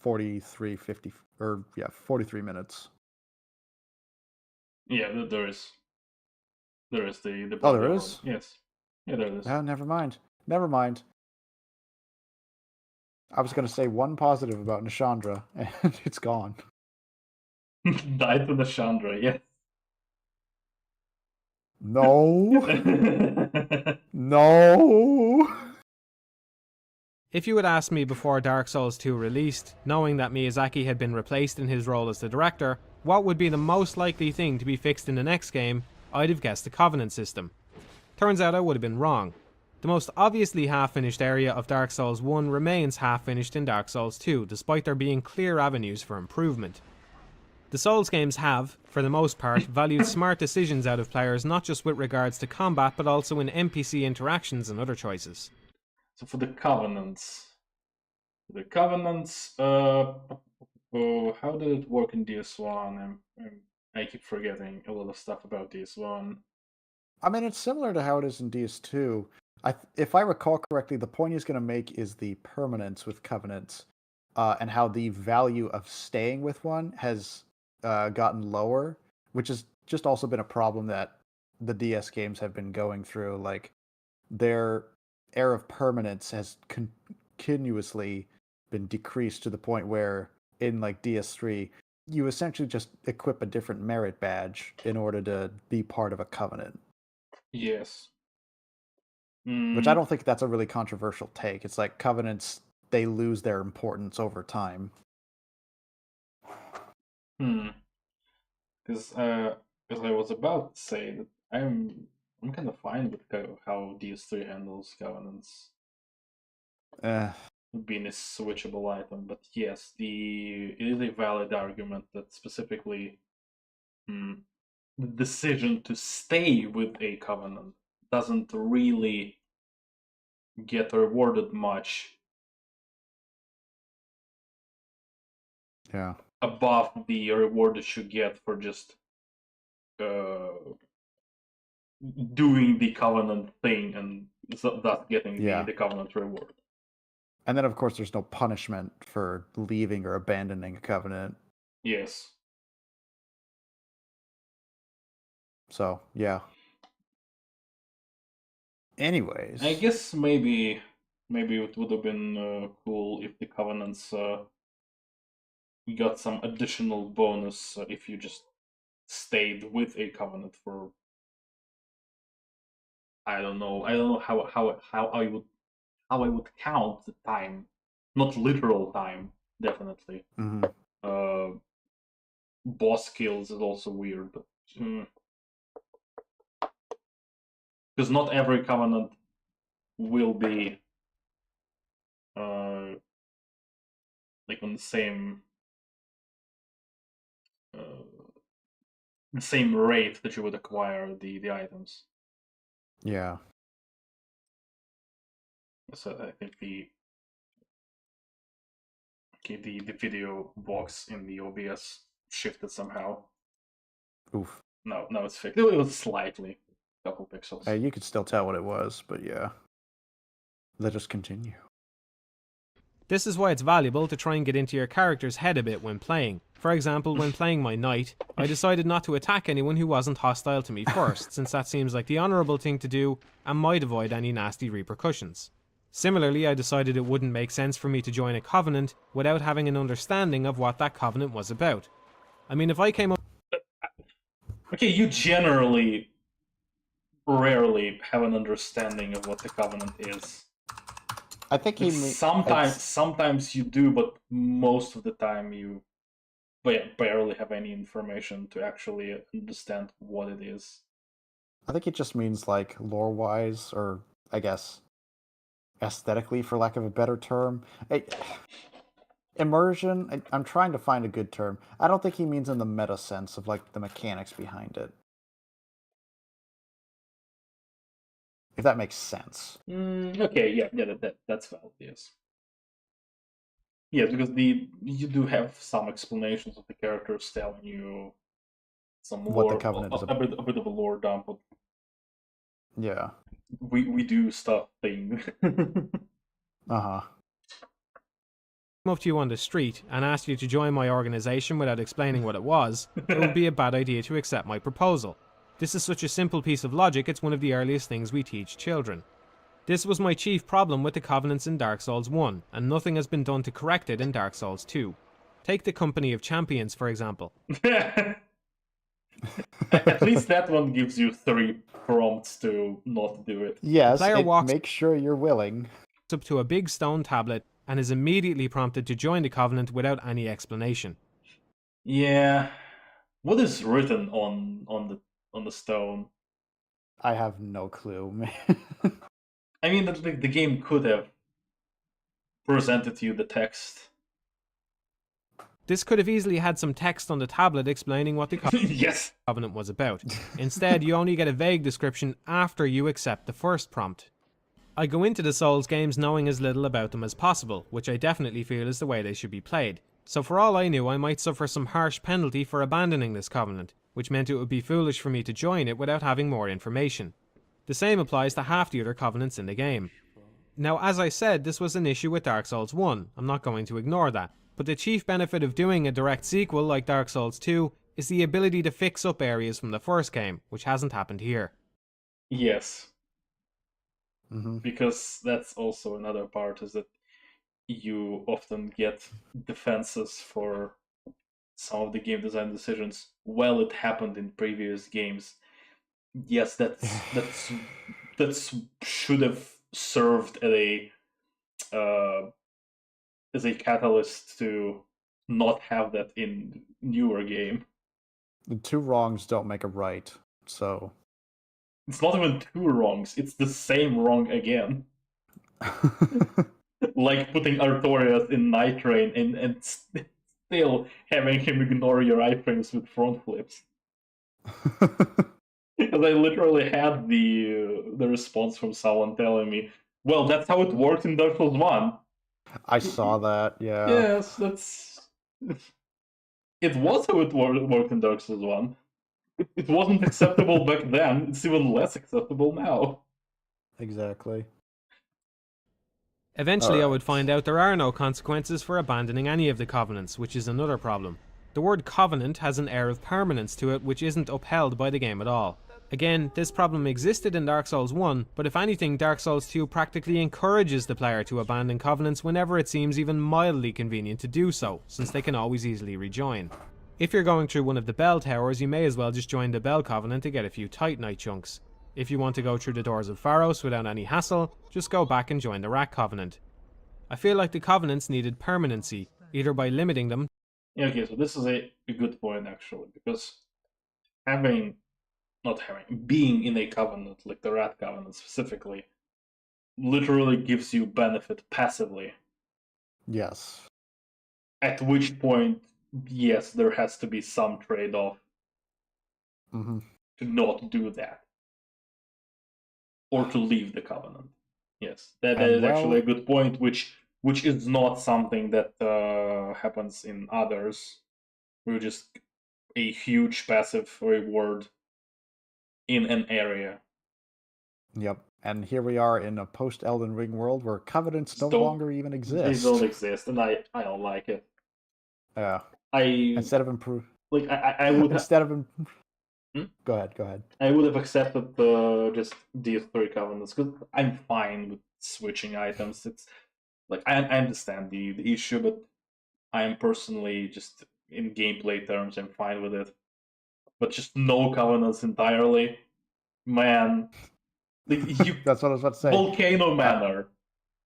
43:50 or yeah, 43 minutes. Yeah, there is the Oh, there body is? armor. Yes. Yeah, there it is. Oh, never mind. Never mind. I was going to say one positive about Nashandra, and it's gone. Died to Nashandra, yes. No. No. If you had asked me before Dark Souls 2 released, knowing that Miyazaki had been replaced in his role as the director, what would be the most likely thing to be fixed in the next game, I'd have guessed the Covenant system. Turns out I would have been wrong. The most obviously half-finished area of Dark Souls 1 remains half-finished in Dark Souls 2, despite there being clear avenues for improvement. The Souls games have, for the most part, valued smart decisions out of players not just with regards to combat but also in NPC interactions and other choices. So for the Covenants, how did it work in DS1? I keep forgetting a lot of stuff about DS1. I mean, it's similar to how it is in DS2. If I recall correctly, the point he's going to make is the permanence with Covenants, and how the value of staying with one has gotten lower, which has just also been a problem that the DS games have been going through. Like, their air of permanence has continuously been decreased to the point where in like DS3, you essentially just equip a different merit badge in order to be part of a Covenant. Yes. Which I don't think that's a really controversial take. It's like Covenants, they lose their importance over time. Because I was about to say that I'm kind of fine with how DS3 handles Covenants. Being a switchable item, but yes, it is a valid argument that specifically the decision to stay with a Covenant doesn't really get rewarded much above the reward that you get for just doing the Covenant thing and thus getting the Covenant reward. And then, of course, there's no punishment for leaving or abandoning a Covenant. Yes. So, yeah. Anyways. I guess maybe it would have been cool if the Covenants got some additional bonus if you just stayed with a Covenant for I don't know how I would count the time, not literal time, definitely. Boss kills is also weird, but because not every Covenant will be like on the same rate that you would acquire the items. Yeah. So I think the video box in the OBS shifted somehow. Oof. No, it's fixed. It was slightly a couple pixels. You could still tell what it was, but yeah. Let us continue. This is why it's valuable to try and get into your character's head a bit when playing. For example, when playing my knight, I decided not to attack anyone who wasn't hostile to me first, since that seems like the honourable thing to do and might avoid any nasty repercussions. Similarly, I decided it wouldn't make sense for me to join a Covenant without having an understanding of what that Covenant was about. I mean, if I came up... Okay, you generally rarely have an understanding of what the Covenant is. I think sometimes you do, but most of the time you barely have any information to actually understand what it is. I think it just means like lore-wise, or I guess aesthetically, for lack of a better term. Immersion. I'm trying to find a good term. I don't think he means in the meta sense of like the mechanics behind it. If that makes sense. Okay, yeah, that's valid. Yes. Yes, because you do have some explanations of the characters telling you some What the lore, Covenant is a bit of a lore dump. But Yeah. we do stuff thing. Uh-huh. Up to you on the street and asked you to join my organization without explaining what it was, it would be a bad idea to accept my proposal. This is such a simple piece of logic, it's one of the earliest things we teach children. This was my chief problem with the Covenants in Dark Souls 1, and nothing has been done to correct it in Dark Souls 2. Take the Company of Champions, for example. At least that one gives you 3 prompts to not do it. Yes, player make sure you're willing. Up to a big stone tablet and is immediately prompted to join the Covenant without any explanation. Yeah. What is written on the stone? I have no clue, man. I mean, the game could have presented you the text. This could have easily had some text on the tablet explaining what the Yes. Covenant was about. Instead, you only get a vague description after you accept the first prompt. I go into the Souls games knowing as little about them as possible, which I definitely feel is the way they should be played. So for all I knew, I might suffer some harsh penalty for abandoning this Covenant, which meant it would be foolish for me to join it without having more information. The same applies to half the other Covenants in the game. Now, as I said, this was an issue with Dark Souls 1, I'm not going to ignore that, but the chief benefit of doing a direct sequel like Dark Souls 2 is the ability to fix up areas from the first game, which hasn't happened here. Yes. Mm-hmm. Because that's also another part, is that you often get defenses for some of the game design decisions. Well, it happened in previous games. Yes, that's should have served as a catalyst to not have that in newer game. The 2 wrongs don't make a right, so... It's not even 2 wrongs, it's the same wrong again. Like putting Artorias in Night Train and still having him ignore your iframes with front flips. Because I literally had the response from someone telling me, well, that's how it worked in Dark Souls 1. I saw that, yeah. Yes, that's... It was how it worked in Dark Souls 1. It wasn't acceptable back then, it's even less acceptable now. Exactly. Eventually I would find out there are no consequences for abandoning any of the Covenants, which is another problem. The word Covenant has an air of permanence to it which isn't upheld by the game at all. Again, this problem existed in Dark Souls 1, but if anything, Dark Souls 2 practically encourages the player to abandon Covenants whenever it seems even mildly convenient to do so, since they can always easily rejoin. If you're going through one of the Bell Towers, you may as well just join the Bell Covenant to get a few Titanite chunks. If you want to go through the doors of Pharos without any hassle, just go back and join the Rat Covenant. I feel like the Covenants needed permanency, either by limiting them... Yeah, okay, so this is a good point actually, because being in a covenant, like the Rat Covenant specifically, literally gives you benefit passively. Yes. At which point, yes, there has to be some trade-off Mm-hmm. to not do that. Or to leave the Covenant. Yes, that is actually a good point, which is not something that happens in others. We're just a huge passive reward in an area. Yep. And here we are in a post-Elden Ring world where covenants no longer even exist. They don't exist, and I don't like it. Yeah. I would Go ahead. I would have accepted just these 3 covenants, because I'm fine with switching items. It's like I understand the issue, but I am personally, just in gameplay terms, I'm fine with it. But just no covenants entirely, man. Like, that's what I was about to say. Volcano Manor,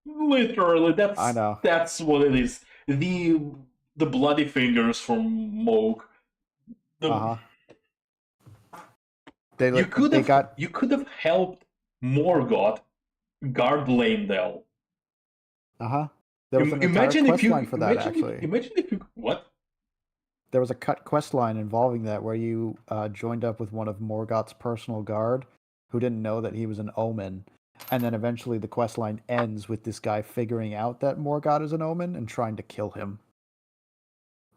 literally. I know. That's what it is. The bloody fingers from Moog. They You could they have got you could have helped Morgoth guard Leyndell. There was an entire Imagine if quest you line for that, actually. imagine if you what? There was a cut quest line involving that where you joined up with one of Morgoth's personal guard who didn't know that he was an omen. And then eventually the quest line ends with this guy figuring out that Morgoth is an omen and trying to kill him.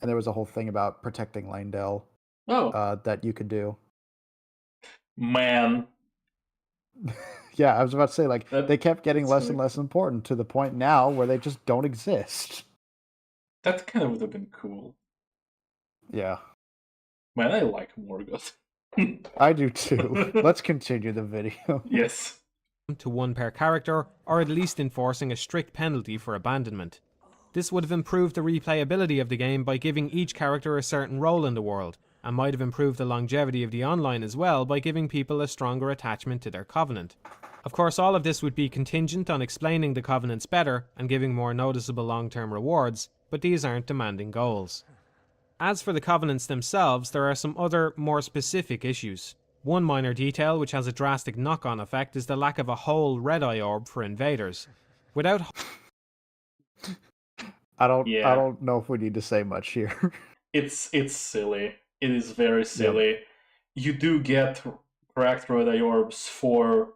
And there was a whole thing about protecting Leyndell that you could do. Man, Yeah, I was about to say, like, That- they kept getting that's less really and less important to the point now where they just don't exist. that kind of would have been cool. Yeah, Man, I like Morgoth. I do too. Let's continue the video. Yes. To one per character, or at least enforcing a strict penalty for abandonment. This would have improved the replayability of the game by giving each character a certain role in the world, and might have improved the longevity of the online as well by giving people a stronger attachment to their Covenant. Of course, all of this would be contingent on explaining the Covenants better and giving more noticeable long-term rewards, but these aren't demanding goals. As for the Covenants themselves, there are some other, more specific issues. One minor detail which has a drastic knock-on effect is the lack of a whole red-eye orb for invaders. Without I don't Yeah. know if we need to say much here. It's silly. It is very silly. You do get cracked red eye orbs for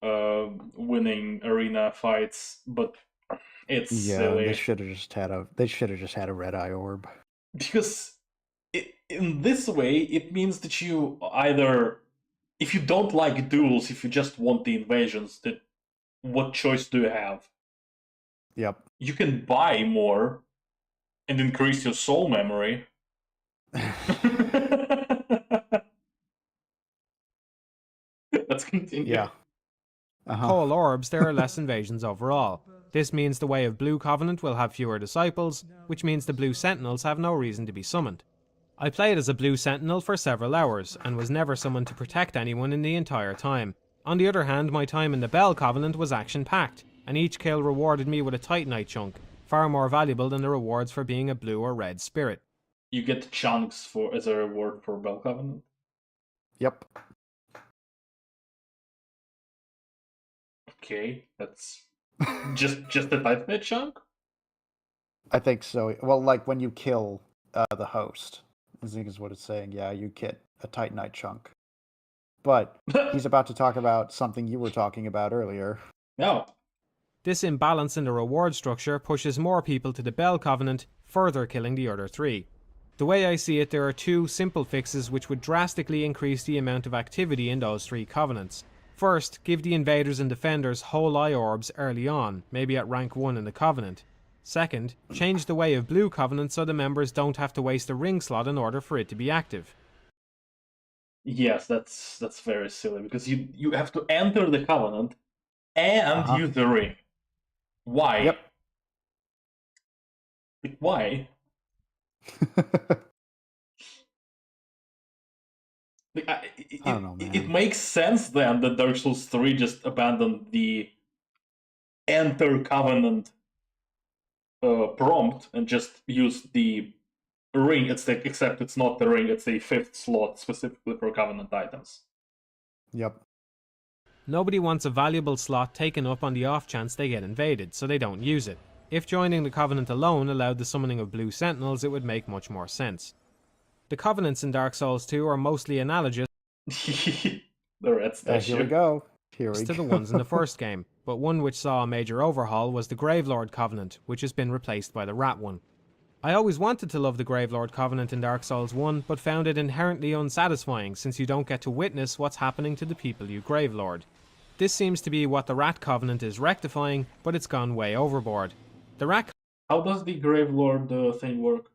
winning arena fights, but it's Yeah, silly. they should have just had a red eye orb. Because in this way, it means that you either, if you don't like duels, if you just want the invasions, that what choice do you have? Yep. You can buy more and increase your soul memory. Let's continue. Yeah. whole orbs, there are less invasions overall. This means the Way of Blue Covenant will have fewer disciples, which means the Blue Sentinels have no reason to be summoned. I played as a Blue Sentinel for several hours, and was never summoned to protect anyone in the entire time. On the other hand, my time in the Bell Covenant was action-packed, and each kill rewarded me with a Titanite chunk, far more valuable than the rewards for being a blue or red spirit. You get chunks as a reward for Bell Covenant. Yep. Okay, that's just a Titanite chunk? I think so. Well, like when you kill the host, I think is what it's saying. Yeah, you get a Titanite chunk. But he's about to talk about something you were talking about earlier. No. This imbalance in the reward structure pushes more people to the Bell Covenant, further killing the other three. The way I see it, there are two simple fixes which would drastically increase the amount of activity in those three covenants. First, give the invaders and defenders whole eye orbs early on, maybe at rank 1 in the covenant. Second, change the Way of Blue Covenant so the members don't have to waste a ring slot in order for it to be active. Yes, that's very silly, because you have to enter the Covenant and use the ring. Why? Yep. Like, why? Like, I don't know, man. It makes sense then that Dark Souls 3 just abandoned the enter Covenant prompt and just used the ring. Except it's not the ring, it's a 5th slot specifically for Covenant items. Yep. Nobody wants a valuable slot taken up on the off chance they get invaded, so they don't use it. If joining the Covenant alone allowed the summoning of Blue Sentinels, it would make much more sense. The Covenants in Dark Souls 2 are mostly analogous The red statue. Here we go. Here we to the go. ones in the first game, but one which saw a major overhaul was the Gravelord Covenant, which has been replaced by the Rat one. I always wanted to love the Gravelord Covenant in Dark Souls 1, but found it inherently unsatisfying since you don't get to witness what's happening to the people you Gravelord. This seems to be what the Rat Covenant is rectifying, but it's gone way overboard. The Rat How does the Gravelord thing work?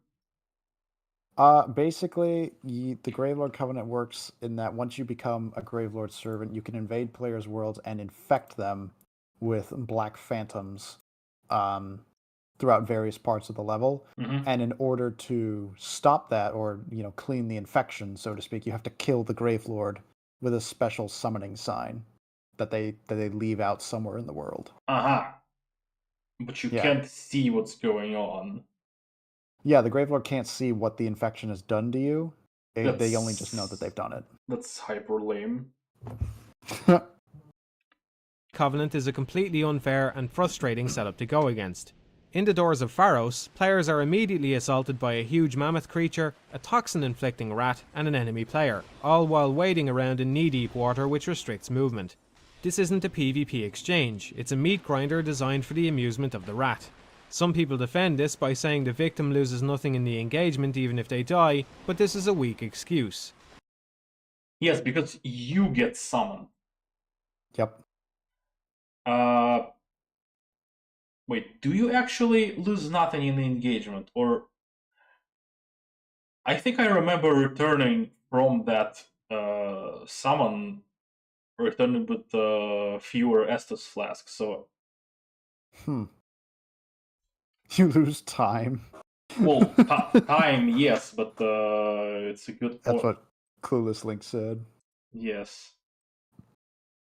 Basically, the Gravelord Covenant works in that once you become a Gravelord servant, you can invade players' worlds and infect them with black phantoms throughout various parts of the level. Mm-hmm. And in order to stop that, or clean the infection, so to speak, you have to kill the Gravelord with a special summoning sign that they leave out somewhere in the world. But you can't see what's going on. Yeah, the Gravelord can't see what the infection has done to you, They only just know that they've done That's hyper lame. it. Covenant is a completely unfair and frustrating setup to go against. In the Doors of Pharos, players are immediately assaulted by a huge mammoth creature, a toxin-inflicting rat, and an enemy player, all while wading around in knee-deep water which restricts movement. This isn't a PvP exchange, it's a meat grinder designed for the amusement of the rat. Some people defend this by saying the victim loses nothing in the engagement even if they die, but this is a weak excuse. Yes, because you get summoned. Yep. Wait, do you actually lose nothing in the engagement? Or I think I remember returning from that summon, returning with fewer Estus flasks, so... You lose time. Well, time, yes, but it's a good point. That's what Clueless Link said. Yes.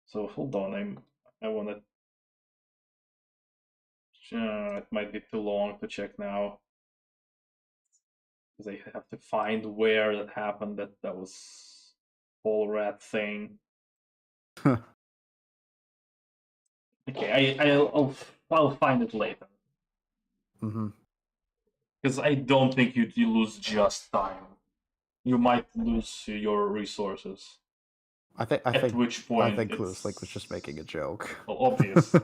So, hold on, I want to... it might be too long to check now. Because I have to find where that happened, that was whole rat thing. Okay, I'll find it later. Because I don't think you lose just time. You might lose your resources. I think which point I think Clueless Link was just making a joke. Well, obvious.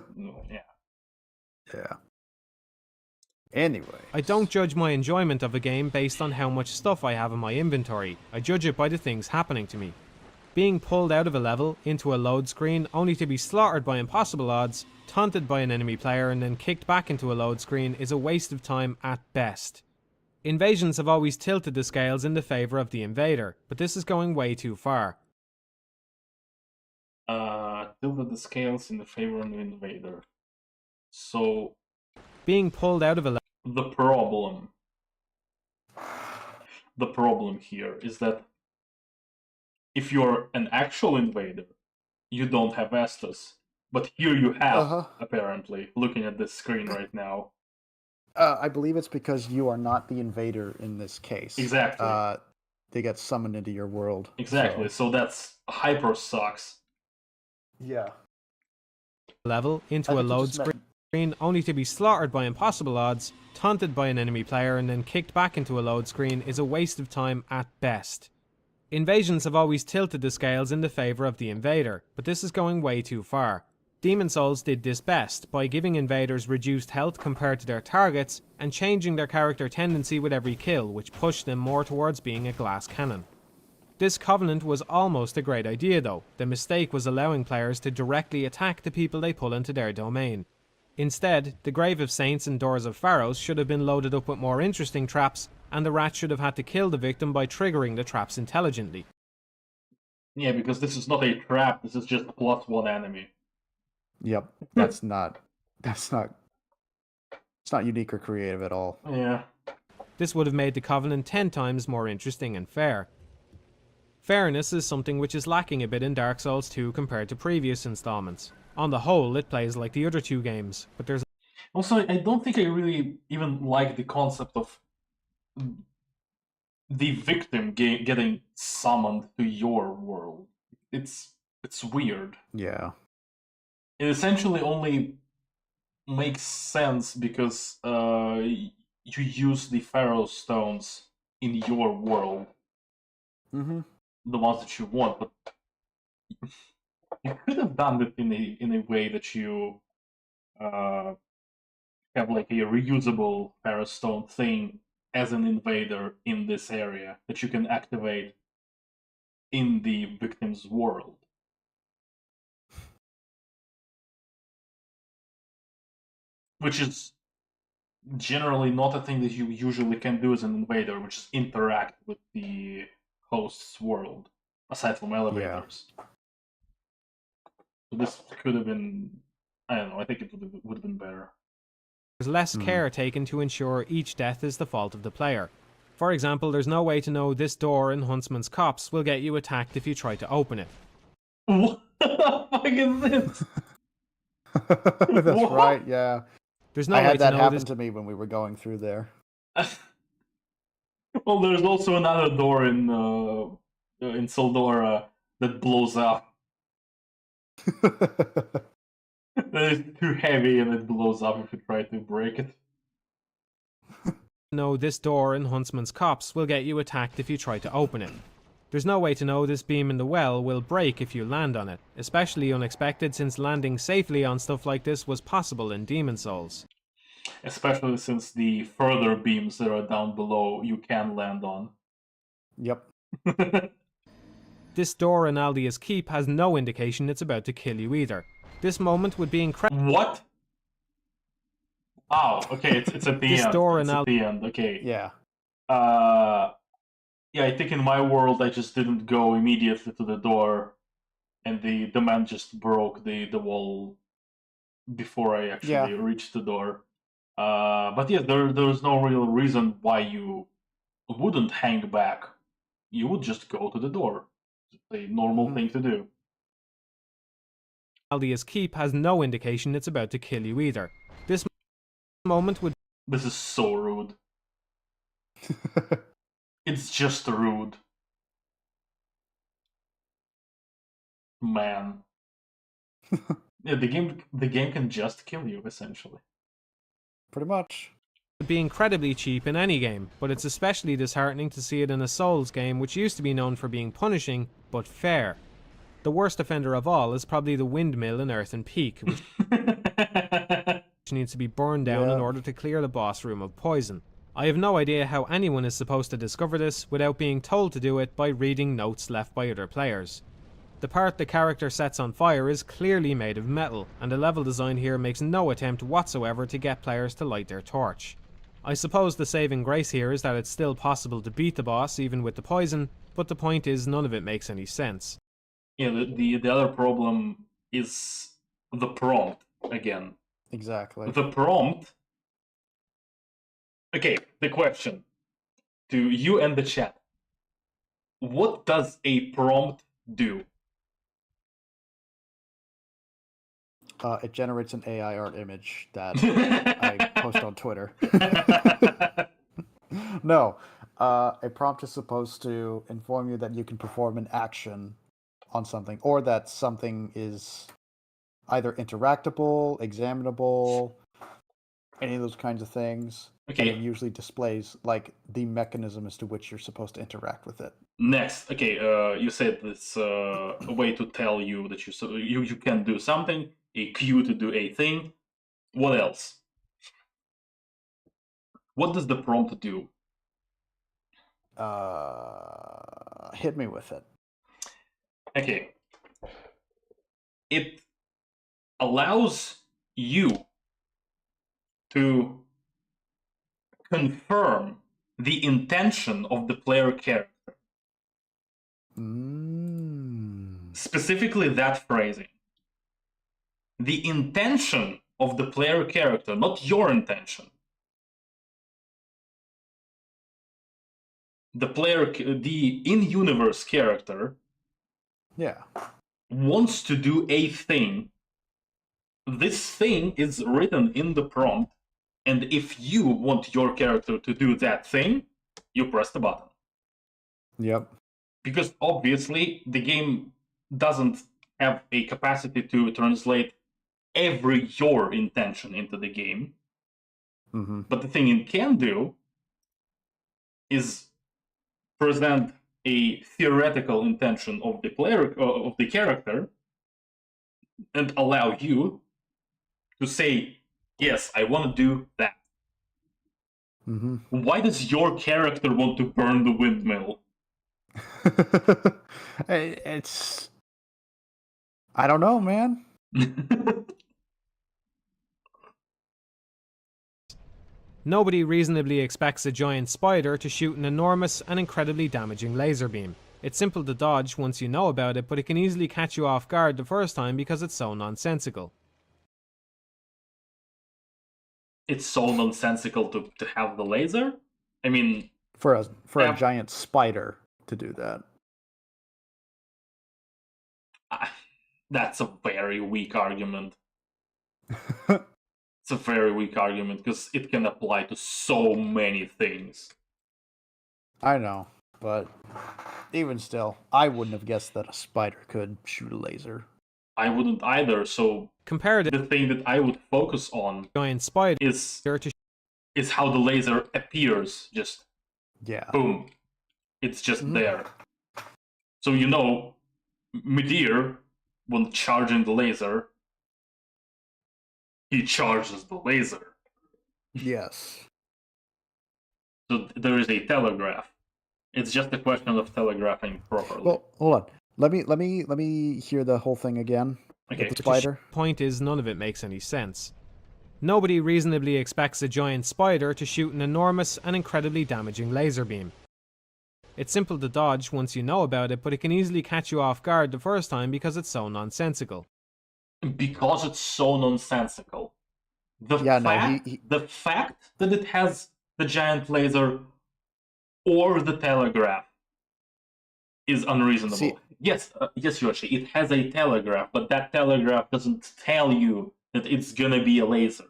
Yeah. Yeah. Anyway. I don't judge my enjoyment of a game based on how much stuff I have in my inventory, I judge it by the things happening to me. Being pulled out of a level into a load screen only to be slaughtered by impossible odds, taunted by an enemy player and then kicked back into a load screen is a waste of time at best. Invasions have always tilted the scales in the favour of the invader, but this is going way too far. Tilted the scales in the favor of the invader. So... Being pulled out of a level... The problem here is that if you're an actual invader, you don't have Estus. But here you have, apparently, looking at this screen right now. I believe it's because you are not the invader in this case. Exactly. They get summoned into your world. Exactly, so that's hyper sucks. Yeah. Level into a load screen only to be slaughtered by impossible odds, taunted by an enemy player and then kicked back into a load screen is a waste of time at best. Invasions have always tilted the scales in the favour of the invader, but this is going way too far. Demon Souls did this best by giving invaders reduced health compared to their targets and changing their character tendency with every kill, which pushed them more towards being a glass cannon. This Covenant was almost a great idea though. The mistake was allowing players to directly attack the people they pull into their domain. Instead, the Grave of Saints and Doors of Pharos should have been loaded up with more interesting traps, and the rat should have had to kill the victim by triggering the traps intelligently. Yeah, because this is not a trap, this is just a +1 enemy. Yep, it's not unique or creative at all. Yeah. This would have made the Covenant 10 times more interesting and fair. Fairness is something which is lacking a bit in Dark Souls 2 compared to previous installments. On the whole, it plays like the other two games, but there's... Also, I don't think I really even like the concept of the victim getting summoned to your world. It's weird. Yeah. It essentially only makes sense because you use the Pharaoh stones in your world. Mm-hmm. The ones that you want, but you could have done it in a way that you have like a reusable Pharaoh stone thing as an invader in this area that you can activate in the victim's world. Which is generally not a thing that you usually can do as an invader, which is interact with the host's world, aside from elevators. Yeah. So this could have been, I don't know, I think it would have been better. There's less care taken to ensure each death is the fault of the player. For example, there's no way to know this door in Huntsman's Copse will get you attacked if you try to open it. What the fuck is this? That's what? Right, yeah. There's no I way had that to know happen to me when we were going through there. Well, there's also another door in Sildora that blows up. It's too heavy and it blows up if you try to break it. No, this door in Huntsman's Copse will get you attacked if you try to open it. There's no way to know this beam in the well will break if you land on it, especially unexpected since landing safely on stuff like this was possible in Demon Souls. Especially since the further beams that are down below you can land on. Yep. This door in Aldia's Keep has no indication it's about to kill you either. This moment would be incredible. What? Oh, okay, it's at the This end. door It's in at the end, okay. Yeah. Yeah, I think in my world I just didn't go immediately to the door, and the man just broke the wall before I actually reached the door. But yeah, there's no real reason why you wouldn't hang back. You would just go to the door. It's a normal thing to do. Aldia's Keep has no indication it's about to kill you either. This moment would... This is so rude. It's just rude. Man. Yeah, the game can just kill you, essentially. Pretty much. Would be incredibly cheap in any game, but it's especially disheartening to see it in a Souls game which used to be known for being punishing, but fair. The worst offender of all is probably the windmill in Earthen Peak, which needs to be burned down in order to clear the boss room of poison. I have no idea how anyone is supposed to discover this without being told to do it by reading notes left by other players. The part the character sets on fire is clearly made of metal, and the level design here makes no attempt whatsoever to get players to light their torch. I suppose the saving grace here is that it's still possible to beat the boss even with the poison, but the point is none of it makes any sense. Yeah, the other problem is the prompt, again. Exactly. The prompt... Okay, the question to you and the chat. What does a prompt do? It generates an AI art image that I post on Twitter. No, a prompt is supposed to inform you that you can perform an action on something, or that something is either interactable, examinable, any of those kinds of things. Okay. And it usually displays like the mechanism as to which you're supposed to interact with it. Next, okay, you said this a way to tell you that you can do something, a cue to do a thing. What else? What does the prompt do? Hit me with it. Okay. It allows you to confirm the intention of the player character. Specifically that phrasing. The intention of the player character, not your intention. The in-universe character wants to do a thing. This thing is written in the prompt, and if you want your character to do that thing, you press the button. Yep. Because obviously the game doesn't have a capacity to translate every your intention into the game. But the thing it can do is present a theoretical intention of the player, of the character, and allow you to say, yes, I want to do that. Why does your character want to burn the windmill? It's... I don't know, man. Nobody reasonably expects a giant spider to shoot an enormous and incredibly damaging laser beam. It's simple to dodge once you know about it, but it can easily catch you off guard the first time because it's so nonsensical. It's so nonsensical to have the laser? I mean... For a giant spider to do that. That's a very weak argument. It's a very weak argument, because it can apply to so many things. I know, but even still, I wouldn't have guessed that a spider could shoot a laser. I wouldn't either, so Compared to the thing that I would focus on giant spider is to how the laser appears. Just Yeah. boom. It's just Mhm. there. So Midir, when charging the laser, he charges the laser. Yes. So there is a telegraph. It's just a question of telegraphing properly. Well, hold on. Let me hear the whole thing again. Okay. With the spider. point is none of it makes any sense. Nobody reasonably expects a giant spider to shoot an enormous and incredibly damaging laser beam. It's simple to dodge once you know about it, but it can easily catch you off guard the first time because it's so nonsensical. Because it's so nonsensical. The Yeah, no, fact, the fact that it has the giant laser or the telegraph is unreasonable. See- Yes, Yoshi, it has a telegraph, but that telegraph doesn't tell you that it's gonna be a laser.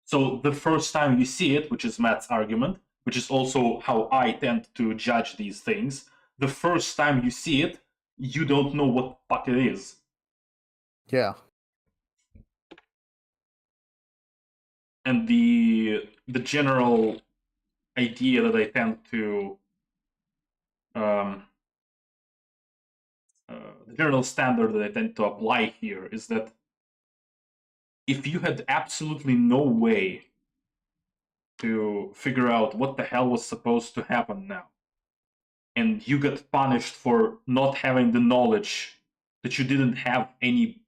So the first time you see it, which is Matt's argument, which is also how I tend to judge these things, the first time you see it, you don't know what the fuck it is. Yeah. And the general idea that I tend to the general standard that I tend to apply here is that if you had absolutely no way to figure out what the hell was supposed to happen now, and you got punished for not having the knowledge that you didn't have any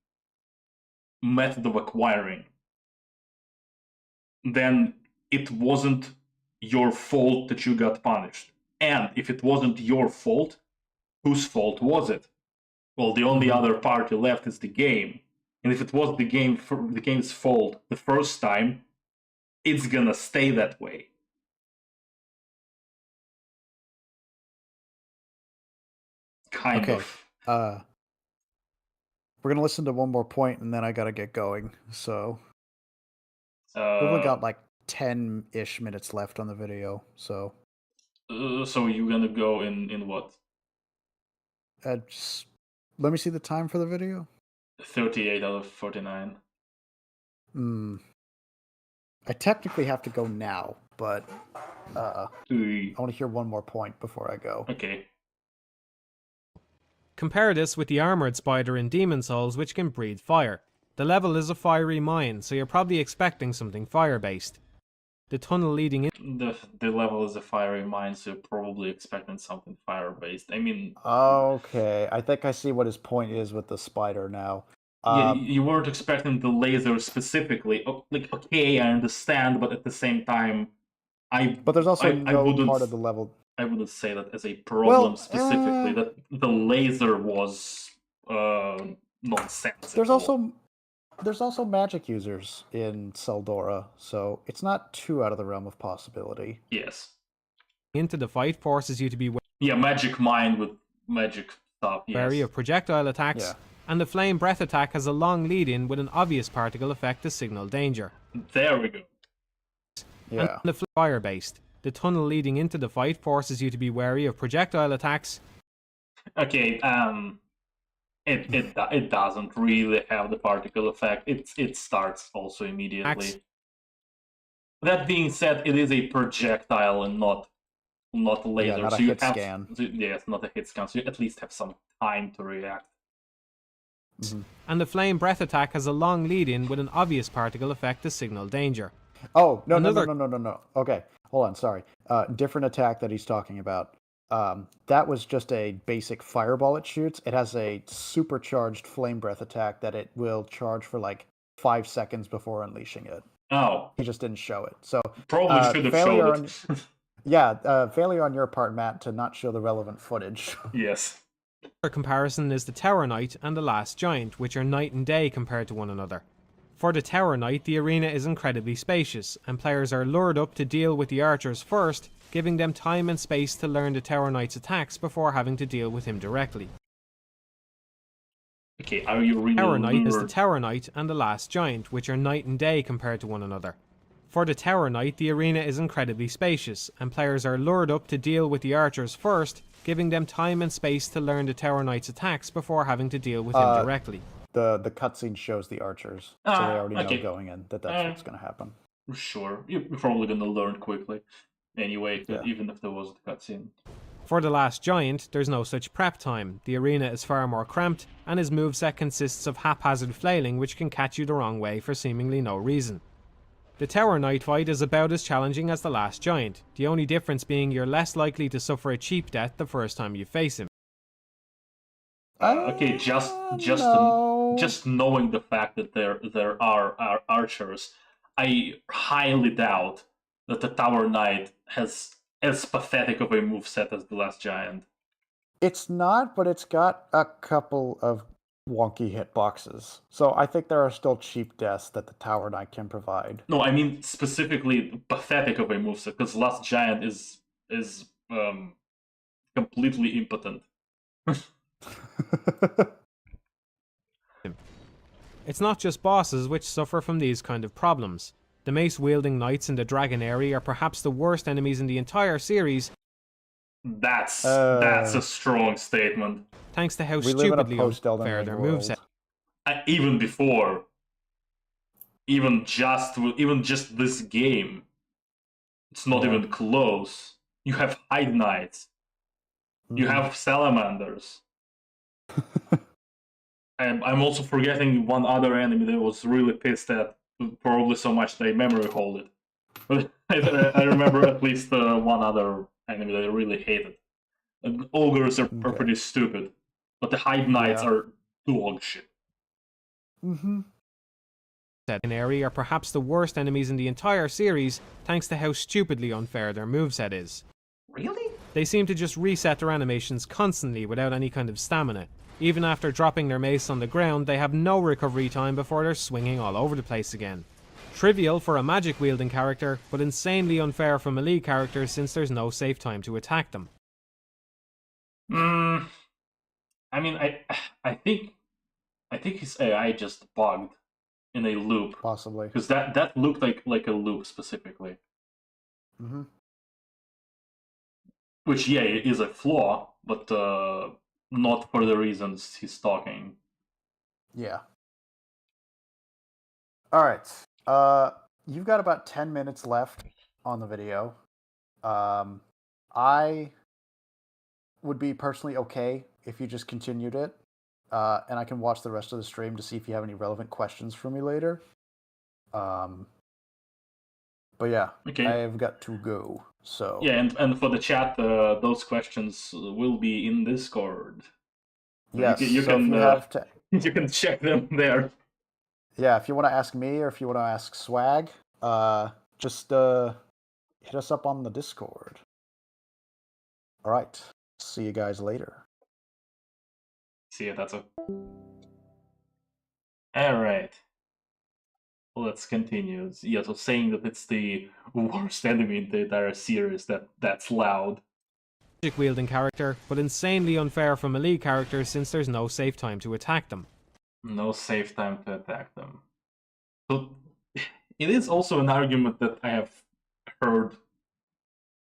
method of acquiring, then it wasn't your fault that you got punished. And if it wasn't your fault, whose fault was it? Well, the only other party left is the game. And if it was the game's fault the first time, it's gonna stay that way. Kind Okay. of. We're gonna listen to one more point, and then I gotta get going. So we've only got like 10-ish minutes left on the video. So So you're gonna go in what? just let me see the time for the video. 38 out of 49. I technically have to go now, but I Ooh, want to hear one more point before I go. okay. Compare this with the armoured spider in Demon Souls, which can breathe fire. The level is a fiery mine, so you're probably expecting something fire-based. The tunnel leading in... The level is a fiery mine, so you're probably expecting something fire-based. I mean... Okay, I think I see what his point is with the spider now. Yeah, you weren't expecting the laser specifically. Like, okay, I understand, but at the same time, But there's also no wouldn't, part of the level. I wouldn't say that as a problem specifically. That the laser was nonsensical. There's also magic users in Seldora, so it's not too out of the realm of possibility. Yes. Into the fight forces you to be magic mine with magic stuff. Yes. wary of projectile attacks. Yeah. And the flame breath attack has a long lead-in with an obvious particle effect to signal danger. There we go. Yeah. And the fire-based. The tunnel leading into the fight forces you to be wary of projectile attacks. Okay, it doesn't really have the particle effect. It starts also immediately. That being said, it is a projectile and not a laser. Yeah, not a so you hit have, scan. Yes, not a hit scan. So you at least have some time to react. And the flame breath attack has a long lead-in with an obvious particle effect to signal danger. Oh, no. Okay, hold on, sorry. Different attack that he's talking about. That was just a basic fireball it shoots. It has a supercharged flame breath attack that it will charge for like 5 seconds before unleashing it. Oh. He just didn't show it. So probably should have shown it. Yeah, failure on your part, Matt, to not show the relevant footage. Yes. For comparison is the Tower Knight and the Last Giant, which are night and day compared to one another. For the Tower Knight, the arena is incredibly spacious, and players are lured up to deal with the archers first, giving them time and space to learn the Tower Knight's attacks before having to deal with him directly. Okay, are you really Tower Knight is the Tower Knight and the Last Giant, which are night and day compared to one another. For the Tower Knight, the arena is incredibly spacious, and players are lured up to deal with the archers first, giving them time and space to learn the Tower Knight's attacks before having to deal with him directly. The cutscene shows the archers, so they already know going in that that's what's going to happen. Sure, you're probably going to learn quickly. Anyway, even if there was a cutscene. For the Last Giant, there's no such prep time. The arena is far more cramped, and his moveset consists of haphazard flailing which can catch you the wrong way for seemingly no reason. The Tower Knight fight is about as challenging as the Last Giant, the only difference being you're less likely to suffer a cheap death the first time you face him. Okay, just knowing the fact that there are archers, I highly doubt that the Tower Knight has as pathetic of a moveset as the Last Giant. It's not, but it's got a couple of wonky hitboxes. So I think there are still cheap deaths that the Tower Knight can provide. No, I mean specifically pathetic of a moveset, because Last Giant is completely impotent. It's not just bosses which suffer from these kind of problems. The mace-wielding knights in the Dragonary are perhaps the worst enemies in the entire series. That's a strong statement. Thanks to how stupidly unfair their moveset. Even before, even just this game, it's not even close. You have Hide Knights, you have Salamanders. And I'm also forgetting one other enemy that I was really pissed at, probably so much that I memory hold it. But I remember at least one other enemy that I really hated. Ogres are pretty stupid, but the Hide Knights are dog shit. Dragonary are perhaps the worst enemies in the entire series, thanks to how stupidly unfair their moveset is. Really? They seem to just reset their animations constantly without any kind of stamina. Even after dropping their mace on the ground, they have no recovery time before they're swinging all over the place again. Trivial for a magic-wielding character, but insanely unfair for melee characters since there's no safe time to attack them. I mean, I think his AI just bugged in a loop. Possibly. Because that looked like a loop specifically. Which, is a flaw, but not for the reasons he's talking. Yeah. Alright. You've got about 10 minutes left on the video. I would be personally okay if you just continued it. And I can watch the rest of the stream to see if you have any relevant questions for me later. But yeah, okay. I've got to go. So yeah, and for the chat, those questions will be in Discord. Yes, you can check them there. Yeah, if you want to ask me or if you want to ask Swag, just hit us up on the Discord. All right, see you guys later. See ya, that's all right. Let's continue. Yeah, so saying that it's the worst enemy in the entire series, that's loud. Magic-wielding character, but insanely unfair for melee characters since there's no safe time to attack them. No safe time to attack them. So, it is also an argument that I have heard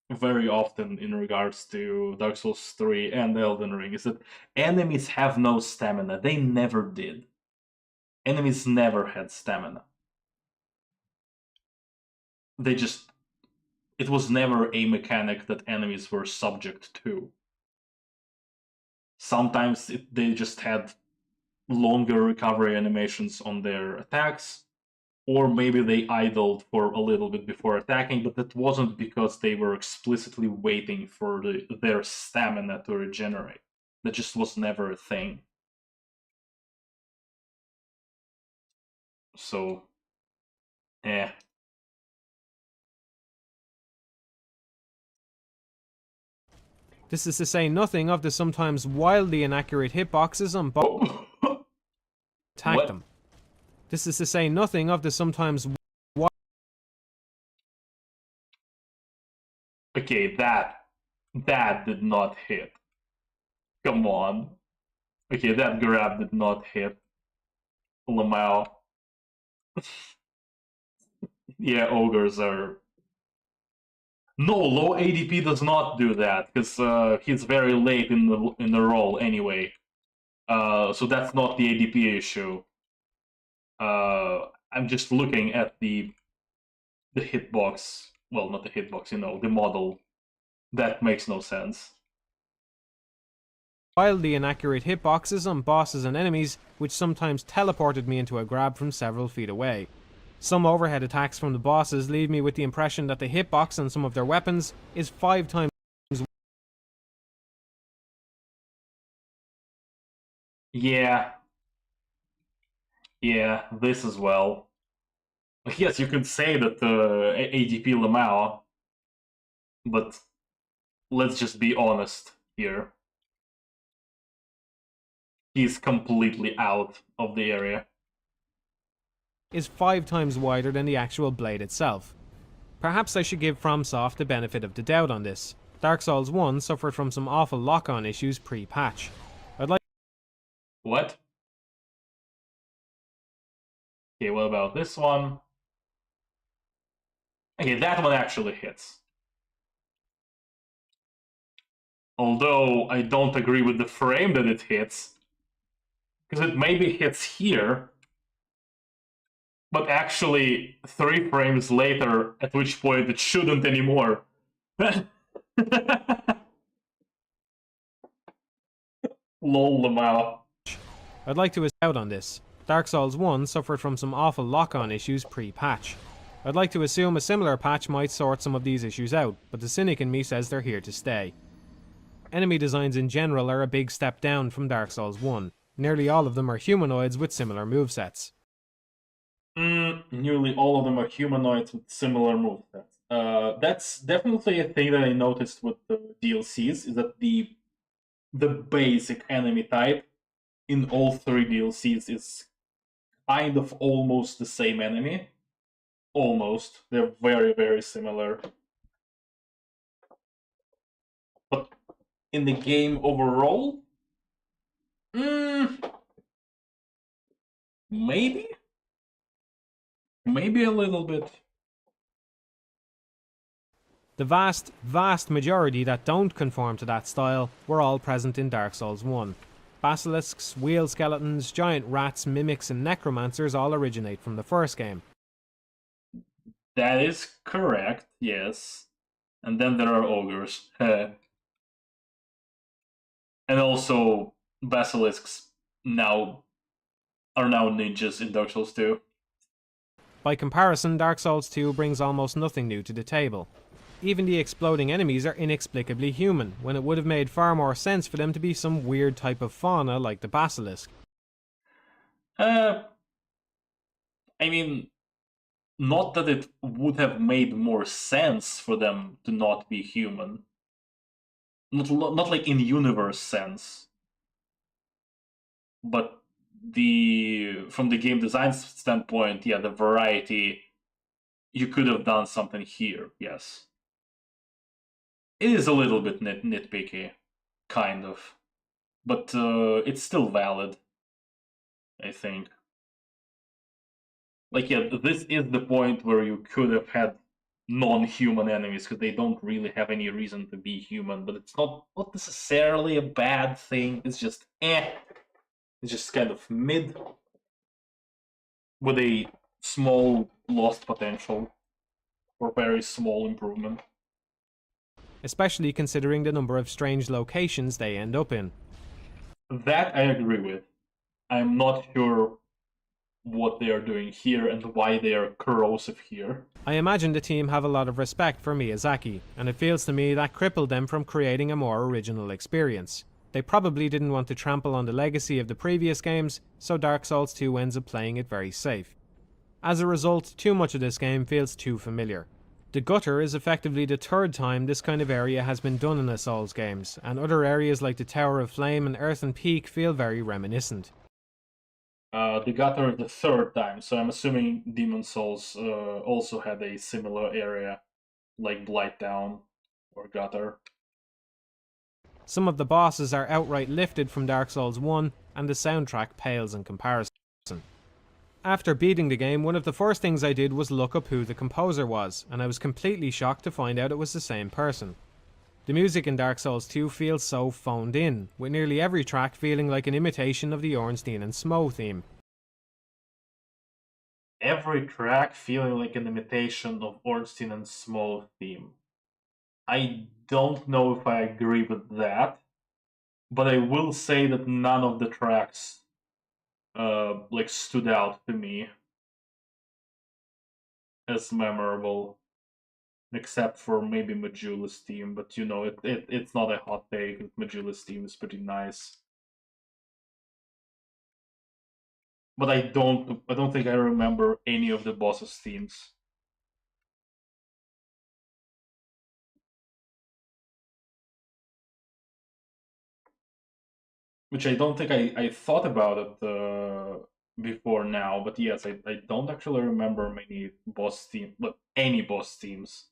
very often in regards to Dark Souls 3 and Elden Ring, is that enemies have no stamina. They never did. Enemies never had stamina. It was never a mechanic that enemies were subject to. Sometimes they just had longer recovery animations on their attacks, or maybe they idled for a little bit before attacking, but that wasn't because they were explicitly waiting for their stamina to regenerate. That just was never a thing. So, This is to say nothing of the sometimes wildly inaccurate hitboxes on attack them. This is to say nothing of the sometimes okay, that did not hit. Come on. Okay, that grab did not hit. Lamau. Yeah, ogres are... No, low ADP does not do that, because he's very late in the roll anyway. So that's not the ADP issue. I'm just looking at the hitbox. Well, not the hitbox, the model. That makes no sense. Wildly inaccurate hitboxes on bosses and enemies, which sometimes teleported me into a grab from several feet away. Some overhead attacks from the bosses leave me with the impression that the hitbox on some of their weapons is 5 times. Yeah, this as well. Yes, you could say that ADP Lamau, but let's just be honest here. He's completely out of the area. Is 5 times wider than the actual blade itself. Perhaps I should give FromSoft the benefit of the doubt on this. Dark Souls 1 suffered from some awful lock-on issues pre-patch. I'd like... What? Okay, what about this one? Okay, that one actually hits. Although I don't agree with the frame that it hits, because it maybe hits here, but actually 3 frames later, at which point it shouldn't anymore. Lol, Lamau. I'd like to out on this. Dark Souls 1 suffered from some awful lock-on issues pre-patch. I'd like to assume a similar patch might sort some of these issues out, but the cynic in me says they're here to stay. Enemy designs in general are a big step down from Dark Souls 1. Nearly all of them are humanoids with similar movesets. Nearly all of them are humanoids with similar movesets. That's definitely a thing that I noticed with the DLCs, is that the basic enemy type in all 3 DLCs is kind of almost the same enemy. Almost. They're very, very similar. But in the game overall, maybe? Maybe a little bit. The vast, vast majority that don't conform to that style were all present in Dark Souls 1. Basilisks, wheel skeletons, giant rats, mimics, and necromancers all originate from the first game. That is correct, yes. And then there are ogres. And also, basilisks are now ninjas in Dark Souls 2. By comparison, Dark Souls 2 brings almost nothing new to the table. Even the exploding enemies are inexplicably human, when it would have made far more sense for them to be some weird type of fauna like the basilisk. I mean, not that it would have made more sense for them to not be human. Not like in universe sense. But from the game design standpoint, yeah, the variety, you could have done something here, yes. It is a little bit nitpicky, kind of. But it's still valid, I think. Like, yeah, this is the point where you could have had non-human enemies, because they don't really have any reason to be human, but it's not necessarily a bad thing, it's just It's just kind of mid, with a small lost potential for very small improvement. Especially considering the number of strange locations they end up in. That I agree with. I'm not sure what they are doing here and why they are corrosive here. I imagine the team have a lot of respect for Miyazaki, and it feels to me that crippled them from creating a more original experience. They probably didn't want to trample on the legacy of the previous games, so Dark Souls 2 ends up playing it very safe. As a result, too much of this game feels too familiar. The Gutter is effectively the 3rd time this kind of area has been done in the Souls games, and other areas like the Tower of Flame and Earthen Peak feel very reminiscent. The Gutter is the 3rd time, so I'm assuming Demon Souls also had a similar area, like Blighttown or Gutter. Some of the bosses are outright lifted from Dark Souls 1, and the soundtrack pales in comparison. After beating the game, one of the first things I did was look up who the composer was, and I was completely shocked to find out it was the same person. The music in Dark Souls 2 feels so phoned in, with nearly every track feeling like an imitation of the Ornstein and Smough theme. Every track feeling like an imitation of Ornstein and Smough theme. I don't know if I agree with that, but I will say that none of the tracks like stood out to me as memorable, except for maybe Majula's theme. But you know, it's not a hot take. Majula's theme is pretty nice. But I don't think I remember any of the boss's themes. Which I don't think I thought about it before now, but yes, I don't actually remember many boss themes, but any boss themes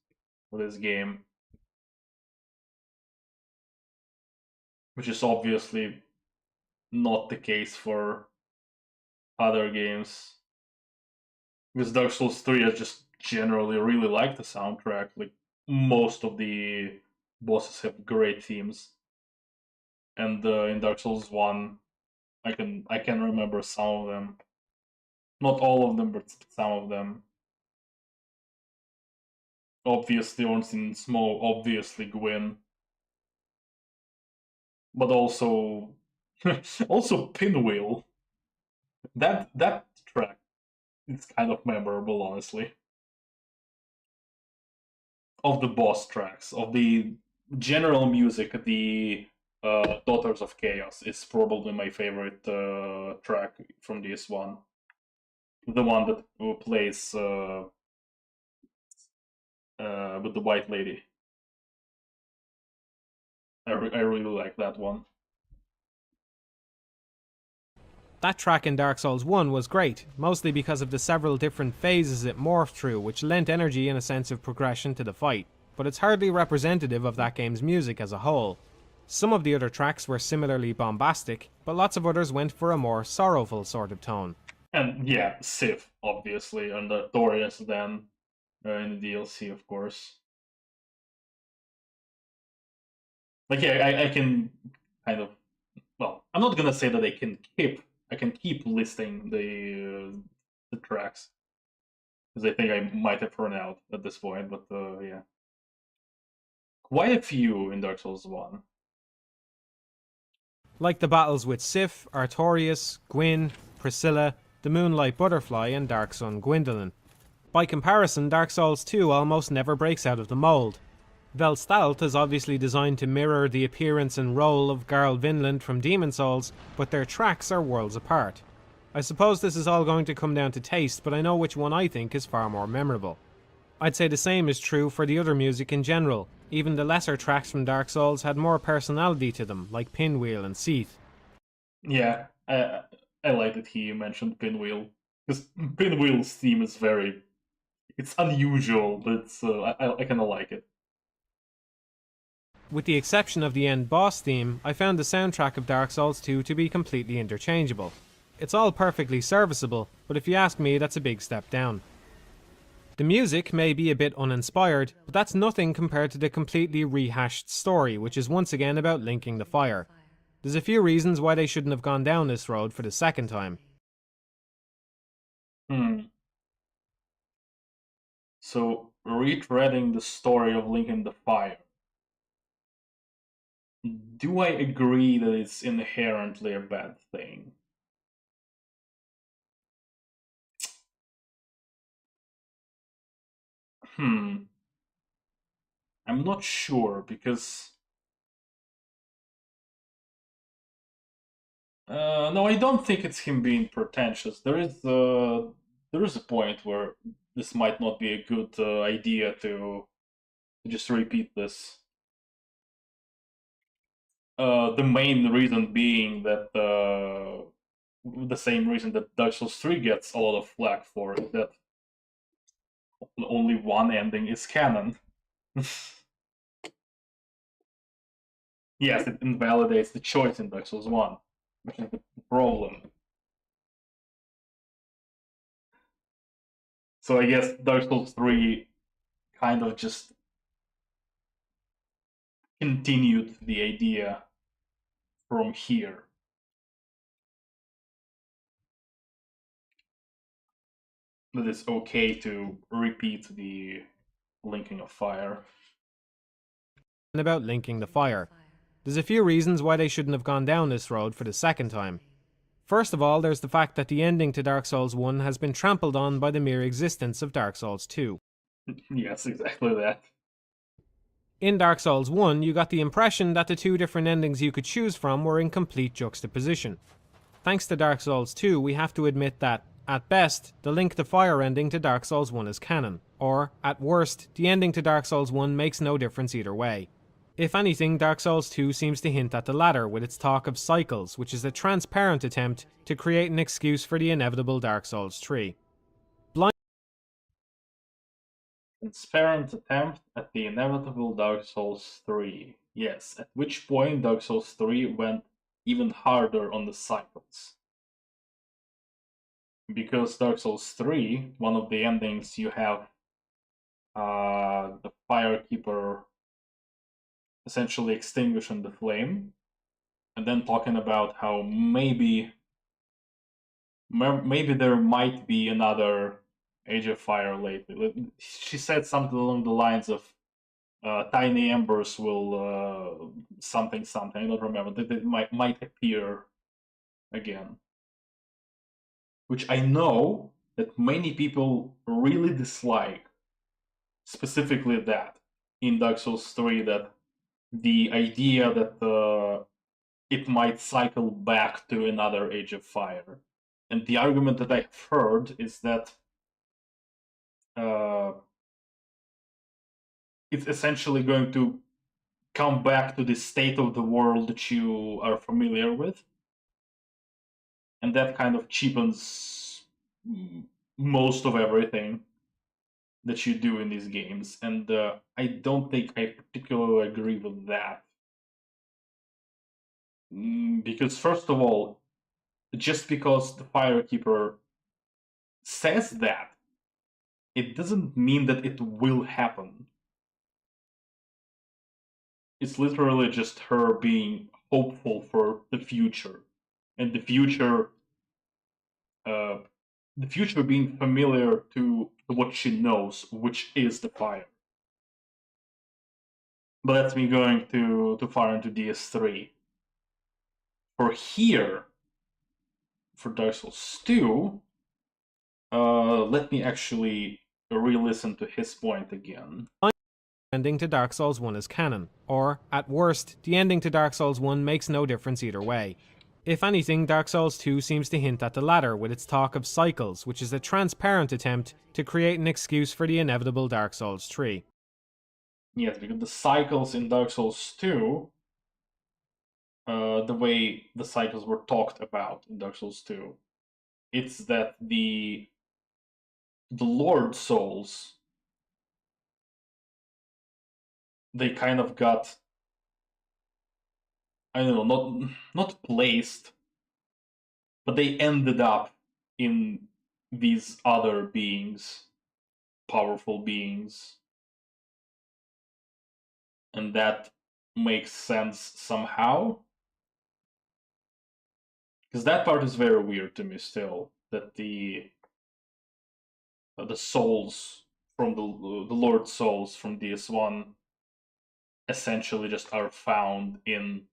for this game. Which is obviously not the case for other games. Because Dark Souls 3, I just generally really like the soundtrack. Like, most of the bosses have great themes. And in Dark Souls 1, I can remember some of them. Not all of them, but some of them. Obviously Ornstein and Smough, obviously Gwyn. But also also Pinwheel. That track is kind of memorable, honestly. Of the boss tracks, of the general music, the Daughters of Chaos is probably my favorite track from this one. The one that plays with the white lady. I really like that one. That track in Dark Souls 1 was great, mostly because of the several different phases it morphed through, which lent energy and a sense of progression to the fight, but it's hardly representative of that game's music as a whole. Some of the other tracks were similarly bombastic, but lots of others went for a more sorrowful sort of tone. And yeah, Sif, obviously, and Dorius then in the DLC, of course. Like, yeah, I can kind of, well, I'm not gonna say that I can keep listing the tracks, because I think I might have run out at this point. But yeah, quite a few in Dark Souls 1. Like the battles with Sif, Artorias, Gwyn, Priscilla, the Moonlight Butterfly, and Dark Sun Gwyndolin. By comparison, Dark Souls 2 almost never breaks out of the mold. Velstalt is obviously designed to mirror the appearance and role of Garl Vinland from Demon's Souls, but their tracks are worlds apart. I suppose this is all going to come down to taste, but I know which one I think is far more memorable. I'd say the same is true for the other music in general. Even the lesser tracks from Dark Souls had more personality to them, like Pinwheel and Seath. Yeah, I like that he mentioned Pinwheel, because Pinwheel's theme is it's unusual, but it's I kind of like it. With the exception of the end boss theme, I found the soundtrack of Dark Souls 2 to be completely interchangeable. It's all perfectly serviceable, but if you ask me, that's a big step down. The music may be a bit uninspired, but that's nothing compared to the completely rehashed story, which is once again about linking the fire. There's a few reasons why they shouldn't have gone down this road for the second time. So, retreading the story of linking the fire. Do I agree that it's inherently a bad thing? I'm not sure, because no, I don't think it's him being pretentious. There is a point where this might not be a good idea to just repeat this. The main reason being that the same reason that Dark Souls 3 gets a lot of flack for, is that only one ending is canon. Yes, it invalidates the choice in Dark Souls 1, which is the problem. So I guess Dark Souls 3 kind of just continued the idea from here. That it's okay to repeat the linking of fire. And about linking the fire. There's a few reasons why they shouldn't have gone down this road for the second time. First of all, there's the fact that the ending to Dark Souls 1 has been trampled on by the mere existence of Dark Souls 2. Yes, exactly that. In Dark Souls 1, you got the impression that the two different endings you could choose from were in complete juxtaposition. Thanks to Dark Souls 2, we have to admit that, at best, the Link to Fire ending to Dark Souls 1 is canon, or, at worst, the ending to Dark Souls 1 makes no difference either way. If anything, Dark Souls 2 seems to hint at the latter with its talk of cycles, which is a transparent attempt to create an excuse for the inevitable Dark Souls 3. Transparent attempt at the inevitable Dark Souls 3. Yes, at which point Dark Souls 3 went even harder on the cycles. Because Dark Souls 3, one of the endings, you have the Firekeeper essentially extinguishing the flame, and then talking about how maybe there might be another Age of Fire lately. She said something along the lines of tiny embers will something. I don't remember. That it might appear again. Which I know that many people really dislike. Specifically that in Dark Souls 3, that the idea that it might cycle back to another Age of Fire. And the argument that I've heard is that it's essentially going to come back to the state of the world that you are familiar with. And that kind of cheapens most of everything that you do in these games. And I don't think I particularly agree with that. Because first of all, just because the Firekeeper says that, it doesn't mean that it will happen. It's literally just her being hopeful for the future. And the future being familiar to what she knows, which is the fire. But that's me going too far into DS3. For here, for Dark Souls 2, let me actually re-listen to his point again. Ending to Dark Souls 1 is canon, or, at worst, the ending to Dark Souls 1 makes no difference either way. If anything, Dark Souls 2 seems to hint at the latter with its talk of cycles, which is a transparent attempt to create an excuse for the inevitable Dark Souls 3. Yes, because the cycles in Dark Souls 2, the way the cycles were talked about in Dark Souls 2, it's that the Lord Souls, they kind of got, I don't know, not placed, but they ended up in these other beings, powerful beings. And that makes sense somehow. Because that part is very weird to me still, that the souls from the Lord Souls from DS1 essentially just are found in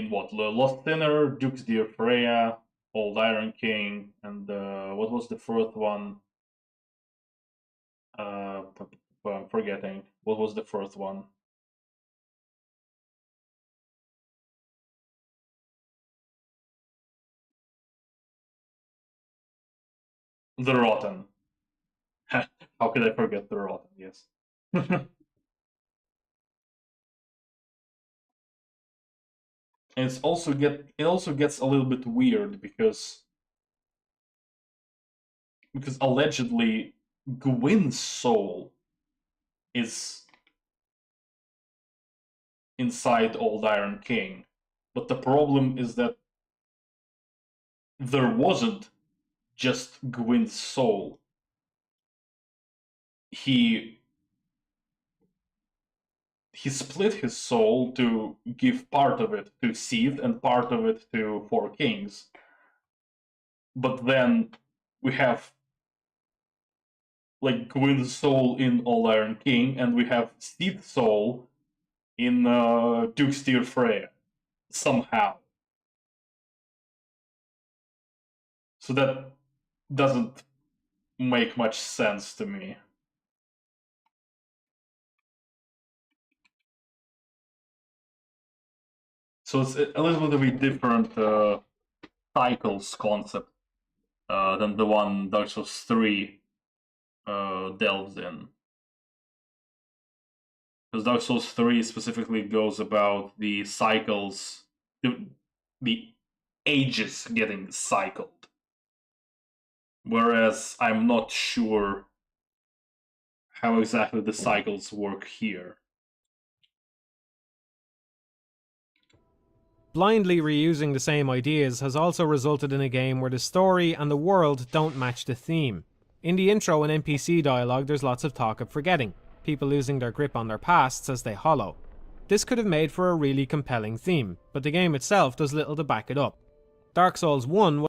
what? Lost Sinner, Duke's Dear Freya, Old Iron King, and what was the fourth one? I'm forgetting. What was the fourth one? The Rotten. How could I forget the Rotten? Yes. And it also gets a little bit weird because allegedly Gwyn's soul is inside Old Iron King, but the problem is that there wasn't just Gwyn's soul. he split his soul to give part of it to Seed and part of it to Four Kings. But then we have like Gwyn's soul in All Iron King, and we have Seed's soul in Duke's Tear Freya somehow. So that doesn't make much sense to me. So it's a little bit different cycles concept than the one Dark Souls 3 delves in. Because Dark Souls 3 specifically goes about the cycles, the ages getting cycled. Whereas I'm not sure how exactly the cycles work here. Blindly reusing the same ideas has also resulted in a game where the story and the world don't match the theme. In the intro and NPC dialogue, there's lots of talk of forgetting, people losing their grip on their pasts as they hollow. This could have made for a really compelling theme, but the game itself does little to back it up. Dark Souls 1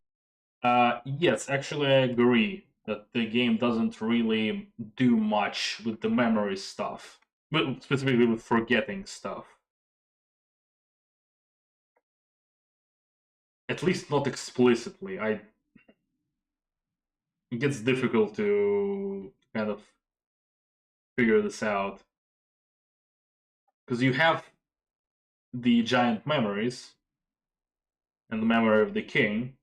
yes, actually I agree that the game doesn't really do much with the memory stuff, but specifically with forgetting stuff. At least not explicitly. It gets difficult to kind of figure this out. Because you have the giant memories and the memory of the king.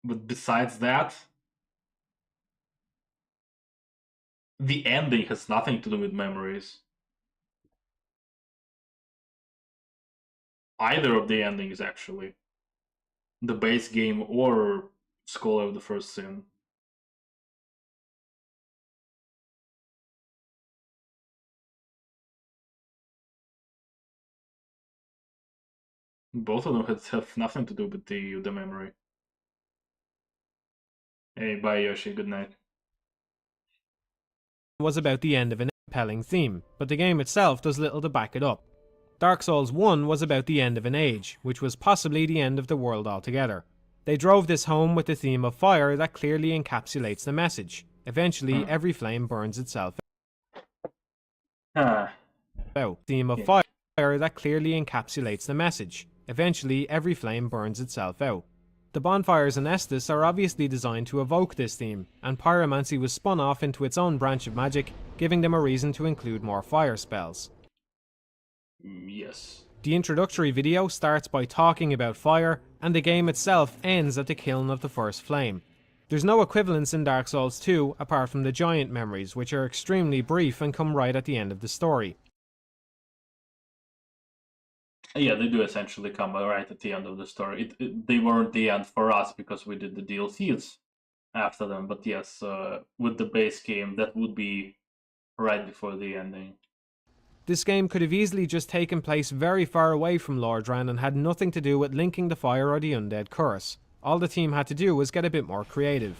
But besides that, the ending has nothing to do with memories. Either of the endings, actually. The base game or Scholar of the First Sin. Both of them have nothing to do with the memory. Hey, bye Yoshi, good night. was about the end of an compelling theme, but the game itself does little to back it up. Dark Souls 1 was about the end of an age, which was possibly the end of the world altogether. They drove this home with the theme of fire that clearly encapsulates the message. Eventually, every flame burns itself out. Theme of fire that clearly encapsulates the message. Eventually, every flame burns itself out. The bonfires in Estus are obviously designed to evoke this theme, and pyromancy was spun off into its own branch of magic, giving them a reason to include more fire spells. Yes. The introductory video starts by talking about fire, and the game itself ends at the kiln of the first flame. There's no equivalence in Dark Souls 2 apart from the giant memories, which are extremely brief and come right at the end of the story. Yeah, they do essentially come right at the end of the story. They weren't the end for us because we did the DLCs after them, but yes, with the base game, that would be right before the ending. This game could have easily just taken place very far away from Lordran and had nothing to do with linking the fire or the undead curse. All the team had to do was get a bit more creative.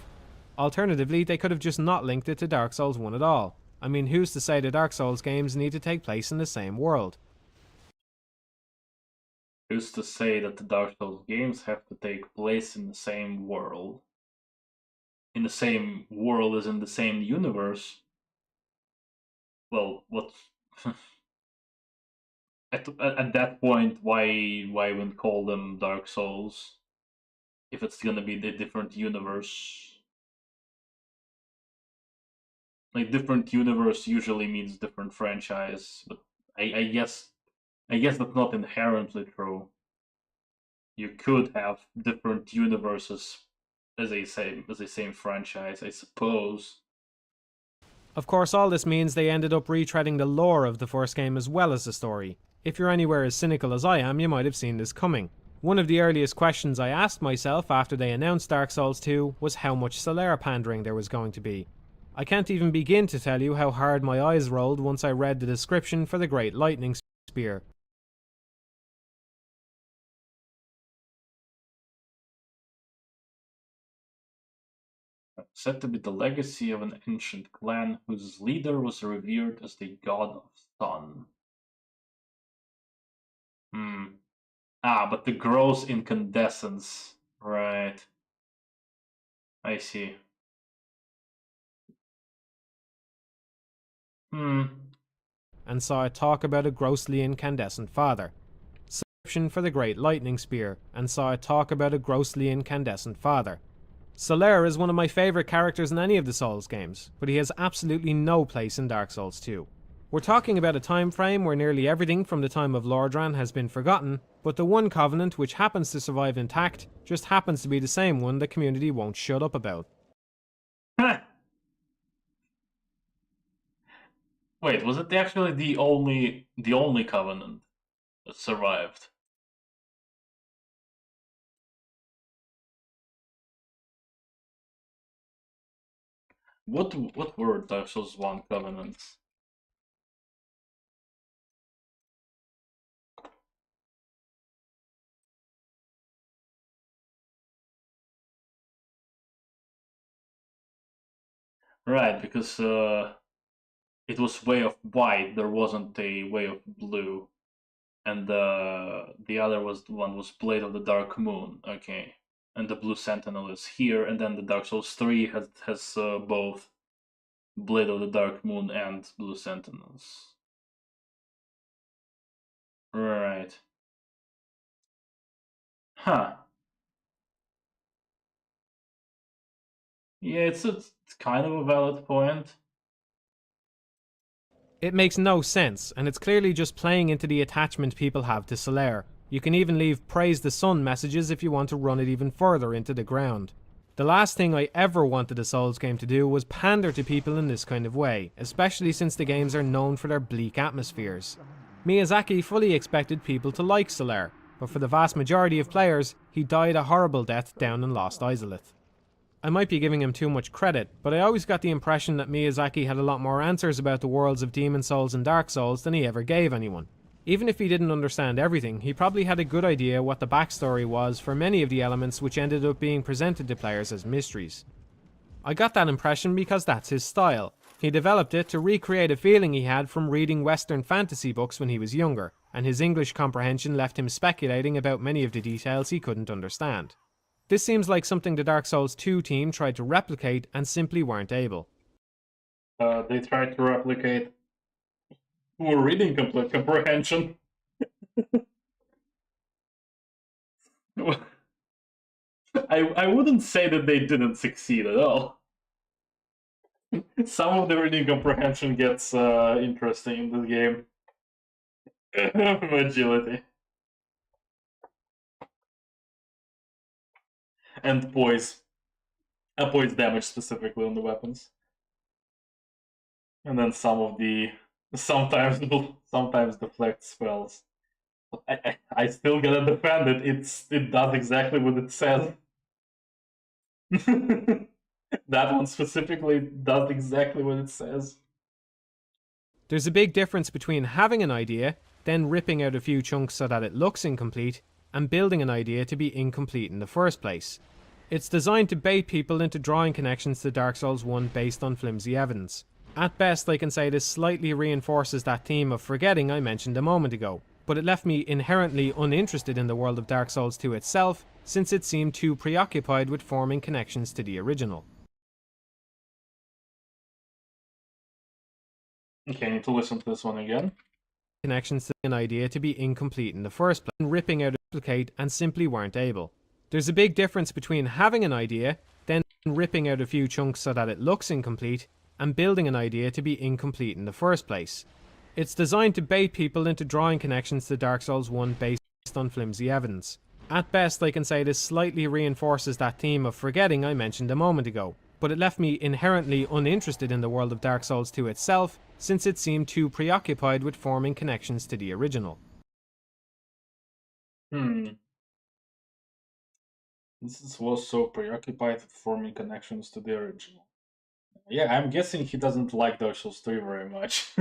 Alternatively, they could have just not linked it to Dark Souls 1 at all. I mean, who's to say the Dark Souls games need to take place in the same world? Who's to say that the Dark Souls games have to take place in the same world? In the same world as in the same universe? Well, what... At that point, why wouldn't call them Dark Souls? If it's gonna be the different universe. Like, different universe usually means different franchise, but I guess that's not inherently true. You could have different universes as a same franchise, I suppose. Of course, all this means they ended up retreading the lore of the first game as well as the story. If you're anywhere as cynical as I am, you might have seen this coming. One of the earliest questions I asked myself after they announced Dark Souls 2 was how much Solera pandering there was going to be. I can't even begin to tell you how hard my eyes rolled once I read the description for the Great Lightning Spear. Said to be the legacy of an ancient clan whose leader was revered as the god of sun. But the gross incandescence. Right. I see. And saw it talk about a grossly incandescent father. Subscription for the Great Lightning Spear, and saw it talk about a grossly incandescent father. Solaire is one of my favourite characters in any of the Souls games, but he has absolutely no place in Dark Souls 2. We're talking about a time frame where nearly everything from the time of Lordran has been forgotten, but the one covenant which happens to survive intact just happens to be the same one the community won't shut up about. Wait, was it actually the only covenant that survived? What were Dark Souls 1 covenants? Right, because it was Way of White, there wasn't a Way of Blue. And the other one was Blade of the Dark Moon, okay. And the Blue Sentinel is here, and then the Dark Souls 3 has both Blade of the Dark Moon and Blue Sentinels. Right. Huh. Yeah, it's kind of a valid point. It makes no sense, and it's clearly just playing into the attachment people have to Solaire. You can even leave praise the sun messages if you want to run it even further into the ground. The last thing I ever wanted a Souls game to do was pander to people in this kind of way, especially since the games are known for their bleak atmospheres. Miyazaki fully expected people to like Solaire, but for the vast majority of players, he died a horrible death down in Lost Izalith. I might be giving him too much credit, but I always got the impression that Miyazaki had a lot more answers about the worlds of Demon Souls and Dark Souls than he ever gave anyone. Even if he didn't understand everything, he probably had a good idea what the backstory was for many of the elements which ended up being presented to players as mysteries. I got that impression because that's his style. He developed it to recreate a feeling he had from reading Western fantasy books when he was younger, and his English comprehension left him speculating about many of the details he couldn't understand. This seems like something the Dark Souls 2 team tried to replicate and simply weren't able. They tried to replicate poor reading comprehension. I wouldn't say that they didn't succeed at all. Some of the reading comprehension gets interesting in this game. Agility. And poise. Poise damage specifically on the weapons. And then some of the sometimes deflect spells. I still gotta defend it. It does exactly what it says. That one specifically does exactly what it says. There's a big difference between having an idea, then ripping out a few chunks so that it looks incomplete, and building an idea to be incomplete in the first place. It's designed to bait people into drawing connections to Dark Souls 1 based on flimsy evidence. At best, I can say this slightly reinforces that theme of forgetting I mentioned a moment ago, but it left me inherently uninterested in the world of Dark Souls 2 itself, since it seemed too preoccupied with forming connections to the original. Okay, I need to listen to this one again. Connections to an idea to be incomplete in the first place, and ripping out a duplicate and simply weren't able. There's a big difference between having an idea, then ripping out a few chunks so that it looks incomplete, and building an idea to be incomplete in the first place. It's designed to bait people into drawing connections to Dark Souls 1 based on flimsy evidence. At best, I can say this slightly reinforces that theme of forgetting I mentioned a moment ago, but it left me inherently uninterested in the world of Dark Souls 2 itself, since it seemed too preoccupied with forming connections to the original. This was so preoccupied with forming connections to the original. Yeah, I'm guessing he doesn't like Dark Souls 3 very much.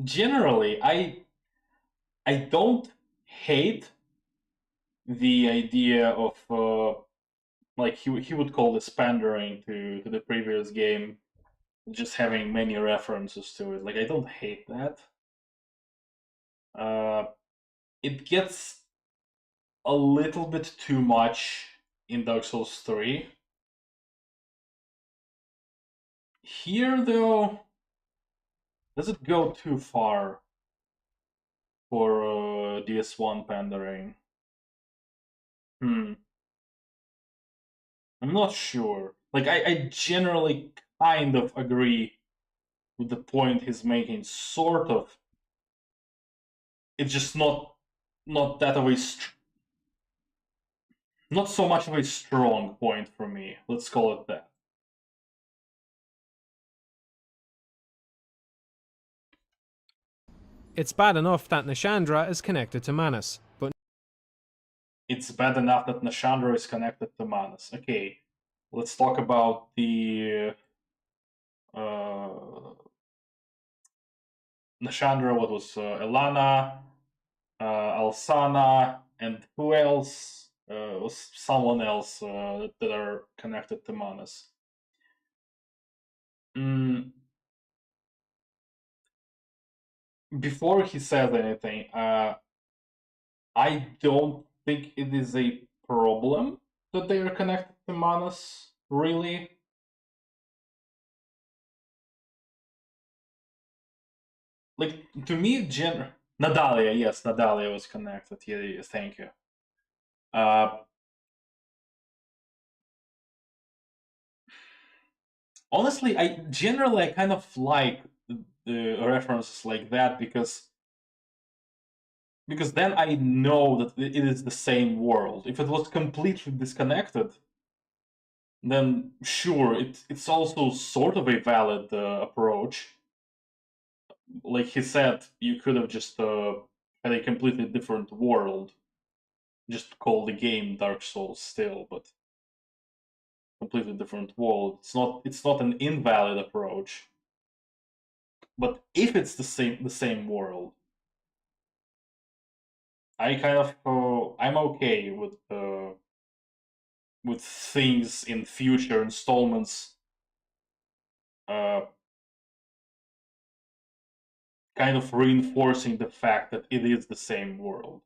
generally, I don't hate the idea of like he would call this pandering to the previous game, just having many references to it. Like, I don't hate that. It gets a little bit too much in Dark Souls 3. Here, though, does it go too far for DS1 pandering? I'm not sure. Like, I generally kind of agree with the point he's making, sort of. It's just not that of a not so much of a strong point for me. Let's call it that. It's bad enough that Nashandra is connected to Manus, but It's bad enough that Nashandra is connected to Manus. Okay, let's talk about the Nashandra. What was Elana, Alsana, and who else? Was someone else that are connected to Manus. Before he says anything, I don't think it is a problem that they are connected to Manus, really. Like, to me, Nadalia, yes, Nadalia was connected. Yeah, thank you. Honestly, I kind of like the references like that because then I know that it is the same world. If it was completely disconnected, then sure, it's also sort of a valid approach. Like he said, you could have just had a completely different world, just call the game Dark Souls still, but completely different world. It's not an invalid approach. But if it's the same world, I kind of I'm okay with things in future installments kind of reinforcing the fact that it is the same world.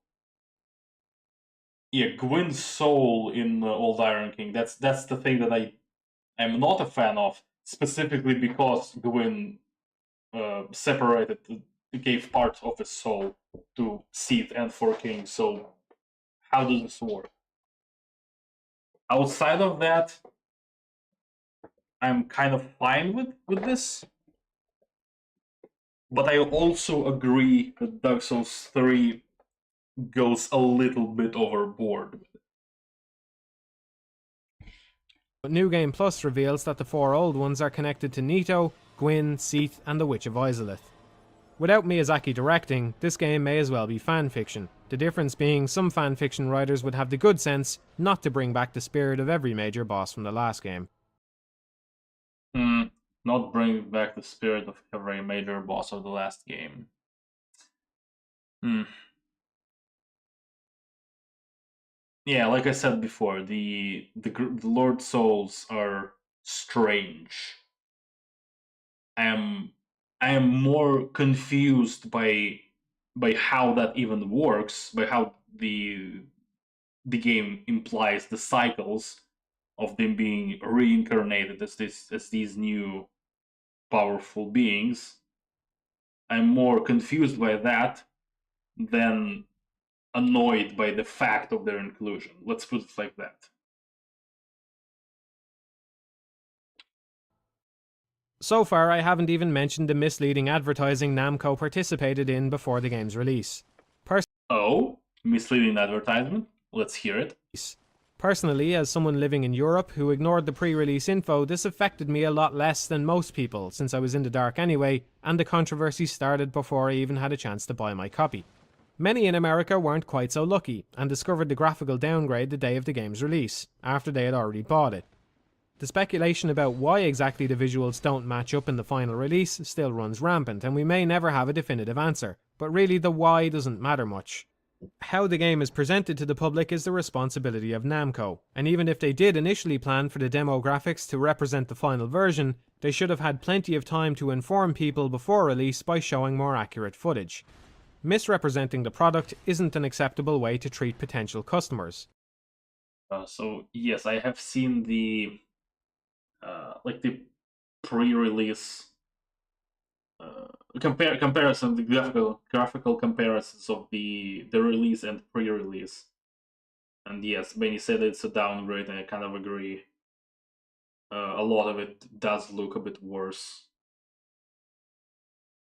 Yeah, Gwyn's soul in Old Iron King, that's the thing that I am not a fan of, specifically because Gwyn separated, gave part of his soul to Seath and Four Kings, so how does this work? Outside of that, I'm kind of fine with this. But I also agree that Dark Souls 3 goes a little bit overboard. But New Game Plus reveals that the 4 old ones are connected to Nito, Gwyn, Seath, and the Witch of Izalith. Without Miyazaki directing, this game may as well be fanfiction, the difference being some fanfiction writers would have the good sense not to bring back the spirit of every major boss from the last game. Not bring back the spirit of every major boss of the last game. Yeah, like I said before, the Lord Souls are strange. I am more confused by how that even works, by how the game implies the cycles of them being reincarnated as these new powerful beings. I'm more confused by that than annoyed by the fact of their inclusion. Let's put it like that. So far, I haven't even mentioned the misleading advertising Namco participated in before the game's release. Oh, misleading advertisement? Let's hear it. Personally, as someone living in Europe who ignored the pre-release info, this affected me a lot less than most people, since I was in the dark anyway, and the controversy started before I even had a chance to buy my copy. Many in America weren't quite so lucky, and discovered the graphical downgrade the day of the game's release, after they had already bought it. The speculation about why exactly the visuals don't match up in the final release still runs rampant, and we may never have a definitive answer, but really the why doesn't matter much. How the game is presented to the public is the responsibility of Namco, and even if they did initially plan for the demo graphics to represent the final version, they should have had plenty of time to inform people before release by showing more accurate footage. Misrepresenting the product isn't an acceptable way to treat potential customers. So yes, I have seen the the pre-release comparison, the graphical comparisons of the release and pre-release. And yes, Benny said it's a downgrade, and I kind of agree. A lot of it does look a bit worse.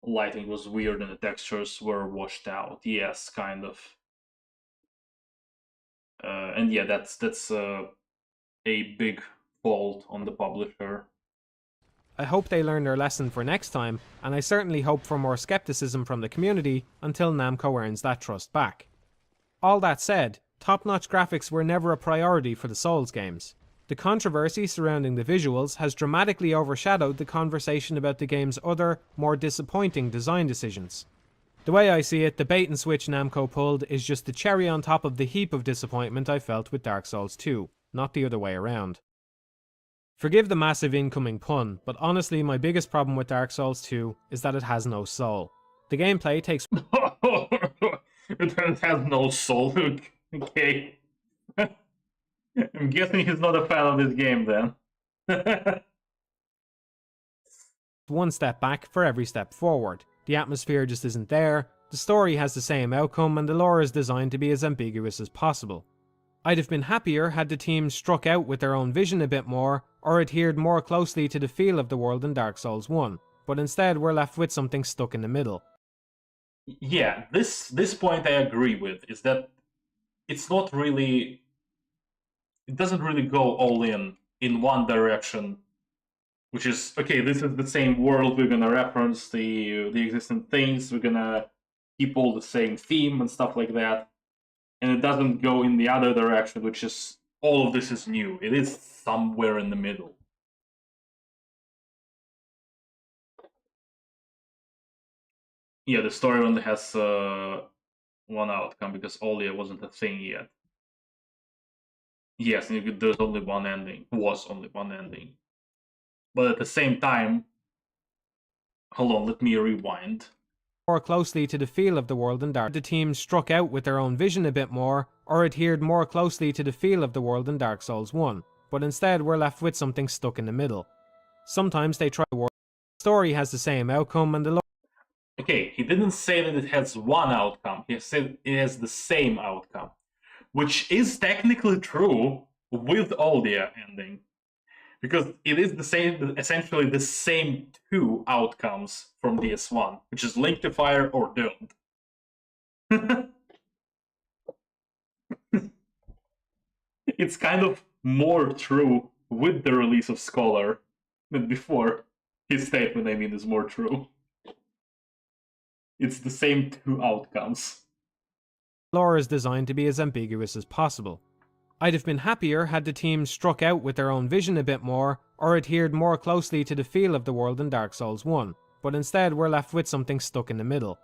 Lighting was weird and the textures were washed out. Yes, kind of. And yeah, that's a big fault on the publisher. I hope they learn their lesson for next time, and I certainly hope for more skepticism from the community until Namco earns that trust back. All that said, top-notch graphics were never a priority for the Souls games. The controversy surrounding the visuals has dramatically overshadowed the conversation about the game's other, more disappointing design decisions. The way I see it, the bait and switch Namco pulled is just the cherry on top of the heap of disappointment I felt with Dark Souls 2, not the other way around. Forgive the massive incoming pun, but honestly my biggest problem with Dark Souls 2 is that it has no soul. The gameplay takes... It has no soul, okay. I'm guessing he's not a fan of this game then. one step back for every step forward. The atmosphere just isn't there, the story has the same outcome, and the lore is designed to be as ambiguous as possible. I'd have been happier had the team struck out with their own vision a bit more, or adhered more closely to the feel of the world in Dark Souls 1, but instead we're left with something stuck in the middle. Yeah, this point I agree with, is that it's not really... It doesn't really go all in one direction, which is, okay, this is the same world, we're gonna reference the existing things, we're gonna keep all the same theme and stuff like that. And it doesn't go in the other direction, which is, all of this is new. It is somewhere in the middle. Yeah, the story only has one outcome, because Olia wasn't a thing yet. Yes, there's only one ending. Was only one ending. But at the same time... Hold on, let me rewind. More closely to the feel of the world in Dark. The team struck out with their own vision a bit more, or adhered more closely to the feel of the world in Dark Souls 1, but instead we're left with something stuck in the middle. Sometimes they try to work. The story has the same outcome, and the Okay, he didn't say that it has one outcome, he said it has the same outcome. Which is technically true with Oldia ending. Because it is the same, essentially the same two outcomes from DS1, which is Link to Fire or Doomed. It's kind of more true with the release of Scholar than before. His statement, I mean, is more true. It's the same two outcomes. lore is designed to be as ambiguous as possible. I'd have been happier had the team struck out with their own vision a bit more, or adhered more closely to the feel of the world in Dark Souls 1, but instead we're left with something stuck in the middle.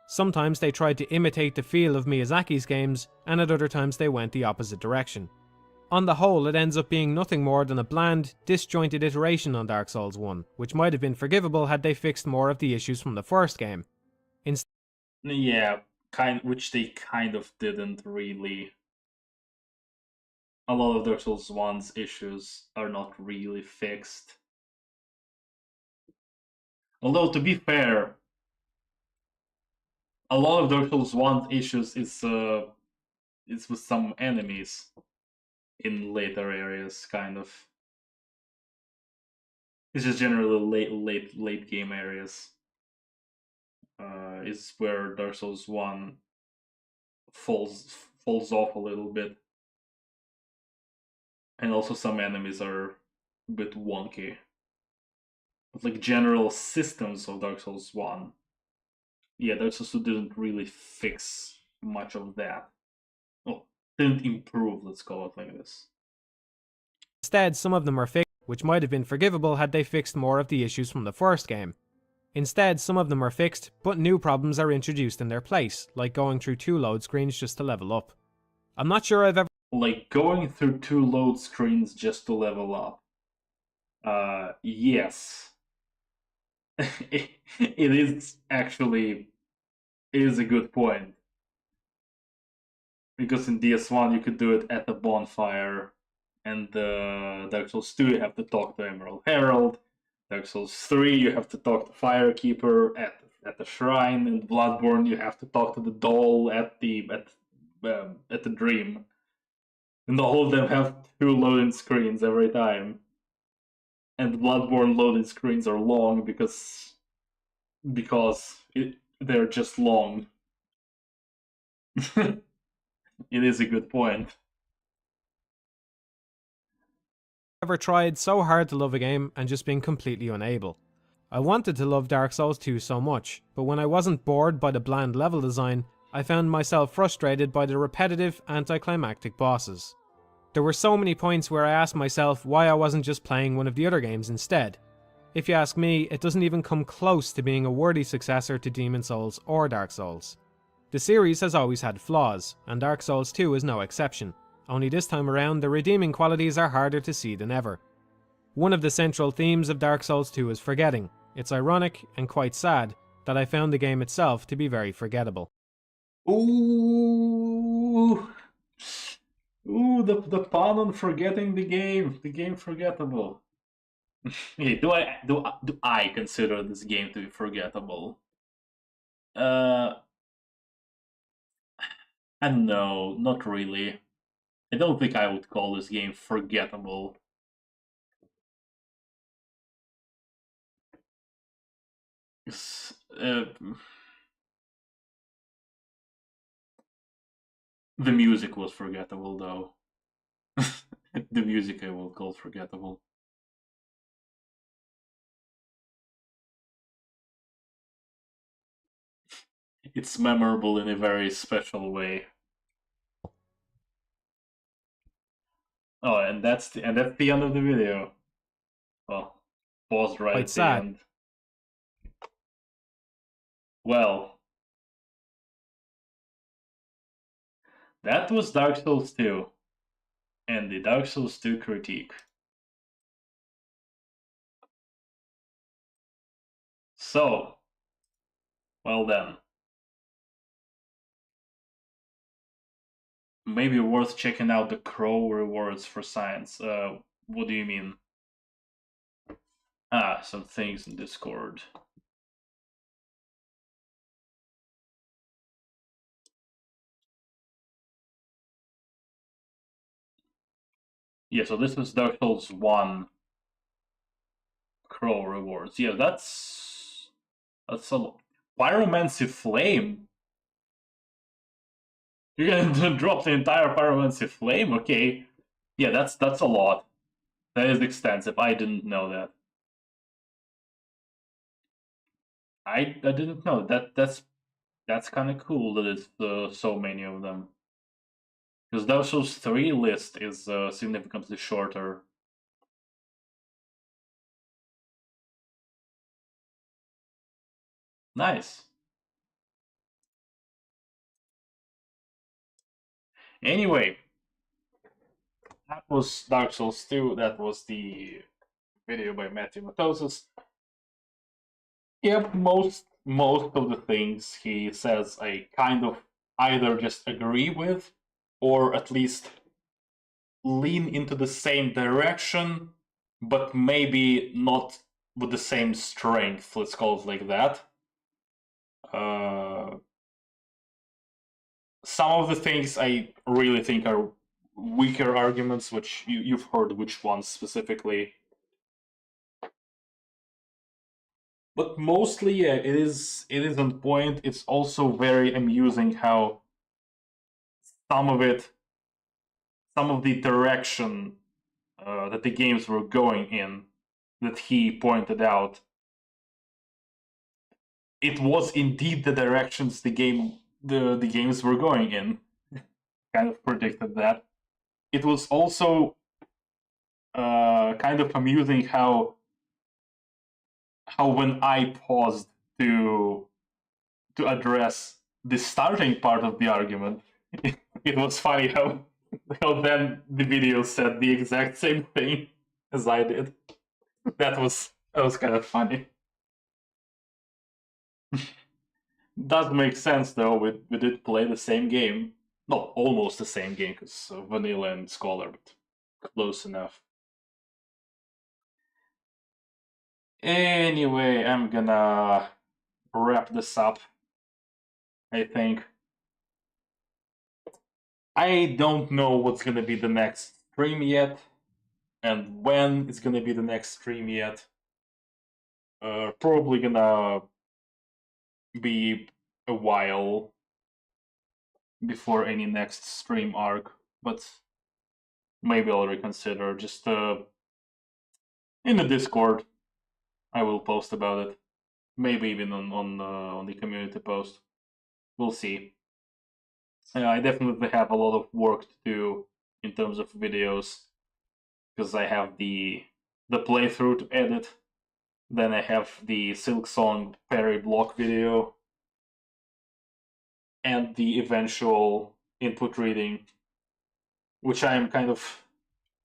Sometimes they tried to imitate the feel of Miyazaki's games, and at other times they went the opposite direction. On the whole, it ends up being nothing more than a bland, disjointed iteration on Dark Souls 1, which might have been forgivable had they fixed more of the issues from the first game. Yeah, which they kind of didn't really. A lot of Dark Souls 1's issues are not really fixed. Although, to be fair, a lot of Dark Souls 1's issues is with some enemies in later areas, kind of. It's just generally late game areas. Is where Dark Souls 1 falls off a little bit. And also some enemies are a bit wonky. But like general systems of Dark Souls 1, yeah, Dark Souls 2 didn't really fix much of that. Oh, didn't improve, let's call it like this. Instead, some of them are fixed. which might have been forgivable had they fixed more of the issues from the first game. Instead, some of them are fixed, but new problems are introduced in their place, like going through 2 load screens just to level up. I'm not sure I've ever Like going through 2 load screens just to level up. Yes. It is actually... It is a good point. Because in DS1 you could do it at the bonfire, and Dark Souls 2 you have to talk to Emerald Herald, Dark Souls 3 you have to talk to Firekeeper at the shrine, and Bloodborne you have to talk to the doll at the dream. And all of them have 2 loading screens every time. And Bloodborne loading screens are long because they're just long. It is a good point. ever tried so hard to love a game and just been completely unable. I wanted to love Dark Souls 2 so much, but when I wasn't bored by the bland level design, I found myself frustrated by the repetitive, anticlimactic bosses. There were so many points where I asked myself why I wasn't just playing one of the other games instead. If you ask me, it doesn't even come close to being a worthy successor to Demon Souls or Dark Souls. The series has always had flaws, and Dark Souls 2 is no exception, only this time around the redeeming qualities are harder to see than ever. One of the central themes of Dark Souls 2 is forgetting. It's ironic, and quite sad, that I found the game itself to be very forgettable. Ooh, the pun on forgetting the game forgettable. Hey, do I consider this game to be forgettable? And no, not really. I don't think I would call this game forgettable. The music was forgettable, though. The music I will call forgettable. It's memorable in a very special way. Oh, and that's the end of the video. Well, paused right Quite at sad. the end. Well, that was Dark Souls 2, and the Dark Souls 2 critique. So, well then. Maybe worth checking out the Crow rewards for science. What do you mean? Some things in Discord. Yeah, so this is Dark Souls 1 Crow rewards. Yeah, that's a Pyromancy Flame. You're gonna drop the entire Pyromancy Flame? Okay. Yeah, that's a lot. That is extensive. I didn't know that. I didn't know that's kind of cool that it's so many of them. Because Dark Souls 3 list is significantly shorter. Nice. Anyway, that was Dark Souls 2. That was the video by Matthewmatosis. Yep, most of the things he says I kind of either just agree with, or at least lean into the same direction, but maybe not with the same strength, let's call it like that. Some of the things I really think are weaker arguments, which you've heard which ones specifically. But mostly, yeah, it is on point. It's also very amusing how some of the direction that the games were going in, that he pointed out, it was indeed the directions the games were going in. Kind of predicted that. It was also kind of amusing how when I paused to address the starting part of the argument, it was funny how then the video said the exact same thing as I did. That was kind of funny. Does make sense though. We did play the same game, not almost the same game, because Vanilla and Scholar, but close enough. Anyway, I'm gonna wrap this up, I think. I don't know what's gonna be the next stream yet, and when it's gonna be the next stream yet. Probably gonna be a while before any next stream arc, but maybe I'll reconsider. Just in the Discord, I will post about it. Maybe even on the community post. We'll see. I definitely have a lot of work to do in terms of videos, because I have the playthrough to edit. Then I have the Silk Song Perry block video, and the eventual input reading, which I'm kind of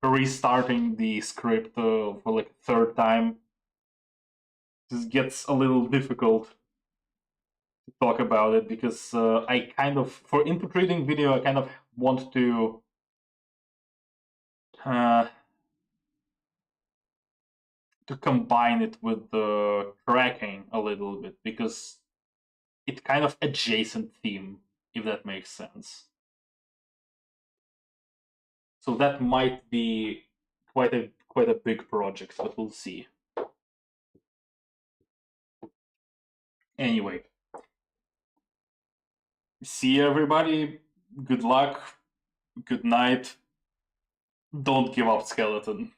restarting the script for like a third time. This gets a little difficult to talk about it, because I kind of, for input reading video, I kind of want to combine it with the tracking a little bit, because it's kind of adjacent theme, if that makes sense. So that might be quite a big project, but we'll see. Anyway, see everybody. Good luck. Good night. Don't give up, Skeleton.